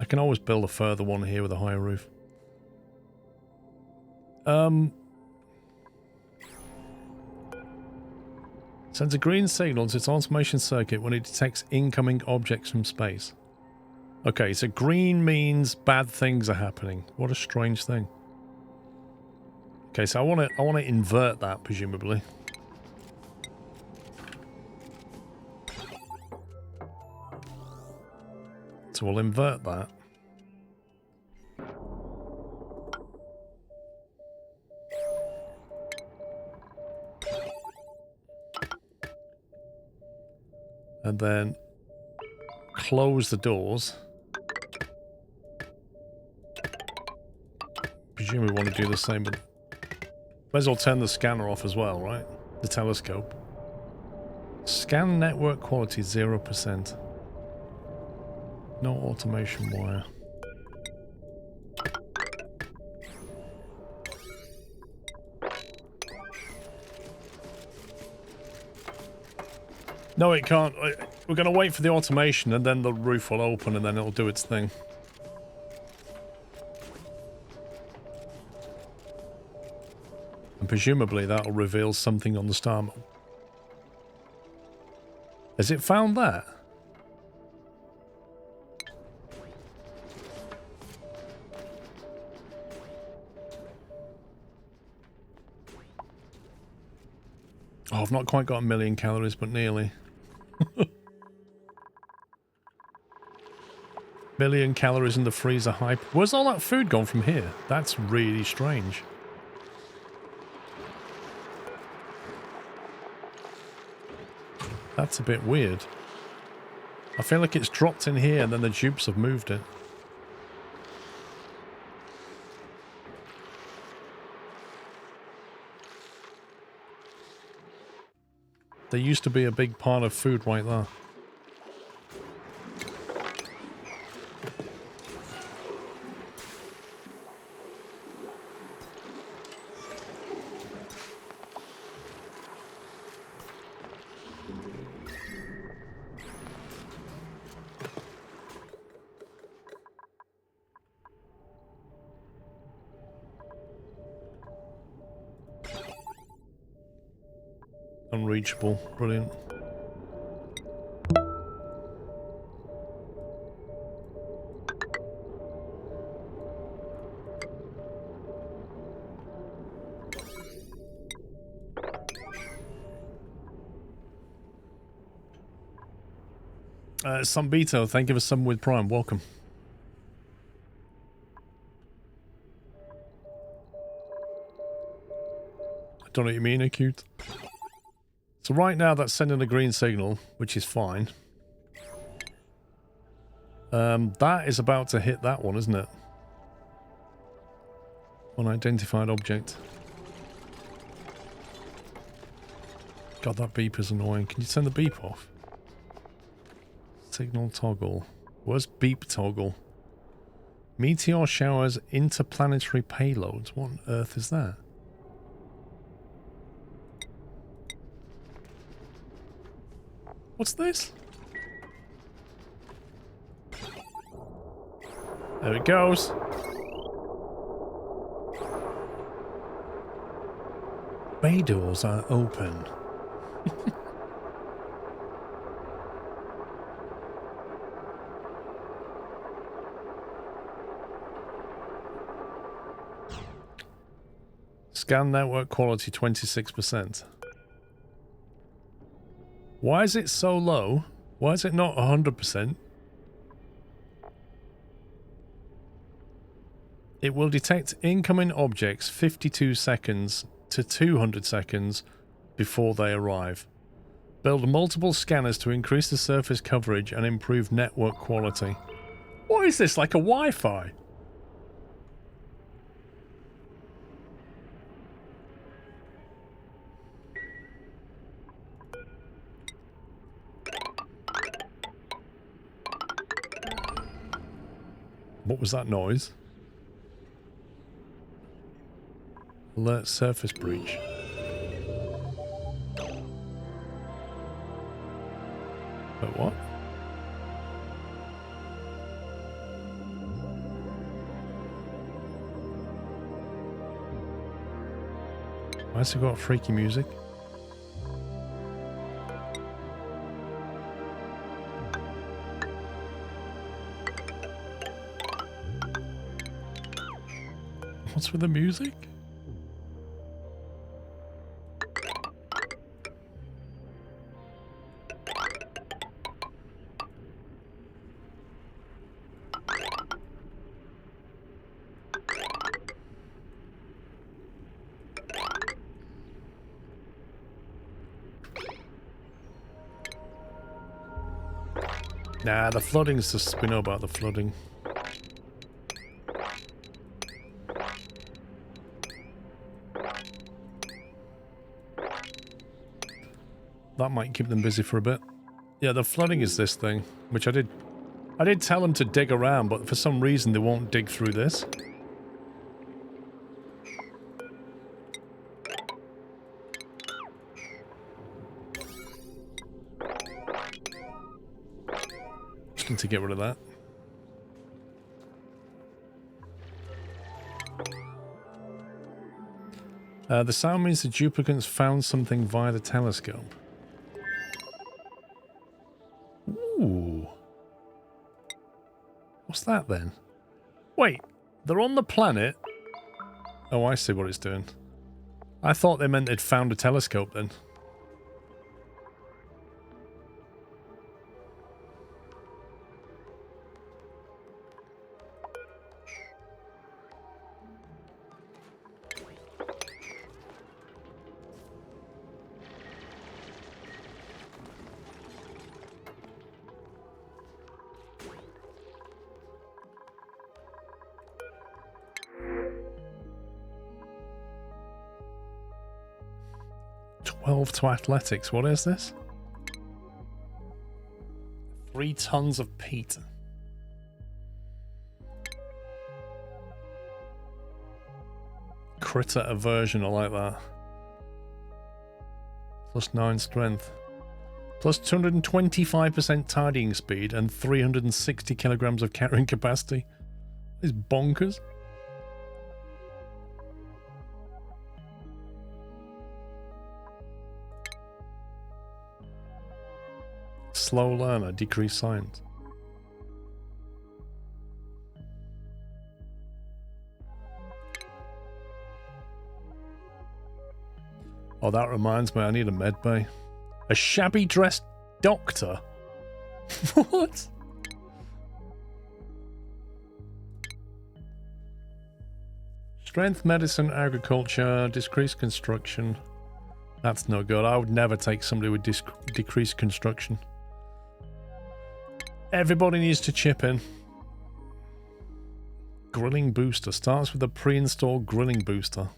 I can always build a further one here with a higher roof. Sends a green signal to its automation circuit when it detects incoming objects from space. Okay, so green means bad things are happening. What a strange thing. Okay, so I want to invert that, presumably. So we'll invert that. And then close the doors. Presume we want to do the same, but might as well turn the scanner off as well, right? The telescope. Scan network quality 0%. No automation wire. No, it can't. We're going to wait for the automation and then the roof will open and then it'll do its thing. And presumably that'll reveal something on the star map. Has it found that? Oh, I've not quite got 1,000,000 calories, but nearly. 1,000,000 calories in the freezer hype. Where's all that food gone from here? That's really strange. That's a bit weird. I feel like it's dropped in here and then the dupes have moved it. There used to be a big pile of food right there. Unreachable. Brilliant. Sambito, thank you for subbing with Prime. Welcome. I don't know what you mean, acute. So right now that's sending a green signal, which is fine. That is about to hit that one, isn't it? Unidentified object. God, that beep is annoying. Can you turn the beep off? Signal toggle. Where's beep toggle? Meteor showers interplanetary payloads. What on earth is that? What's this? There it goes. Bay doors are open. Scan network quality 26%. Why is it so low? Why is it not 100%? It will detect incoming objects 52 seconds to 200 seconds before they arrive. Build multiple scanners to increase the surface coverage and improve network quality. What is this, like a Wi-Fi? What was that noise? Alert surface breach. But what? Why has it got freaky music? What's with the music? Nah, the flooding's just, we know about the flooding. That might keep them busy for a bit. Yeah, the flooding is this thing, which I did tell them to dig around, but for some reason they won't dig through this. Just need to get rid of that. The sound means the duplicants found something via the telescope. Ooh. What's that then? Wait, they're on the planet? Oh, I see what it's doing. I thought they meant they'd found a telescope then. To athletics. What is this? 3 tons of peat. Critter aversion, I like that. Plus 9 strength. Plus 225% tidying speed and 360 kilograms of carrying capacity. This is bonkers. Slow learner, decreased science. Oh, that reminds me, I need a med bay. A shabby dressed doctor? What? Strength, medicine, agriculture, decreased construction. That's no good. I would never take somebody with decreased construction. Everybody needs to chip in. Grilling booster. Starts with a pre-installed grilling booster.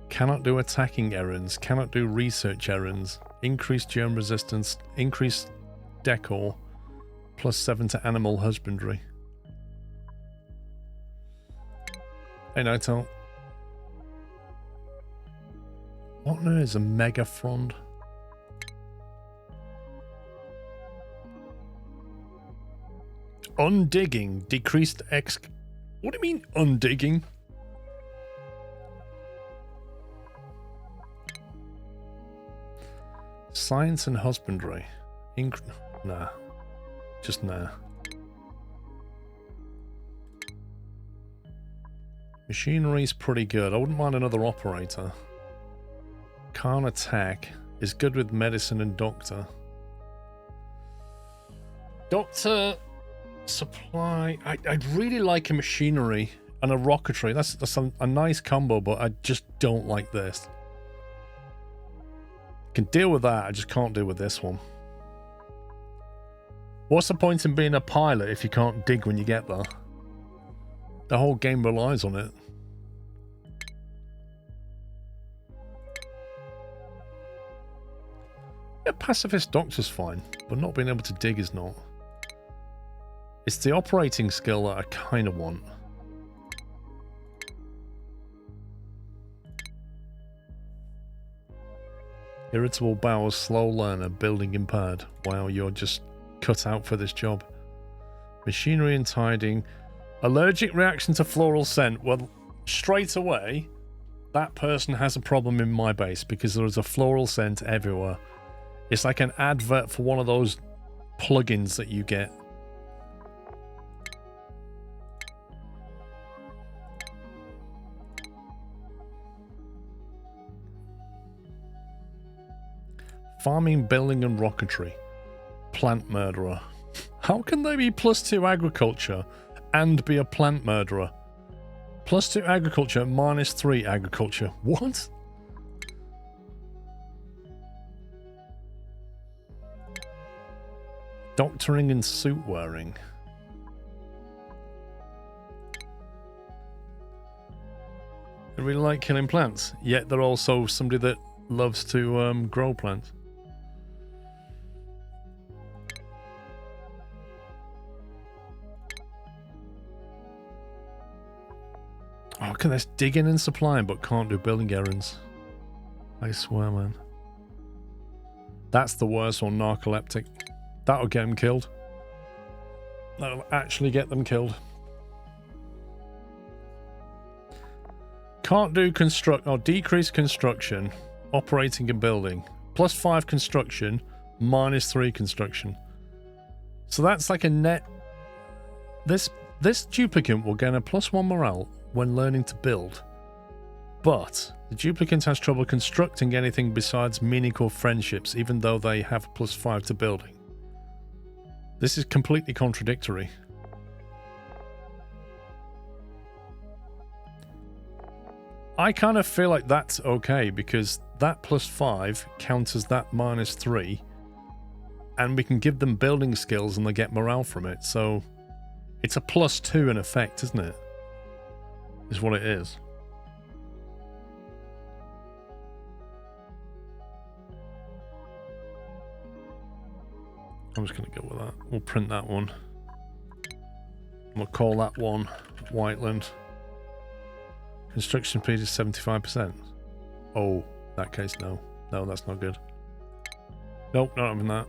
Cannot do attacking errands. Cannot do research errands. Increased germ resistance. Increased decor. +7 to animal husbandry. Hey, Natal. What now is a mega frond? Undigging. Decreased What do you mean undigging? Science and husbandry. Nah. Just nah. Machinery's pretty good. I wouldn't mind another operator. Can't attack. Is good with medicine and doctor. Doctor, supply. I'd really like a machinery and a rocketry. That's a nice combo, but I just don't like this. Can deal with that. I just can't deal with this one. What's the point in being a pilot if you can't dig when you get there? The whole game relies on it. Yeah, pacifist doctor's fine, but not being able to dig is not. It's the operating skill that I kind of want. Irritable bowels, slow learner, building impaired. Wow, you're just cut out for this job. Machinery and tidying. Allergic reaction to floral scent. Well, straight away, that person has a problem in my base because there is a floral scent everywhere. It's like an advert for one of those plugins that you get. Farming, building and rocketry. Plant murderer. How can they be +2 agriculture and be a plant murderer? +2 agriculture, -3 agriculture. What? Doctoring and suit wearing. They really like killing plants, yet they're also somebody that loves to grow plants. Oh, look at this. Digging and supplying, but can't do building errands. I swear, man. That's the worst one, narcoleptic. That'll get them killed. That'll actually get them killed. Can't do construct or decrease construction, operating and building. +5 construction, -3 construction. So that's like a net. This duplicant will gain a +1 morale when learning to build, but the duplicant has trouble constructing anything besides meaningful friendships, even though they have +5 to building. This is completely contradictory. I kind of feel like that's okay because that +5 counters that -3, and we can give them building skills and they get morale from it, so it's a +2 in effect, isn't it? Is what it is. I'm just going to go with that. We'll print that one. We'll call that one Whiteland. Construction speed is 75%. Oh, in that case, no. No, that's not good. Nope, not having that.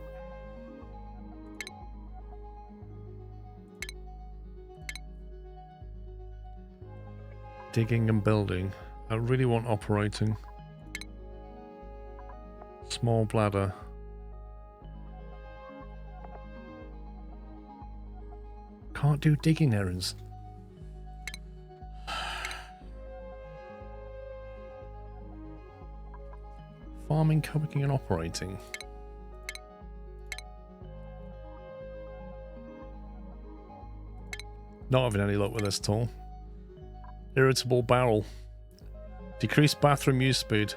Digging and building. I really want operating. Small bladder. Can't do digging errands. Farming, cooking, and operating. Not having any luck with this at all. Irritable barrel. Decreased bathroom use speed.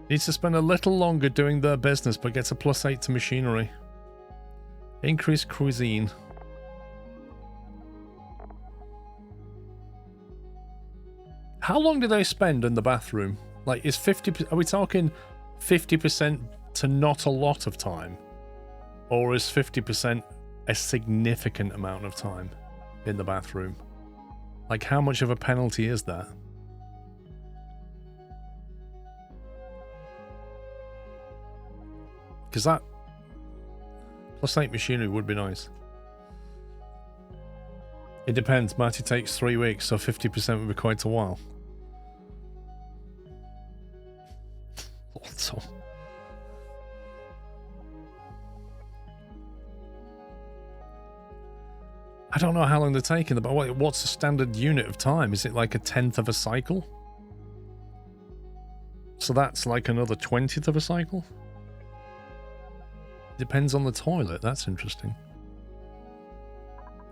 Needs to spend a little longer doing their business, but gets a +8 to machinery. Increased cuisine. How long do they spend in the bathroom? Like, is 50%... Are we talking 50% to not a lot of time? Or is 50% a significant amount of time in the bathroom? Like, how much of a penalty is that? Because that +8 machinery would be nice. It depends. Marty takes 3 weeks, so 50% would be quite a while. Also. I don't know how long they're taking, but what's the standard unit of time? Is it like a 10th of a cycle? So that's like another 20th of a cycle? Depends on the toilet. That's interesting.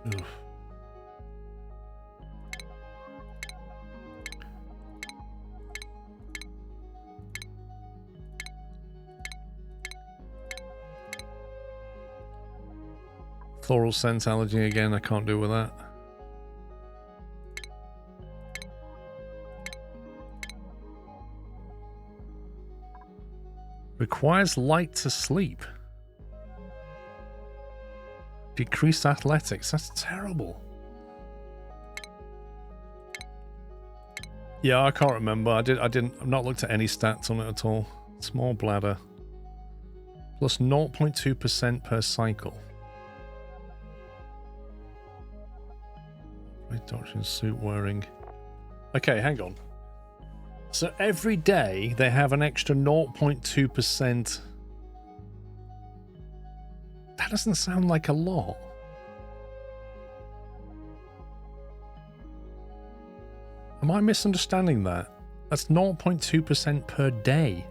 Oof. Floral scent allergy again. I can't do with that. Requires light to sleep. Decreased athletics. That's terrible. Yeah, I can't remember. I've not looked at any stats on it at all. Small bladder. Plus 0.2% per cycle. Reduction suit wearing. Okay, hang on. So every day they have an extra 0.2%. That doesn't sound like a lot. Am I misunderstanding that? That's 0.2% per day.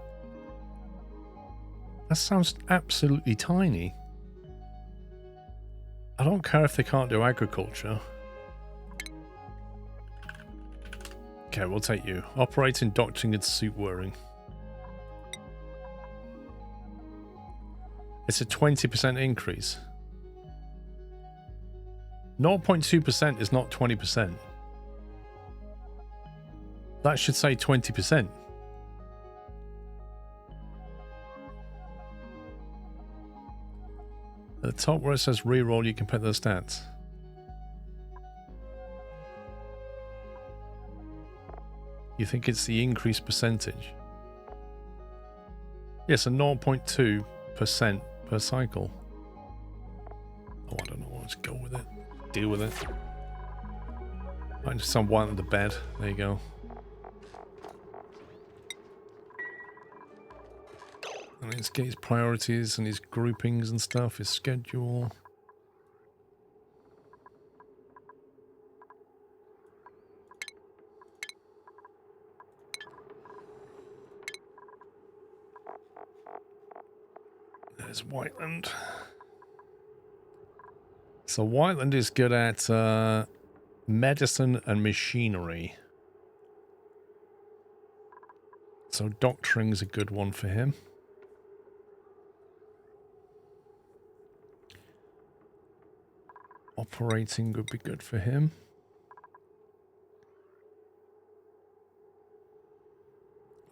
That sounds absolutely tiny. I don't care if they can't do agriculture. Okay, we'll take you. Operating, doctoring, and suit wearing. It's a 20% increase. 0.2% is not 20%. That should say 20%. At the top where it says reroll, you can put the stats. You think it's the increased percentage? Yes, a 0.2% per cycle. Oh, I don't know. Let's go with it. Deal with it. Might just some white on the bed. There you go. And let's get his priorities and his groupings and stuff. His schedule. There's Whiteland. So Whiteland is good at medicine and machinery. So doctoring's a good one for him. Operating would be good for him.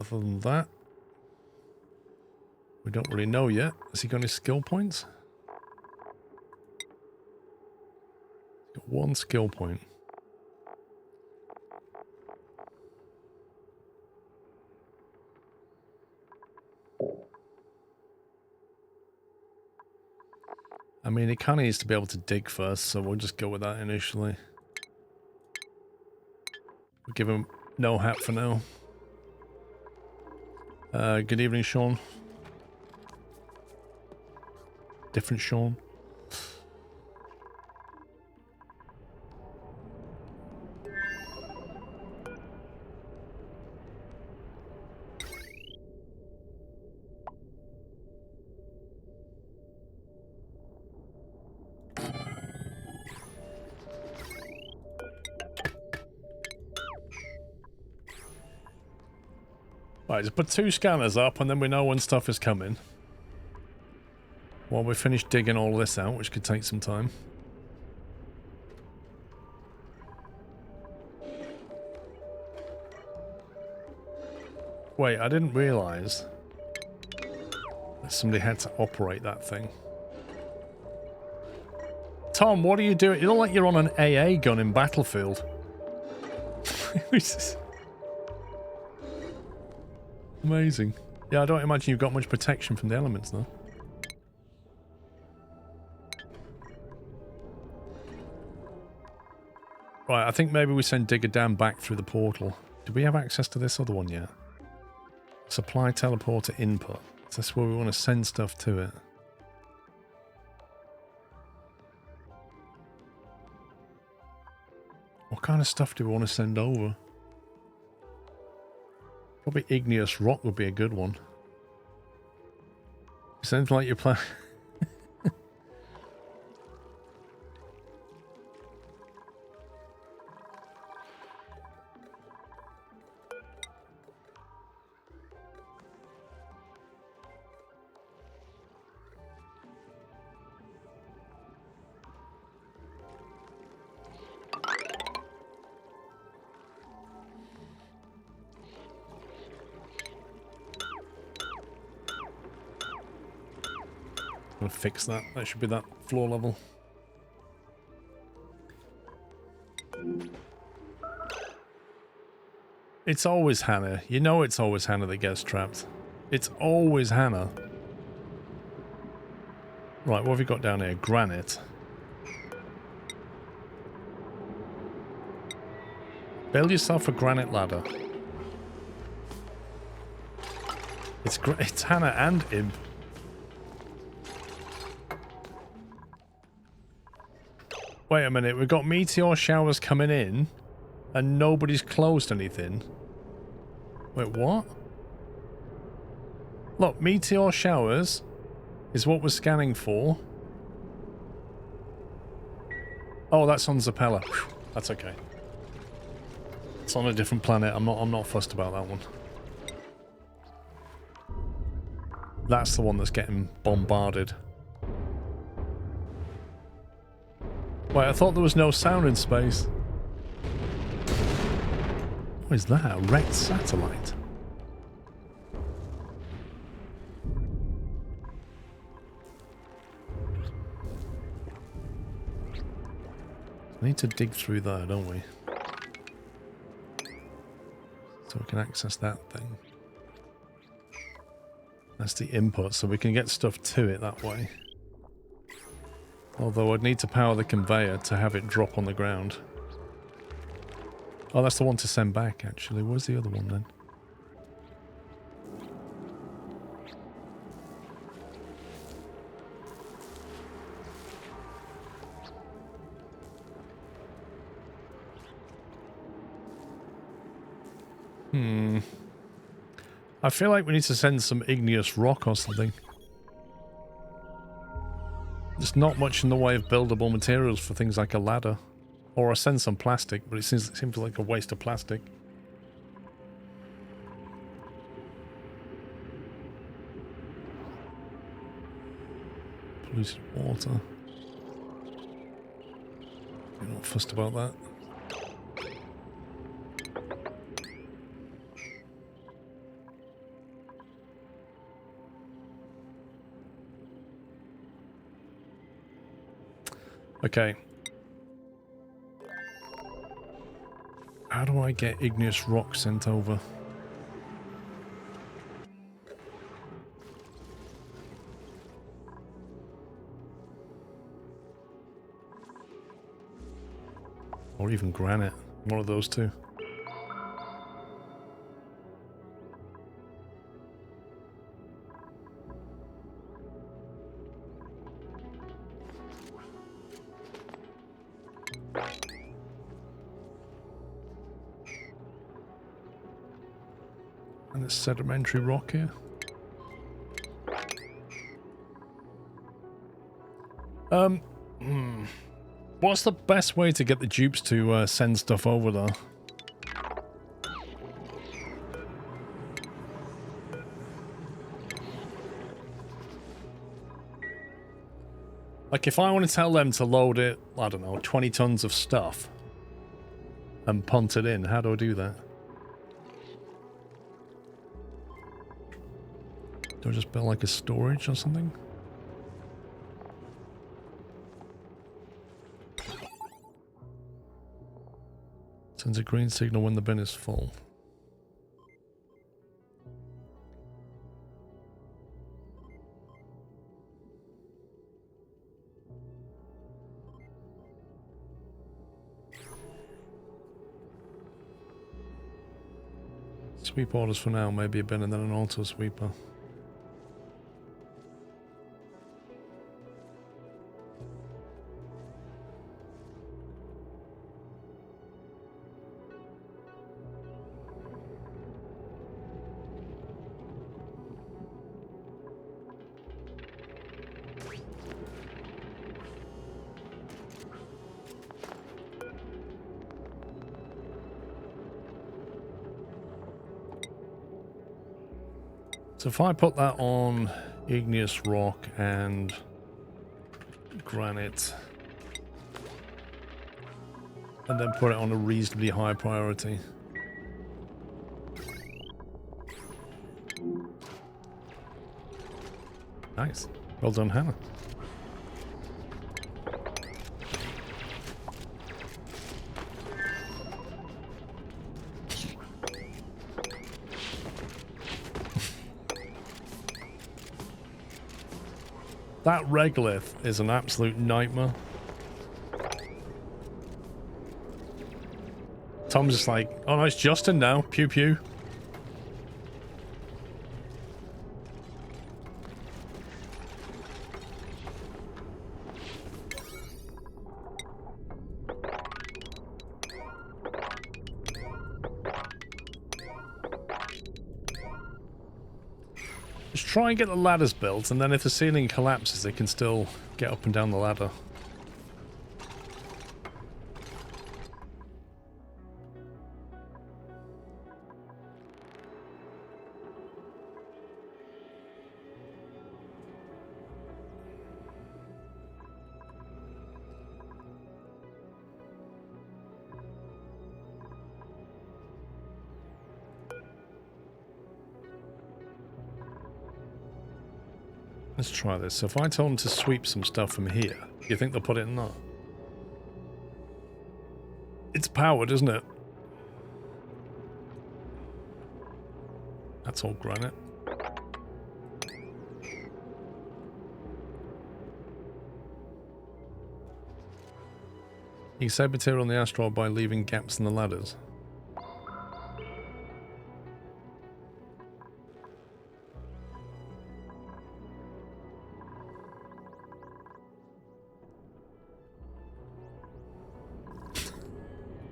Other than that, we don't really know yet. Has he got any skill points? He's got 1 skill point. I mean, he kind of needs to be able to dig first, so we'll just go with that initially. We'll give him no hat for now. Good evening, Sean. Different Sean. Right, just put 2 scanners up and then we know when stuff is coming. While we finish digging all this out, which could take some time. Wait, I didn't realise that somebody had to operate that thing. Tom, what are you doing? You look like you're on an AA gun in Battlefield. Amazing. Yeah, I don't imagine you've got much protection from the elements, though. Right, I think maybe we send Digger Dan back through the portal. Do we have access to this other one yet? Supply teleporter input. So that's where we want to send stuff to it. What kind of stuff do we want to send over? Probably igneous rock would be a good one. Sounds like you're playing. I'm gonna fix that. That should be that floor level. It's always Hannah. You know it's always Hannah that gets trapped. It's always Hannah. Right, what have we got down here? Granite. Build yourself a granite ladder. It's Hannah and Imp. Wait a minute, we've got meteor showers coming in and nobody's closed anything. Wait, what? Look, meteor showers is what we're scanning for. Oh, that's on Zapella. Whew, that's okay. It's on a different planet. I'm not fussed about that one. That's the one that's getting bombarded. Wait, I thought there was no sound in space. What is that? A wrecked satellite? We need to dig through there, don't we? So we can access that thing. That's the input, so we can get stuff to it that way. Although I'd need to power the conveyor to have it drop on the ground. Oh, that's the one to send back, actually. Where's the other one, then? I feel like we need to send some igneous rock or something. There's not much in the way of buildable materials for things like a ladder. Or I send some plastic, but it seems like a waste of plastic. Polluted water. You're not fussed about that. Okay. How do I get igneous rock sent over? Or even granite. One of those two. And it's sedimentary rock here. What's the best way to get the dupes to send stuff over there? Like, if I want to tell them to load it, I don't know, 20 tons of stuff and punt it in, how do I do that? Do I just build like a storage or something? Sends a green signal when the bin is full. Sweep orders for now, maybe a bin and then an auto sweeper. So if I put that on igneous rock and granite, and then put it on a reasonably high priority. Nice. Well done, Hannah. That regolith is an absolute nightmare. Tom's just like, oh no, it's Justin now. Pew pew. Just try and get the ladders built, and then if the ceiling collapses, they can still get up and down the ladder. Let's try this. So if I told them to sweep some stuff from here, do you think they'll put it in that? It's powered, isn't it? That's all granite. You save material on the asteroid by leaving gaps in the ladders.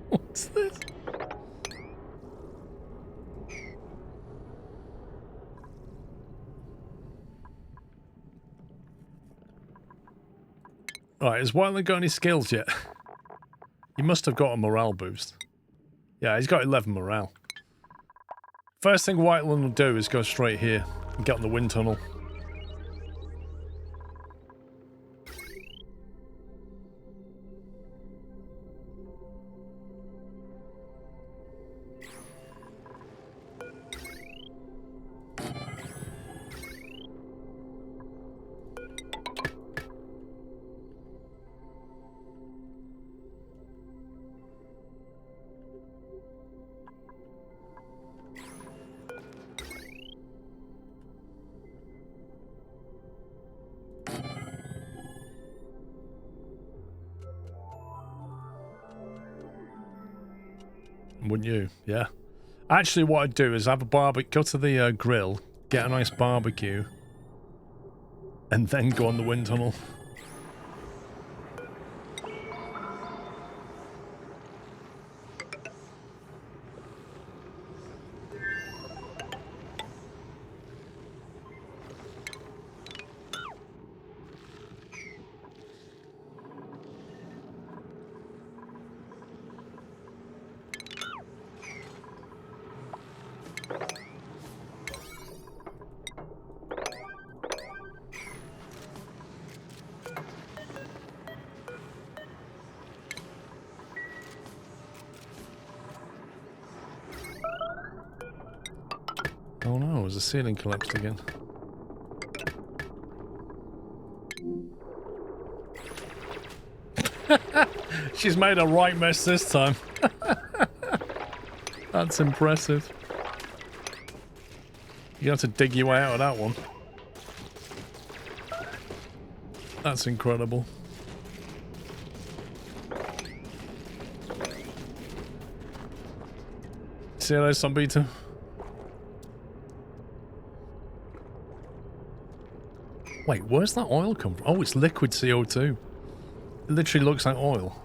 What's this? Alright, has Whiteland got any skills yet? He must have got a morale boost. Yeah, he's got 11 morale. First thing Whiteland will do is go straight here and get on the wind tunnel. Wouldn't you? Yeah. Actually, what I'd do is have a barbecue, go to the grill, get a nice barbecue, and then go on the wind tunnel. Oh, has the ceiling collapsed again? She's made a right mess this time. That's impressive. You have to dig your way out of that one. That's incredible. See how some beta? Wait, where's that oil come from? Oh, it's liquid CO2. It literally looks like oil.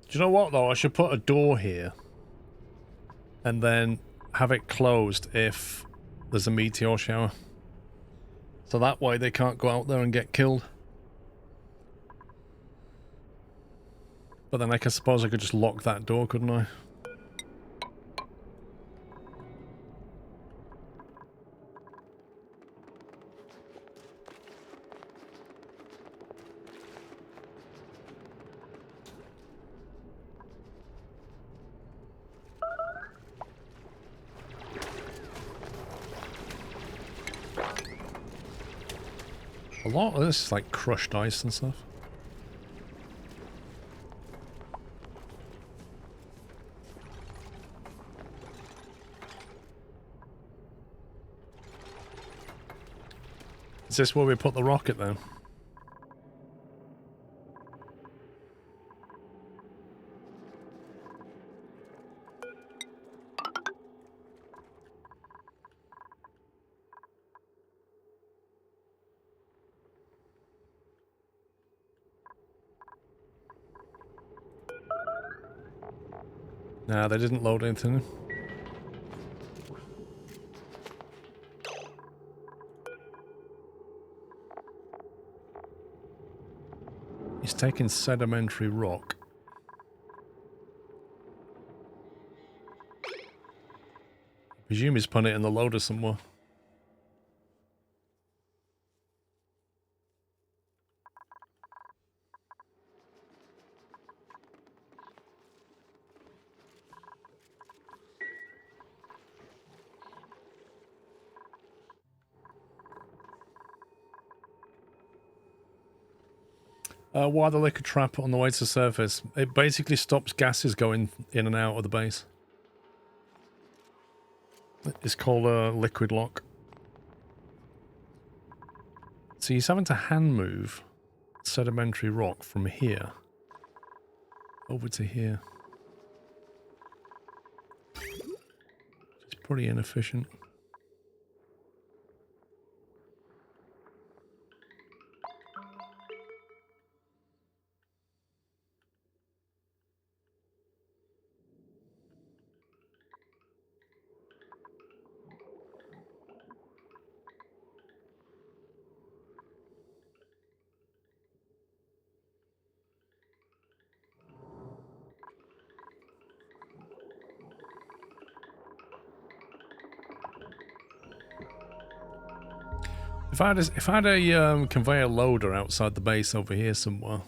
Do you know what though? I should put a door here and then have it closed if there's a meteor shower. So that way they can't go out there and get killed. But then I suppose I could just lock that door, couldn't I? A lot of this is like crushed ice and stuff. Is this where we put the rocket then? Nah, they didn't load anything. He's taking sedimentary rock. I presume he's putting it in the loader somewhere. Why the liquid trap on the way to the surface? It basically stops gases going in and out of the base. It's called a liquid lock. So he's having to hand move sedimentary rock from here over to here. It's pretty inefficient. If I had a conveyor loader outside the base over here somewhere,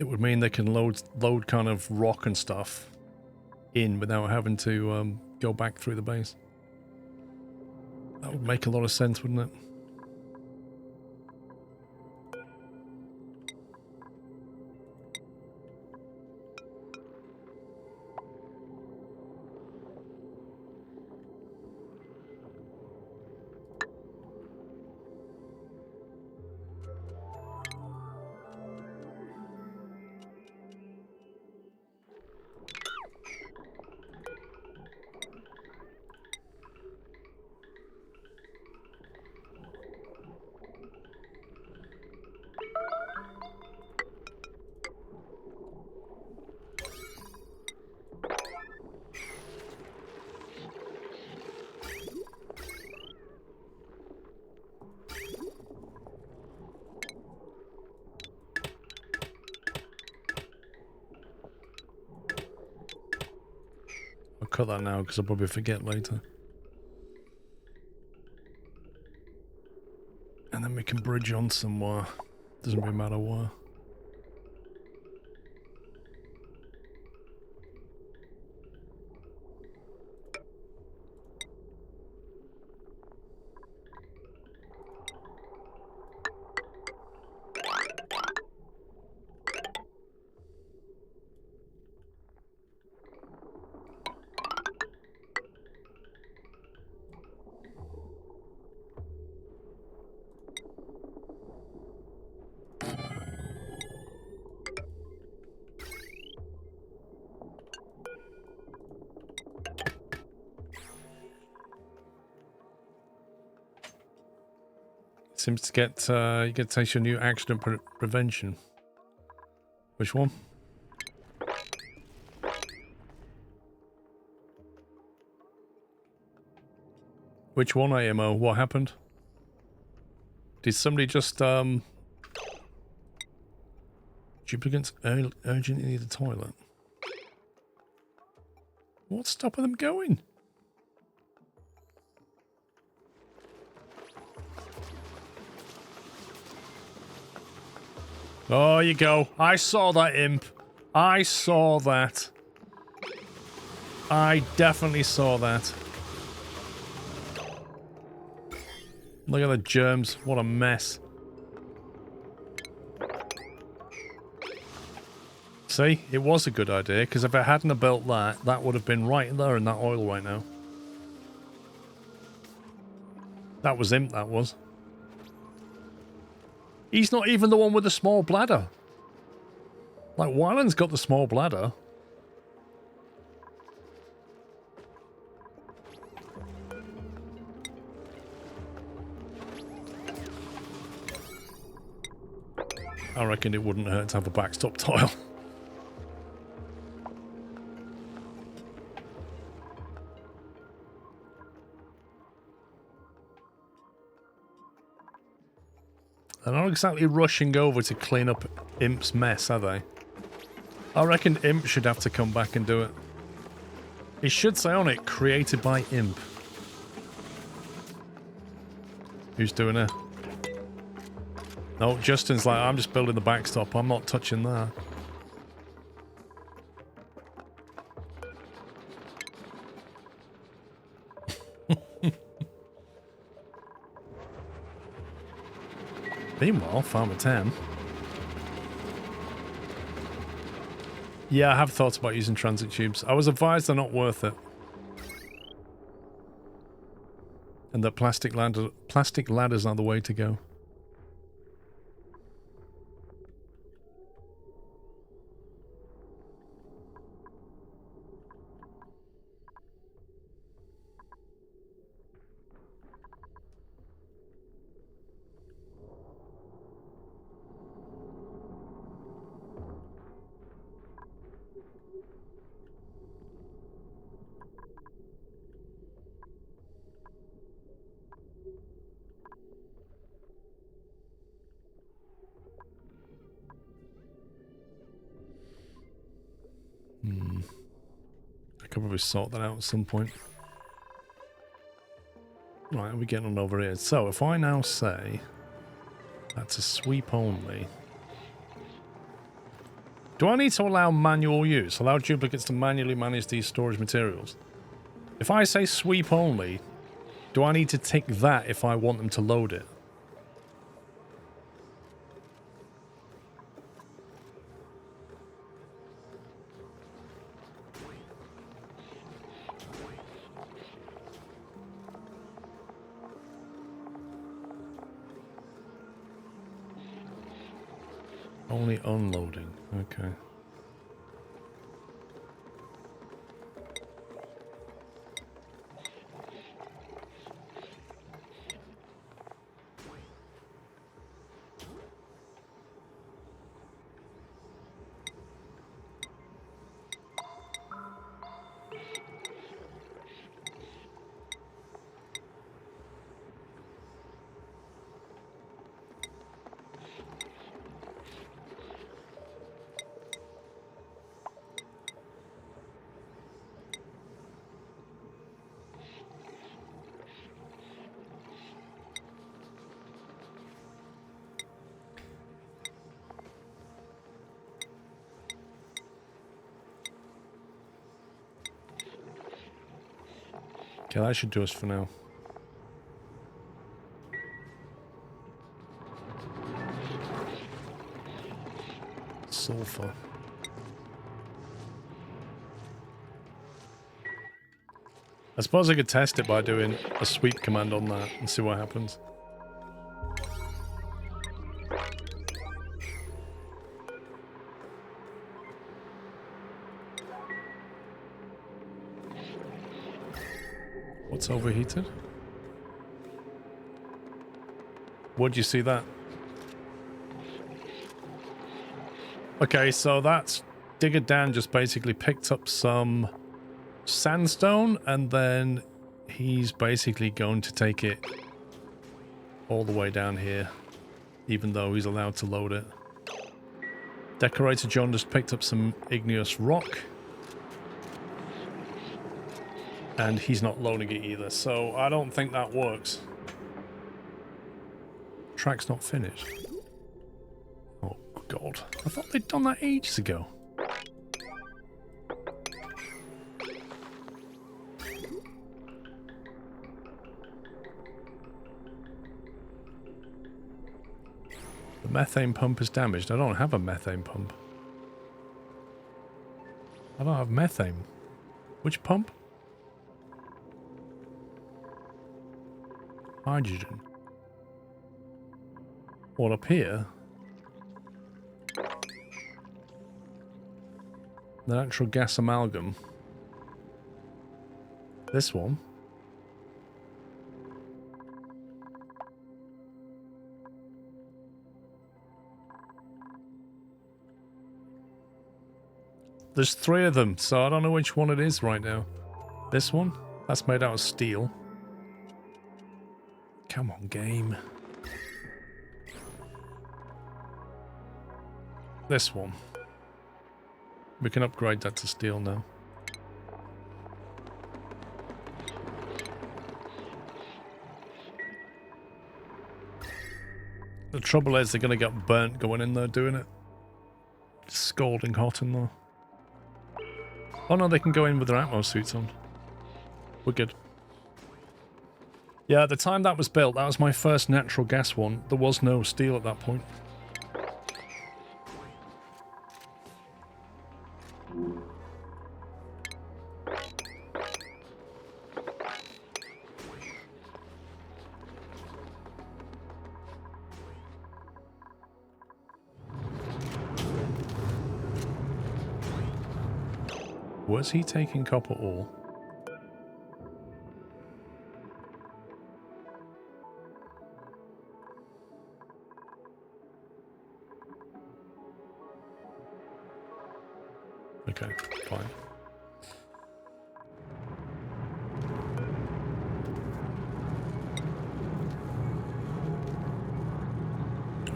it would mean they can load kind of rock and stuff in without having to go back through the base. That would make a lot of sense, wouldn't it? cut that now because I'll probably forget later. And then we can bridge on somewhere. Doesn't really matter where. Seems to get, you get to take your new accident prevention. Which one? Which one, AMO? What happened? Did somebody just, Duplicants urgently need the toilet? What's stopping them going? Oh, you go. I saw that, imp. I saw that. I definitely saw that. Look at the germs. What a mess. See? It was a good idea, because if I hadn't have built that, that would have been right there in that oil right now. That was imp, that was. He's not even the one with the small bladder. Like, Wyland's got the small bladder. I reckon it wouldn't hurt to have a backstop tile. They're not exactly rushing over to clean up Imp's mess, are they? I reckon Imp should have to come back and do it. It should say on it, created by Imp. Who's doing it? No, Justin's like, I'm just building the backstop. I'm not touching that. Meanwhile, Farmer 10. Yeah, I have thought about using transit tubes. I was advised they're not worth it. And that plastic ladders are the way to go. I could probably sort that out at some point. Right, we're getting on over here. So, if I now say that's a sweep only. Do I need to allow manual use? Allow duplicates to manually manage these storage materials? If I say sweep only, do I need to tick that if I want them to load it? Only unloading. Okay. Okay, that should do us for now. Sulfur. I suppose I could test it by doing a sweep command on that and see what happens. What's overheated? Where'd you see that? Okay, so that's Digger Dan just basically picked up some sandstone and then he's basically going to take it all the way down here, even though he's allowed to load it. Decorator John just picked up some igneous rock and he's not loading it either, so I don't think that works. Track's not finished. Oh god, I thought they'd done that ages ago. The methane pump is damaged. I don't have a methane pump. I don't have methane. Which pump? Hydrogen. What, up here? The natural gas amalgam. This one. There's 3 of them, so I don't know which one it is right now. This one? That's made out of steel. Come on, game. This one. We can upgrade that to steel now. The trouble is they're going to get burnt going in there doing it. It's scalding hot in there. Oh no, they can go in with their Atmos suits on. We're good. Yeah, at the time that was built, that was my first natural gas one. There was no steel at that point. Was he taking copper ore? Okay, fine.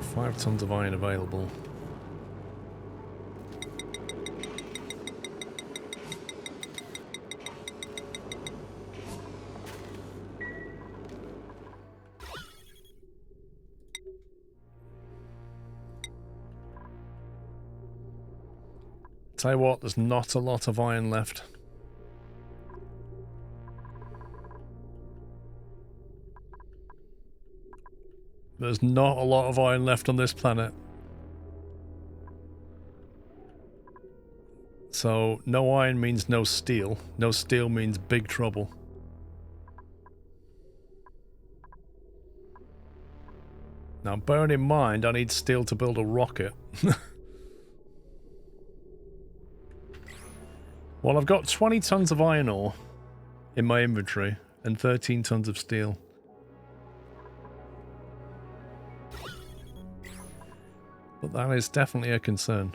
Five tons of iron available. Tell you what, there's not a lot of iron left. There's not a lot of iron left on this planet. So, no iron means no steel. No steel means big trouble. Now, bearing in mind, I need steel to build a rocket. Well, I've got 20 tons of iron ore in my inventory and 13 tons of steel. But that is definitely a concern.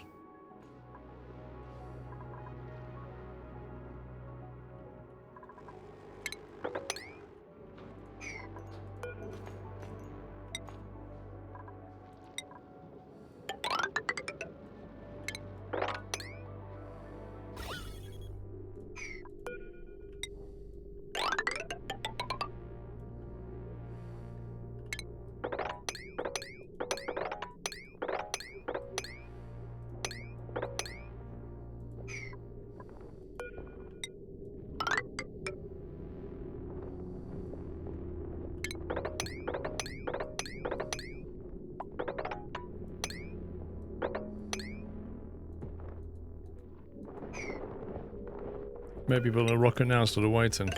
Maybe build a rocket now instead of waiting.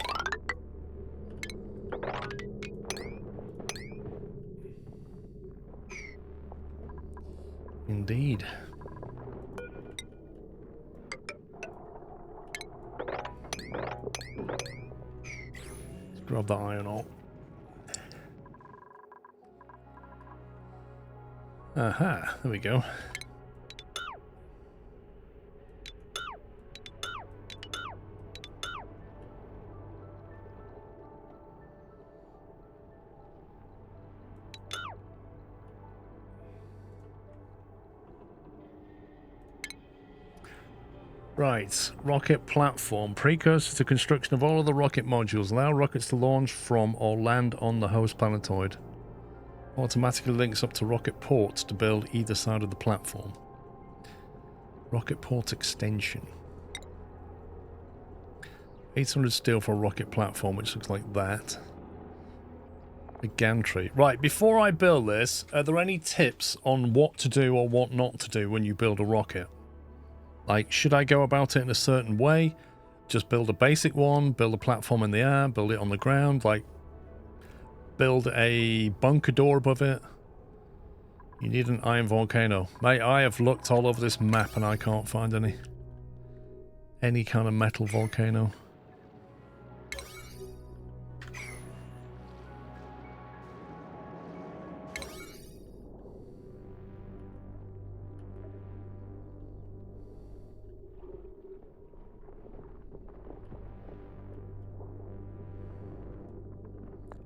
Indeed. Let's grab that iron ore. Aha, there we go. Right, rocket platform. Precursor to construction of all of the rocket modules. Allow rockets to launch from or land on the host planetoid. Automatically links up to rocket ports to build either side of the platform. Rocket port extension. 800 steel for a rocket platform, which looks like that. A gantry. Right, before I build this, are there any tips on what to do or what not to do when you build a rocket? Like, should I go about it in a certain way? Just build a basic one, build a platform in the air, build it on the ground, like, build a bunker door above it. You need an iron volcano. Mate, I have looked all over this map and I can't find any kind of metal volcano.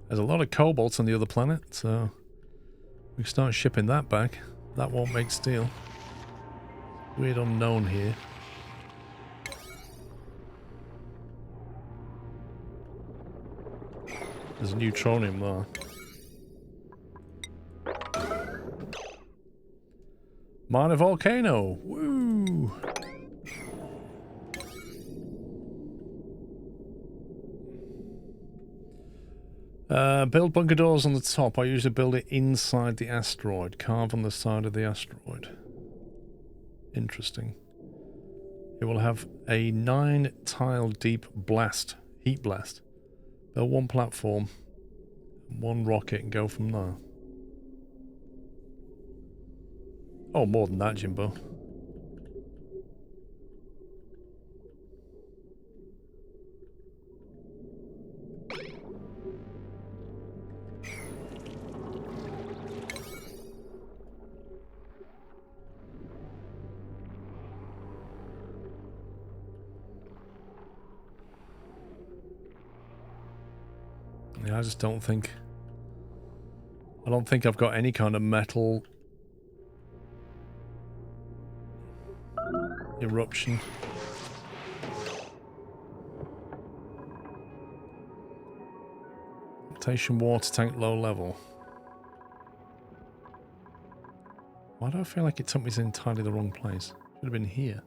There's a lot of cobalt on the other planet, so we can start shipping that back. That won't make steel. Weird unknown here. There's neutronium there. Minor volcano! Woo! Build bunker doors on the top. I usually build it inside the asteroid. Carve on the side of the asteroid. Interesting. It will have a 9-tile deep blast. Heat blast. Build one platform. One rocket and go from there. Oh, more than that, Jimbo. Yeah, I just don't think... I don't think I've got any kind of metal... eruption. Rotation water tank low level. Why do I feel like it took me to entirely the wrong place? Should have been here.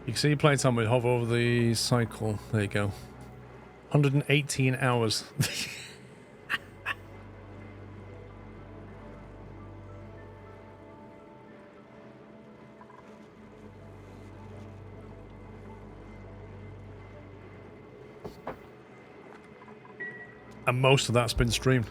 You can see playtime would hover over the cycle. There you go. 118 hours. And most of that's been streamed.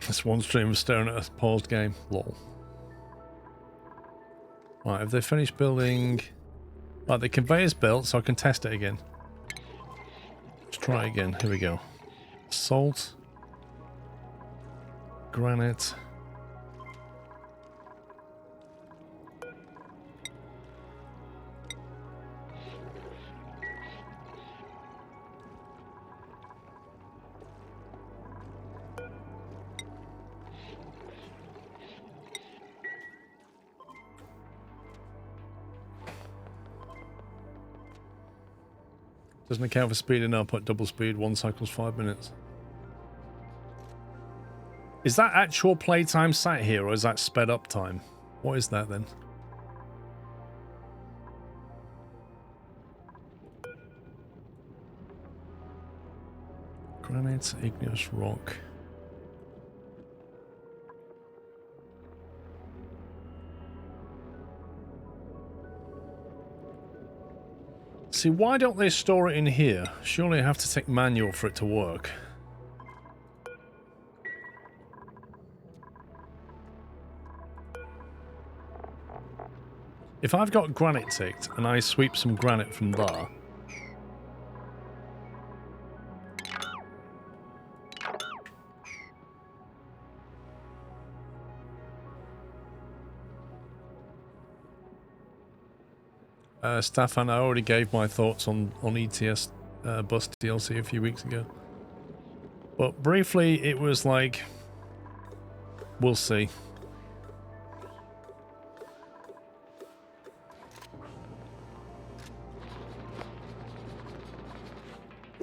This one stream was staring at a paused game. Lol. Right, have they finished building... Right, the conveyor's built, so I can test it again. Let's try again. Here we go. Salt. Granite. Doesn't account for speeding up at double speed. 1 cycle's 5 minutes. Is that actual playtime sat here, or is that sped up time? What is that then? Granite, igneous rock. See, why don't they store it in here? Surely I have to take manual for it to work. If I've got granite ticked and I sweep some granite from there, Stefan, I already gave my thoughts on ETS bus DLC a few weeks ago. But briefly, it was like, we'll see.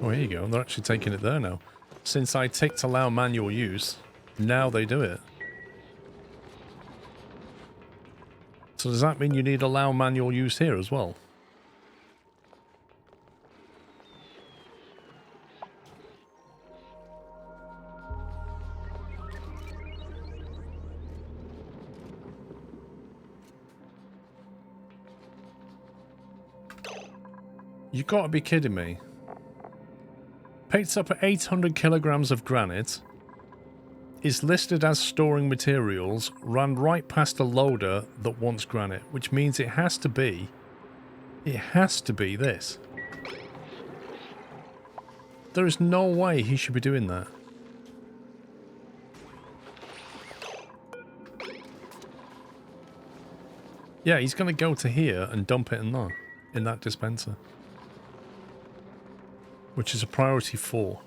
Oh, here you go. They're actually taking it there now. Since I ticked allow manual use, now they do it. So does that mean you need allow manual use here as well? You gotta be kidding me. Picked up 800 kilograms of granite. Is listed as storing materials, ran right past a loader that wants granite, which means it has to be this. There is no way he should be doing that. Yeah, he's going to go to here and dump it in that dispenser. Which is a priority 4.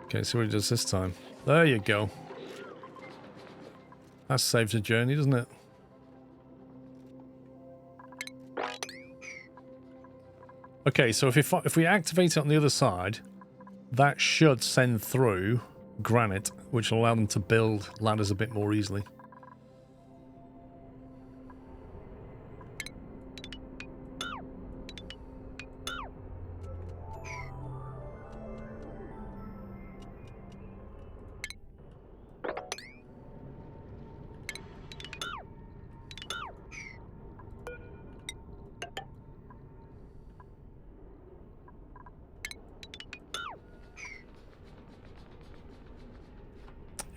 Okay, see what he does this time. There you go. That saves a journey, doesn't it? Okay, so if we activate it on the other side, that should send through granite, which will allow them to build ladders a bit more easily.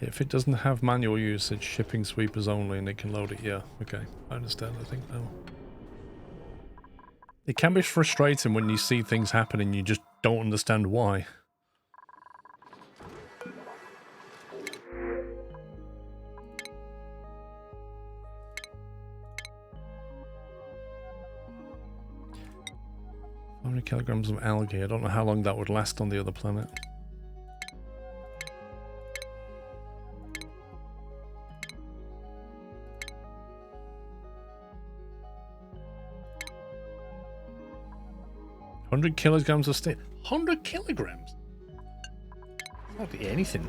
If it doesn't have manual use, it's shipping sweepers only and it can load it. Yeah, okay. I understand, I think now. It can be frustrating when you see things happen and you just don't understand why. How many kilograms of algae? I don't know how long that would last on the other planet. $100 kilograms of steel. 100 kilograms? Hardly anything.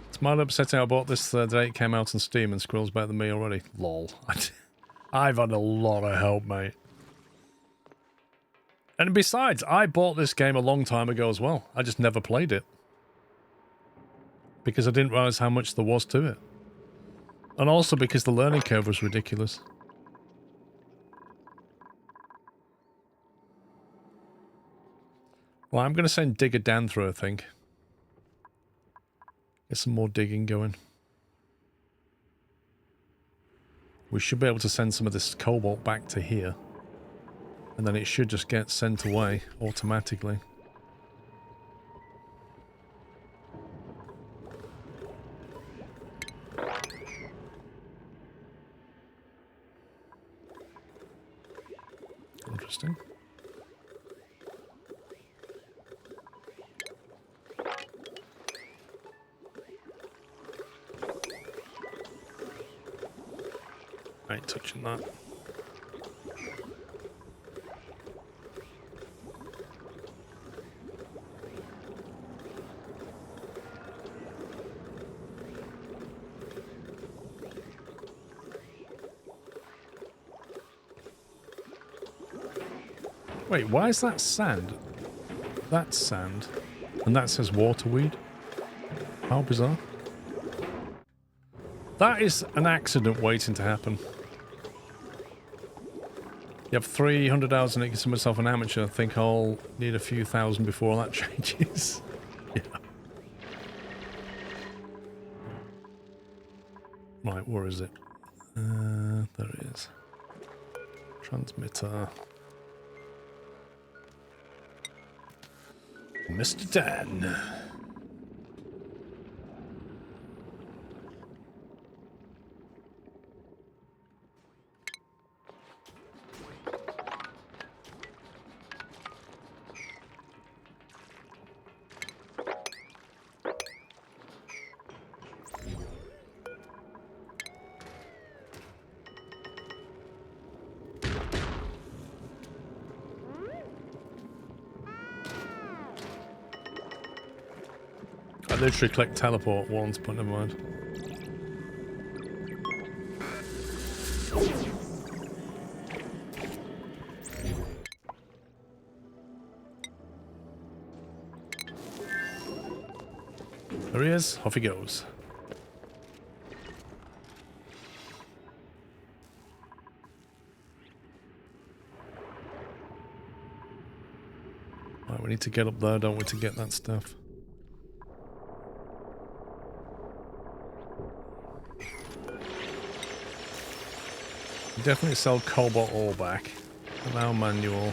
It's mild upsetting I bought this the day it came out on Steam and Squirrel's better than me already. Lol. I've had a lot of help, mate. And besides, I bought this game a long time ago as well. I just never played it. Because I didn't realize how much there was to it. And also because the learning curve was ridiculous. Well, I'm going to send Digger down through, I think. Get some more digging going. We should be able to send some of this cobalt back to here. And then it should just get sent away automatically. I ain't touching that. Wait, why is that sand? That's sand. And that says waterweed? How bizarre. That is an accident waiting to happen. You have 300 hours and I consider myself an amateur. I think I'll need a few thousand before that changes. Yeah. Right, where is it? There it is. Transmitter. Mr. Dan. I literally clicked teleport once, but never mind. There he is. Off he goes. Right, we need to get up there, don't we, to get that stuff. Definitely sell cobalt ore back. Allow manual.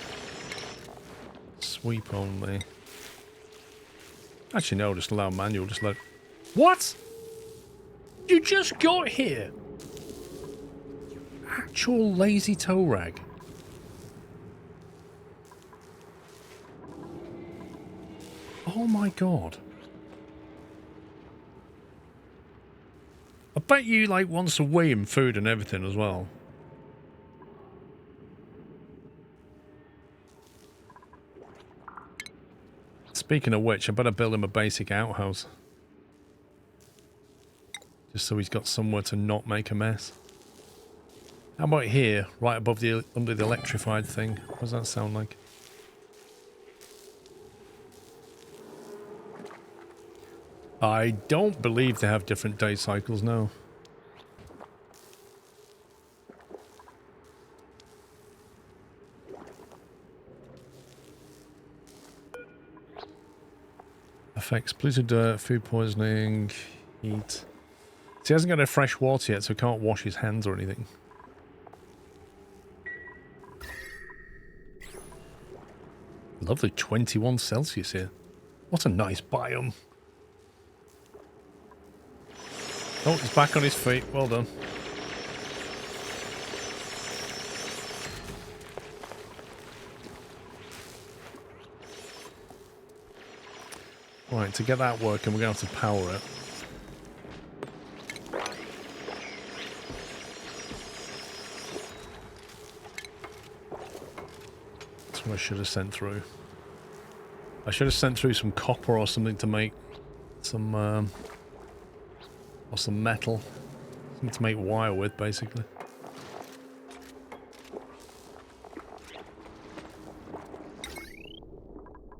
Sweep only. Actually, no, just allow manual. Just let. What? You just got here. Actual lazy tow rag. Oh my god. I bet you like wants to weigh him food and everything as well. Speaking of which, I better build him a basic outhouse. Just so he's got somewhere to not make a mess. How about here, right above the under the electrified thing? What does that sound like? I don't believe they have different day cycles, no. Effects, polluted dirt, food poisoning, heat. So he hasn't got any fresh water yet, so he can't wash his hands or anything. Lovely 21 Celsius here. What a nice biome. Oh, he's back on his feet. Well done. Right, to get that working, we're going to have to power it. That's what I should have sent through. I should have sent through some copper or something to make some, or some metal. Something to make wire with, basically.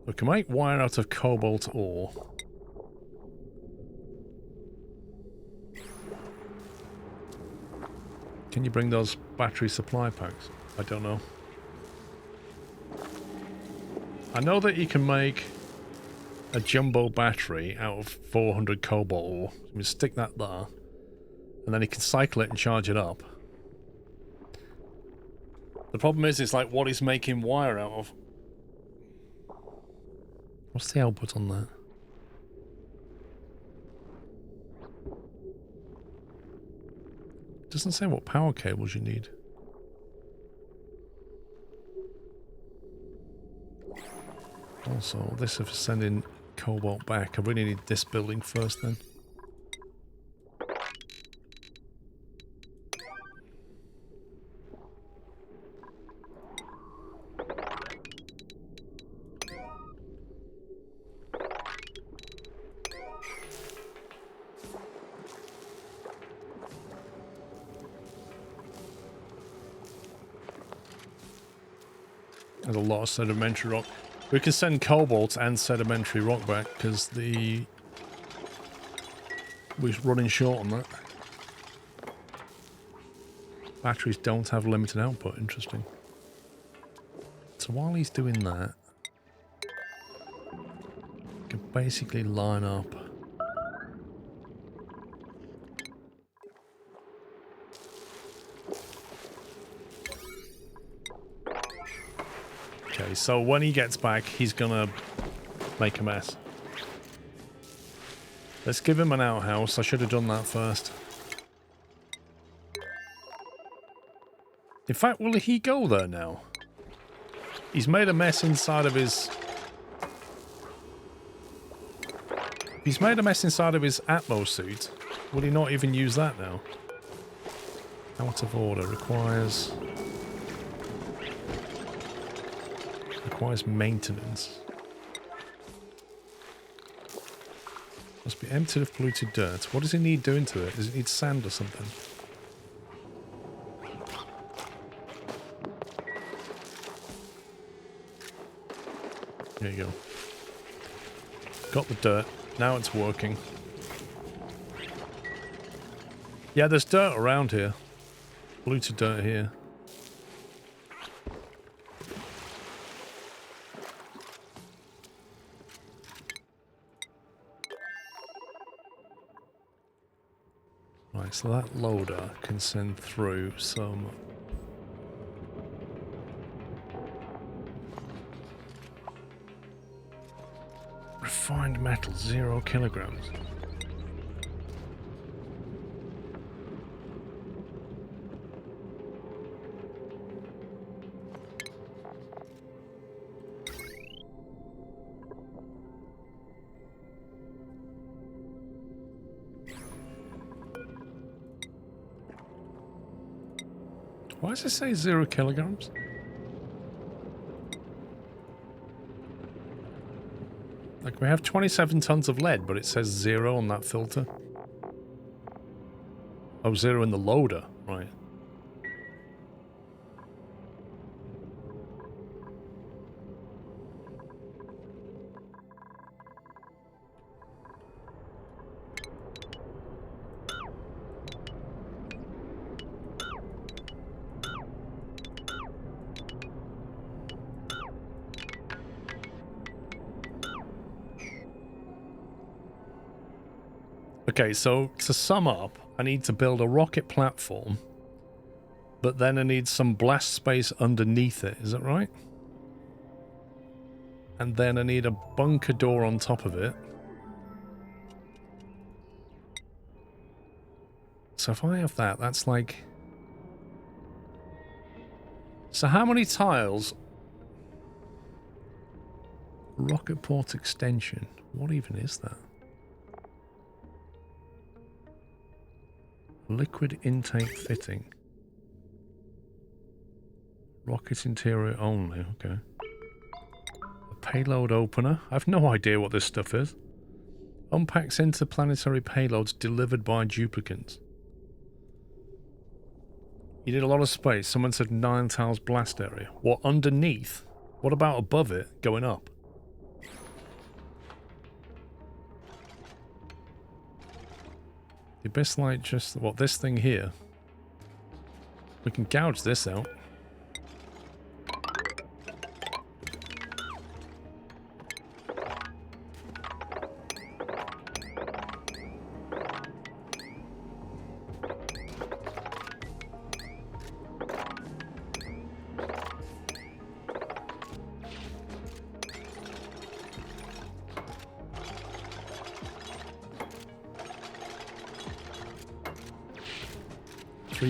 We can make wire out of cobalt ore. Can you bring those battery supply packs? I don't know. I know that you can make a jumbo battery out of 400 cobalt ore. So we stick that there. And then you can cycle it and charge it up. The problem is, it's like what he's making wire out of. What's the output on that? It doesn't say what power cables you need. Also, this is for sending cobalt back. I really need this building first then. There's a lot of sedimentary rock. We can send cobalt and sedimentary rock back because we're running short on that. Batteries don't have limited output. Interesting. So while he's doing that, we can basically line up. Okay, so when he gets back, he's gonna make a mess. Let's give him an outhouse. I should have done that first. In fact, will he go there now? He's made a mess inside of his... He's made a mess inside of his Atmo suit. Will he not even use that now? Out of order. Requires maintenance. Must be emptied of polluted dirt. What does it need doing to it? Does it need sand or something? There you go. Got the dirt. Now it's working. Yeah, there's dirt around here. Polluted dirt here. Right, so that loader can send through some... refined metal, 0 kilograms. Why does it say 0 kilograms? Like, we have 27 tons of lead, but it says 0 on that filter. Oh, 0 in the loader, right. Okay, so to sum up, I need to build a rocket platform, but then I need some blast space underneath it, is that right? And then I need a bunker door on top of it. So if I have that, that's like... So how many tiles? Rocket port extension. What even is that? Liquid intake fitting. Rocket interior only, okay. A payload opener. I have no idea what this stuff is. Unpacks interplanetary payloads delivered by duplicants. You need a lot of space. Someone said 9 tiles blast area. What, underneath? What about above it, going up? The abyss light just... What, this thing here? We can gouge this out.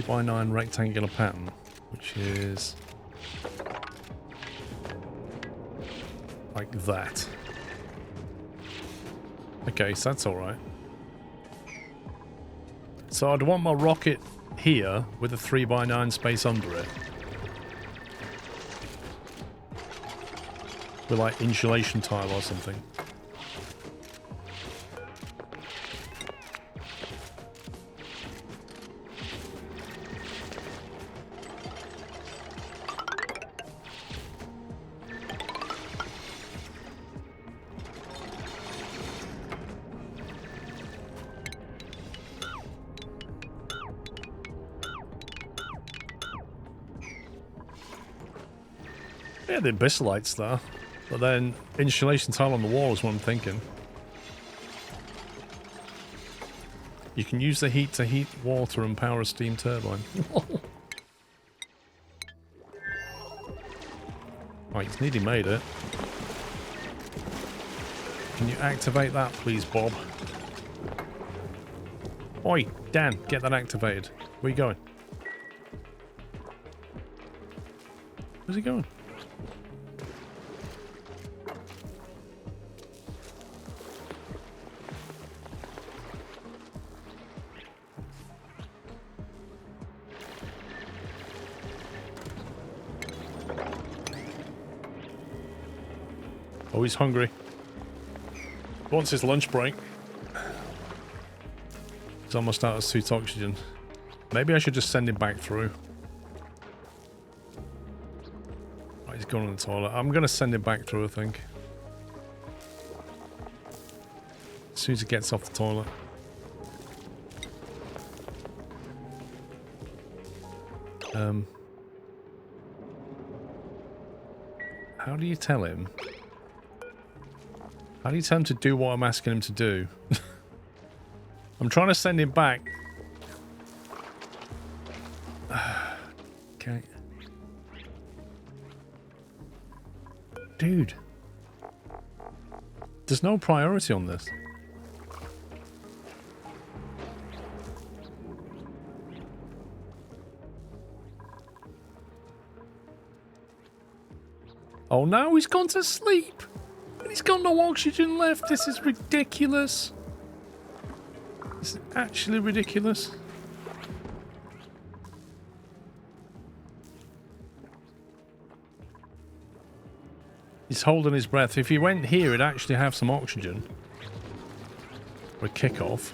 By 9 rectangular pattern, which is like that. Okay, so that's all right. So I'd want my rocket here with a 3 by 9 space under it, with like insulation tile or something. get the abyssalites there, but then insulation tile on the wall is what I'm thinking. You can use the heat to heat water and power a steam turbine. Right, he's nearly made it. Can you activate that, please, Bob? Oi, Dan, get that activated. Where are you going? Where's he going? Oh, he's hungry. Wants his lunch break. He's almost out of suit oxygen. Maybe I should just send him back through. Right, he's gone on the toilet. I'm going to send him back through, I think. As soon as he gets off the toilet. How do you tell him? How do you tell him to do what I'm asking him to do? I'm trying to send him back. Okay. Dude. There's no priority on this. Oh, now he's gone to sleep. And he's got no oxygen left. This is ridiculous. This is actually ridiculous. He's holding his breath. If he went here, he'd actually have some oxygen. For a kickoff.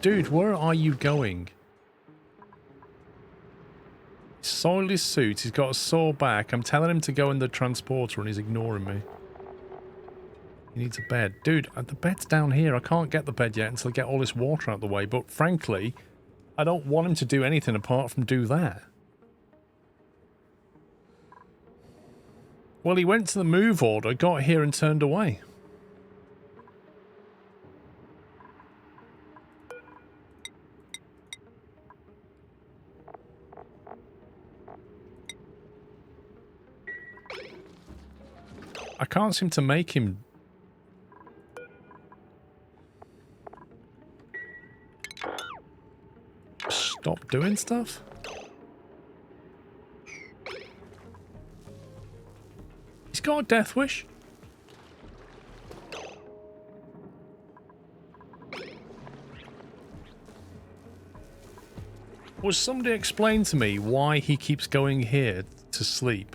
Dude, where are you going? He's soiled his suit. He's got a sore back. I'm telling him to go in the transporter and he's ignoring me. He needs a bed. Dude, the bed's down here. I can't get the bed yet until I get all this water out of the way. But frankly, I don't want him to do anything apart from do that. Well, he went to the move order, got here and turned away. I can't seem to make him... stop doing stuff? He's got a death wish. Will somebody explain to me why he keeps going here to sleep?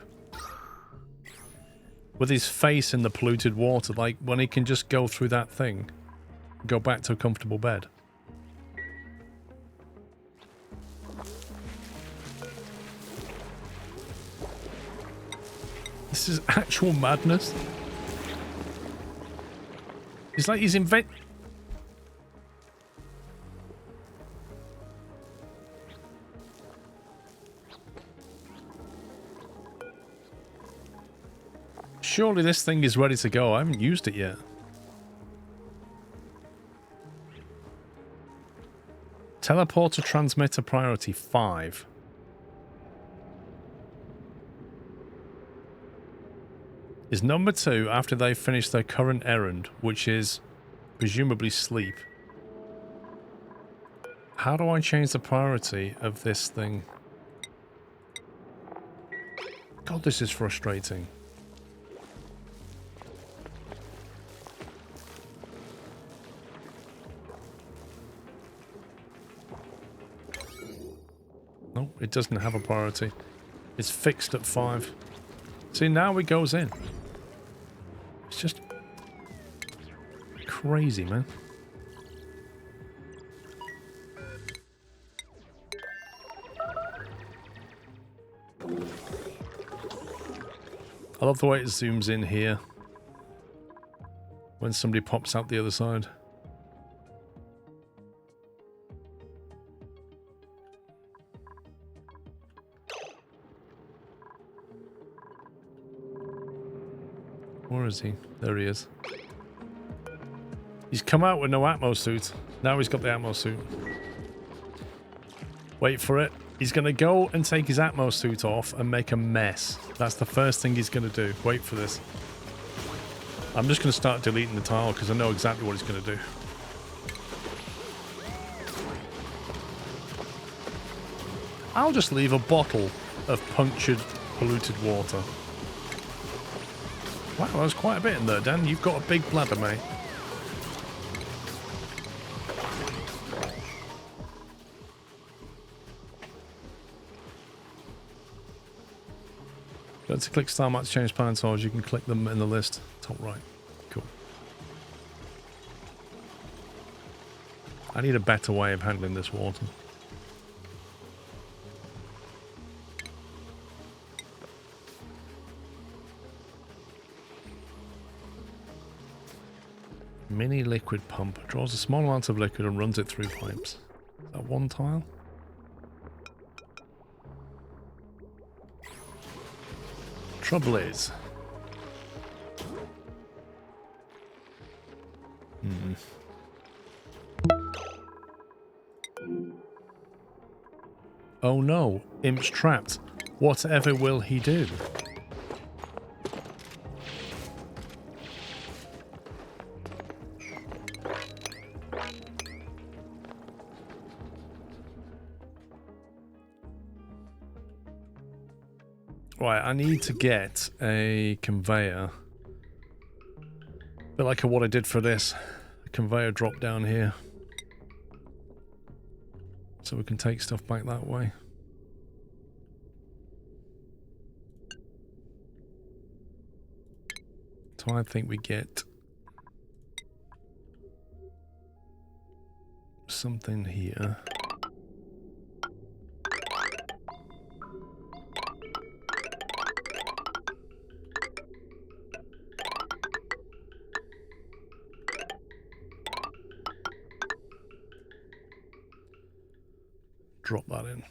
With his face in the polluted water, like when he can just go through that thing. Go back to a comfortable bed. This is actual madness. It's like he's Surely this thing is ready to go. I haven't used it yet. Teleporter transmitter priority 5. Is number 2 after they finish their current errand, which is presumably sleep. How do I change the priority of this thing? God, this is frustrating. No, it doesn't have a priority. It's fixed at 5. See, now it goes in. It's just crazy, man. I love the way it zooms in here when somebody pops out the other side. Where is he? There he is. He's come out with no Atmo suit. Now he's got the Atmo suit. Wait for it. He's going to go and take his Atmo suit off and make a mess. That's the first thing he's going to do. Wait for this. I'm just going to start deleting the tile because I know exactly what he's going to do. I'll just leave a bottle of punctured, polluted water. Wow, there's quite a bit in there, Dan. You've got a big bladder, mate. Go to click star map to change plan tiles. You can click them in the list. Top right. Cool. I need a better way of handling this water. Mini liquid pump. Draws a small amount of liquid and runs it through pipes. Is that one tile? Trouble is... Oh no, Imp's trapped. Whatever will he do? Right, I need to get a conveyor. A bit like what I did for this. A conveyor drop down here. So we can take stuff back that way. So I think we get something here. Drop that in.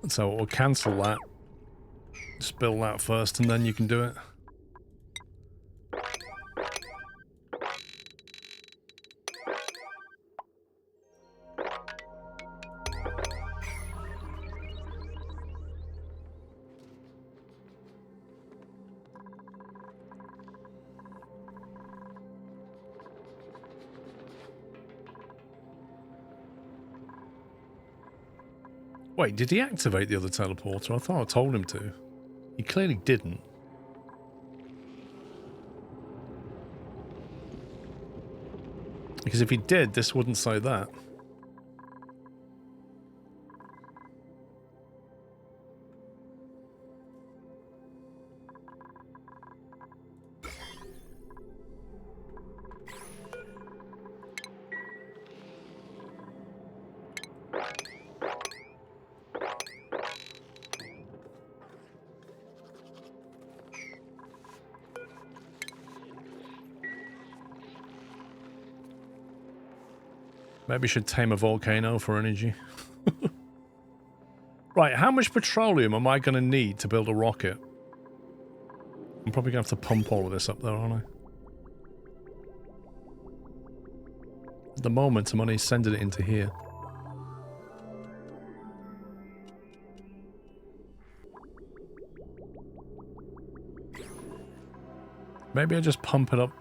So we'll cancel that. Spill that first and then you can do it. Wait, did he activate the other teleporter? I thought I told him to. He clearly didn't. Because if he did, this wouldn't say that. Maybe should tame a volcano for energy. Right, how much petroleum am I going to need to build a rocket? I'm probably going to have to pump all of this up there, aren't I? At the moment, I'm only sending it into here. Maybe I just pump it up.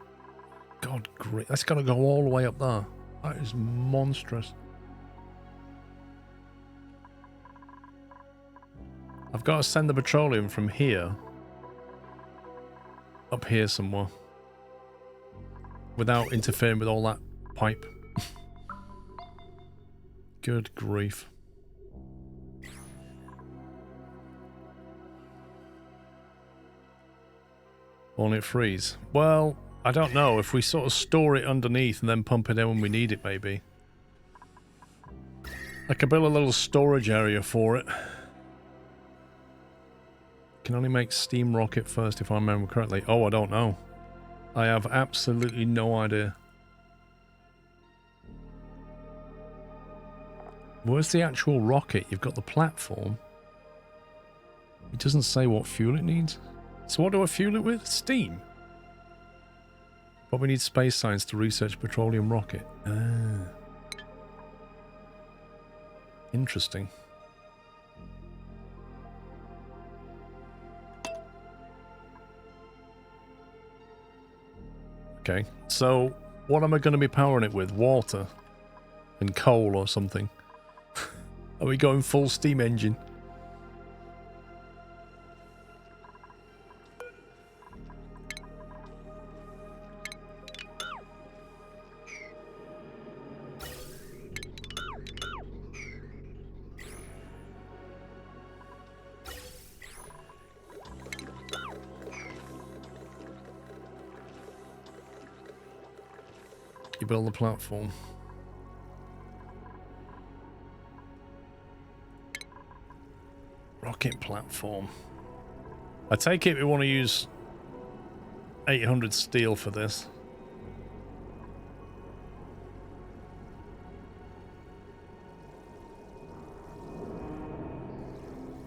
God, great. That's got to go all the way up there. That is monstrous. I've got to send the petroleum from here up here somewhere without interfering with all that pipe. Good grief. Won't it freeze? Well, I don't know. If we sort of store it underneath and then pump it in when we need it, maybe. I could build a little storage area for it. Can only make steam rocket first if I remember correctly. Oh, I don't know. I have absolutely no idea. Where's the actual rocket? You've got the platform. It doesn't say what fuel it needs. So what do I fuel it with? Steam. Probably need space science to research petroleum rocket. Ah. Interesting. Okay, so what am I going to be powering it with? Water and coal or something? Are we going full steam engine? You build the platform. Rocket platform. I take it we want to use 800 steel for this.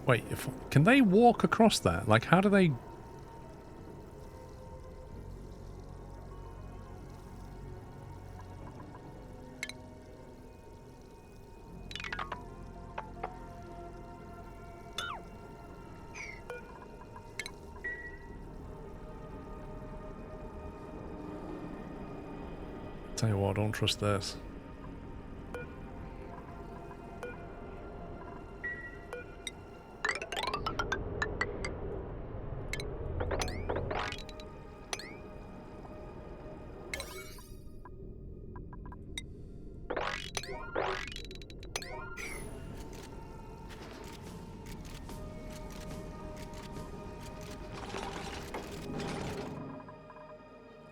Wait, can they walk across that? Like, how do they... Tell you what, I don't trust this.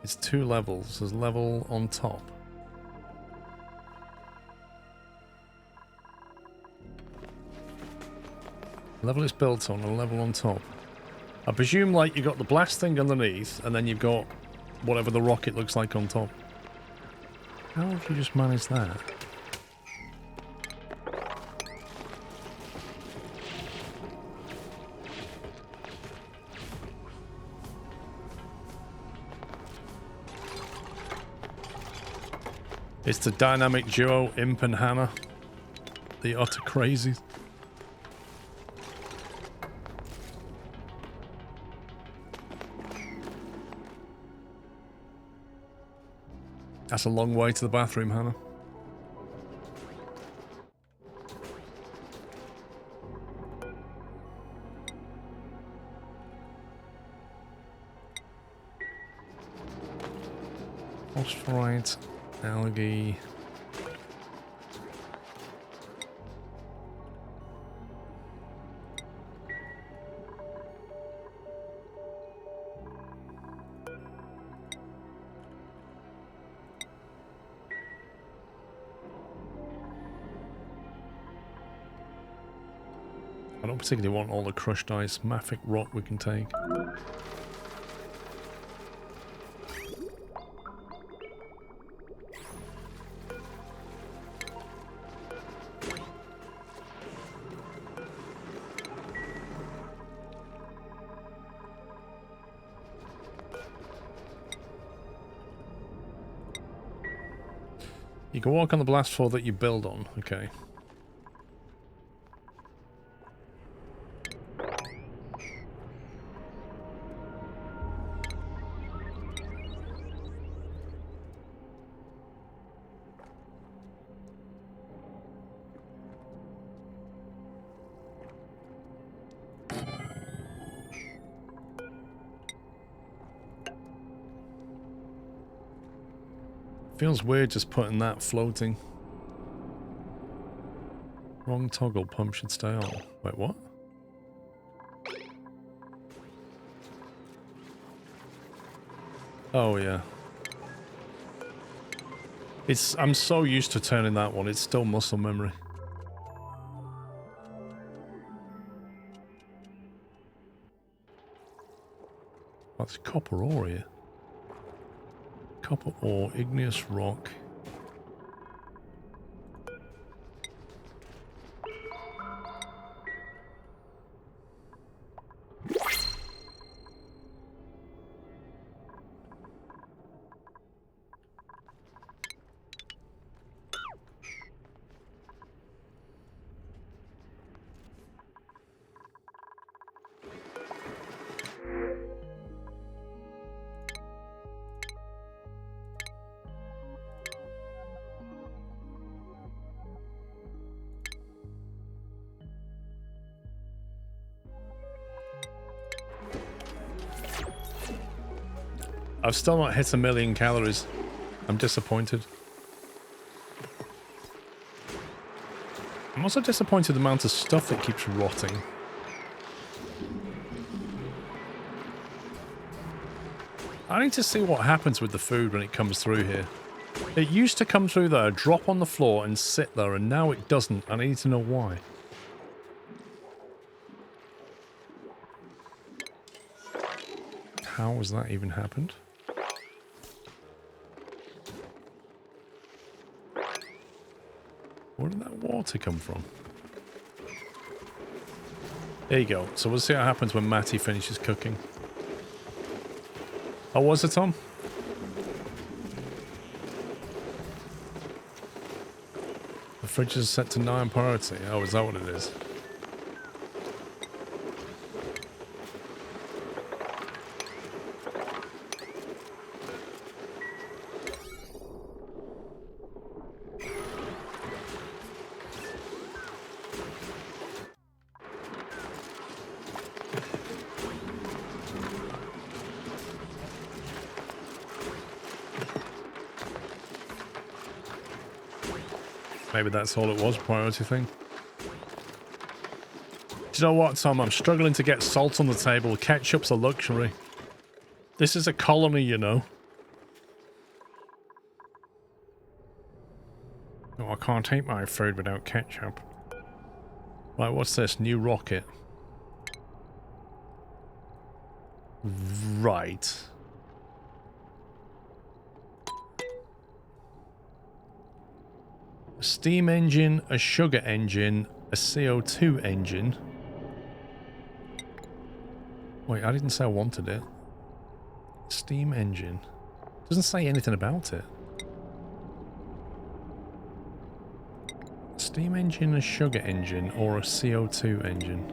It's 2 levels. There's level on top. Level it's built on, a level on top. I presume like you've got the blast thing underneath, and then you've got whatever the rocket looks like on top. How have you just managed that? It's the dynamic duo, Imp and Hannah. The utter crazies. That's a long way to the bathroom, Hannah. Phosphorite, algae. I don't particularly want all the crushed ice. Mafic rock we can take. You can walk on the blast floor that you build on. Okay. Feels weird just putting that floating. Wrong toggle, pump should stay on. Wait, what? Oh yeah. I'm so used to turning that one, it's still muscle memory. That's copper ore here. Copper ore, igneous rock. I've still not hit 1,000,000 calories. I'm disappointed. I'm also disappointed the amount of stuff that keeps rotting. I need to see what happens with the food when it comes through here. It used to come through there, drop on the floor and sit there, and now it doesn't, and I need to know why. How has that even happened? Where did that water come from? There you go. So we'll see what happens when Matty finishes cooking. Oh, was it, Tom? The fridge is set to 9 priority. Oh, is that what it is? Maybe that's all it was, priority thing. Do you know what, Tom? I'm struggling to get salt on the table. Ketchup's a luxury. This is a colony, you know. Oh, I can't eat my food without ketchup. Right, what's this? New rocket. Right. A steam engine, a sugar engine, a CO2 engine. Wait, I didn't say I wanted it. Steam engine. Doesn't say anything about it. Steam engine, a sugar engine, or a CO2 engine.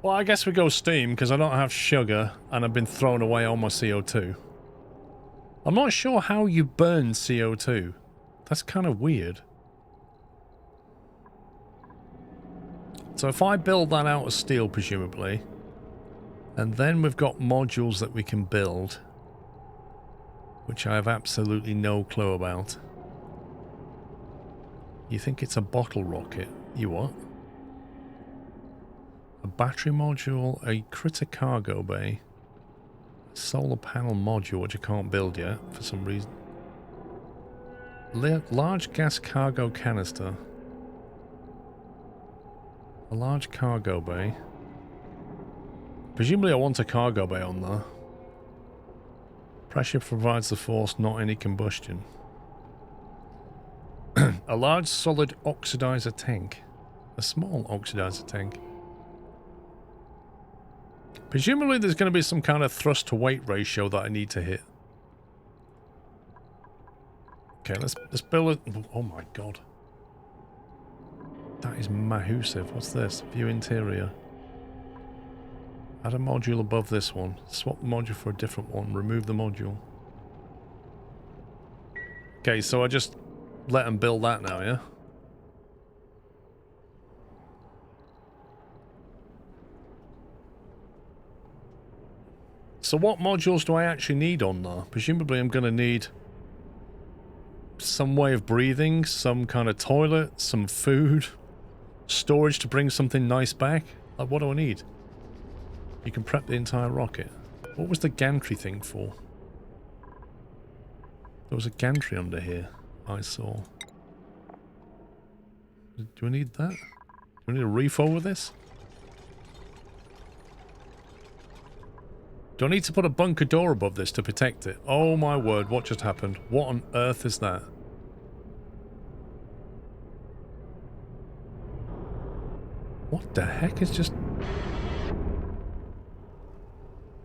Well, I guess we go steam, because I don't have sugar, and I've been throwing away all my CO2. I'm not sure how you burn CO2. That's kind of weird. So if I build that out of steel, presumably, and then we've got modules that we can build, which I have absolutely no clue about. You think it's a bottle rocket? You what? A battery module, a critter cargo bay, solar panel module, which I can't build yet for some reason. Large gas cargo canister. A large cargo bay. Presumably I want a cargo bay on there. Pressure provides the force, not any combustion. A large solid oxidizer tank. A small oxidizer tank. Presumably there's going to be some kind of thrust to weight ratio that I need to hit. Okay, let's build it. Oh my god. That is massive. What's this? View interior. Add a module above this one. Swap the module for a different one. Remove the module. Okay, so I just let them build that now, yeah? So what modules do I actually need on there? Presumably I'm going to need some way of breathing, some kind of toilet, some food, storage to bring something nice back. Like, what do I need? You can prep the entire rocket. What was the gantry thing for? There was a gantry under here, I saw. Do I need that? Do I need a reef over this? Do I need to put a bunker door above this to protect it? Oh my word, what just happened? What on earth is that? What the heck is just...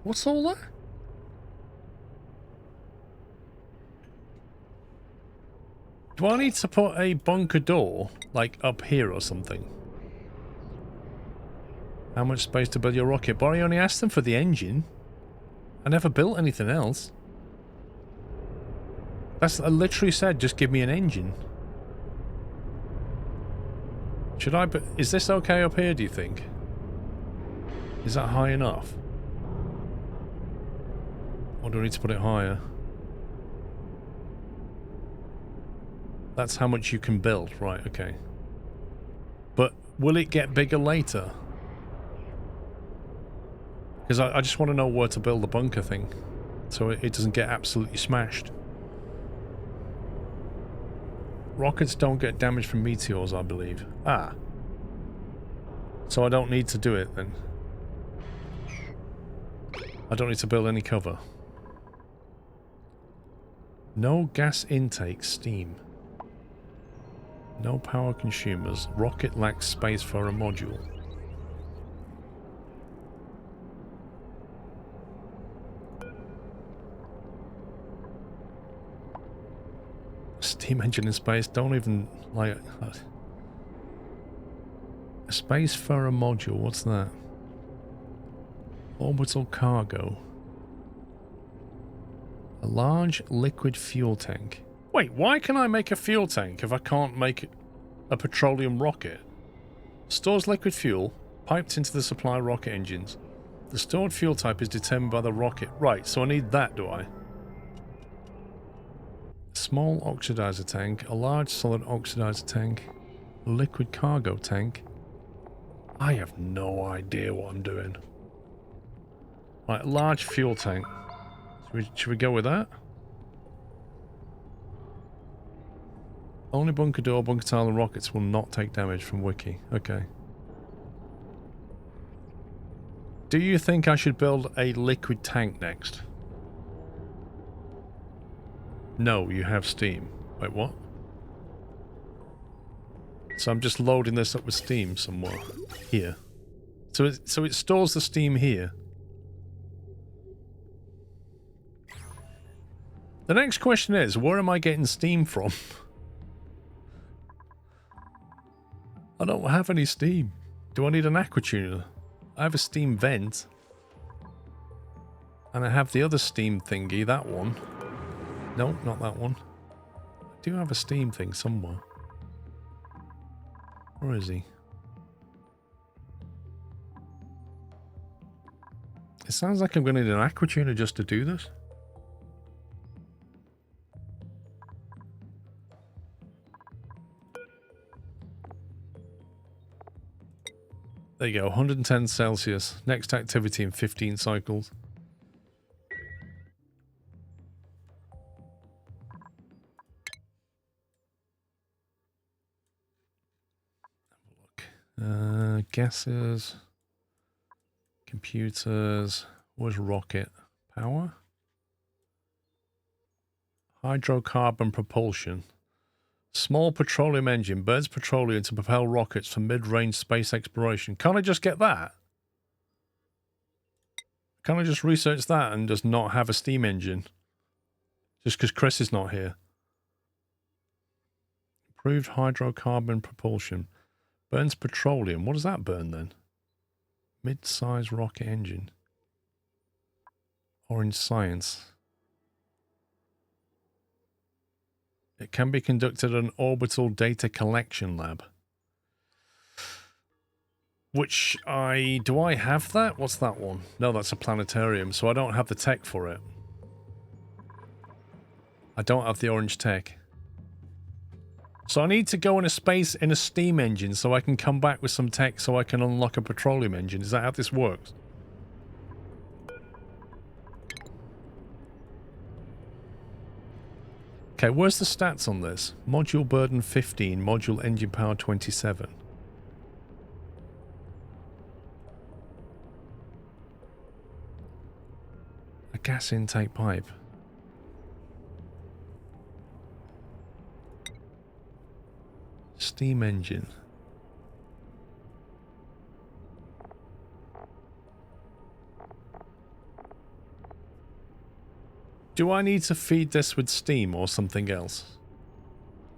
What's all that? Do I need to put a bunker door, like, up here or something? How much space to build your rocket? But I only asked them for the engine. I never built anything else. I literally said, just give me an engine. Should I... Is this okay up here, do you think? Is that high enough? Or do I need to put it higher? That's how much you can build. Right, okay. But will it get bigger later? Because I just want to know where to build the bunker thing. So it doesn't get absolutely smashed. Rockets don't get damaged from meteors, I believe. Ah. So I don't need to do it then. I don't need to build any cover. No gas intake, steam. No power consumers. Rocket lacks space for a module. Steam engine in space. Don't even like a space for a module. What's that? Orbital cargo. A large liquid fuel tank. Wait, why can I make a fuel tank if I can't make a petroleum rocket? Stores liquid fuel, piped into the supply rocket engines. The stored fuel type is determined by the rocket. Right, so I need that, do I? A small oxidizer tank, a large solid oxidizer tank, a liquid cargo tank. I have no idea what I'm doing. Right, large fuel tank. Should we go with that? Only bunker door, bunker tile and rockets will not take damage from wiki. Okay. Do you think I should build a liquid tank next? No, you have steam. Wait, what? So I'm just loading this up with steam somewhere. Here. So it stores the steam here. The next question is, where am I getting steam from? I don't have any steam. Do I need an aqua tuner? I have a steam vent. And I have the other steam thingy, that one. No, not that one. I do have a steam thing somewhere. Where is he? It sounds like I'm going to need an aqua tuner just to do this. There you go, 110 Celsius. Next activity in 15 cycles. Have a look. Gases. Computers. Where's rocket? Power? Hydrocarbon propulsion. Small petroleum engine burns petroleum to propel rockets for mid-range space exploration. Can't I just get that? Can't I just research that and just not have a steam engine? Just because Chris is not here. Improved hydrocarbon propulsion. Burns petroleum. What does that burn then? Mid-size rocket engine. Orange science. It can be conducted at an orbital data collection lab. Which do I have that? What's that one? No, that's a planetarium, so I don't have the tech for it. I don't have the orange tech. So I need to go in a steam engine so I can come back with some tech so I can unlock a petroleum engine. Is that how this works? Okay, where's the stats on this? Module burden 15, module engine power 27. gas intake pipe. Steam engine. Do I need to feed this with steam or something else?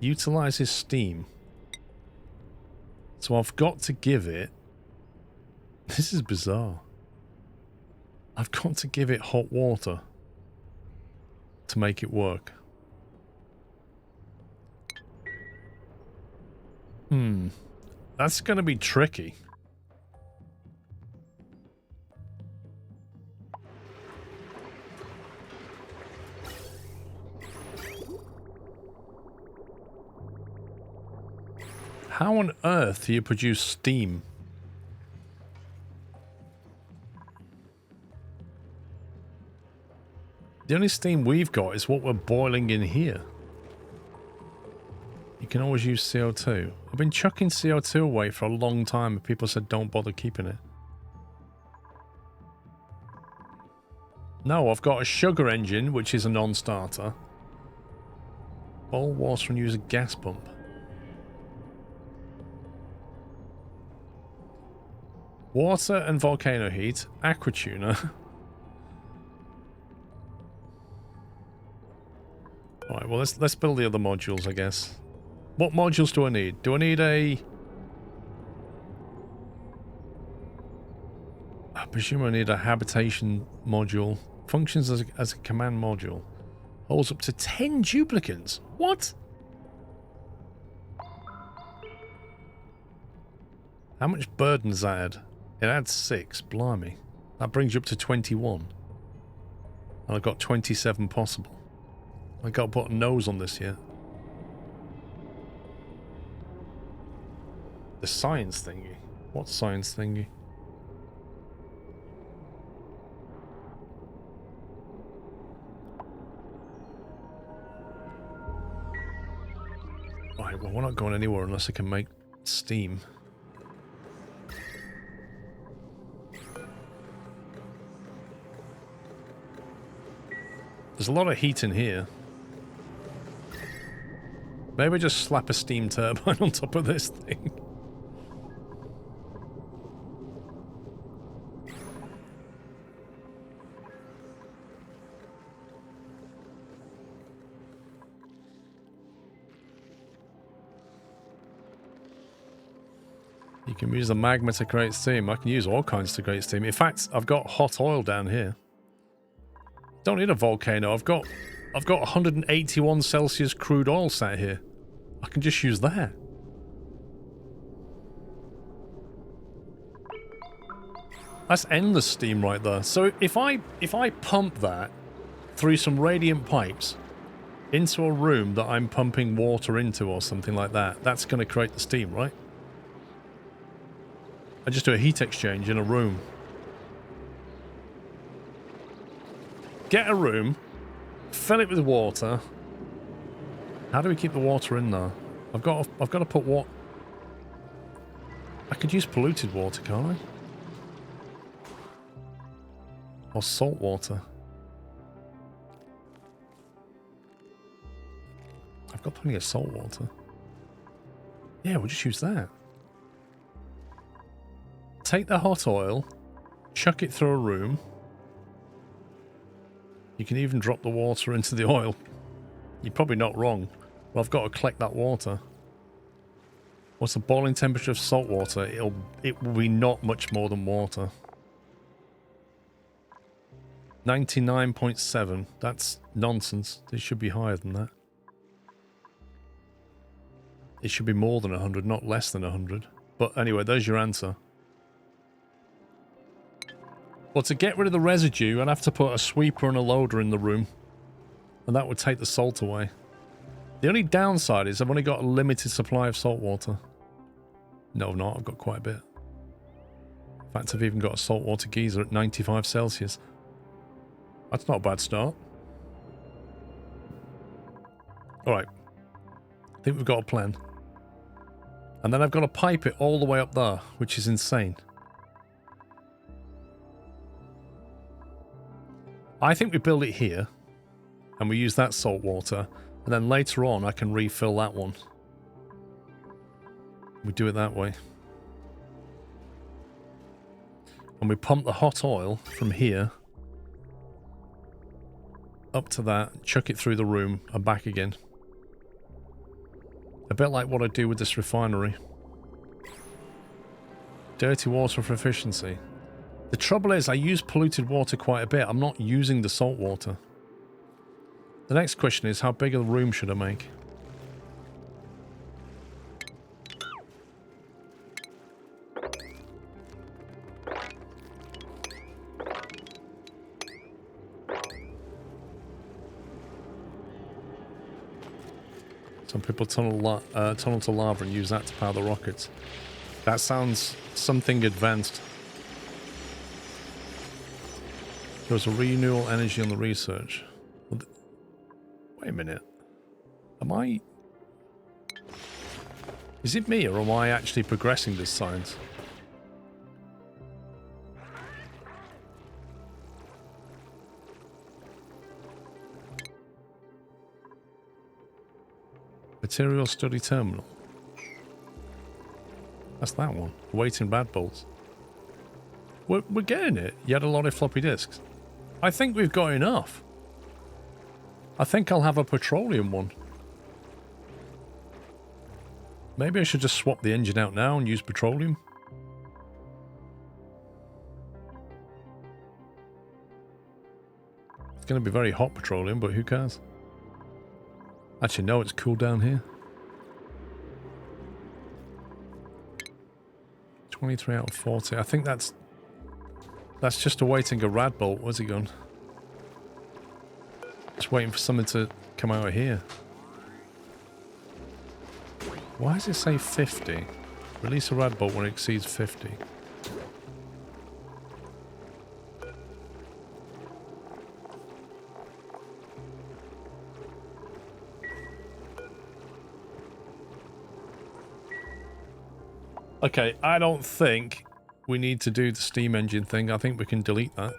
Utilizes steam. So I've got to give it... This is bizarre. I've got to give it hot water to make it work. That's going to be tricky. How on earth do you produce steam? The only steam we've got is what we're boiling in here. You can always use CO2. I've been chucking CO2 away for a long time and people said don't bother keeping it. No, I've got a sugar engine, which is a non-starter. Boil water and use a gas pump. Water and volcano heat, aquatuner. Alright, well let's build the other modules, I guess. What modules do I need? Do I need a... I presume I need a habitation module. Functions as a command module. Holds up to 10 duplicants. What? How much burden does that add? It adds 6. Blimey. That brings you up to 21. And I've got 27 possible. I got to put a nose on this yet. The science thingy. What science thingy? Right, well, we're not going anywhere unless I can make steam. There's a lot of heat in here. Maybe just slap a steam turbine on top of this thing. You can use the magma to create steam. I can use all kinds to create steam. In fact, I've got hot oil down here. Don't need a volcano. I've got 181 Celsius crude oil sat here. I can just use that. That's endless steam right there. So if I pump that through some radiant pipes into a room that I'm pumping water into or something like that, that's going to create the steam, right? I just do a heat exchange in a room. Get a room, fill it with water. How do we keep the water in there? I've got to put what? I could use polluted water, can't I? Or salt water. I've got plenty of salt water. Yeah, we'll just use that. Take the hot oil, chuck it through a room. You can even drop the water into the oil. You're probably not wrong. Well, I've got to collect that water. What's the boiling temperature of salt water? It will be not much more than water. 99.7. That's nonsense. It should be higher than that. It should be more than 100, not less than 100. But anyway, there's your answer. Well, to get rid of the residue, I'd have to put a sweeper and a loader in the room. And that would take the salt away. The only downside is I've only got a limited supply of salt water. No, I've not. I've got quite a bit. In fact, I've even got a saltwater geyser at 95 Celsius. That's not a bad start. Alright. I think we've got a plan. And then I've got to pipe it all the way up there, which is insane. I think we build it here, and we use that salt water, and then later on I can refill that one. We do it that way. And we pump the hot oil from here up to that, chuck it through the room and back again. A bit like what I do with this refinery. Dirty water for efficiency. The trouble is I use polluted water quite a bit. I'm not using the salt water. The next question is, how big a room should I make? Some people tunnel to lava and use that to power the rockets. That sounds something advanced. There was a renewable energy on the research. Wait a minute. Am I... Is it me, or am I actually progressing this science? Material study terminal. That's that one. Awaiting bad bolts. We're getting it. You had a lot of floppy disks. I think we've got enough. I think I'll have a petroleum one. Maybe I should just swap the engine out now and use petroleum. It's going to be very hot petroleum, but who cares? Actually, no, it's cool down here. 23 out of 40. I think that's just awaiting a rad bolt. Where's he gone? Just waiting for something to come out of here. Why does it say 50? Release a rad bolt when it exceeds 50. Okay, I don't think we need to do the steam engine thing. I think we can delete that.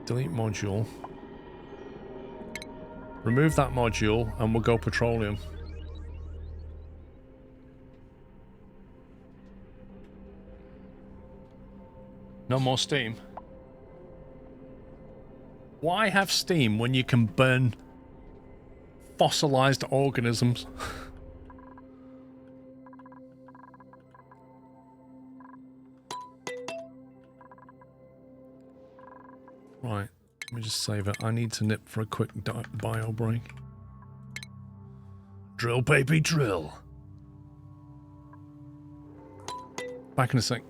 Delete module. Remove that module and we'll go petroleum. No more steam. Why have steam when you can burn fossilized organisms? Right, let me just save it. I need to nip for a quick bio break. Drill, baby, drill. Back in a sec.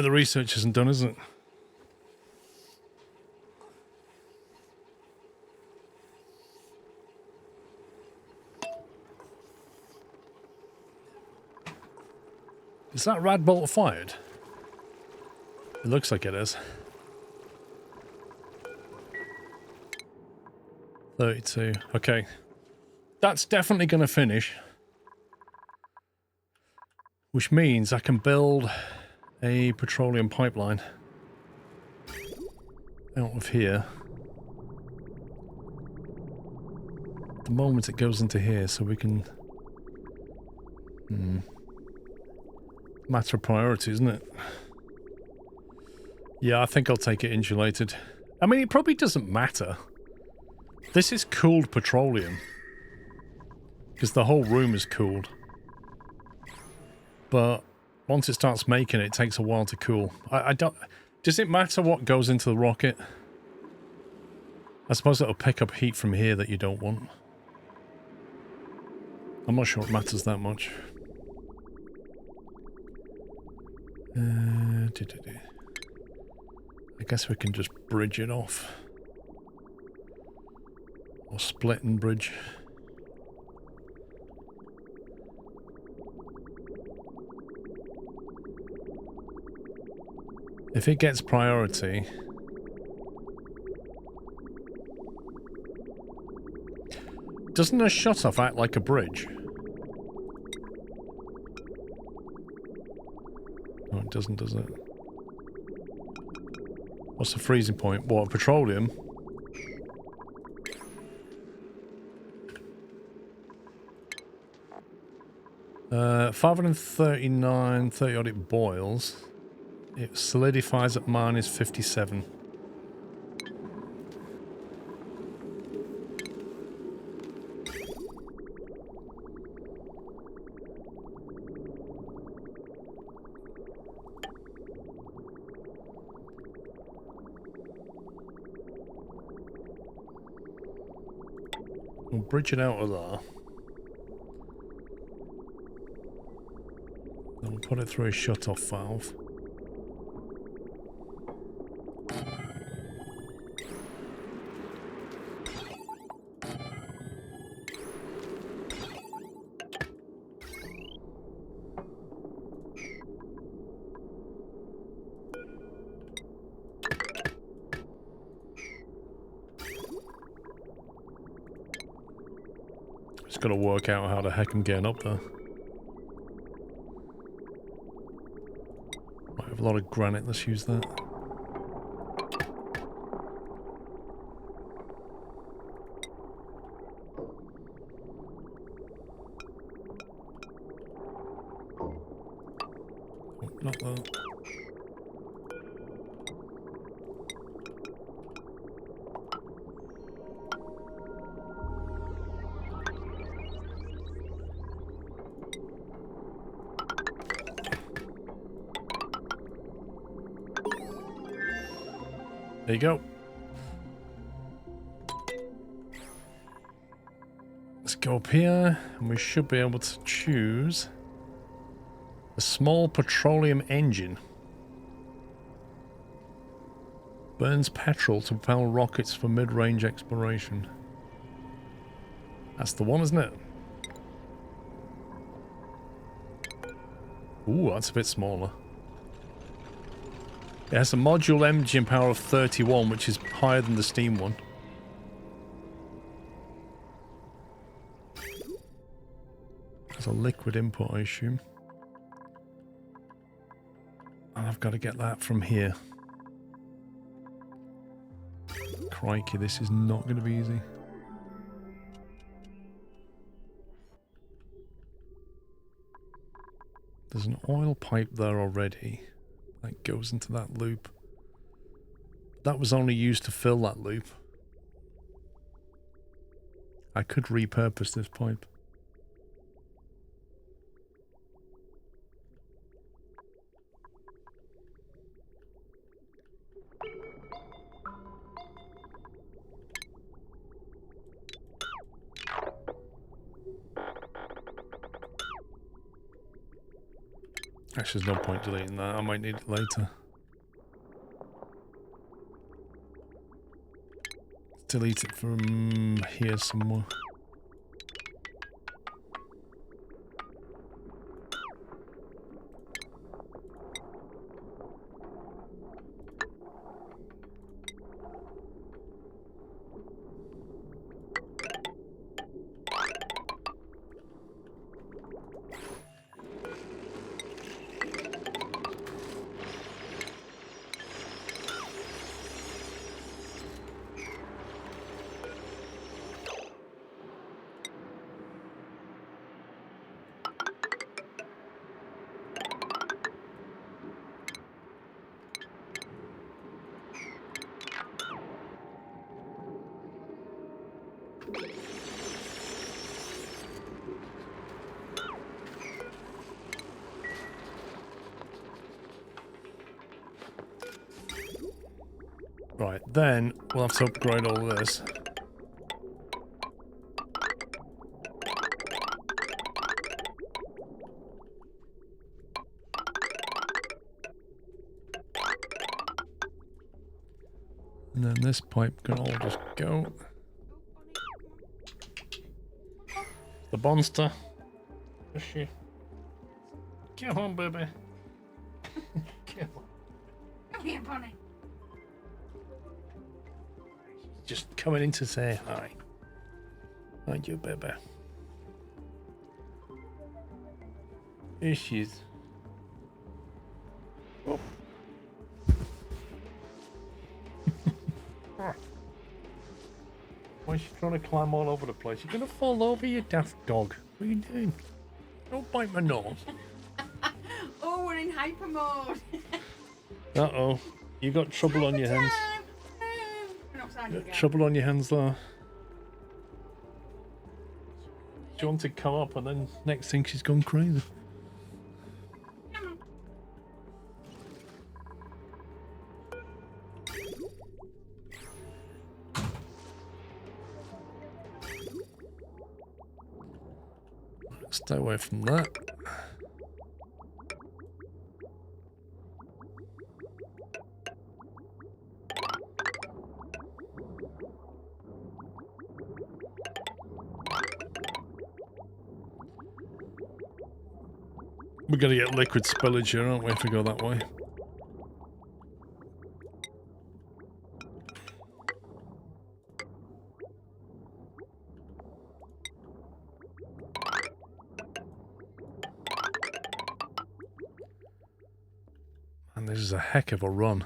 the research isn't done, is it? Is that rad bolt fired? It looks like it is. 32. Okay. That's definitely going to finish. Which means I can build a petroleum pipeline out of here. At the moment it goes into here, so we can... Matter of priority, isn't it? Yeah, I think I'll take it insulated. I mean, it probably doesn't matter. This is cooled petroleum. Because the whole room is cooled. But once it starts making it, it takes a while to cool. I don't... Does it matter what goes into the rocket? I suppose it'll pick up heat from here that you don't want. I'm not sure it matters that much. I guess we can just bridge it off. Or split and bridge. If it gets priority... Doesn't a shutoff act like a bridge? No, it doesn't, does it? What's the freezing point? What, petroleum? Uh, 539, 30 odd it boils. It solidifies at minus 57. We'll bridge it out of there. Then we'll put it through a shut-off valve. Just got to work out how the heck I'm getting up there. Might have a lot of granite, let's use that. Oh, not that. There you go. Let's go up here, and we should be able to choose a small petroleum engine. Burns petrol to propel rockets for mid-range exploration. That's the one, isn't it? Ooh, that's a bit smaller. It has a module engine power of 31, which is higher than the steam one. There's a liquid input, I assume. And I've got to get that from here. Crikey, this is not going to be easy. There's an oil pipe there already. That goes into that loop. That was only used to fill that loop. I could repurpose this pipe. Actually, there's no point deleting that. I might need it later. Delete it from here somewhere. Right, then we'll have to upgrade all this. And then this pipe can all just go. The monster. Is she? Come on, baby. Come on.
Come here, Bonnie.
Just coming in to say hi. Aren't you, baby? Here she is. Oh. Why is she trying to climb all over the place? You're gonna fall over, you daft dog. What are you doing? Don't bite my nose.
Oh, we're in hyper mode.
Uh-oh. You got trouble on your hands. Trouble on your hands there. She wanted to come up and then next thing she's gone crazy. Stay away from that. We're gonna get liquid spillage here, aren't we, if we go that way? And this is a heck of a run.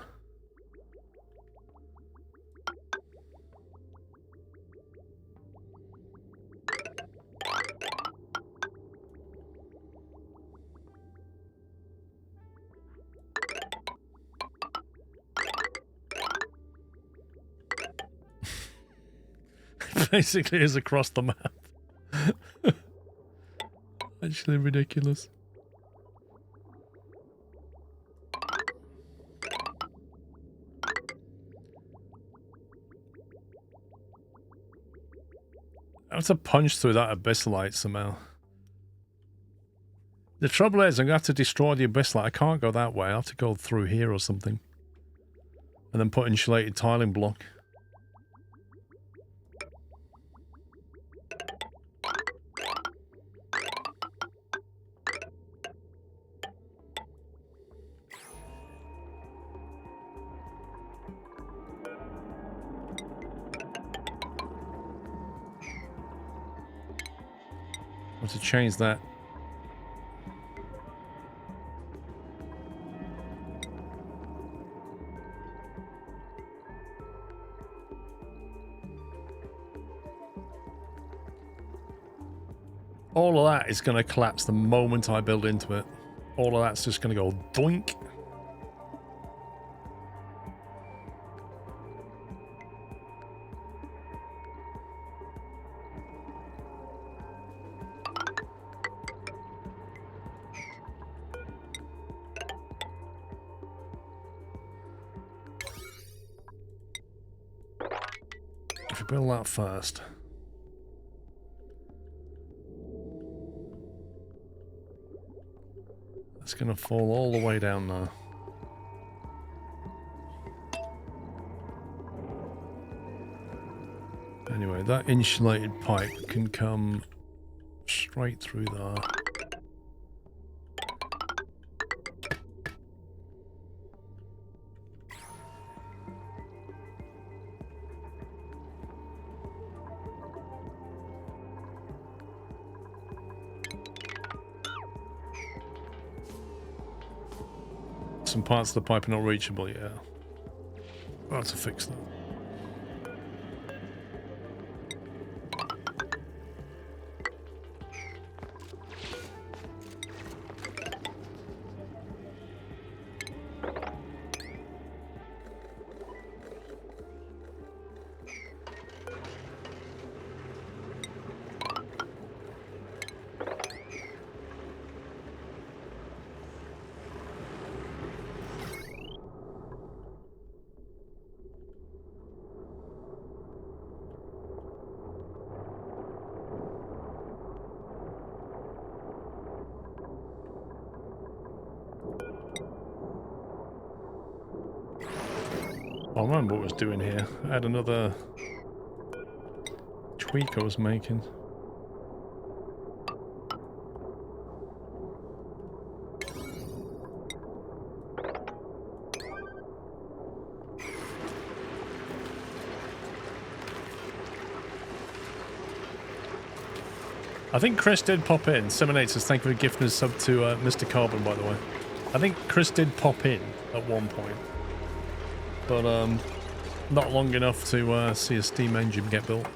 Basically is across the map. Actually ridiculous. I have to punch through that abyssalite somehow. The trouble is I'm going to have to destroy the abyssalite. I can't go that way. I have to go through here or something. And then put insulated tiling block. To change that. All of that is going to collapse the moment I build into it. All of that's just going to go doink. Build that first. Let's going to fall all the way down there. Anyway, that insulated pipe can come straight through there. Some parts of the pipe are not reachable, yeah. I'll have to fix that. I remember what I was doing here. I had another tweak I was making. I think Chris did pop in. Seminators, thank you for gifting a sub to Mr. Carbon, by the way. I think Chris did pop in at one point. But not long enough to see a steam engine get built.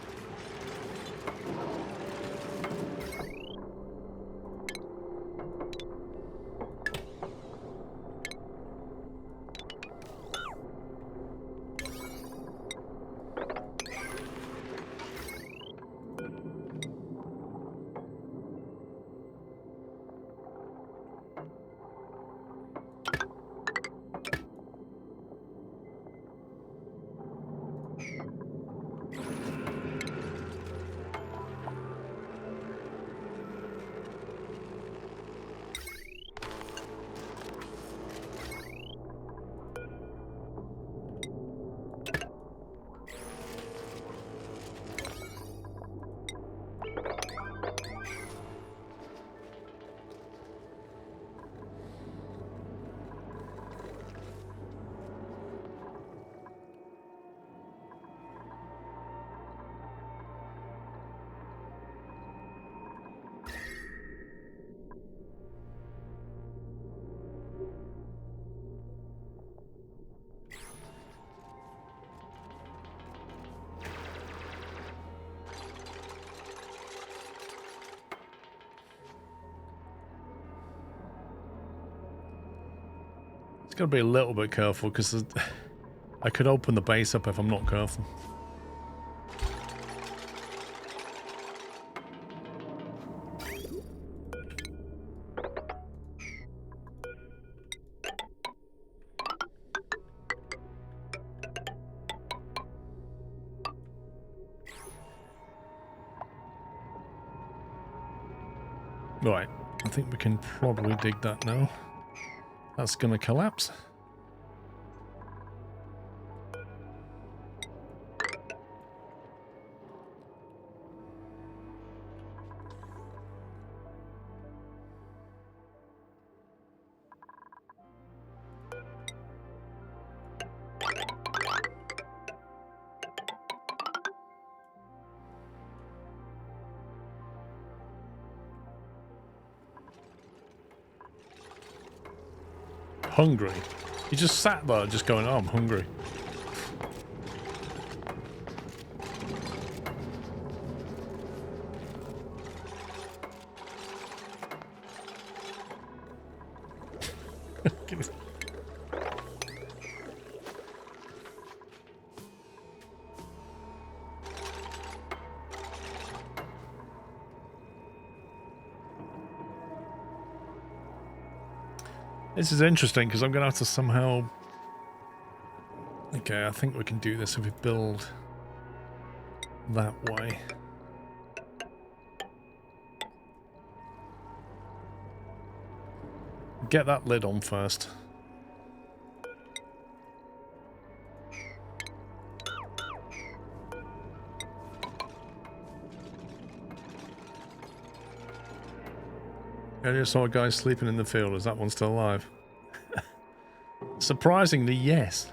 It's got to be a little bit careful because I could open the base up if I'm not careful. Right, I think we can probably dig that now. That's going to collapse. Hungry. He just sat there just going, oh, I'm hungry. This is interesting because I'm going to have to somehow... Okay, I think we can do this if we build that way. get that lid on first. I just saw a guy sleeping in the field. Is that one still alive? Surprisingly, yes.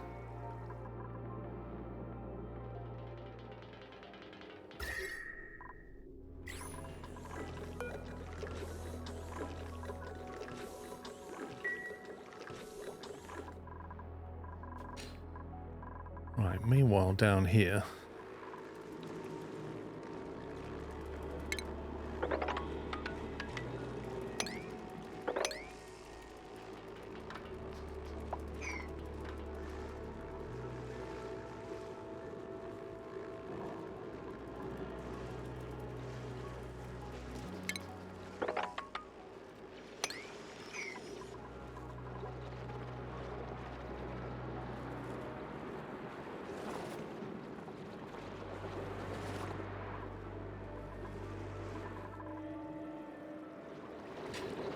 Right, meanwhile down here...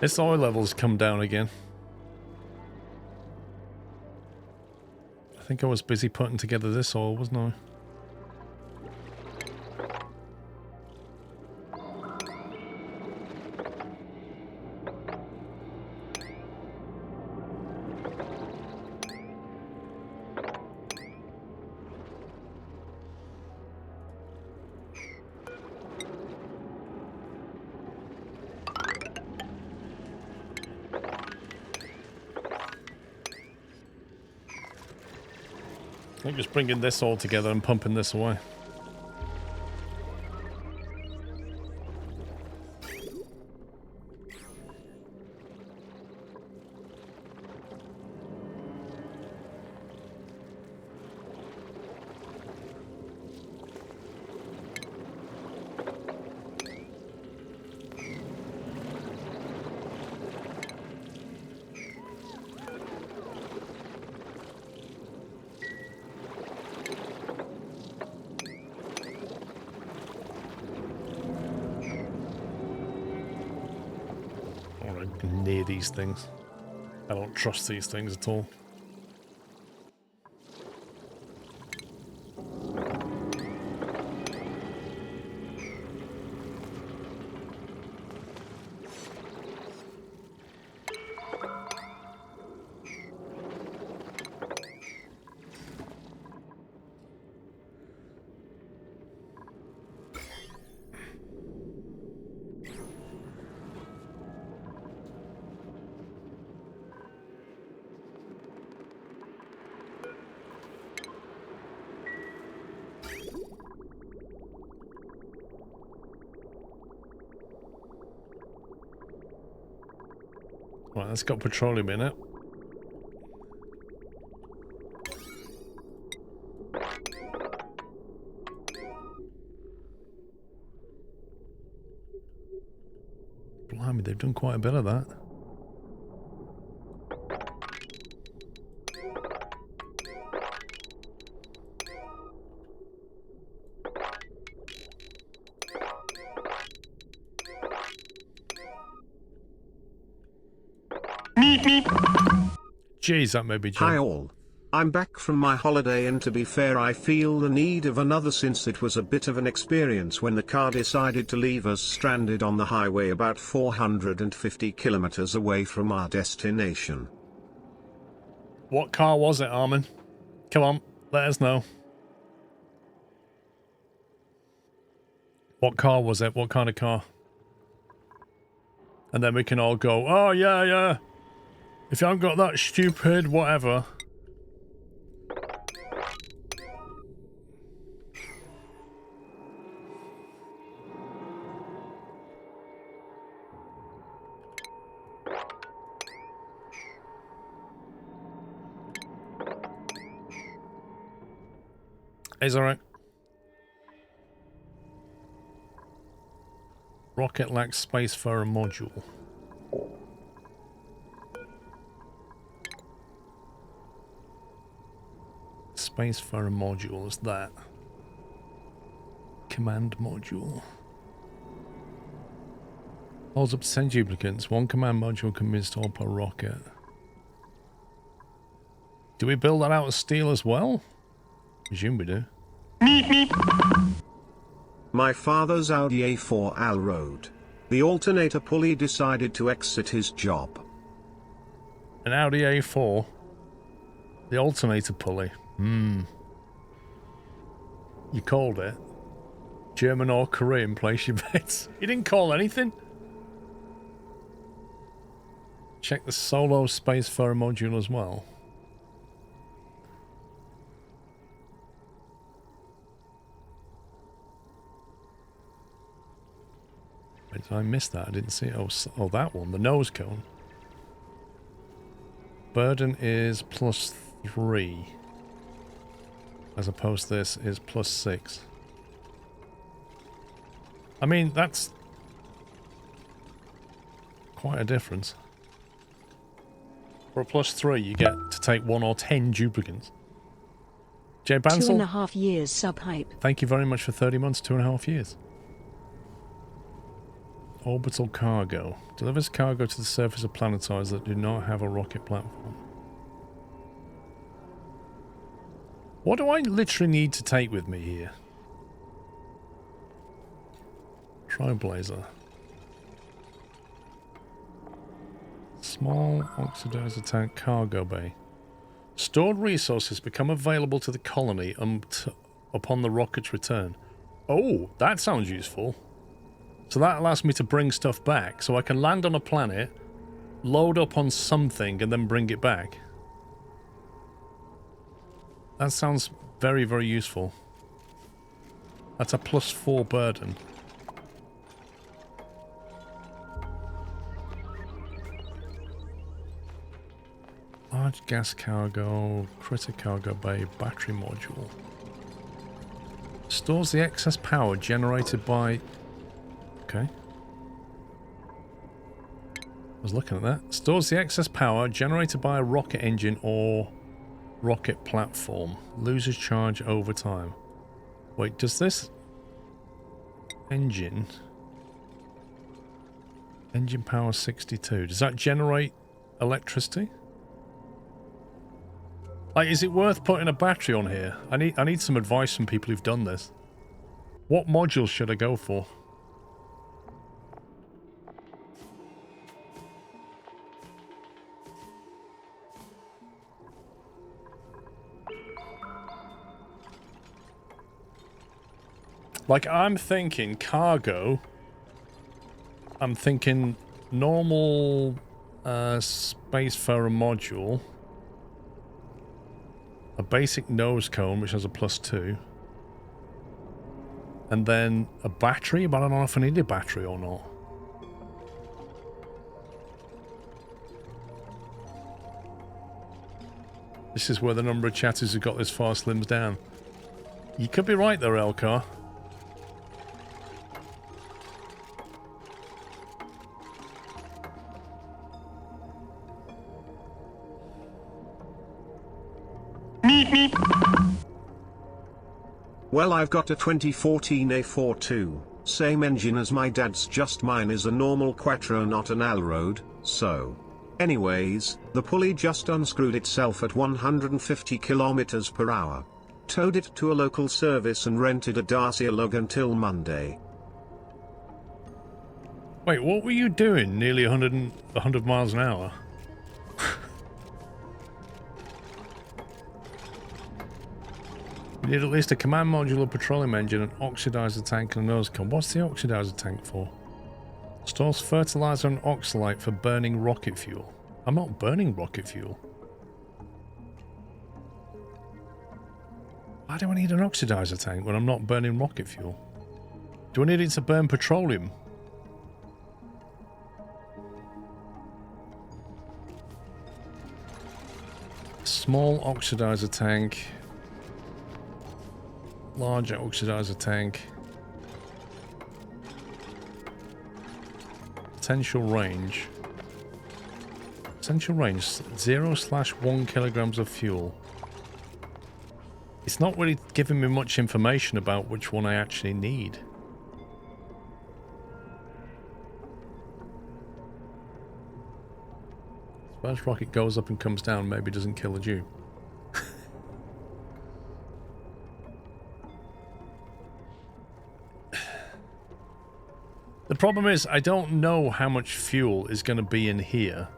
its oil levels come down again. I think I was busy putting together this oil, wasn't I? I'm just bringing this all together and pumping this away. Near these things. I don't trust these things at all. Right, that's got petroleum in it. Blimey, they've done quite a bit of that. Jeez, that made me jump.
Hi all. I'm back from my holiday and to be fair I feel the need of another since it was a bit of an experience when the car decided to leave us stranded on the highway about 450 kilometers away from our destination.
What car was it, Armin? Come on, let us know. What car was it? What kind of car? And then we can all go, oh yeah, yeah. If you haven't got that stupid whatever. It's alright. Rocket lacks space for a module. Space for a module is that. Command module. Holds up to 10 duplicates. One command module can be installed per rocket. Do we build that out of steel as well? Presume we do.
My father's Audi A4 Al Road. The alternator pulley decided to exit his job.
An Audi A4. The alternator pulley. You called it. German or Korean, place your bets. You didn't call anything. Check the solo Spacefarer module as well. Wait, did I miss that? I didn't see it. Oh, that one. The nose cone. Burden is +3. As opposed to this is +6. I mean, that's quite a difference. For a +3, you get to take 1 or 10 duplicates. Jay Bansal,
2.5 years sub-hype.
thank you very much for 30 months, 2.5 years. Orbital cargo. Delivers cargo to the surface of planetoids that do not have a rocket platform. What do I literally need to take with me here? Triblazer. Small oxidizer tank cargo bay. Stored resources become available to the colony upon the rocket's return. Oh, that sounds useful. So that allows me to bring stuff back, so I can land on a planet, load up on something, and then bring it back. That sounds very, very useful. That's a +4 burden. Large gas cargo, critter cargo bay, battery module. Stores the excess power generated by... Okay. I was looking at that. Stores the excess power generated by a rocket engine or rocket platform. Loses charge over time. Wait, does this engine power 62, does that generate electricity? Like, is it worth putting a battery on here? I need some advice from people who've done this. What modules should I go for? Like, I'm thinking cargo. I'm thinking normal Spacefarer module. A basic nose cone, which has a +2. And then a battery, but I don't know if I need a battery or not. This is where the number of chatters who got this far slims down. You could be right there, Elcar.
Well, I've got a 2014 A4 too. Same engine as my dad's, just mine is a normal Quattro, not an Allroad, so. Anyways, the pulley just unscrewed itself at 150 km/h. Towed it to a local service and rented a Dacia lug until Monday.
Wait, what were you doing nearly 100 miles an hour? You need at least a command module, a petroleum engine, an oxidizer tank, and a nose cone. What's the oxidizer tank for? Stores fertilizer and oxalate for burning rocket fuel. I'm not burning rocket fuel. Why do I need an oxidizer tank when I'm not burning rocket fuel? Do I need it to burn petroleum? Small oxidizer tank. Larger oxidizer tank. Potential range. Potential range 0/1 kilograms of fuel. It's not really giving me much information about which one I actually need. First rocket goes up and comes down, maybe doesn't kill the Jew. The problem is, I don't know how much fuel is going to be in here.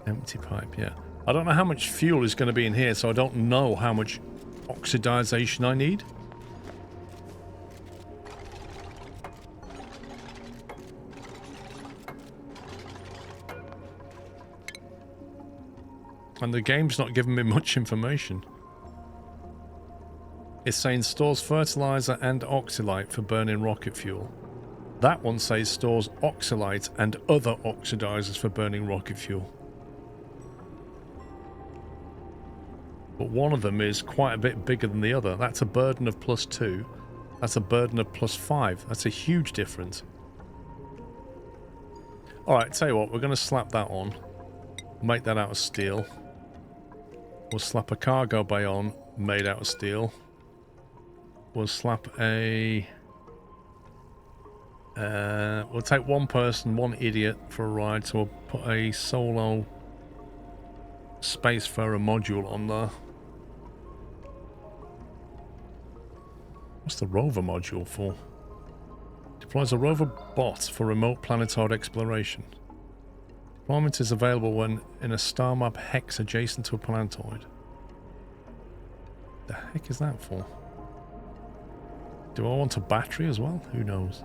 Empty pipe, yeah. I don't know how much fuel is going to be in here, so I don't know how much oxidization I need. And the game's not giving me much information. It's saying stores fertilizer and oxylite for burning rocket fuel. That one says stores oxylite and other oxidizers for burning rocket fuel. But one of them is quite a bit bigger than the other. That's a burden of +2. That's a burden of +5. That's a huge difference. Alright, tell you what, we're going to slap that on. Make that out of steel. We'll slap a cargo bay on, made out of steel. We'll slap a... we'll take one person, one idiot for a ride, so we'll put a solo spacefarer module on there. What's the rover module for? Deploys a rover bot for remote planetary exploration. Deployment is available when in a star map hex adjacent to a planetoid. The heck is that for? Do I want a battery as well? Who knows?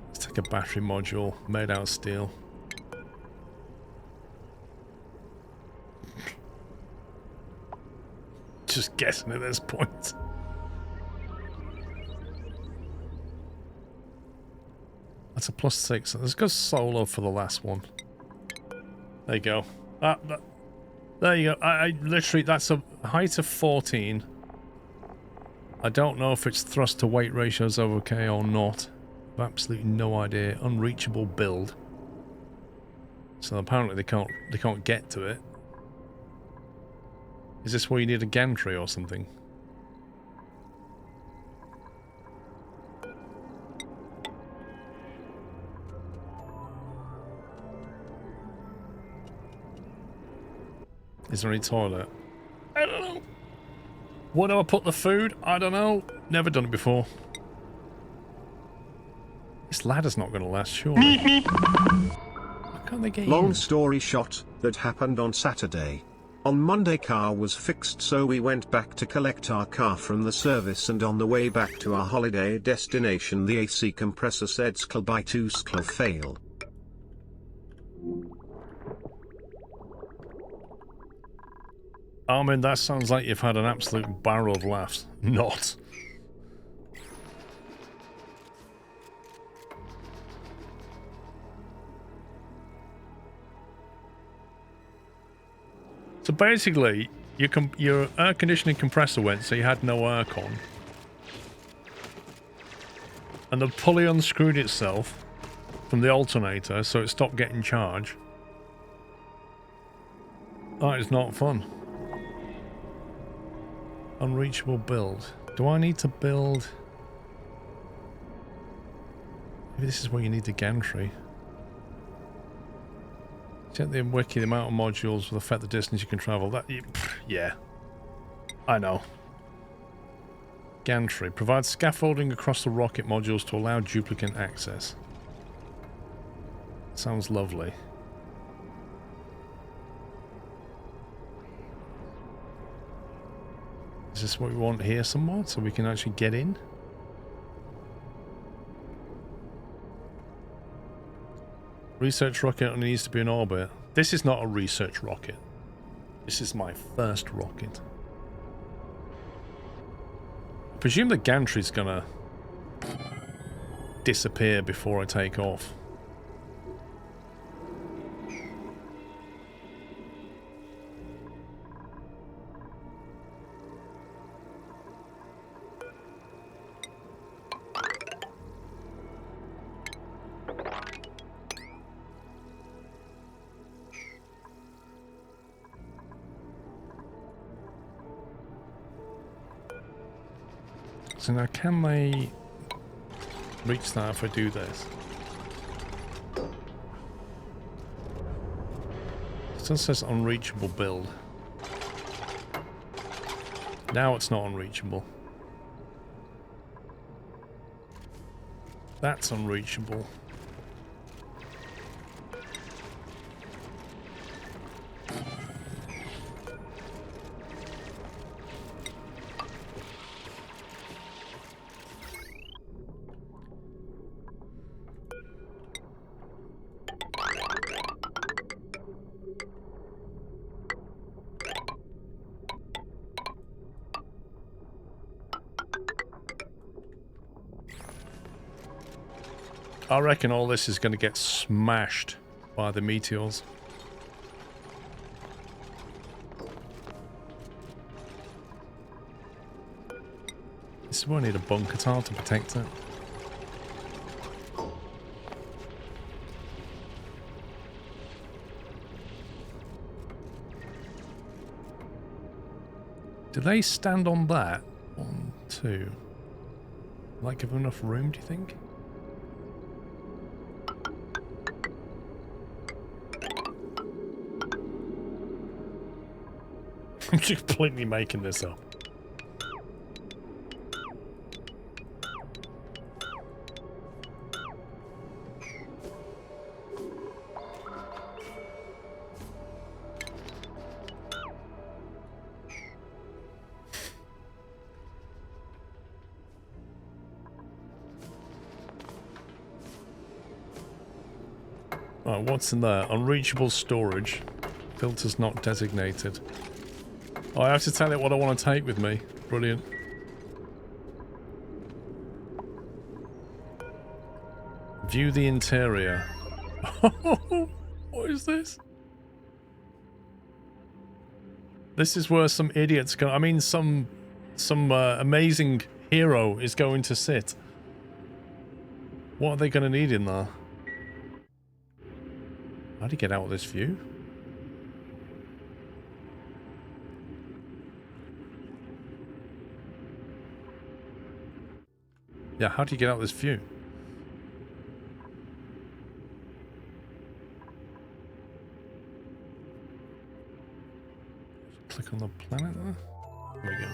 Let's take a battery module made out of steel. Just guessing at this point. That's a +6. Let's go solo for the last one. There you go. There you go. I literally, that's a height of 14. I don't know if it's thrust to weight ratios okay or not. I've absolutely no idea. Unreachable build. So apparently they can't get to it. Is this where you need a gantry or something? Is there any toilet? I don't know. Where do I put the food? I don't know. Never done it before. This ladder's not going to last, surely. Why can't they get
Long
in?
story short, that happened on Saturday. On Monday car was fixed, so we went back to collect our car from the service, and on the way back to our holiday destination the AC compressor said skl by 2 skl fail.
I mean, that sounds like you've had an absolute barrel of laughs. Not. So basically, your air conditioning compressor went, so you had no aircon. And the pulley unscrewed itself from the alternator, so it stopped getting charge. That is not fun. Unreachable build. Do I need to build... Maybe this is where you need the gantry. Check the wiki, the amount of modules will affect the distance you can travel. That, yeah. I know. Gantry. Provides scaffolding across the rocket modules to allow duplicate access. Sounds lovely. Is this what we want here somewhat, so we can actually get in? Research rocket only needs to be in orbit. This is not a research rocket. This is my first rocket. I presume the gantry's gonna disappear before I take off. So now can they reach that if I do this? It still says unreachable build. Now it's not unreachable. That's unreachable. I reckon all this is going to get smashed by the meteors. This is why I need a bunker tile to protect it. Do they stand on that? 1, 2. Like, give them enough room, do you think? I'm just completely making this up. Right, what's in there? Unreachable storage. Filters not designated. Oh, I have to tell it what I want to take with me. Brilliant. View the interior. What is this? This is where some idiots go. I mean, some amazing hero is going to sit. What are they going to need in there? How do you get out of this view? Yeah, how do you get out of this view? Click on the planet there. There we go.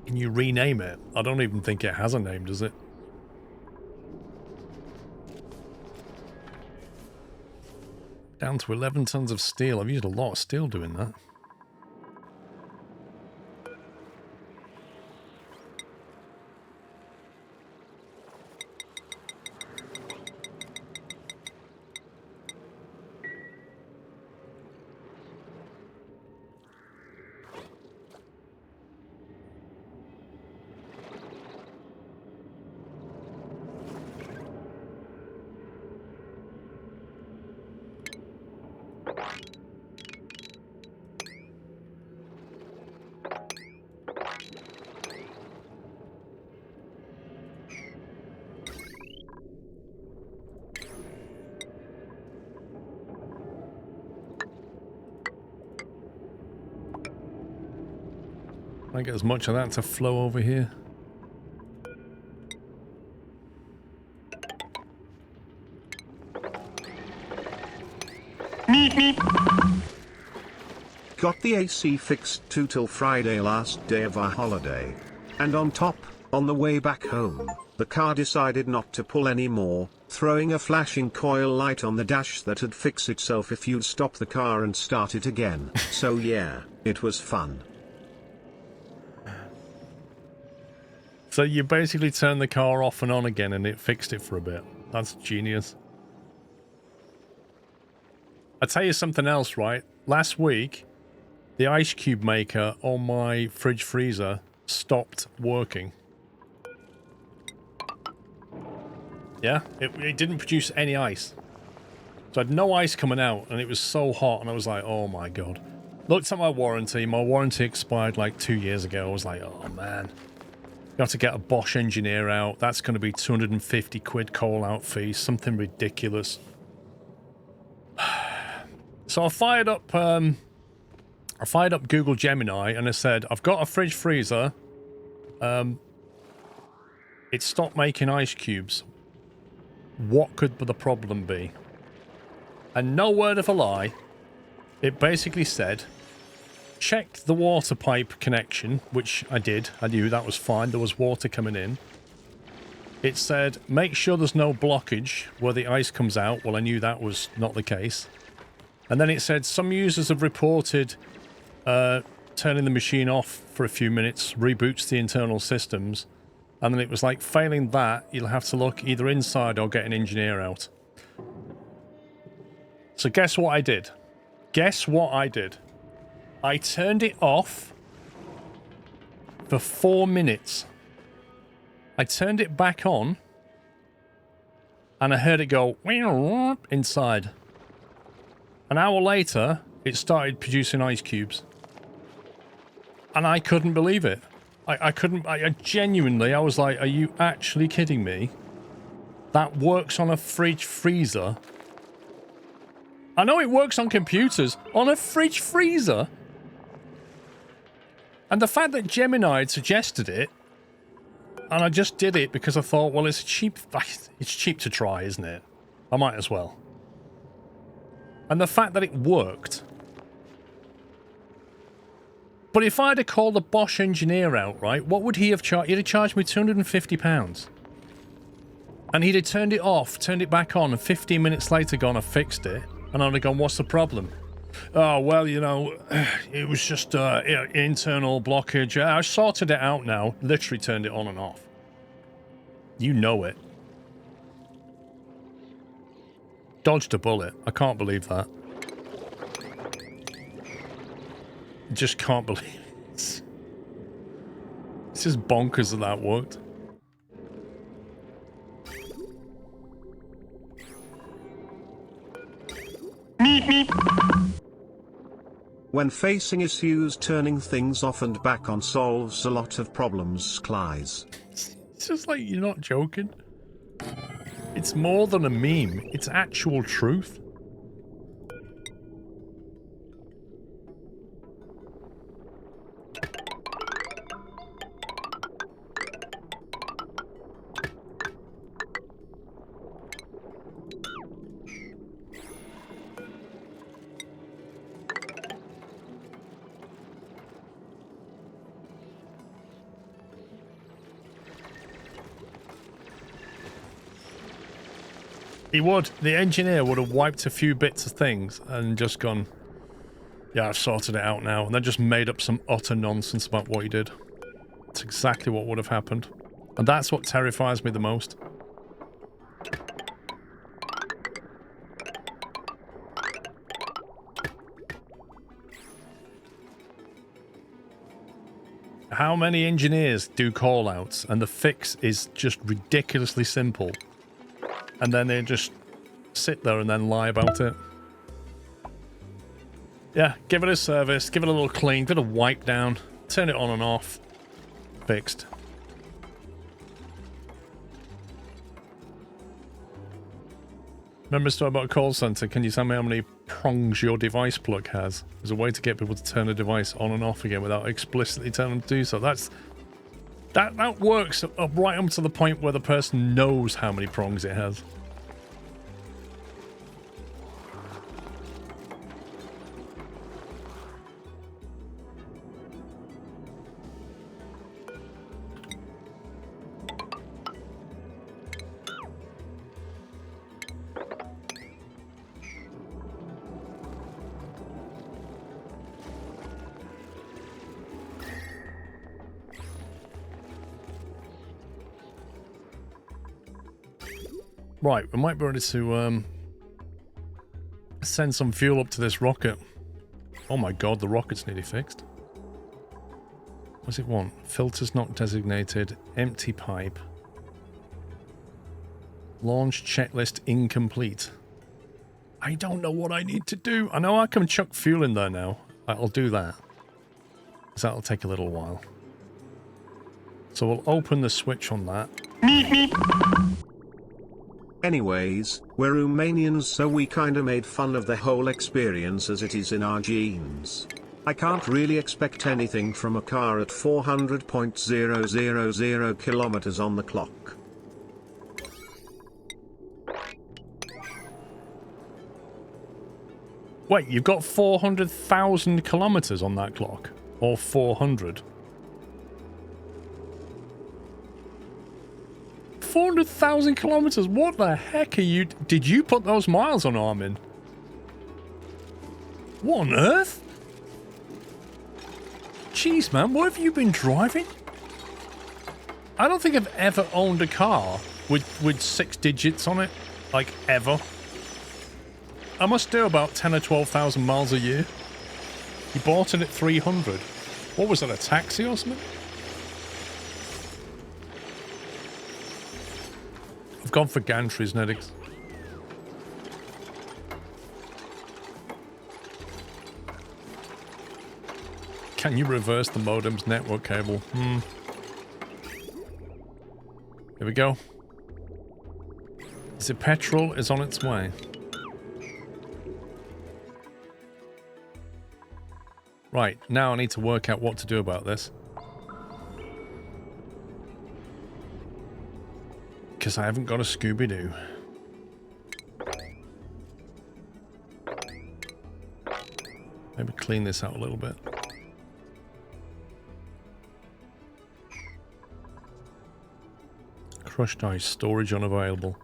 Can you rename it? I don't even think it has a name, does it? Down to 11 tons of steel. I've used a lot of steel doing that. I get as much of that to flow over here.
Got the AC fixed too till Friday, last day of our holiday. And on top, on the way back home, the car decided not to pull anymore, throwing a flashing coil light on the dash that had fixed itself if you'd stop the car and start it again. So yeah, it was fun.
So you basically turned the car off and on again and it fixed it for a bit. That's genius. I'll tell you something else, right? Last week, the ice cube maker on my fridge freezer stopped working. Yeah, it didn't produce any ice. So I had no ice coming out, and it was so hot, and I was like, oh my god. Looked at my warranty. My warranty expired like 2 years ago. I was like, oh man. You have to get a Bosch engineer out. That's going to be 250 quid call-out fee. Something ridiculous. So I fired up Google Gemini, and I said, I've got a fridge freezer. It stopped making ice cubes. What could the problem be? And no word of a lie, it basically said, check the water pipe connection, which I did. I knew that was fine. There was water coming in. It said, make sure there's no blockage where the ice comes out. Well, I knew that was not the case. And then it said, some users have reported turning the machine off for a few minutes, reboots the internal systems. And then it was like, failing that, you'll have to look either inside or get an engineer out. So guess what I did? Guess what I did? I turned it off for 4 minutes. I turned it back on, and I heard it go inside. An hour later, it started producing ice cubes. And I couldn't believe it. I genuinely, I was like, are you actually kidding me? That works on a fridge freezer? I know it works on computers. On a fridge freezer? And the fact that Gemini had suggested it, and I just did it because I thought, well, it's cheap to try, isn't it? I might as well. And the fact that it worked. But if I'd have called a Bosch engineer out, right, what would he have charged? He'd have charged me £250. And he'd have turned it off, turned it back on, and 15 minutes later gone and fixed it. And I'd have gone, what's the problem? Oh, well, you know, it was just internal blockage. I sorted it out now. Literally turned it on and off. You know it. Dodged a bullet. I can't believe that. Just can't believe it. It's just bonkers that that worked.
When facing issues, turning things off and back on solves a lot of problems, Clies.
It's just like, you're not joking. It's more than a meme. It's actual truth. He would. The engineer would have wiped a few bits of things and just gone, yeah, I've sorted it out now. And then just made up some utter nonsense about what he did. That's exactly what would have happened. And that's what terrifies me the most. How many engineers do call-outs and the fix is just ridiculously simple? And then they just sit there and then lie about it. Yeah, give it a service, give it a little clean, give it a wipe down, turn it on and off. Fixed. Remember the story about a call center? Can you tell me how many prongs your device plug has? There's a way to get people to turn a device on and off again without explicitly telling them to do so. That works right up to the point where the person knows how many prongs it has. Right, we might be ready to send some fuel up to this rocket. Oh my god, the rocket's nearly fixed. What does it want? Filters not designated. Empty pipe. Launch checklist incomplete. I don't know what I need to do. I know I can chuck fuel in there now. I'll do that. Because that'll take a little while. So we'll open the switch on that.
Anyways, we're Romanians, so we kinda made fun of the whole experience as it is in our genes. I can't really expect anything from a car at 400.000 kilometers on the clock.
Wait, you've got 400,000 kilometers on that clock? Or 400? 400,000 kilometers? What the heck are you... Did you put those miles on, Armin? What on earth? Jeez, man, what have you been driving? I don't think I've ever owned a car with 6 digits on it. Like, ever. I must do about 10 or 12,000 miles a year. You bought it at 300. What was that, a taxi or something? I've gone for gantries, Nedix. Can you reverse the modem's network cable? Here we go. The petrol is on its way. Right, now I need to work out what to do about this. Because I haven't got a Scooby-Doo. Maybe clean this out a little bit. Crushed ice, storage unavailable.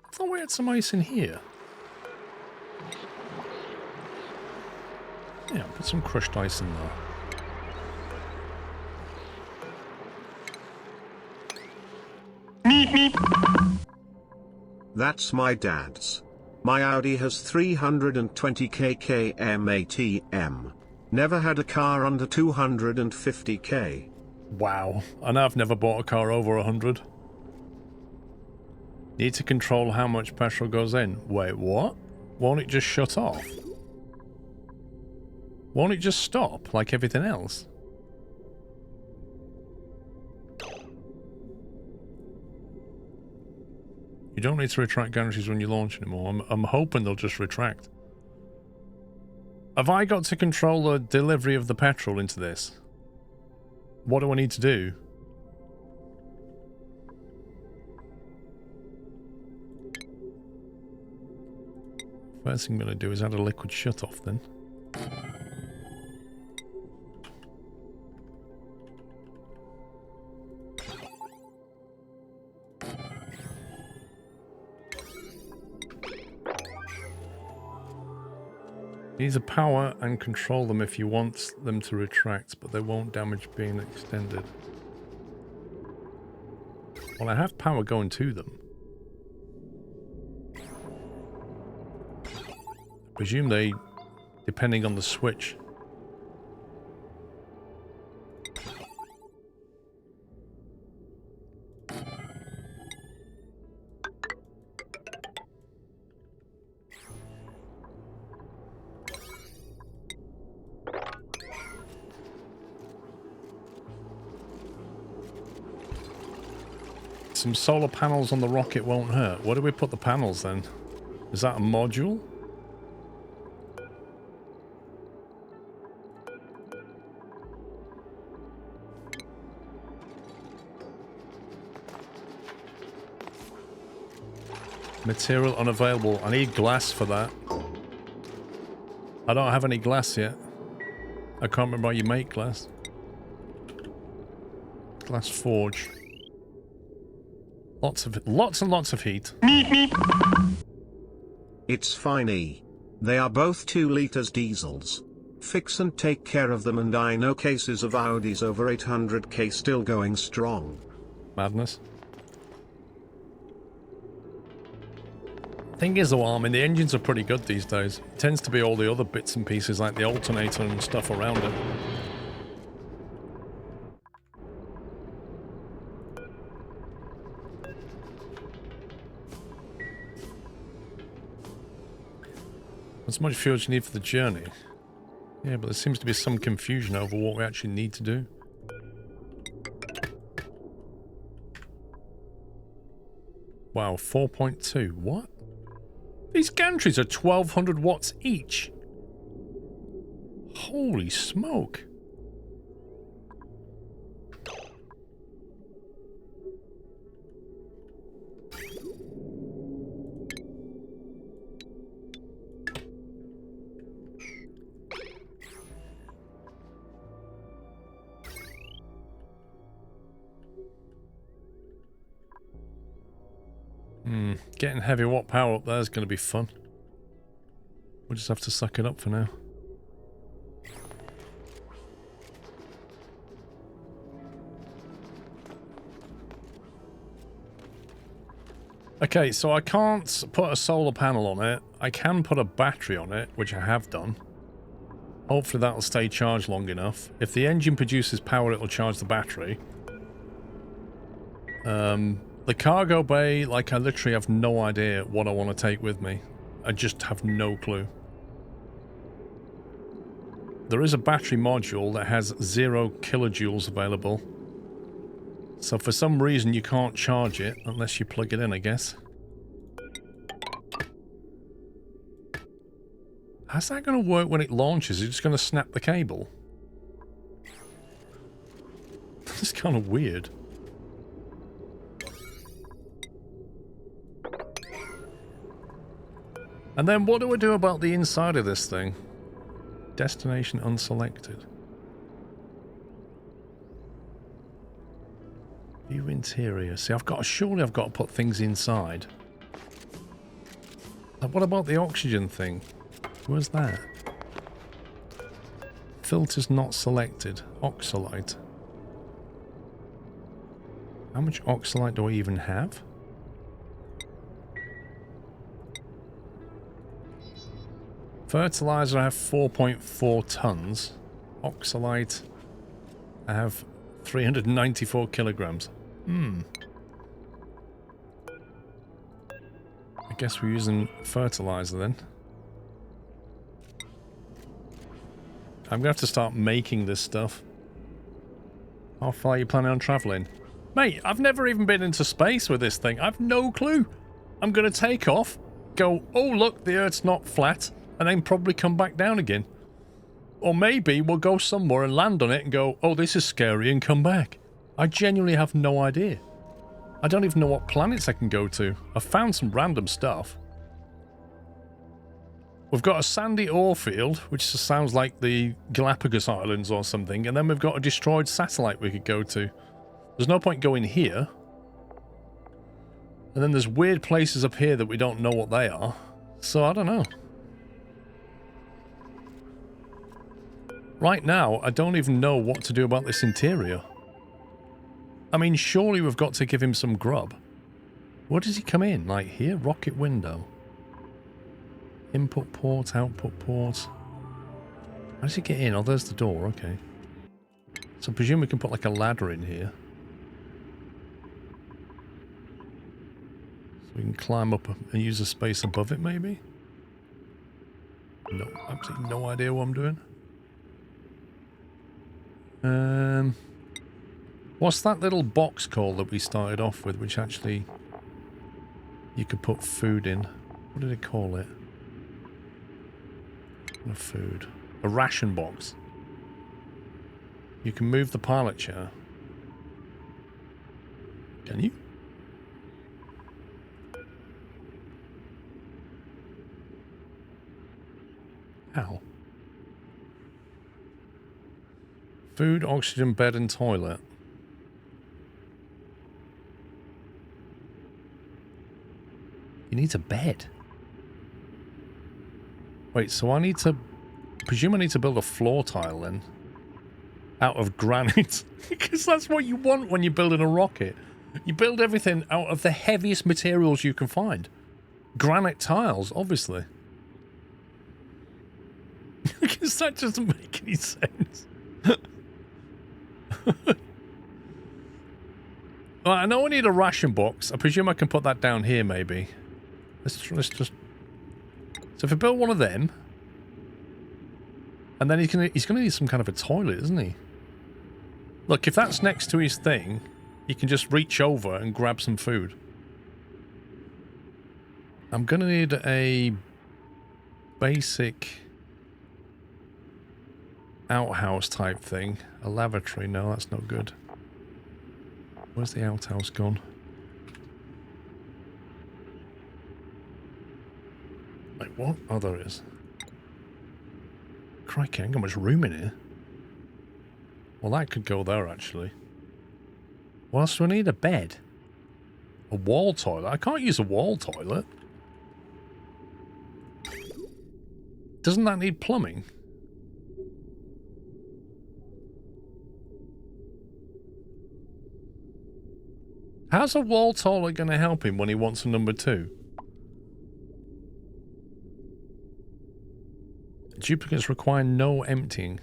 I thought we had some ice in here. Yeah, put some crushed ice in there.
That's my dad's. My Audi has 320 km ATM. Never had a car under 250k.
Wow, and I've never bought a car over 100. Need to control how much petrol goes in. Wait, what? Won't it just shut off? Won't it just stop, like everything else? You don't need to retract gantries when you launch anymore. I'm hoping they'll just retract. Have I got to control the delivery of the petrol into this? What do I need to do? First thing I'm going to do is add a liquid shutoff then. Needs a power and control them if you want them to retract, but they won't damage being extended. Well, I have power going to them. I presume they, depending on the switch. Some solar panels on the rocket won't hurt. Where do we put the panels then? Is that a module? Material unavailable. I need glass for that. I don't have any glass yet. I can't remember how you make glass. Glass forge. Lots and lots of heat.
It's fine, E. They are both 2 liters diesels. Fix and take care of them, and I know cases of Audis over 800k still going strong.
Madness. Thing is though, I mean, the engines are pretty good these days. It tends to be all the other bits and pieces like the alternator and stuff around it. As much fuel as you need for the journey. Yeah, but there seems to be some confusion over what we actually need to do. Wow, 4.2. What? These gantries are 1200 watts each. Holy smoke. Getting heavy watt power up there is going to be fun. We'll just have to suck it up for now. Okay, so I can't put a solar panel on it. I can put a battery on it, which I have done. Hopefully that'll stay charged long enough. If the engine produces power, it'll charge the battery. The cargo bay, like, I literally have no idea what I want to take with me. I just have no clue. There is a battery module that has 0 kilojoules available. So for some reason you can't charge it unless you plug it in, I guess. How's that going to work when it launches? Is it just going to snap the cable? That's kind of weird. And then what do I do about the inside of this thing? Destination unselected. View interior. See, surely I've got to put things inside. Now, what about the oxygen thing? Where's that? Filters not selected. Oxalite. How much oxalite do I even have? Fertilizer, I have 4.4 tons. Oxalite, I have 394 kilograms. I guess we're using fertilizer then. I'm gonna have to start making this stuff. How far are you planning on traveling? Mate, I've never even been into space with this thing. I've no clue. I'm gonna take off, go, oh look, the Earth's not flat, and then probably come back down again. Or maybe we'll go somewhere and land on it and go, oh, this is scary, and come back. I genuinely have no idea. I don't even know what planets I can go to. I've found some random stuff. We've got a sandy ore field, which sounds like the Galapagos Islands or something, and then we've got a destroyed satellite we could go to. There's no point going here. And then there's weird places up here that we don't know what they are. So I don't know. Right now, I don't even know what to do about this interior. I mean, surely we've got to give him some grub. Where does he come in? Like here? Rocket window. Input port, output port. How does he get in? Oh, there's the door. Okay. So I presume we can put like a ladder in here. So we can climb up and use the space above it, maybe? No, absolutely no idea what I'm doing. What's that little box called that we started off with, which actually you could put food in? What did it call it? No food. A ration box. You can move the pilot chair. Can you? How? Food, oxygen, bed, and toilet. He needs a bed. Wait, so I need to... presume I need to build a floor tile then. Out of granite. Because that's what you want when you're building a rocket. You build everything out of the heaviest materials you can find. Granite tiles, obviously. Because that doesn't make any sense. Well, I know I need a ration box. I presume I can put that down here, maybe. Let's just... So if I build one of them... And then he's gonna need some kind of a toilet, isn't he? Look, if that's next to his thing, you can just reach over and grab some food. I'm gonna need a basic outhouse type thing. A lavatory. No, that's not good. Where's the outhouse gone? Wait, what? Oh, there it is. Crikey, I ain't got much room in here. Well, that could go there, actually. What else do I need? A bed? A wall toilet? I can't use a wall toilet. Doesn't that need plumbing? How's a wall toilet going to help him when he wants a number 2? Duplicates require no emptying.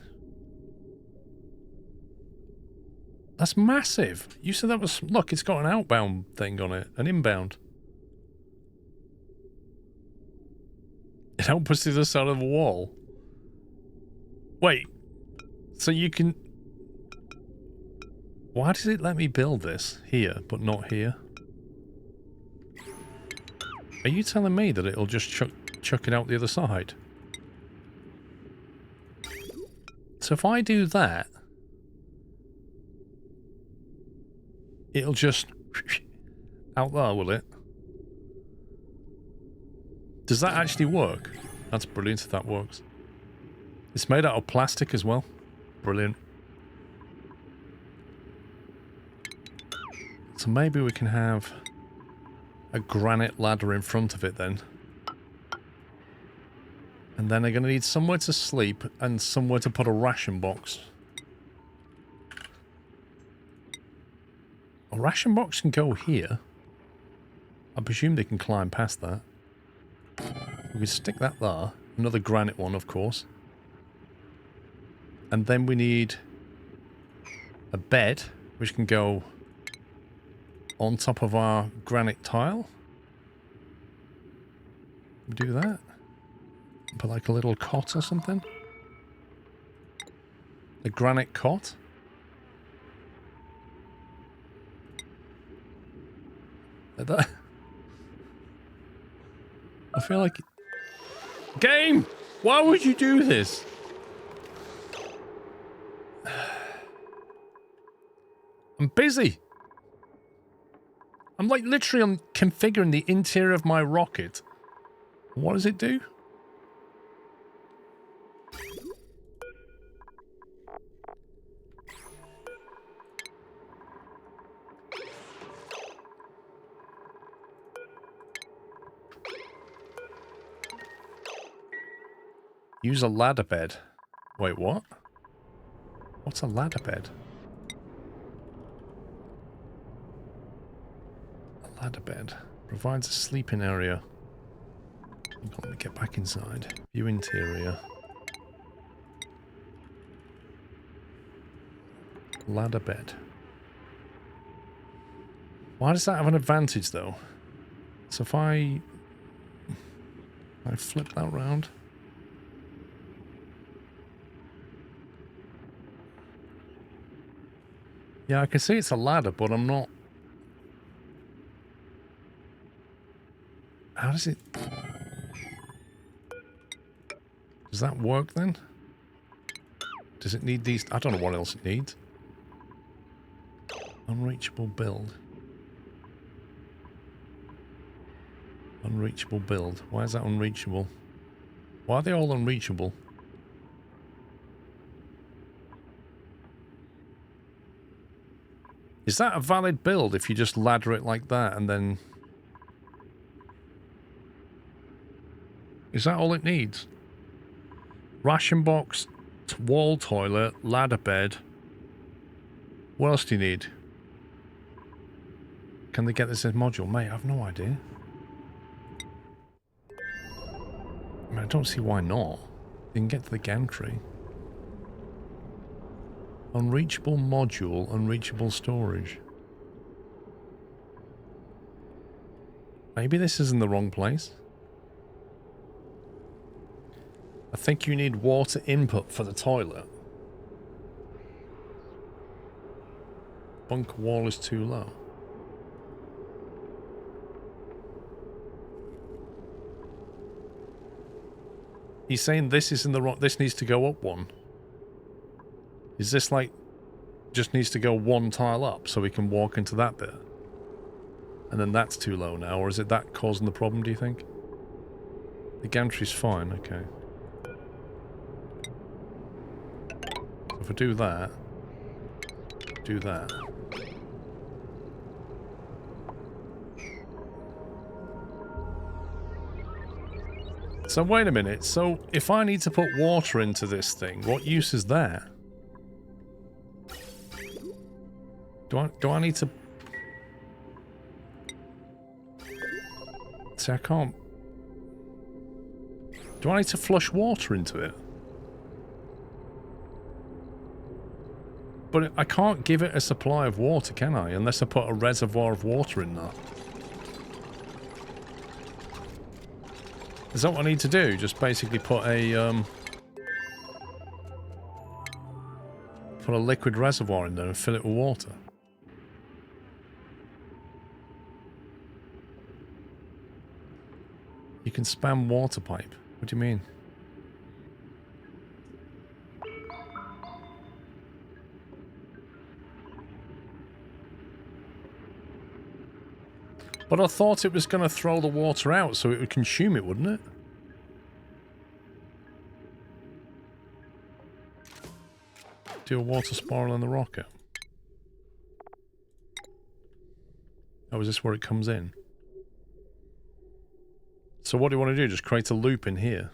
That's massive. You said that was... Look, it's got an outbound thing on it. An inbound. It helps us to the side of the wall. Wait. So you can... Why does it let me build this here, but not here? Are you telling me that it'll just chuck it out the other side? So if I do that... It'll just... out there, will it? Does that actually work? That's brilliant if that works. It's made out of plastic as well. Brilliant. So maybe we can have a granite ladder in front of it then. And then I'm going to need somewhere to sleep and somewhere to put a ration box. A ration box can go here. I presume they can climb past that. We can stick that there. Another granite one, of course. And then we need a bed, which can go on top of our granite tile. We do that. Put like a little cot or something. A granite cot. Like that. I feel like... Game! Why would you do this? I'm busy. I'm like literally configuring the interior of my rocket. What does it do? Use a ladder bed. Wait, what? What's a ladder bed? A ladder bed. Provides a sleeping area. Let me get back inside. View interior. Ladder bed. Why does that have an advantage though? So if I flip that round. Yeah, I can see it's a ladder, but I'm not... How does it... Does that work then? Does it need these... I don't know what else it needs. Unreachable build. Unreachable build. Why is that unreachable? Why are they all unreachable? Is that a valid build if you just ladder it like that and then... Is that all it needs? Ration box, wall toilet, ladder bed. What else do you need? Can they get this as module? Mate, I have no idea. mean, I don't see why not. You can get to the gantry. Unreachable module, unreachable storage. Maybe this is in the wrong place. I think you need water input for the toilet. Bunker wall is too low. He's saying this is in the wrong... This needs to go up one. Is this like... Just needs to go one tile up so we can walk into that bit? And then that's too low now, or is it that causing the problem, do you think? The gantry's fine, okay. So if I do that... Do that... So wait a minute, so if I need to put water into this thing, what use is there? Do I need to... See, I can't... Do I need to flush water into it? But I can't give it a supply of water, can I? Unless I put a reservoir of water in there. Is that what I need to do? Just basically put a liquid reservoir in there and fill it with water. You can spam water pipe. What do you mean? But I thought it was going to throw the water out so it would consume it, wouldn't it? Do a water spiral in the rocket. Oh, is this where it comes in? So what do you want to do? Just create a loop in here.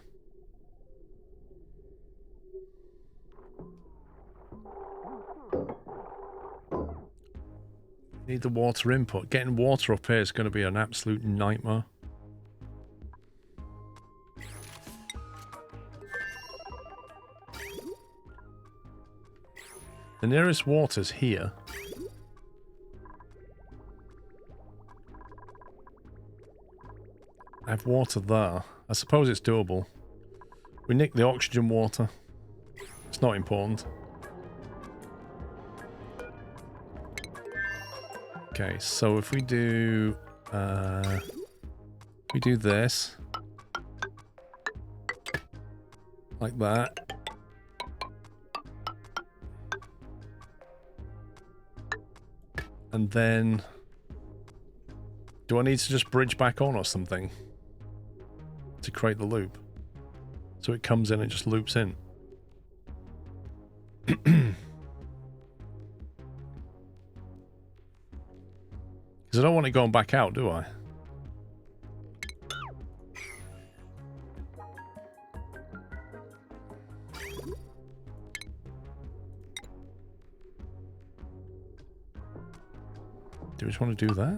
Need the water input. Getting water up here is going to be an absolute nightmare. The nearest water's here. I have water there. I suppose it's doable. We nick the oxygen water. It's not important. Okay, so if we do this like that, and then do I need to just bridge back on or something to create the loop so it comes in and just loops in? Because I don't want it going back out, do I? Do we just want to do that?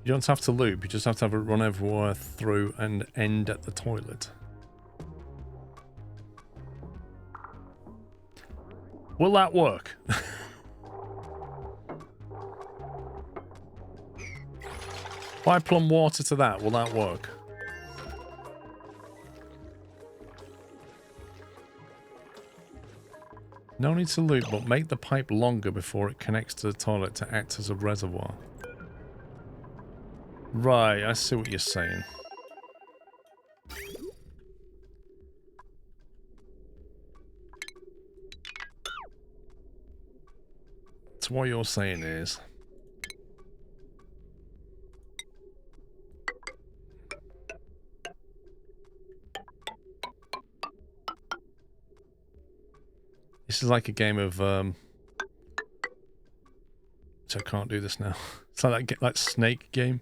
You don't have to loop, you just have to have it run everywhere through and end at the toilet. Will that work? If I plumb water to that, will that work? No need to loop, but make the pipe longer before it connects to the toilet to act as a reservoir. Right, I see what you're saying. So what you're saying is... This is like a game of... So I can't do this now. It's like that snake game.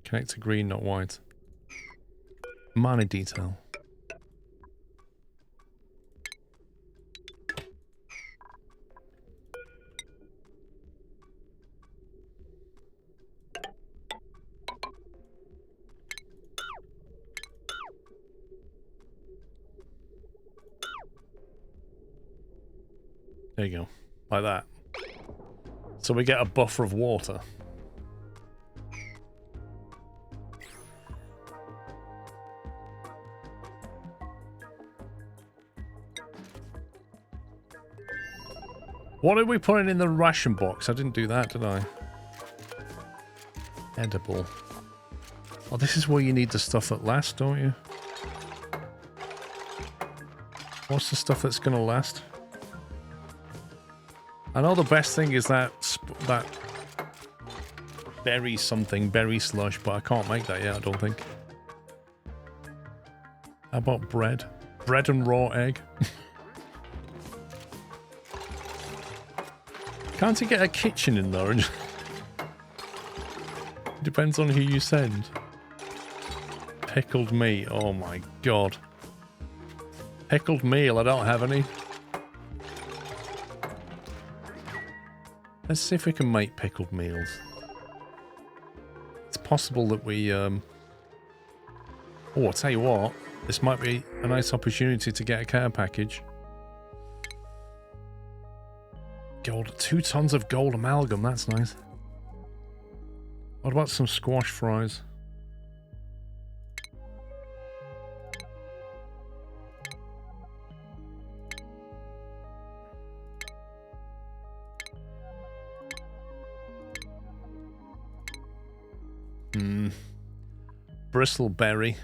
Connector green, not white. Minor detail. There you go. Like that. So we get a buffer of water. What are we putting in the ration box? I didn't do that, did I? Edible. Oh, this is where you need the stuff that lasts, don't you? What's the stuff that's going to last? I know the best thing is that berry something, berry slush, but I can't make that yet, I don't think. How about bread? Bread and raw egg? Can't you get a kitchen in there? Depends on who you send. Pickled meat, oh my god. Pickled meal, I don't have any. Let's see if we can make pickled meals. It's possible that we, Oh, I'll tell you what. This might be a nice opportunity to get a care package. Gold, 2 tons of gold amalgam, that's nice. What about some squash fries? Bristleberry.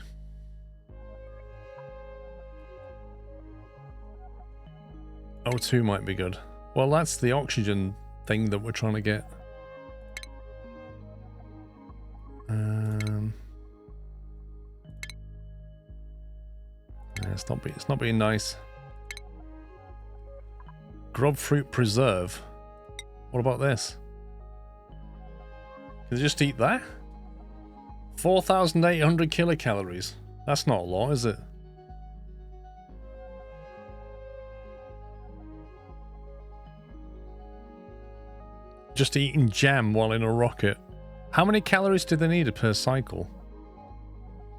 O2 might be good. Well, that's the oxygen thing that we're trying to get. Yeah, it's not being nice. Grub fruit preserve. What about this? Can I just eat that? 4,800 kilocalories. That's not a lot, is it? Just eating jam while in a rocket. How many calories do they need per cycle?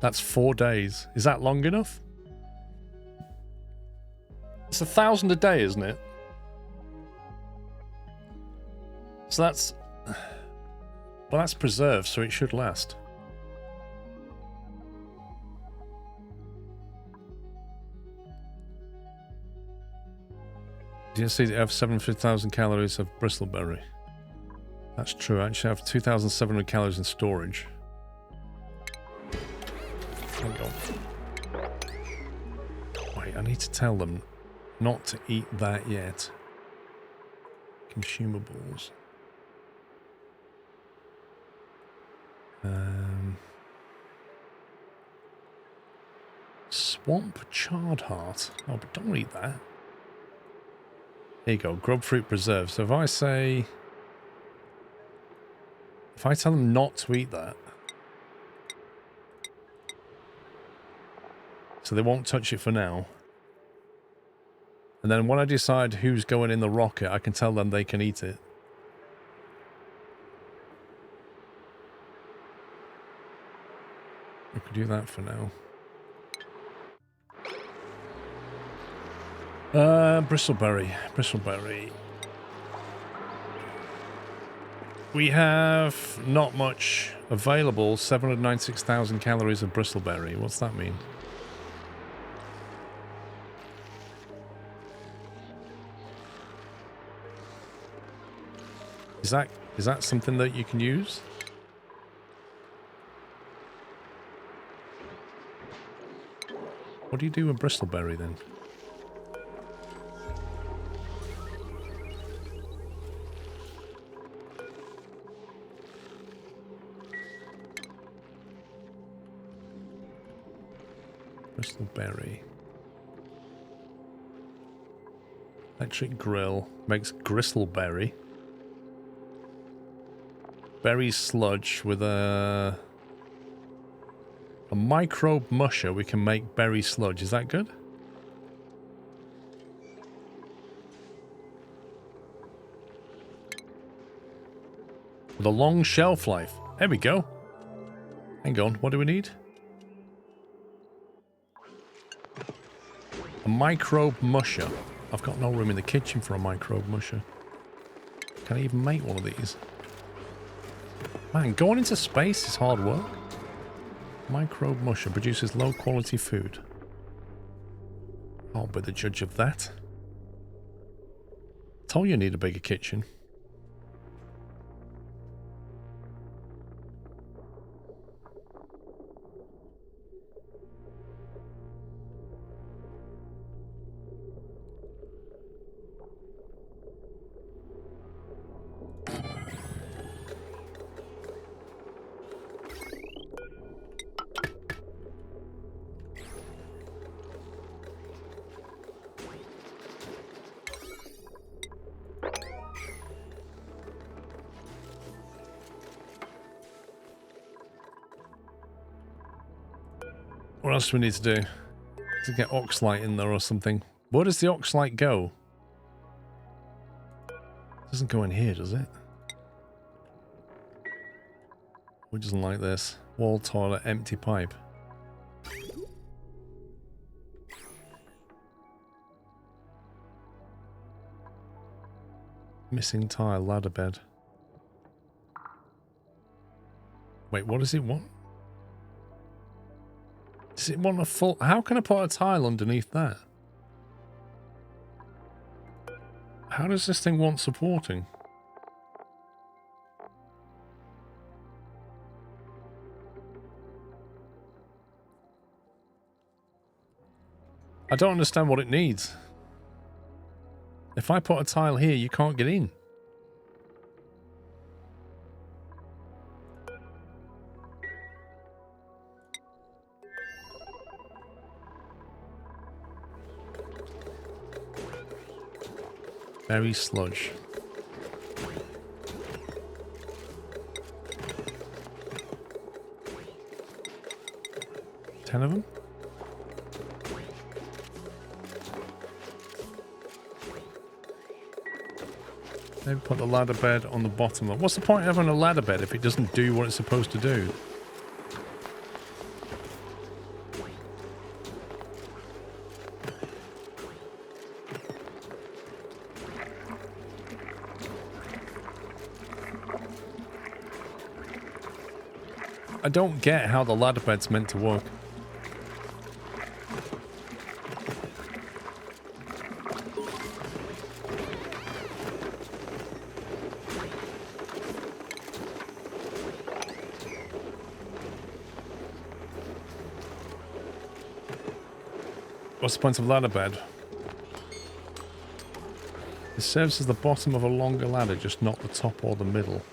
That's 4 days. Is that long enough? It's 1,000 a day, isn't it? So that's... Well, that's preserved, so it should last. Do you see that I have 700,000 calories of bristleberry? That's true. I actually have 2,700 calories in storage. Hang on. Wait, I need to tell them not to eat that yet. Consumables. Swamp chard heart. Oh, but don't eat that. There you go. Grub fruit preserve. So if I say... If I tell them not to eat that, so they won't touch it for now, and then when I decide who's going in the rocket, I can tell them they can eat it. I could do that for now. Bristleberry. We have not much available. 796,000 calories of bristleberry. What's that mean? Is that something that you can use? What do you do with bristleberry then? Bristleberry. Electric grill makes gristleberry. Berry sludge with a A microbe musher, we can make berry sludge. Is that good? With a long shelf life. There we go. Hang on, what do we need? A microbe musher. I've got no room in the kitchen for a microbe musher. Can I even make one of these? Man, going into space is hard work. Microbe musher produces low quality food. I'll be the judge of that. Told you need a bigger kitchen. What else do we need to do? To get oxalite in there or something. Where does the oxalite go? It doesn't go in here, does it? Who doesn't like this? Wall toilet, empty pipe. Missing tile, ladder bed. Wait, what does it want? Does it want a full... How can I put a tile underneath that? How does this thing want supporting? I don't understand what it needs. If I put a tile here, you can't get in. Berry sludge. 10 of them? Maybe put the ladder bed on the bottom. What's the point of having a ladder bed if it doesn't do what it's supposed to do? I don't get how the ladder bed's meant to work. What's the point of ladder bed? It serves as the bottom of a longer ladder, just not the top or the middle.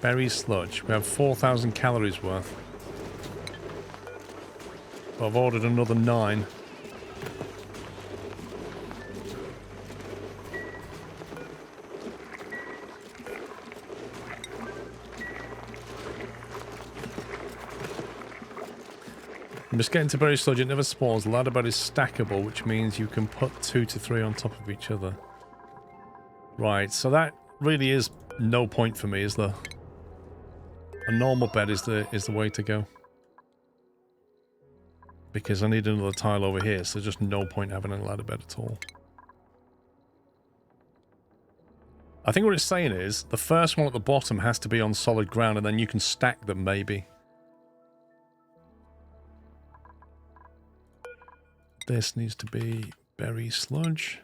Berry sludge. We have 4,000 calories worth. But I've ordered another 9. I'm just getting to berry sludge. It never spawns. Ladder bed is stackable, which means you can put 2 to 3 on top of each other. Right, so that really is no point for me, is there? A normal bed is the way to go. Because I need another tile over here, so there's just no point having a ladder bed at all. I think what it's saying is, the first one at the bottom has to be on solid ground, and then you can stack them, maybe. This needs to be berry sludge.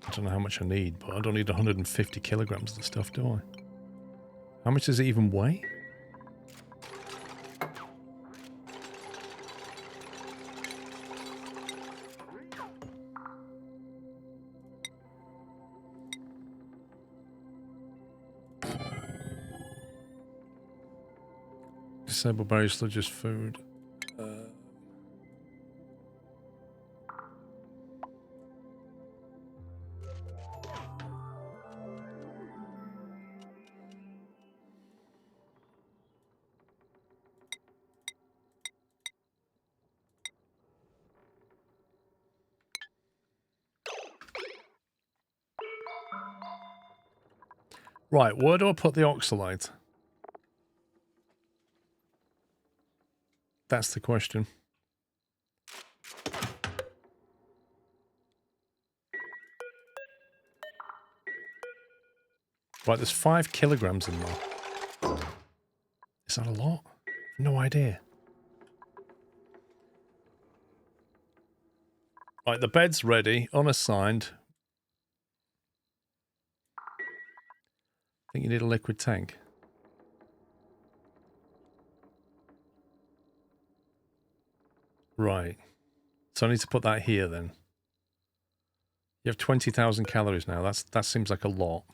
I don't know how much I need, but I don't need 150 kilograms of the stuff, do I? How much does it even weigh? Disable berry sludge as food. Right, where do I put the oxalate? That's the question. Right, there's 5 kilograms in there. Is that a lot? No idea. Right, the bed's ready, unassigned. I think you need a liquid tank. Right. So I need to put that here then. You have 20,000 calories now. That seems like a lot.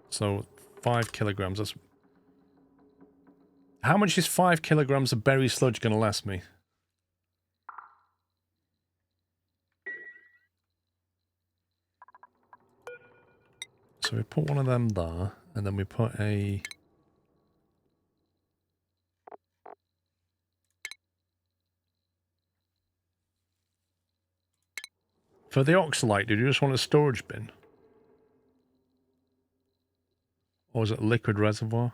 So 5 kilograms. That's... How much is 5 kilograms of berry sludge going to last me? So we put one of them there, and then we put a... For the oxalate, did you just want a storage bin? Or is it a liquid reservoir?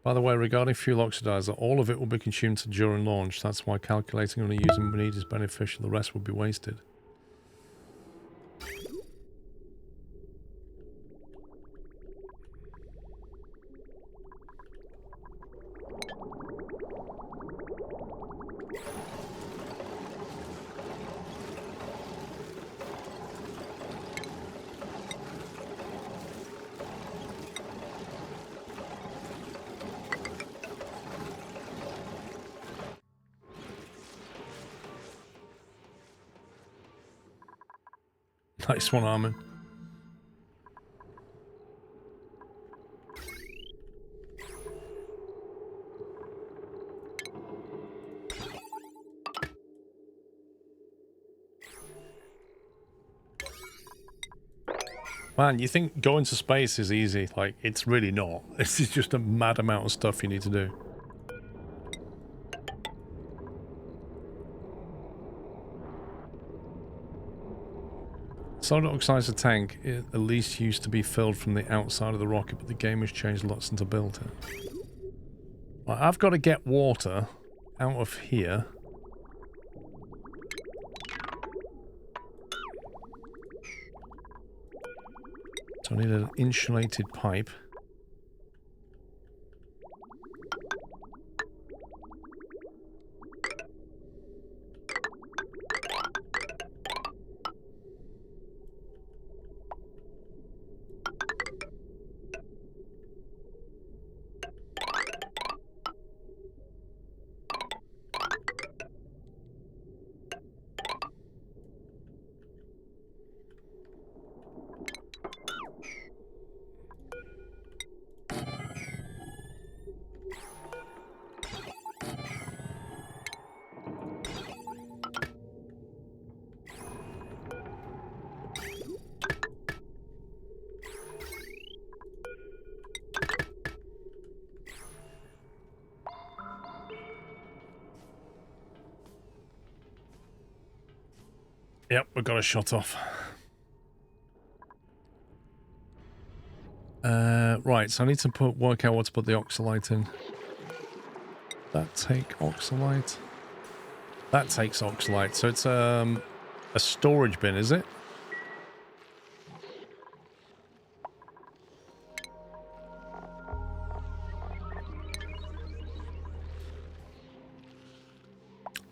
By the way, regarding fuel oxidizer, all of it will be consumed during launch. That's why calculating only using need is beneficial. The rest will be wasted. Nice one, Armin. Man, you think going to space is easy. Like, it's really not. This is just a mad amount of stuff you need to do. Solid oxidizer tank, it at least used to be filled from the outside of the rocket, but the game has changed a lot since I built it. Right, I've got to get water out of here. So I need an insulated pipe. Yep, we got a shot off. Right, so I need to work out what to put the oxalate in. That take oxalate. That takes oxalate. So it's a storage bin, is it?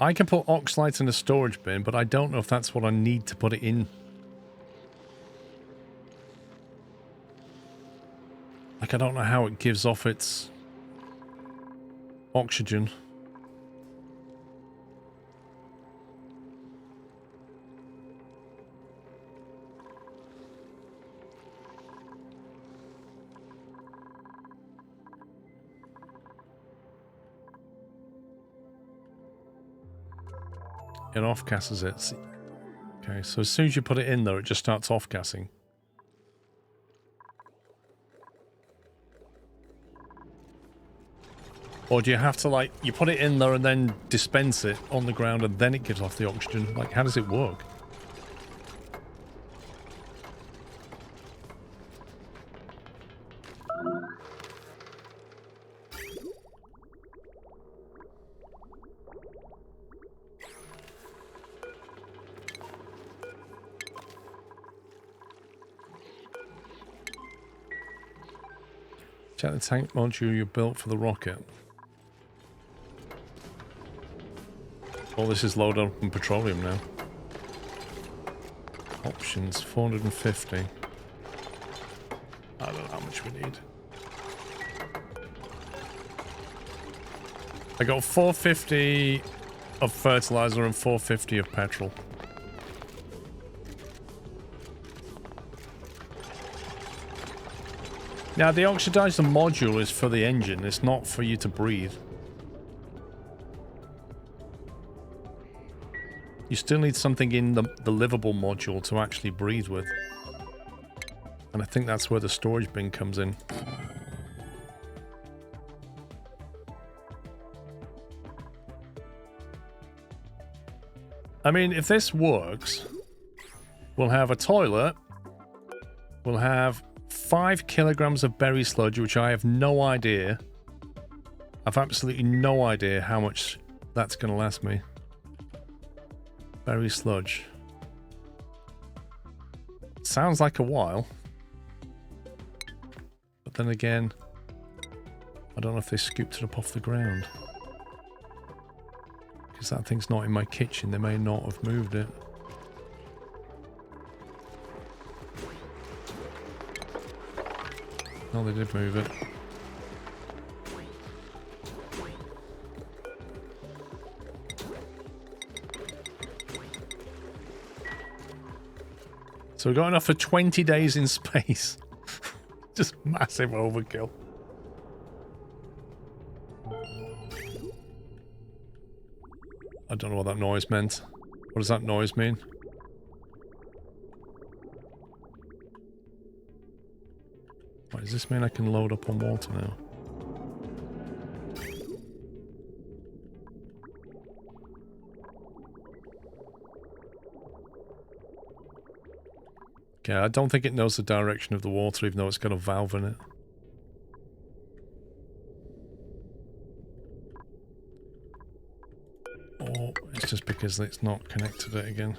I can put oxalate in a storage bin, but I don't know if that's what I need to put it in. Like, I don't know how it gives off its oxygen. It off-gasses it. Okay, so as soon as you put it in there, it just starts off-gassing. Or do you have to, like, you put it in there and then dispense it on the ground and then it gives off the oxygen? Like, how does it work? Check the tank module you built for the rocket. All this is loaded up in petroleum now. Options, 450. I don't know how much we need. I got 450 of fertilizer and 450 of petrol. Now, the oxidizer module is for the engine. It's not for you to breathe. You still need something in the livable module to actually breathe with. And I think that's where the storage bin comes in. I mean, if this works, we'll have a toilet. We'll have 5 kilograms of berry sludge, which I have no idea. I've absolutely no idea how much that's going to last me. Berry sludge. Sounds like a while. But then again, I don't know if they scooped it up off the ground. Because that thing's not in my kitchen. They may not have moved it. No, they did move it. So we got enough for 20 days in space. Just massive overkill. I don't know what that noise meant. What does that noise mean? What, does this mean I can load up on water now? Okay, I don't think it knows the direction of the water, even though it's got a valve in it. Or it's just because it's not connected it again.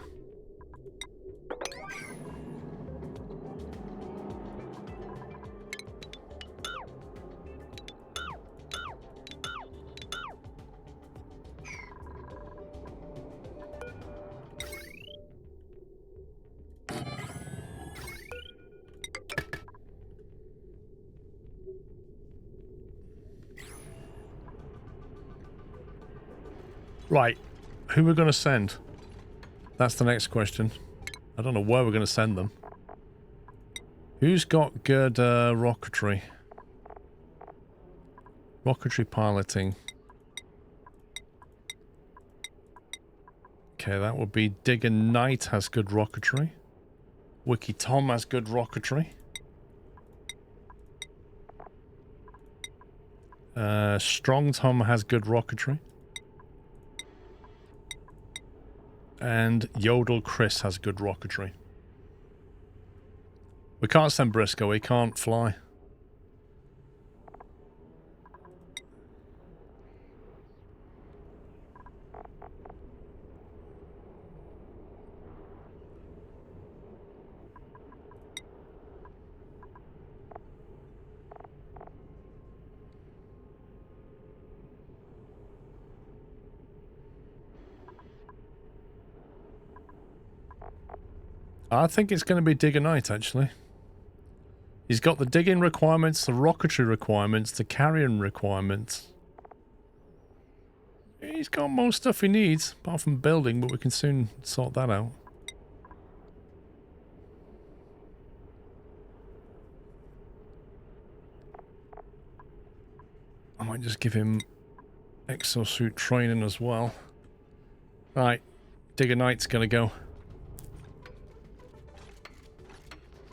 Right, who we're going to send? That's the next question. I don't know where we're going to send them. Who's got good rocketry? Rocketry piloting. Okay, that would be Digger Knight has good rocketry. Wiki Tom has good rocketry. Strong Tom has good rocketry. And Yodel Chris has good rocketry. We can't send Briscoe, he can't fly. I think it's going to be Digger Knight, actually. He's got the digging requirements, the rocketry requirements, the carrying requirements. He's got most stuff he needs, apart from building, but we can soon sort that out. I might just give him exosuit training as well. Right, Digger Knight's gonna go.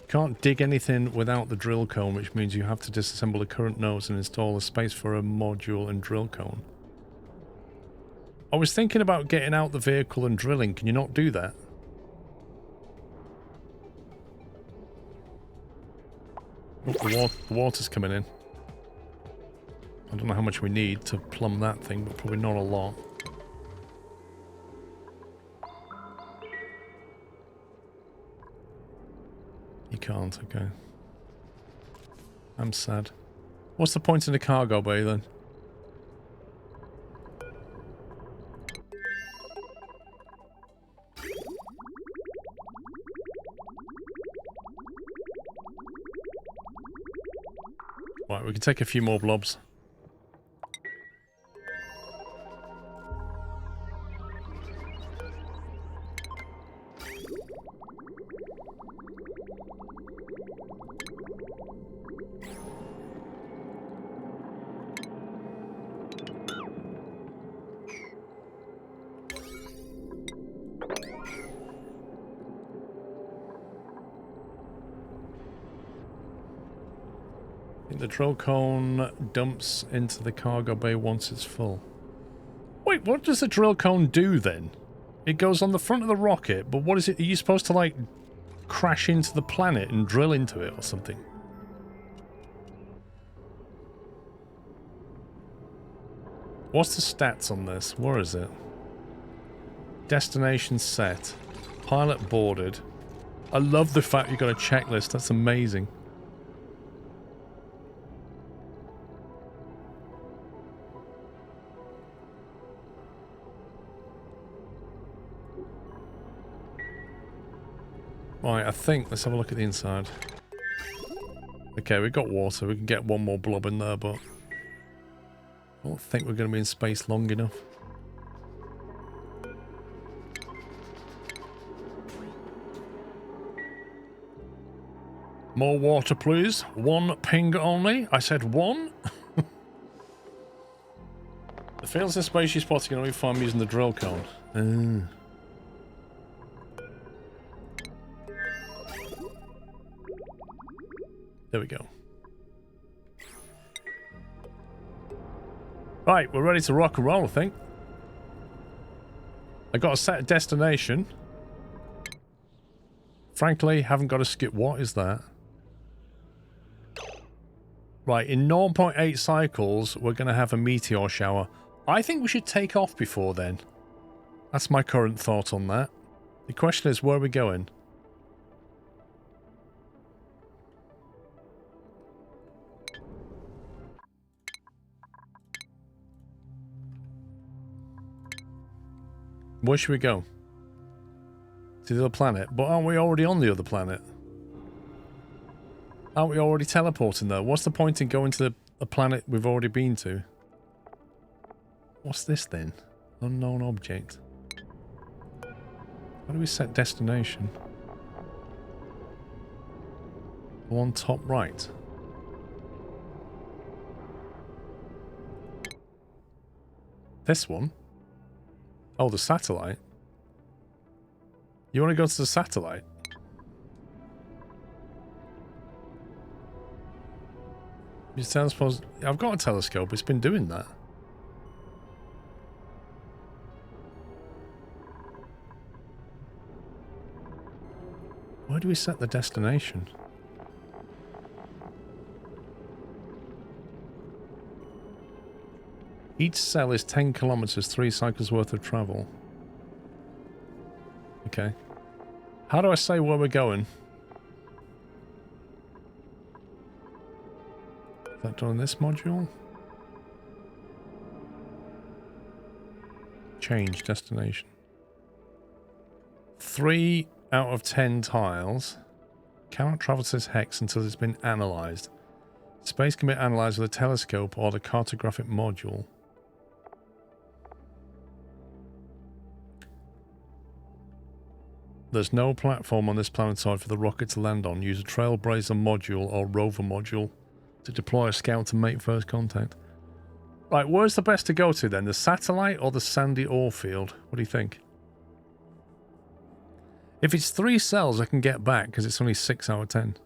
Can't dig anything without the drill cone, which means you have to disassemble the current nodes and install a space for a module and drill cone. I was thinking about getting out the vehicle and drilling. Can you not do that? Oh, the water's coming in. I don't know how much we need to plumb that thing, but probably not a lot. You can't, okay. I'm sad. What's the point in the cargo bay then? Right, we can take a few more blobs. The drill cone dumps into the cargo bay once it's full. Wait, what does the drill cone do then? It goes on the front of the rocket, but what is it? Are you supposed to, like, crash into the planet and drill into it or something? What's the stats on this? Where is it? Destination set. Pilot boarded. I love the fact you've got a checklist. That's amazing. Right, I think, let's have a look at the inside. Okay, we've got water. We can get one more blob in there, but I don't think we're going to be in space long enough. More water, please. One ping only. I said one. The fields in space you spotted can only find using the drill cone. There we go. Right, we're ready to rock and roll, I think. I got a set destination. Frankly, haven't got a skip. What is that? Right, in 0.8 cycles, we're going to have a meteor shower. I think we should take off before then. That's my current thought on that. The question is, where are we going? Where should we go? To the other planet? But aren't we already on the other planet? Aren't we already teleporting there? What's the point in going to the planet we've already been to? What's this then? Unknown object. How do we set destination? On top right. This one? Oh, the satellite. You want to go to the satellite? You sound supposed... I've got a telescope. It's been doing that. Where do we set the destination? Each cell is 10 kilometers, 3 cycles worth of travel. Okay. How do I say where we're going? Is that done in this module? Change destination. 3 out of 10 tiles cannot travel to this hex until it's been analysed. Space can be analysed with a telescope or the cartographic module. There's no platform on this planetoid for the rocket to land on. Use a trailblazer module or rover module to deploy a scout to make first contact. Right, where's the best to go to then? The satellite or the sandy ore field? What do you think? If it's 3 cells, I can get back because it's only 6 out of 10.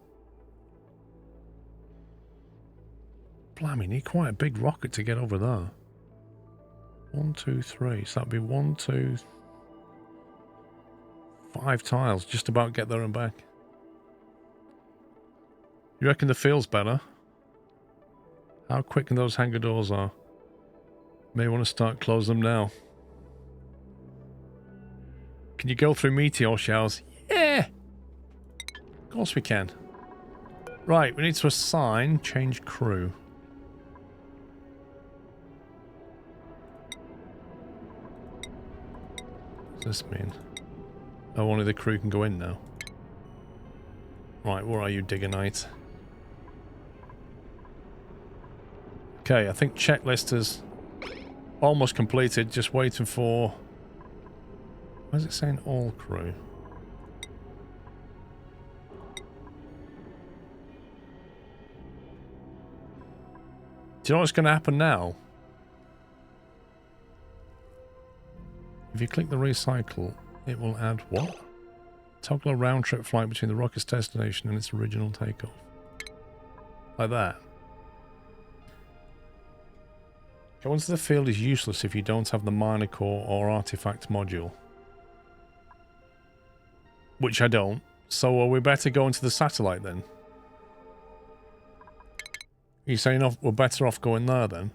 Blimey, need quite a big rocket to get over there. 1, 2, 3. So that'd be 1, 2, 5 tiles. Just about get there and back. You reckon the field's better? How quick can those hangar doors are? May want to start closing them now. Can you go through meteor showers? Yeah! Of course we can. Right, we need to assign change crew. What does this mean? Oh, only the crew can go in now. Right, where are you, Digger Knight? Okay, I think checklist is almost completed. Just waiting for... Why is it saying all crew? Do you know what's going to happen now? If you click the recycle, it will add what? Toggle a round-trip flight between the rocket's destination and its original takeoff. Like that. Going to the field is useless if you don't have the minor core or artifact module. Which I don't. So are we better going to the satellite then? Are you saying we're better off going there then?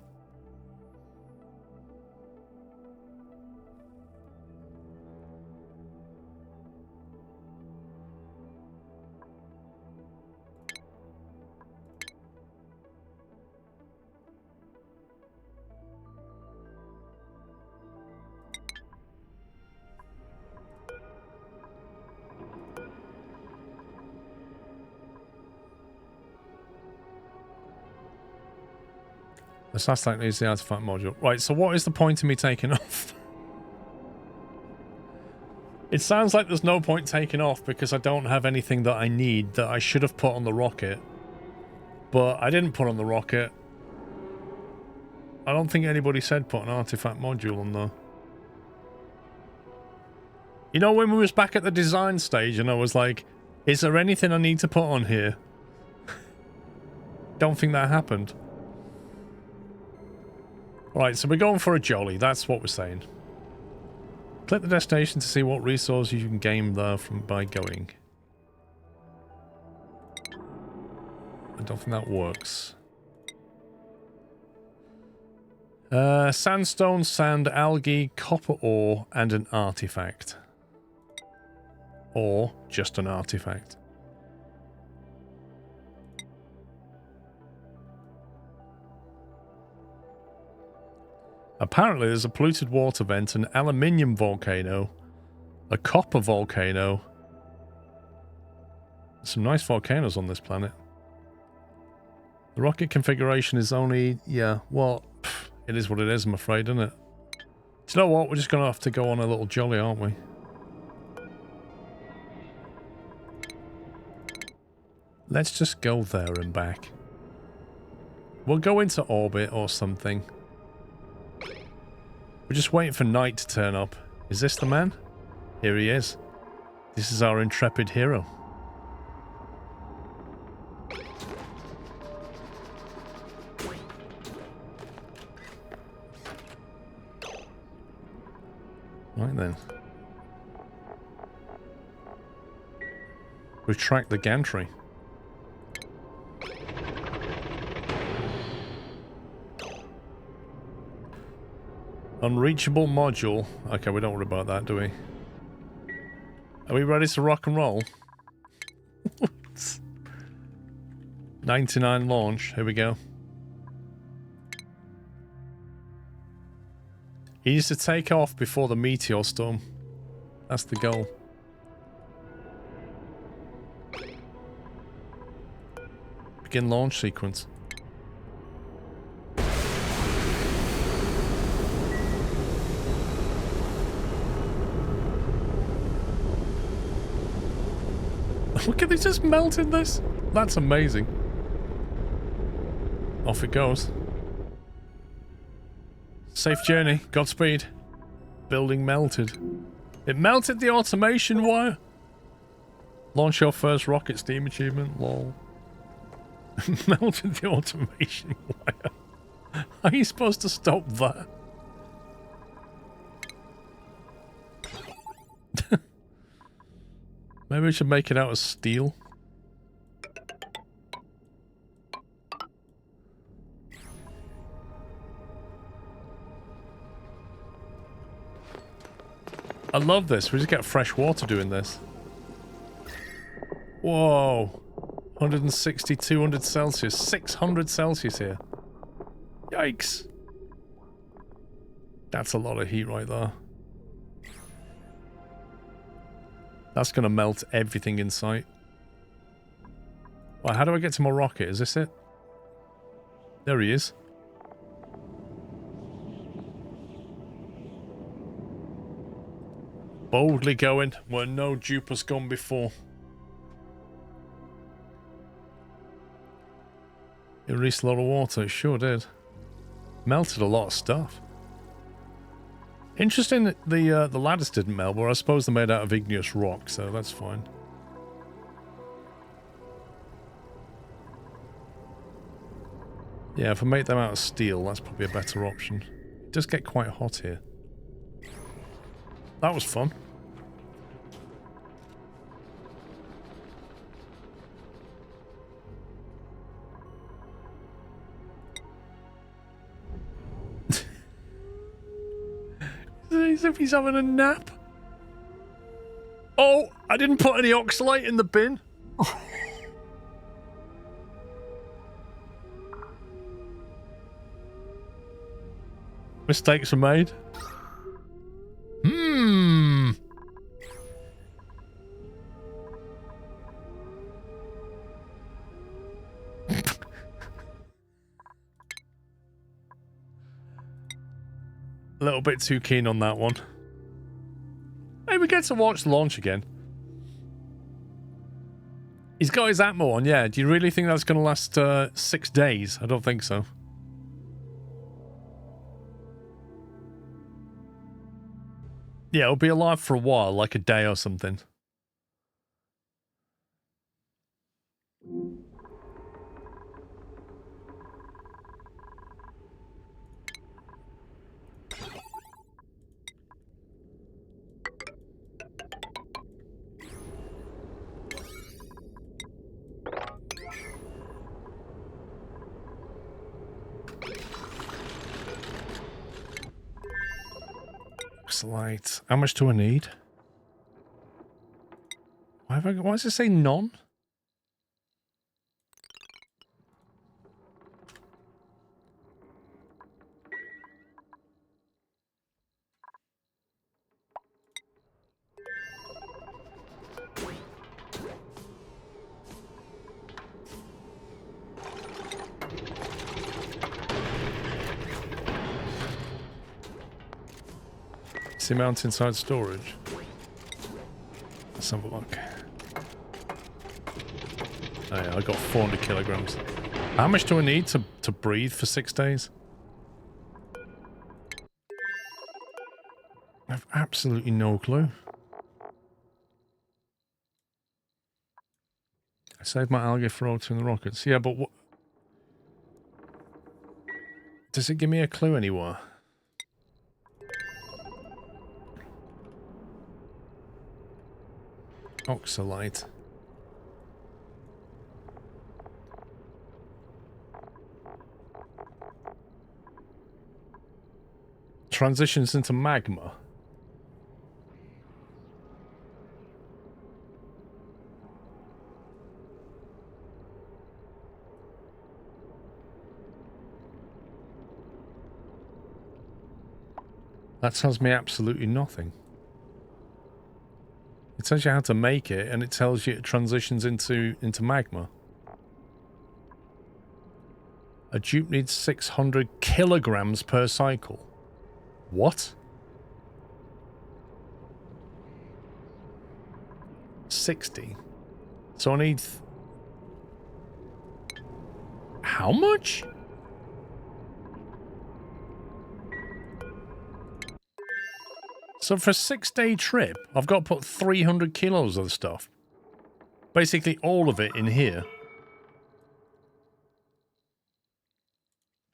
The satellite needs the artifact module. Right, so what is the point of me taking off? It sounds like there's no point taking off because I don't have anything that I need that I should have put on the rocket. But I didn't put on the rocket. I don't think anybody said put an artifact module on there. You know, when we was back at the design stage and I was like, is there anything I need to put on here? Don't think that happened. Right, so we're going for a jolly. That's what we're saying. Click the destination to see what resources you can gain there by going. I don't think that works. Sandstone, sand, algae, copper ore, and an artifact. Or just an artifact. Apparently there's a polluted water vent, an aluminium volcano, a copper volcano. Some nice volcanoes on this planet. The rocket configuration is only... Yeah, well, it is what it is, I'm afraid, isn't it? Do you know what? We're just going to have to go on a little jolly, aren't we? Let's just go there and back. We'll go into orbit or something. We're just waiting for night to turn up. Is this the man? Here he is. This is our intrepid hero. Right then. Retract the gantry. Unreachable module. Okay, we don't worry about that, do we? Are we ready to rock and roll? 99 launch. Here we go. He needs to take off before the meteor storm. That's the goal. Begin launch sequence. Look at this, just melted this. That's amazing. Off it goes. Safe journey. Godspeed. Building melted. It melted the automation wire. Launch your first rocket steam achievement. Lol. Melted the automation wire. How are you supposed to stop that? Maybe we should make it out of steel. I love this. We just get fresh water doing this. Whoa. 160, 200 Celsius. 600 Celsius here. Yikes. That's a lot of heat right there. That's going to melt everything in sight. Well, how do I get to my rocket? Is this it? There he is. Boldly going where no dupe has gone before. It released a lot of water. It sure did. Melted a lot of stuff. Interesting that the ladders didn't melt, but I suppose they're made out of igneous rock, so that's fine. Yeah, if I make them out of steel, that's probably a better option. It does get quite hot here. That was fun. As if he's having a nap. Oh, I didn't put any oxalate in the bin. Mistakes were made. A little bit too keen on that one. Hey, we get to watch the launch again. He's got his Atmo on, yeah. Do you really think that's going to last 6 days? I don't think so. Yeah, it'll be alive for a while, like a day or something. Light. How much do I need? Why does it say none? See mount inside storage. Let's have a look. Oh yeah, I got 400 kilograms. How much do I need to breathe for 6 days? I have absolutely no clue. I saved my algae for altering the rockets. Yeah, but what... Does it give me a clue anywhere? Oxalate. Transitions into magma. That tells me absolutely nothing. It tells you how to make it, and it tells you it transitions into magma. A dupe needs 600 kilograms per cycle. What? 60. So I need... How much? So for a 6-day trip, I've got to put 300 kilos of the stuff. Basically all of it in here.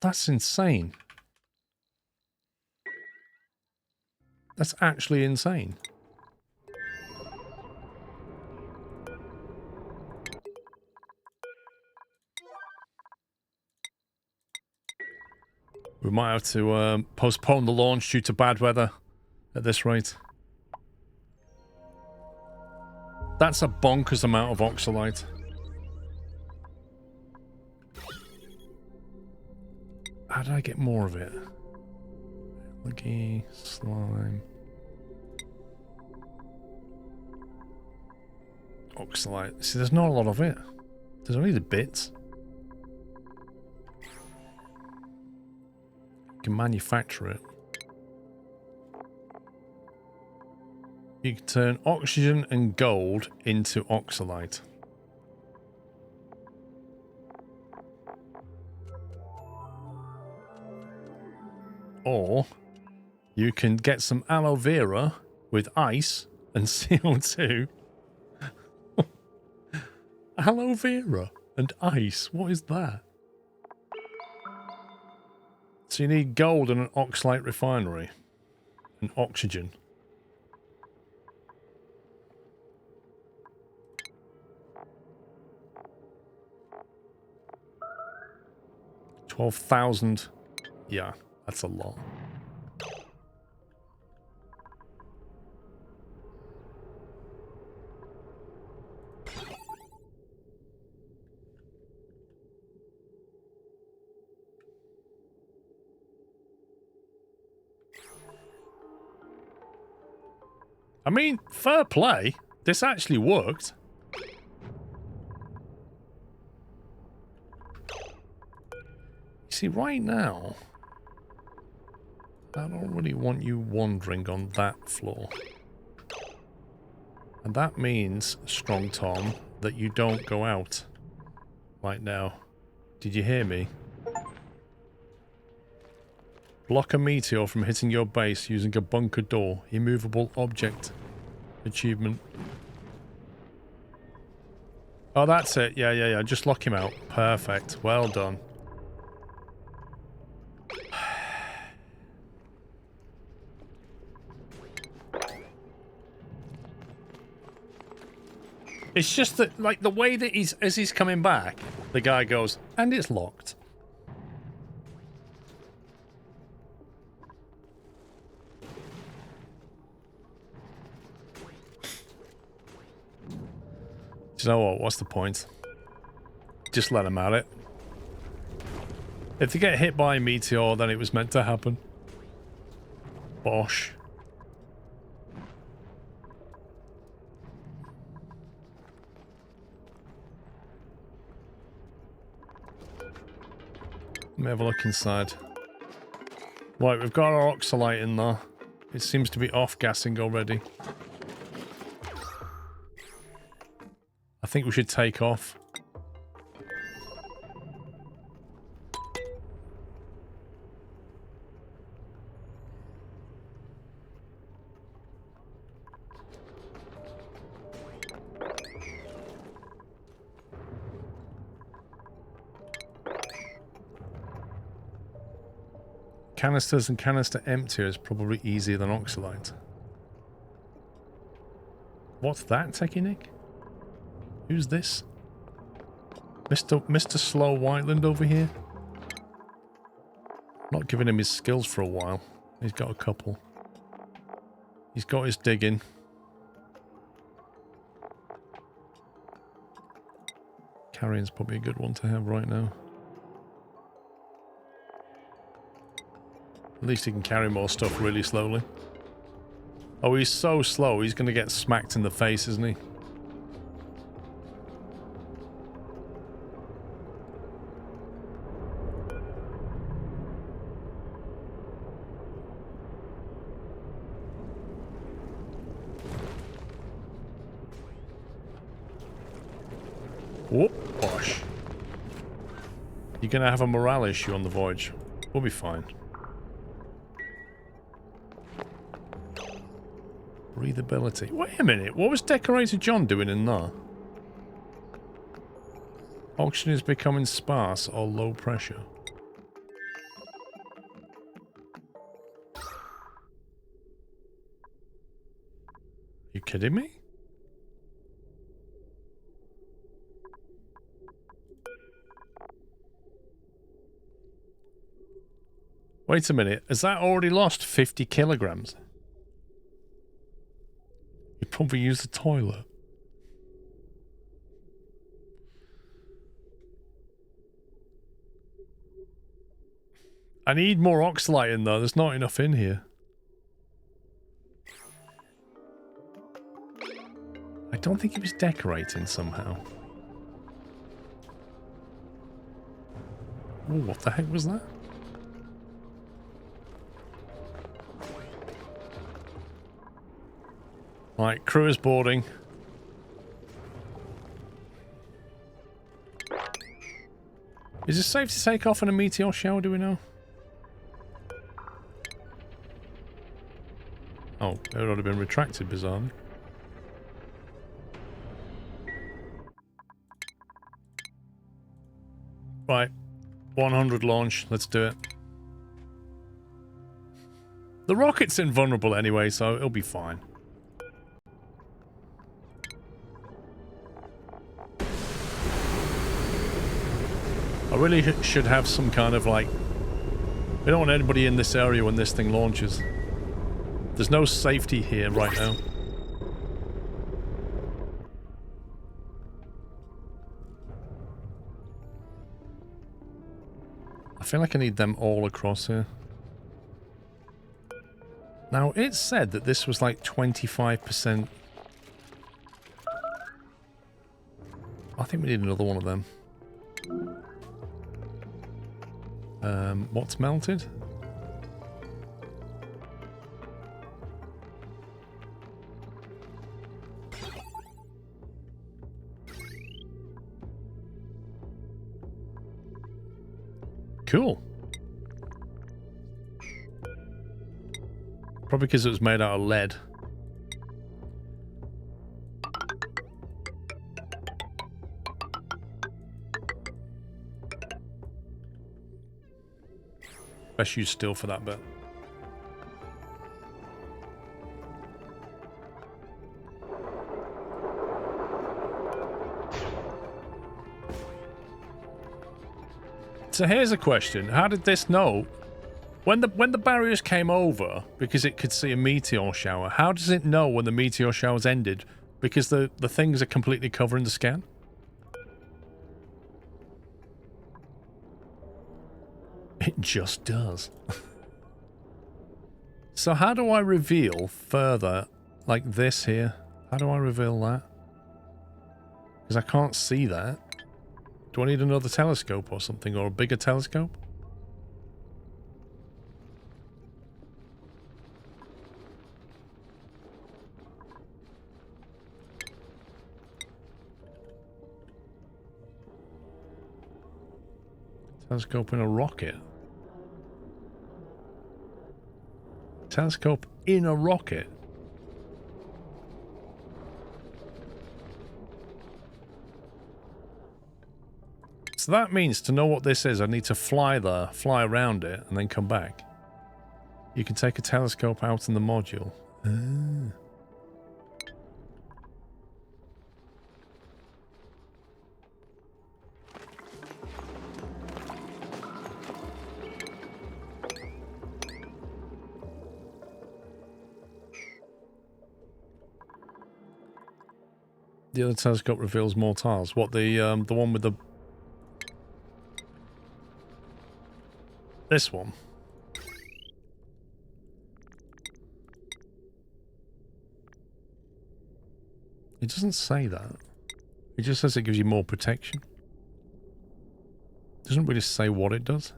That's insane. That's actually insane. We might have to postpone the launch due to bad weather at this rate. That's a bonkers amount of oxalite. How did I get more of it? Algae, slime. Oxalite. See, there's not a lot of it. There's only the bits. You can manufacture it. You can turn oxygen and gold into oxalite. Or you can get some aloe vera with ice and CO2. Aloe vera and ice? What is that? So you need gold and an oxalite refinery. And oxygen. $12,000. Yeah, that's a lot. I mean, fair play. This actually worked. See, right now, I don't really want you wandering on that floor. And that means, Strong Tom, that you don't go out right now. Did you hear me? Block a meteor from hitting your base using a bunker door. Immovable object. Achievement. Oh, that's it. Yeah. Just lock him out. Perfect. Well done. It's just that, like, the way that as he's coming back, the guy goes, and it's locked. Do you know what? What's the point? Just let him at it. If they get hit by a meteor, then it was meant to happen. Bosh. Let me have a look inside. Right, we've got our oxalite in there. It seems to be off-gassing already. I think we should take off. Canisters and canister emptier is probably easier than oxalite. What's that, Techie Nick? Who's this? Mr. Slow Whiteland over here? Not giving him his skills for a while. He's got a couple. He's got his digging. Carrying's probably a good one to have right now. At least he can carry more stuff really slowly. Oh, he's so slow, he's going to get smacked in the face, isn't he? Whoop, bosh. You're going to have a morale issue on the voyage. We'll be fine. Breathability. Wait a minute. What was Decorator John doing in there? Oxygen is becoming sparse or low pressure. You kidding me? Wait a minute. Has that already lost 50 kilograms? You probably used the toilet. I need more oxalite in though. There's not enough in here. I don't think he was decorating somehow. Oh, what the heck was that? Right, crew is boarding. Is it safe to take off in a meteor shower, do we know? Oh, it would have been retracted, bizarrely. Right, 100 launch, let's do it. The rocket's invulnerable anyway, so it'll be fine. I really should have some kind of like... We don't want anybody in this area when this thing launches. There's no safety here right now. I feel like I need them all across here. Now, it said that this was like 25%. I think we need another one of them. What's melted? Cool. Probably because it was made out of lead. Best use steel for that bit. So here's a question. How did this know? When the barriers came over, because it could see a meteor shower, how does it know when the meteor shower's ended? Because the things are completely covering the scan? It just does. So how do I reveal further, like this here? How do I reveal that? Because I can't see that. Do I need another telescope or something, or a bigger telescope? Telescope in a rocket. Telescope in a rocket. So that means to know what this is, I need to fly there, fly around it, and then come back. You can take a telescope out in the module. Ah. The other telescope reveals more tiles. What, the one with the... This one? It doesn't say that. It just says it gives you more protection. It doesn't really say what it does.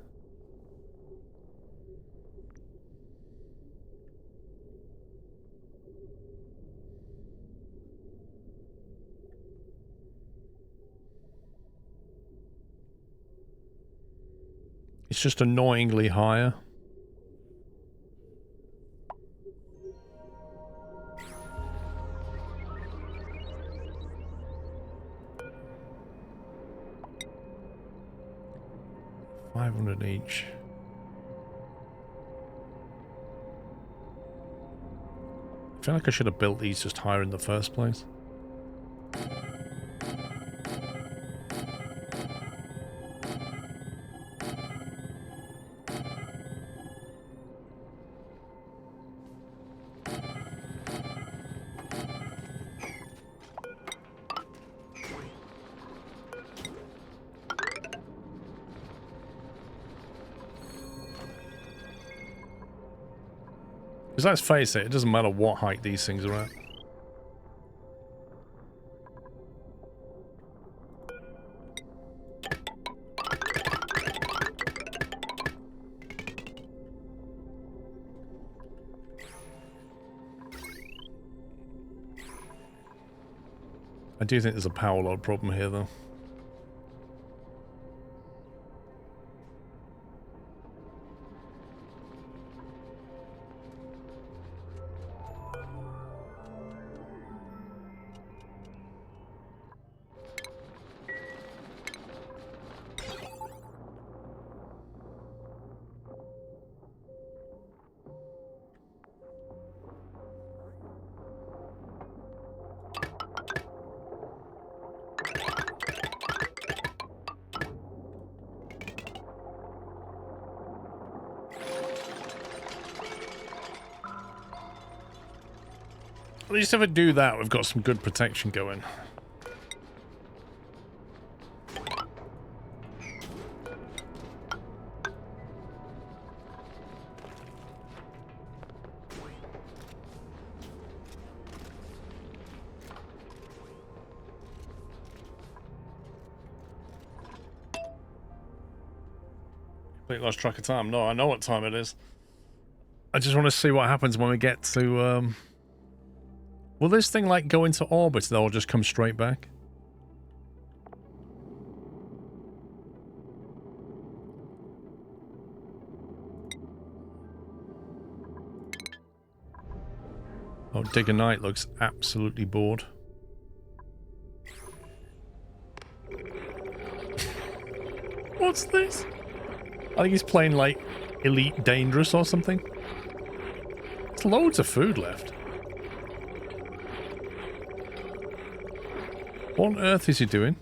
It's just annoyingly higher. $500 each. I feel like I should have built these just higher in the first place. Because let's face it doesn't matter what height these things are at. I do think there's a power load problem here, though. At least if I do that, we've got some good protection going. Completely lost track of time. No, I know what time it is. I just want to see what happens when we get to, will this thing, like, go into orbit, though, or just come straight back? Oh, Digger Knight looks absolutely bored. What's this? I think he's playing, like, Elite Dangerous or something. There's loads of food left. What on earth is he doing?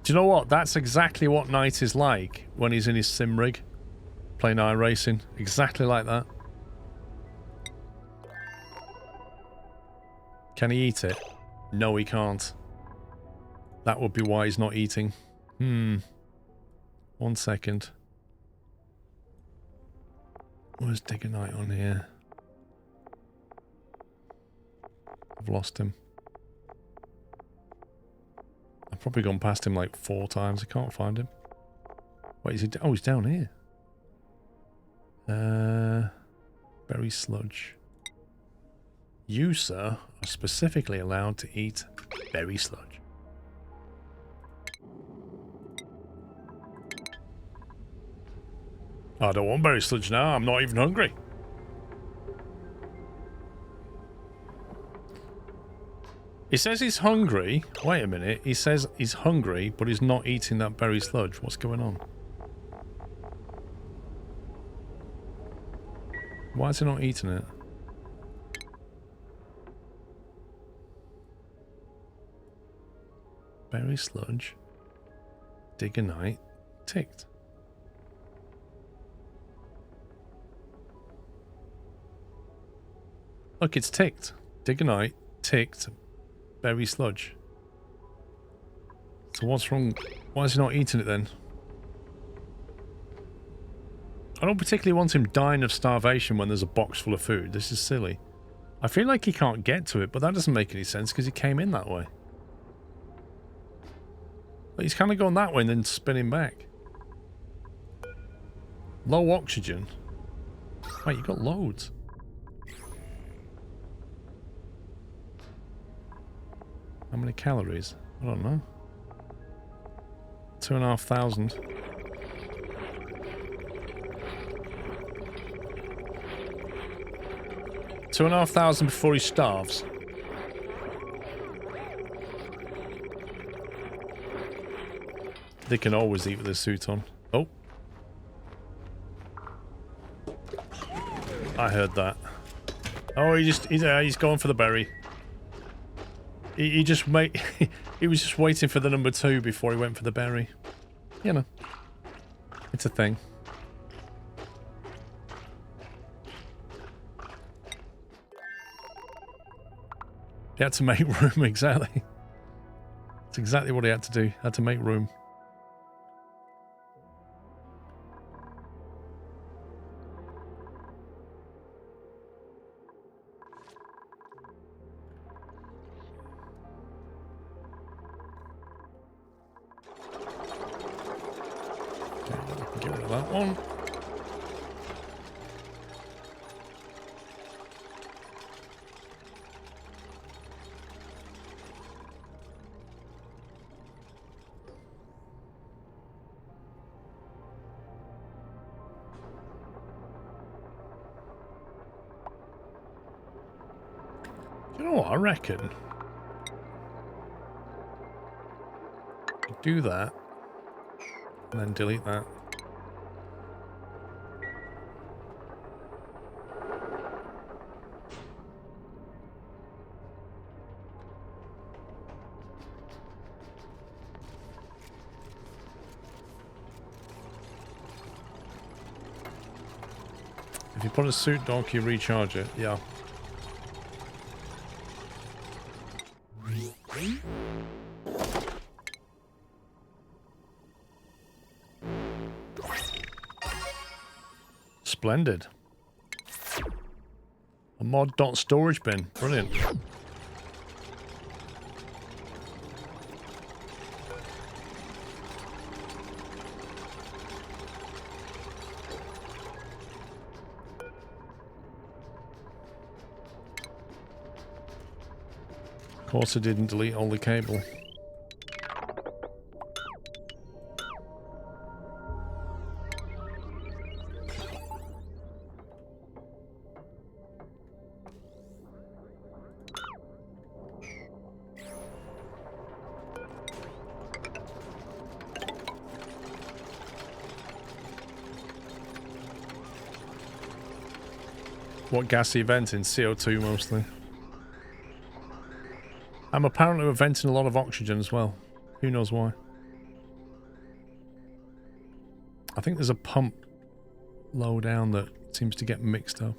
Do you know what? That's exactly what Knight is like when he's in his sim rig. Playing iRacing. Exactly like that. Can he eat it? No, he can't. That would be why he's not eating. 1 second. Where's Digger Knight on here? I've lost him. I've probably gone past him like 4 times. I can't find him. Wait, is he? Oh, he's down here. Berry sludge. You, sir, are specifically allowed to eat berry sludge. I don't want berry sludge now. I'm not even hungry. He says he's hungry. Wait a minute. He says he's hungry, but he's not eating that berry sludge. What's going on? Why is he not eating it? Berry sludge. Digger Knight. Ticked. Look, it's ticked. Digger Knight. Ticked. Berry sludge. So what's wrong? Why is he not eating it then? I don't particularly want him dying of starvation when there's a box full of food. This is silly. I feel like he can't get to it, but that doesn't make any sense because he came in that way. But he's kind of going that way and then spinning back. Low oxygen. Wait, you got loads. How many calories? I don't know. 2,500. 2,500 before he starves. They can always eat with their suit on. Oh. I heard that. Oh, he's going for the berry. He just he was just waiting for the number 2 before he went for the berry. You know. It's a thing. He had to make room, exactly. That's exactly what he had to do. Had to make room. Get rid of that one. You know what, I reckon do that and then delete that. If you put a suit donkey, recharge it, yeah. Splendid. A mod dot storage bin. Brilliant. Of course I didn't delete all the cable. What gassy venting? CO2 mostly. I'm apparently venting a lot of oxygen as well. Who knows why? I think there's a pump low down that seems to get mixed up.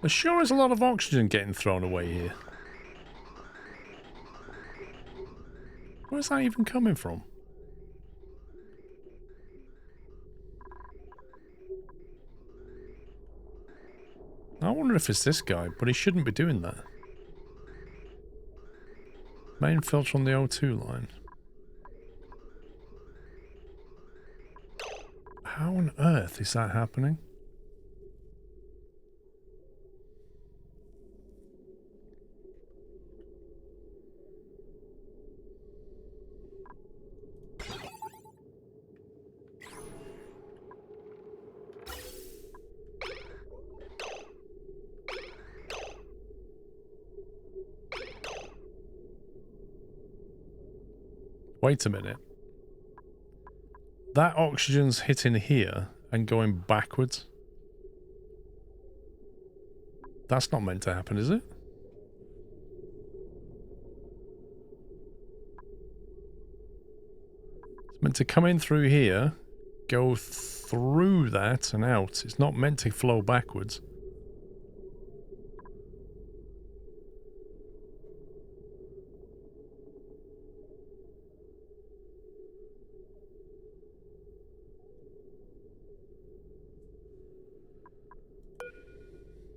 There sure is a lot of oxygen getting thrown away here. Where's that even coming from? I wonder if it's this guy, but he shouldn't be doing that. Main filter on the O2 line. How on earth is that happening? Wait a minute. That oxygen's hitting here and going backwards. That's not meant to happen, is it? It's meant to come in through here, go through that and out. It's not meant to flow backwards.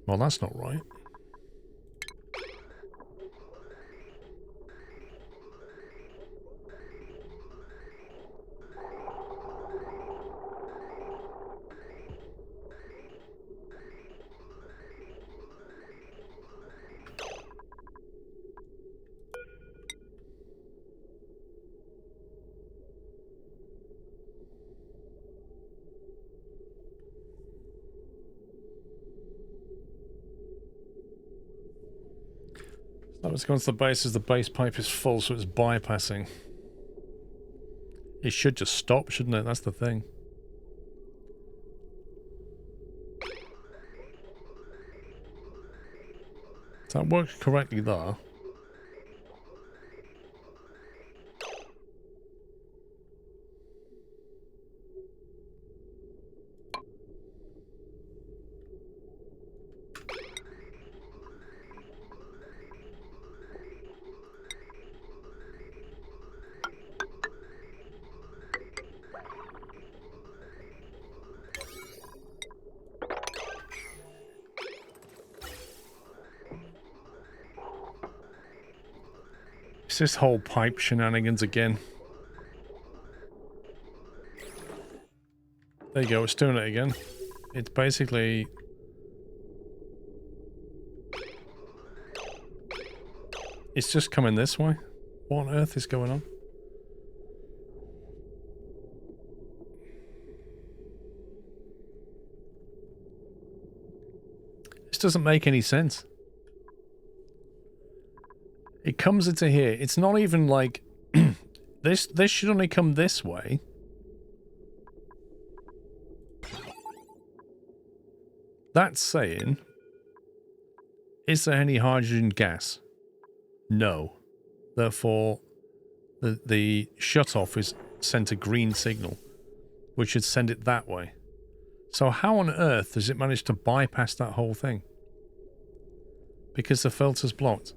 Well, that's not right. That was going to the base as the base pipe is full, so it's bypassing. It should just stop, shouldn't it? That's the thing. That works correctly there. It's this whole pipe shenanigans again. There you go, it's doing it again. It's basically... It's just coming this way. What on earth is going on? This doesn't make any sense. It comes into here. It's not even like... this should only come this way. That's saying... Is there any hydrogen gas? No. Therefore, the shutoff is sent a green signal, which should send it that way. So how on earth does it manage to bypass that whole thing? Because the filter's blocked.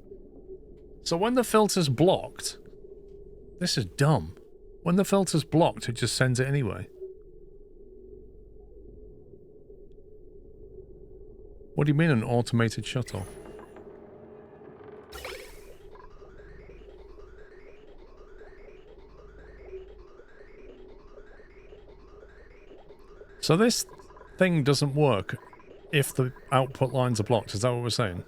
So when the filter's blocked, this is dumb. When the filter's blocked, it just sends it anyway. What do you mean an automated shutoff? So this thing doesn't work if the output lines are blocked. Is that what we're saying?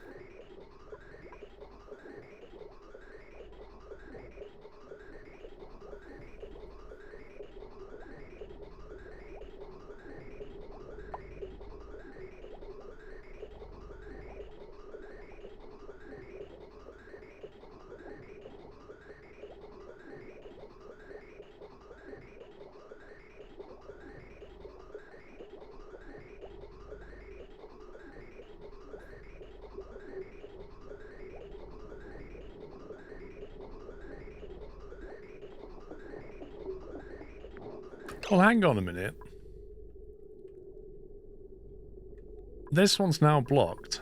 Well, hang on a minute. This one's now blocked.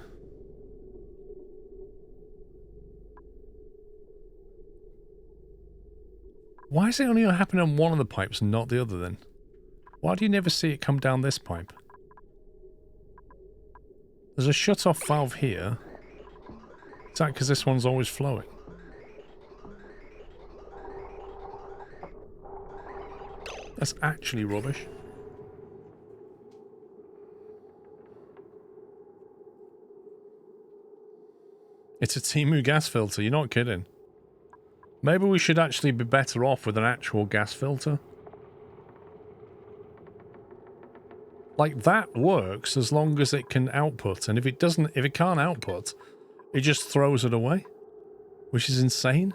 Why is it only happening on one of the pipes and not the other then? Why do you never see it come down this pipe? There's a shut-off valve here. Is that because this one's always flowing? That's actually rubbish. It's a Timu gas filter, you're not kidding. Maybe we should actually be better off with an actual gas filter. Like, that works as long as it can output, and if it can't output, it just throws it away. Which is insane.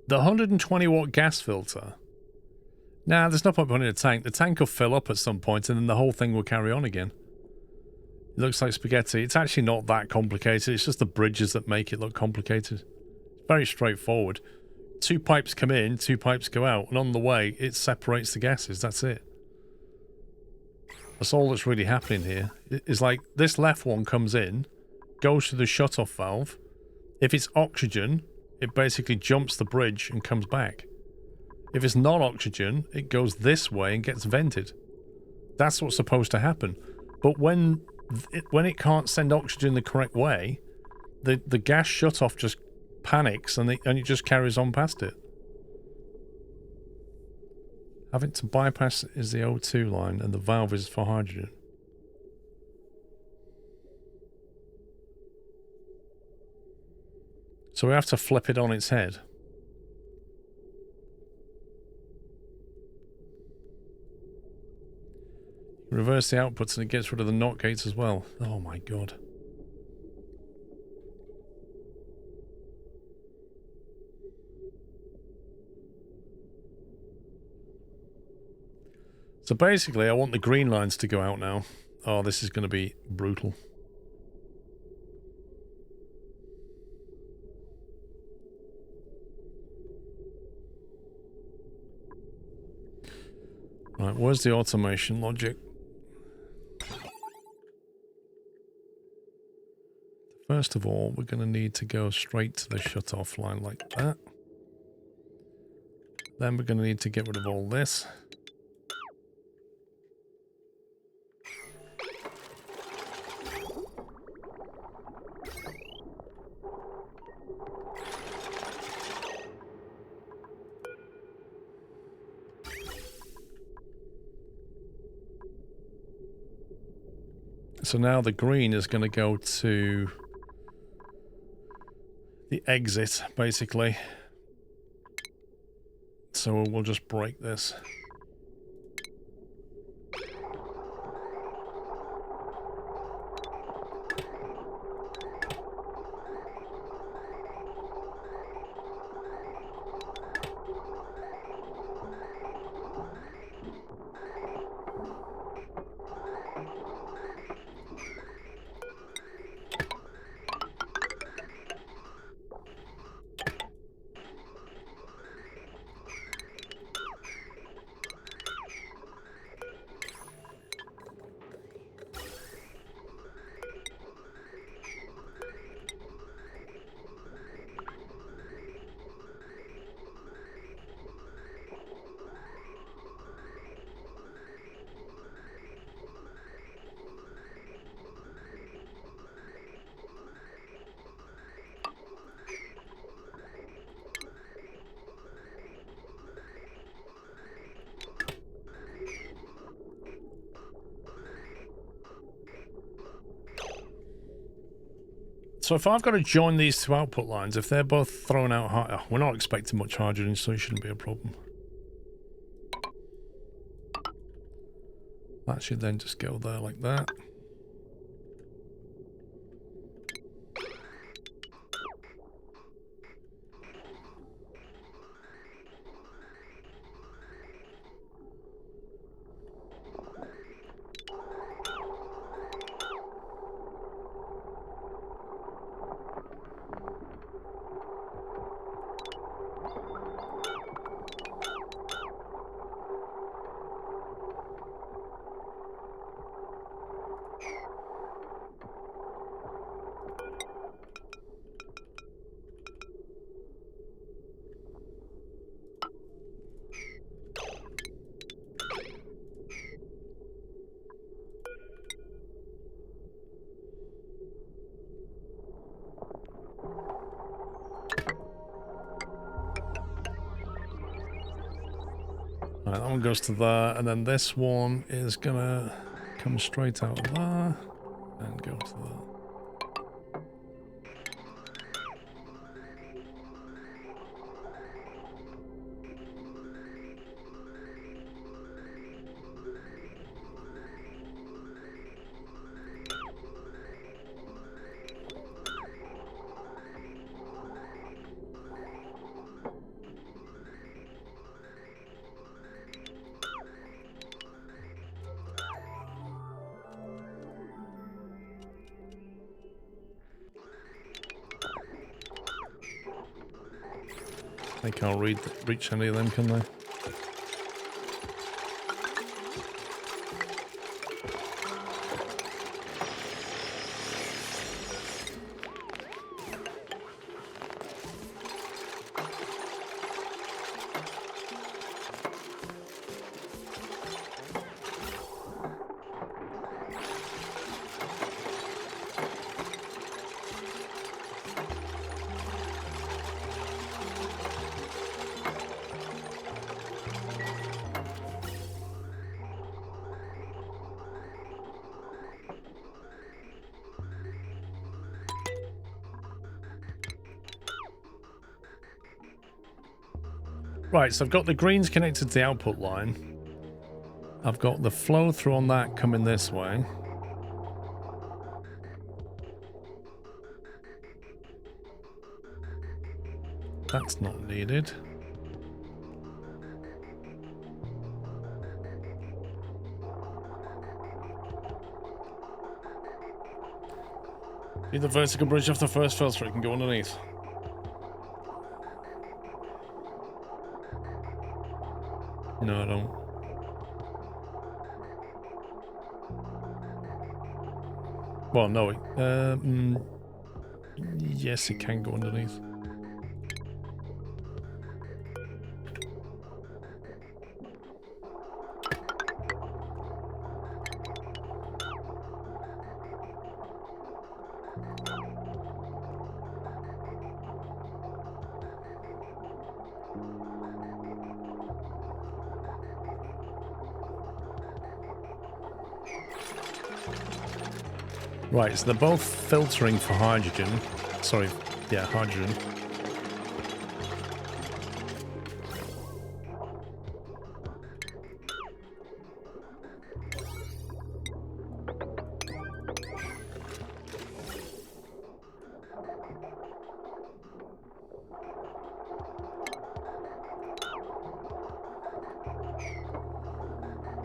The 120 watt gas filter. Nah, there's no point putting it in a tank. The tank will fill up at some point and then the whole thing will carry on again. It looks like spaghetti. It's actually not that complicated. It's just the bridges that make it look complicated. Very straightforward. 2 pipes come in, 2 pipes go out, and on the way it separates the gases. That's it. That's all that's really happening here. It's like this left one comes in, goes to the shutoff valve. If it's oxygen, it basically jumps the bridge and comes back. If it's not oxygen, it goes this way and gets vented. That's what's supposed to happen. But when it can't send oxygen the correct way, the gas shutoff just panics and it just carries on past it. Having to bypass is the O2 line and the valve is for hydrogen. So we have to flip it on its head. Reverse the outputs and it gets rid of the NOT gates as well. Oh my god. So basically I want the green lines to go out now. Oh, this is going to be brutal. Right, where's the automation logic? First of all, we're going to need to go straight to the shut-off line like that. Then we're going to need to get rid of all this. So now the green is going to go to the exit, basically. So we'll just break this. So if I've got to join these two output lines, if they're both thrown out high, we're not expecting much hydrogen, so it shouldn't be a problem. That should then just go there like that. Right, that one goes to there, and then this one is gonna come straight out of there and go to there. They can't reach any of them, can they? Right, so I've got the greens connected to the output line. I've got the flow through on that coming this way. That's not needed. Need the vertical bridge off the first filter, it can go underneath. No, I don't. Well, no. Yes, it can go underneath. Right, so they're both filtering for hydrogen. Sorry, yeah, hydrogen.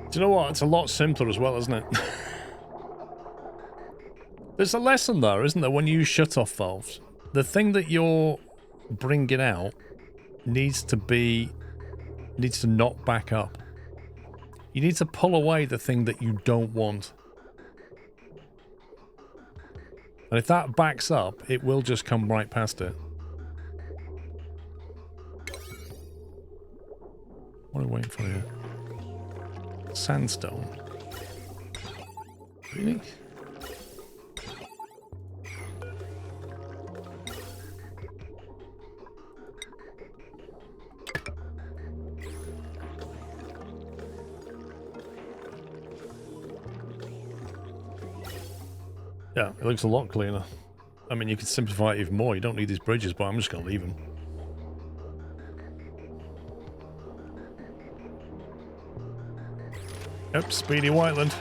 Do you know what? It's a lot simpler as well, isn't it? There's a lesson there, isn't there, when you use shut-off valves? The thing that you're bringing out needs to not back up. You need to pull away the thing that you don't want. And if that backs up, it will just come right past it. What are we waiting for here? Sandstone. Really? Yeah, it looks a lot cleaner. I mean, you could simplify it even more. You don't need these bridges, but I'm just going to leave them. Yep, Speedy Whiteland.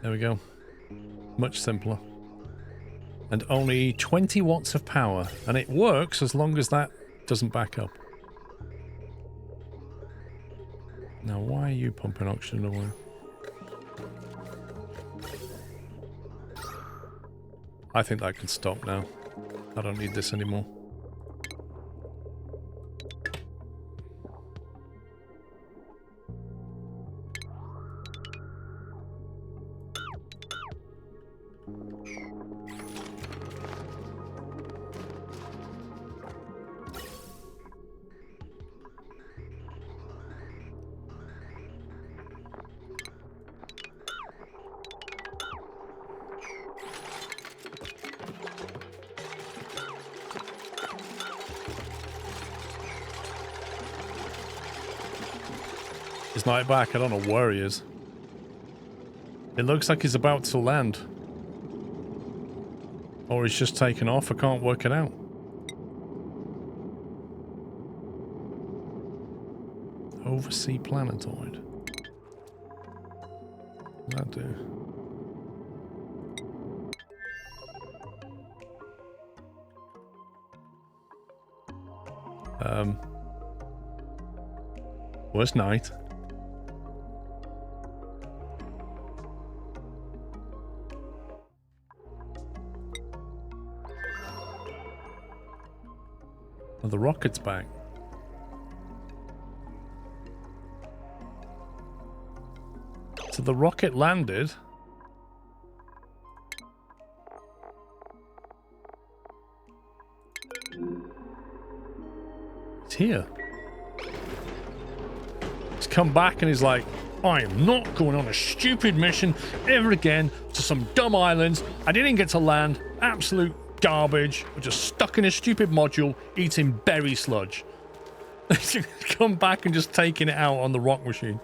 There we go. Much simpler. And only 20 watts of power. And it works as long as that doesn't back up. Now, why are you pumping oxygen away? I think that can stop now. I don't need this anymore. He's not back. I don't know where he is. It looks like he's about to land. Or he's just taken off. I can't work it out. Oversea planetoid. What's that do? Worst night. Oh, the rocket's back. So the rocket landed. It's here. He's come back and he's like, I am not going on a stupid mission ever again to some dumb islands. I didn't get to land. Absolute garbage, or just stuck in a stupid module eating berry sludge. Come back and just taking it out on the rock machine.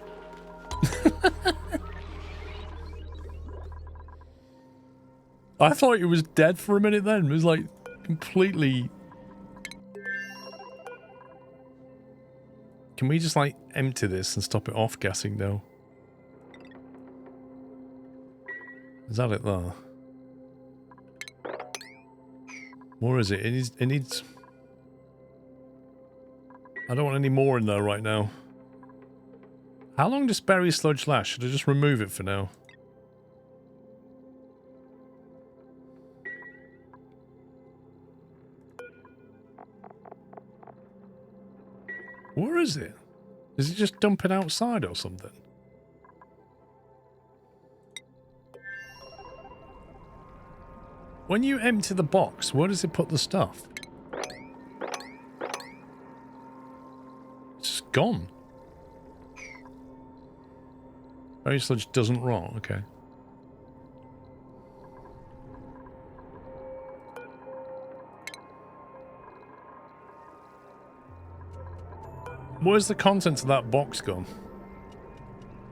I thought it was dead for a minute then. It was like completely... Can we just like empty this and stop it off gassing now? Is that it there? Where is it? It needs... I don't want any more in there right now. How long does berry sludge last? Should I just remove it for now? Where is it? Is it just dump it outside or something? When you empty the box, where does it put the stuff? It's just gone. Berry sludge doesn't rot, okay. Where's the contents of that box gone?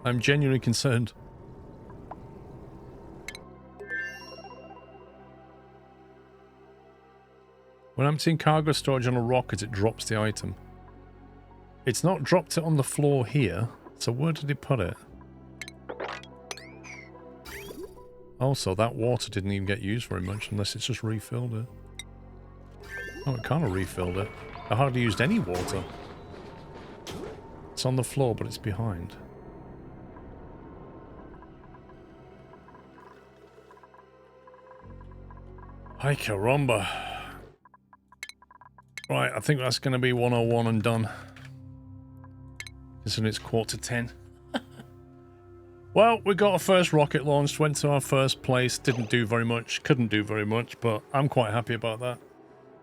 I'm genuinely concerned. When emptying cargo storage on a rocket, it drops the item. It's not dropped it on the floor here, so where did it put it? Also, that water didn't even get used very much unless it's just refilled it. Oh, it kind of refilled it. I hardly used any water. It's on the floor, but it's behind. Ay caramba. Right, I think that's going to be 101 and done. Considering it's 9:45. Well, we got our first rocket launched, went to our first place, didn't do very much, couldn't do very much, but I'm quite happy about that.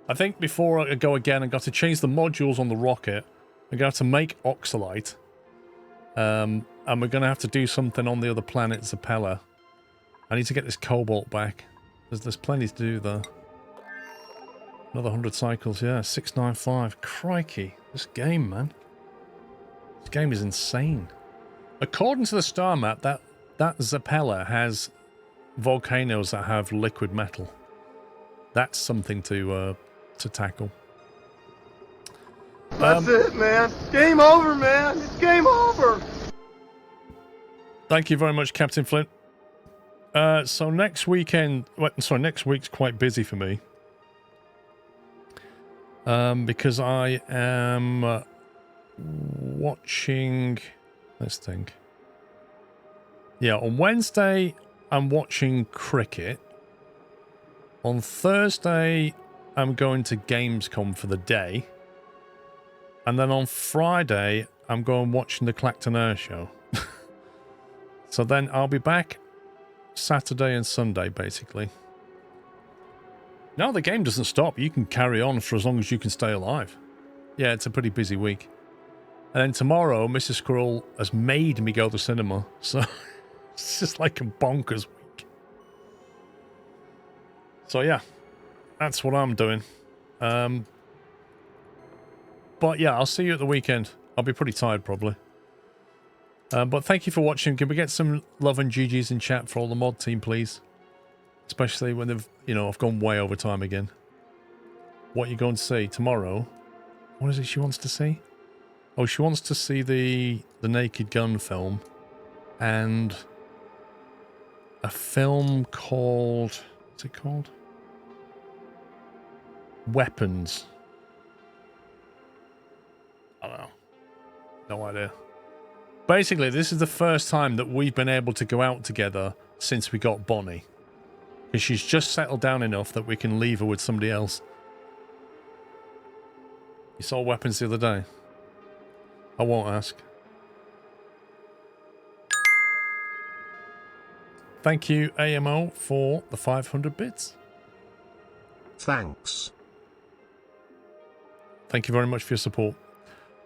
I think before I go again, I've got to change the modules on the rocket. I'm going to have to make oxalite. And we're going to have to do something on the other planet, Zapella. I need to get this cobalt back. There's plenty to do there. Another 100 cycles, yeah, 695. Crikey, this game, man. This game is insane. According to the star map, that Zapella has volcanoes that have liquid metal. That's something to tackle.
That's it, man. Game over, man. It's game over.
Thank you very much, Captain Flint. So next weekend... Sorry, next week's quite busy for me. Because I am watching... Let's think. Yeah, on Wednesday, I'm watching cricket. On Thursday, I'm going to Gamescom for the day. And then on Friday, I'm going watching the Clacton Air Show. So then I'll be back Saturday and Sunday, basically. No, the game doesn't stop. You can carry on for as long as you can stay alive. Yeah, it's a pretty busy week. And then tomorrow, Mrs. Squirrel has made me go to the cinema. So it's just like a bonkers week. So yeah, that's what I'm doing. But yeah, I'll see you at the weekend. I'll be pretty tired probably. But thank you for watching. Can we get some love and GGs in chat for all the mod team, please? Especially when they've, I've gone way over time again. What are you going to see tomorrow? What is it she wants to see? Oh, she wants to see the Naked Gun film. And a film called... What's it called? Weapons. I don't know. No idea. Basically, this is the first time that we've been able to go out together since we got Bonnie. Because she's just settled down enough that we can leave her with somebody else. You saw Weapons the other day? I won't ask. Thank you, AMO, for the 500 bits.
Thanks.
Thank you very much for your support.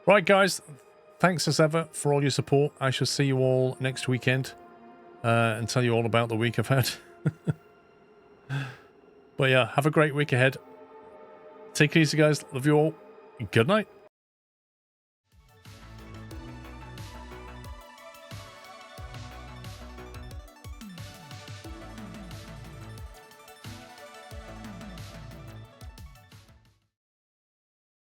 Right, guys. Thanks as ever for all your support. I shall see you all next weekend and tell you all about the week I've had. But yeah, have a great week ahead. Take it easy, guys. Love you all. Good night.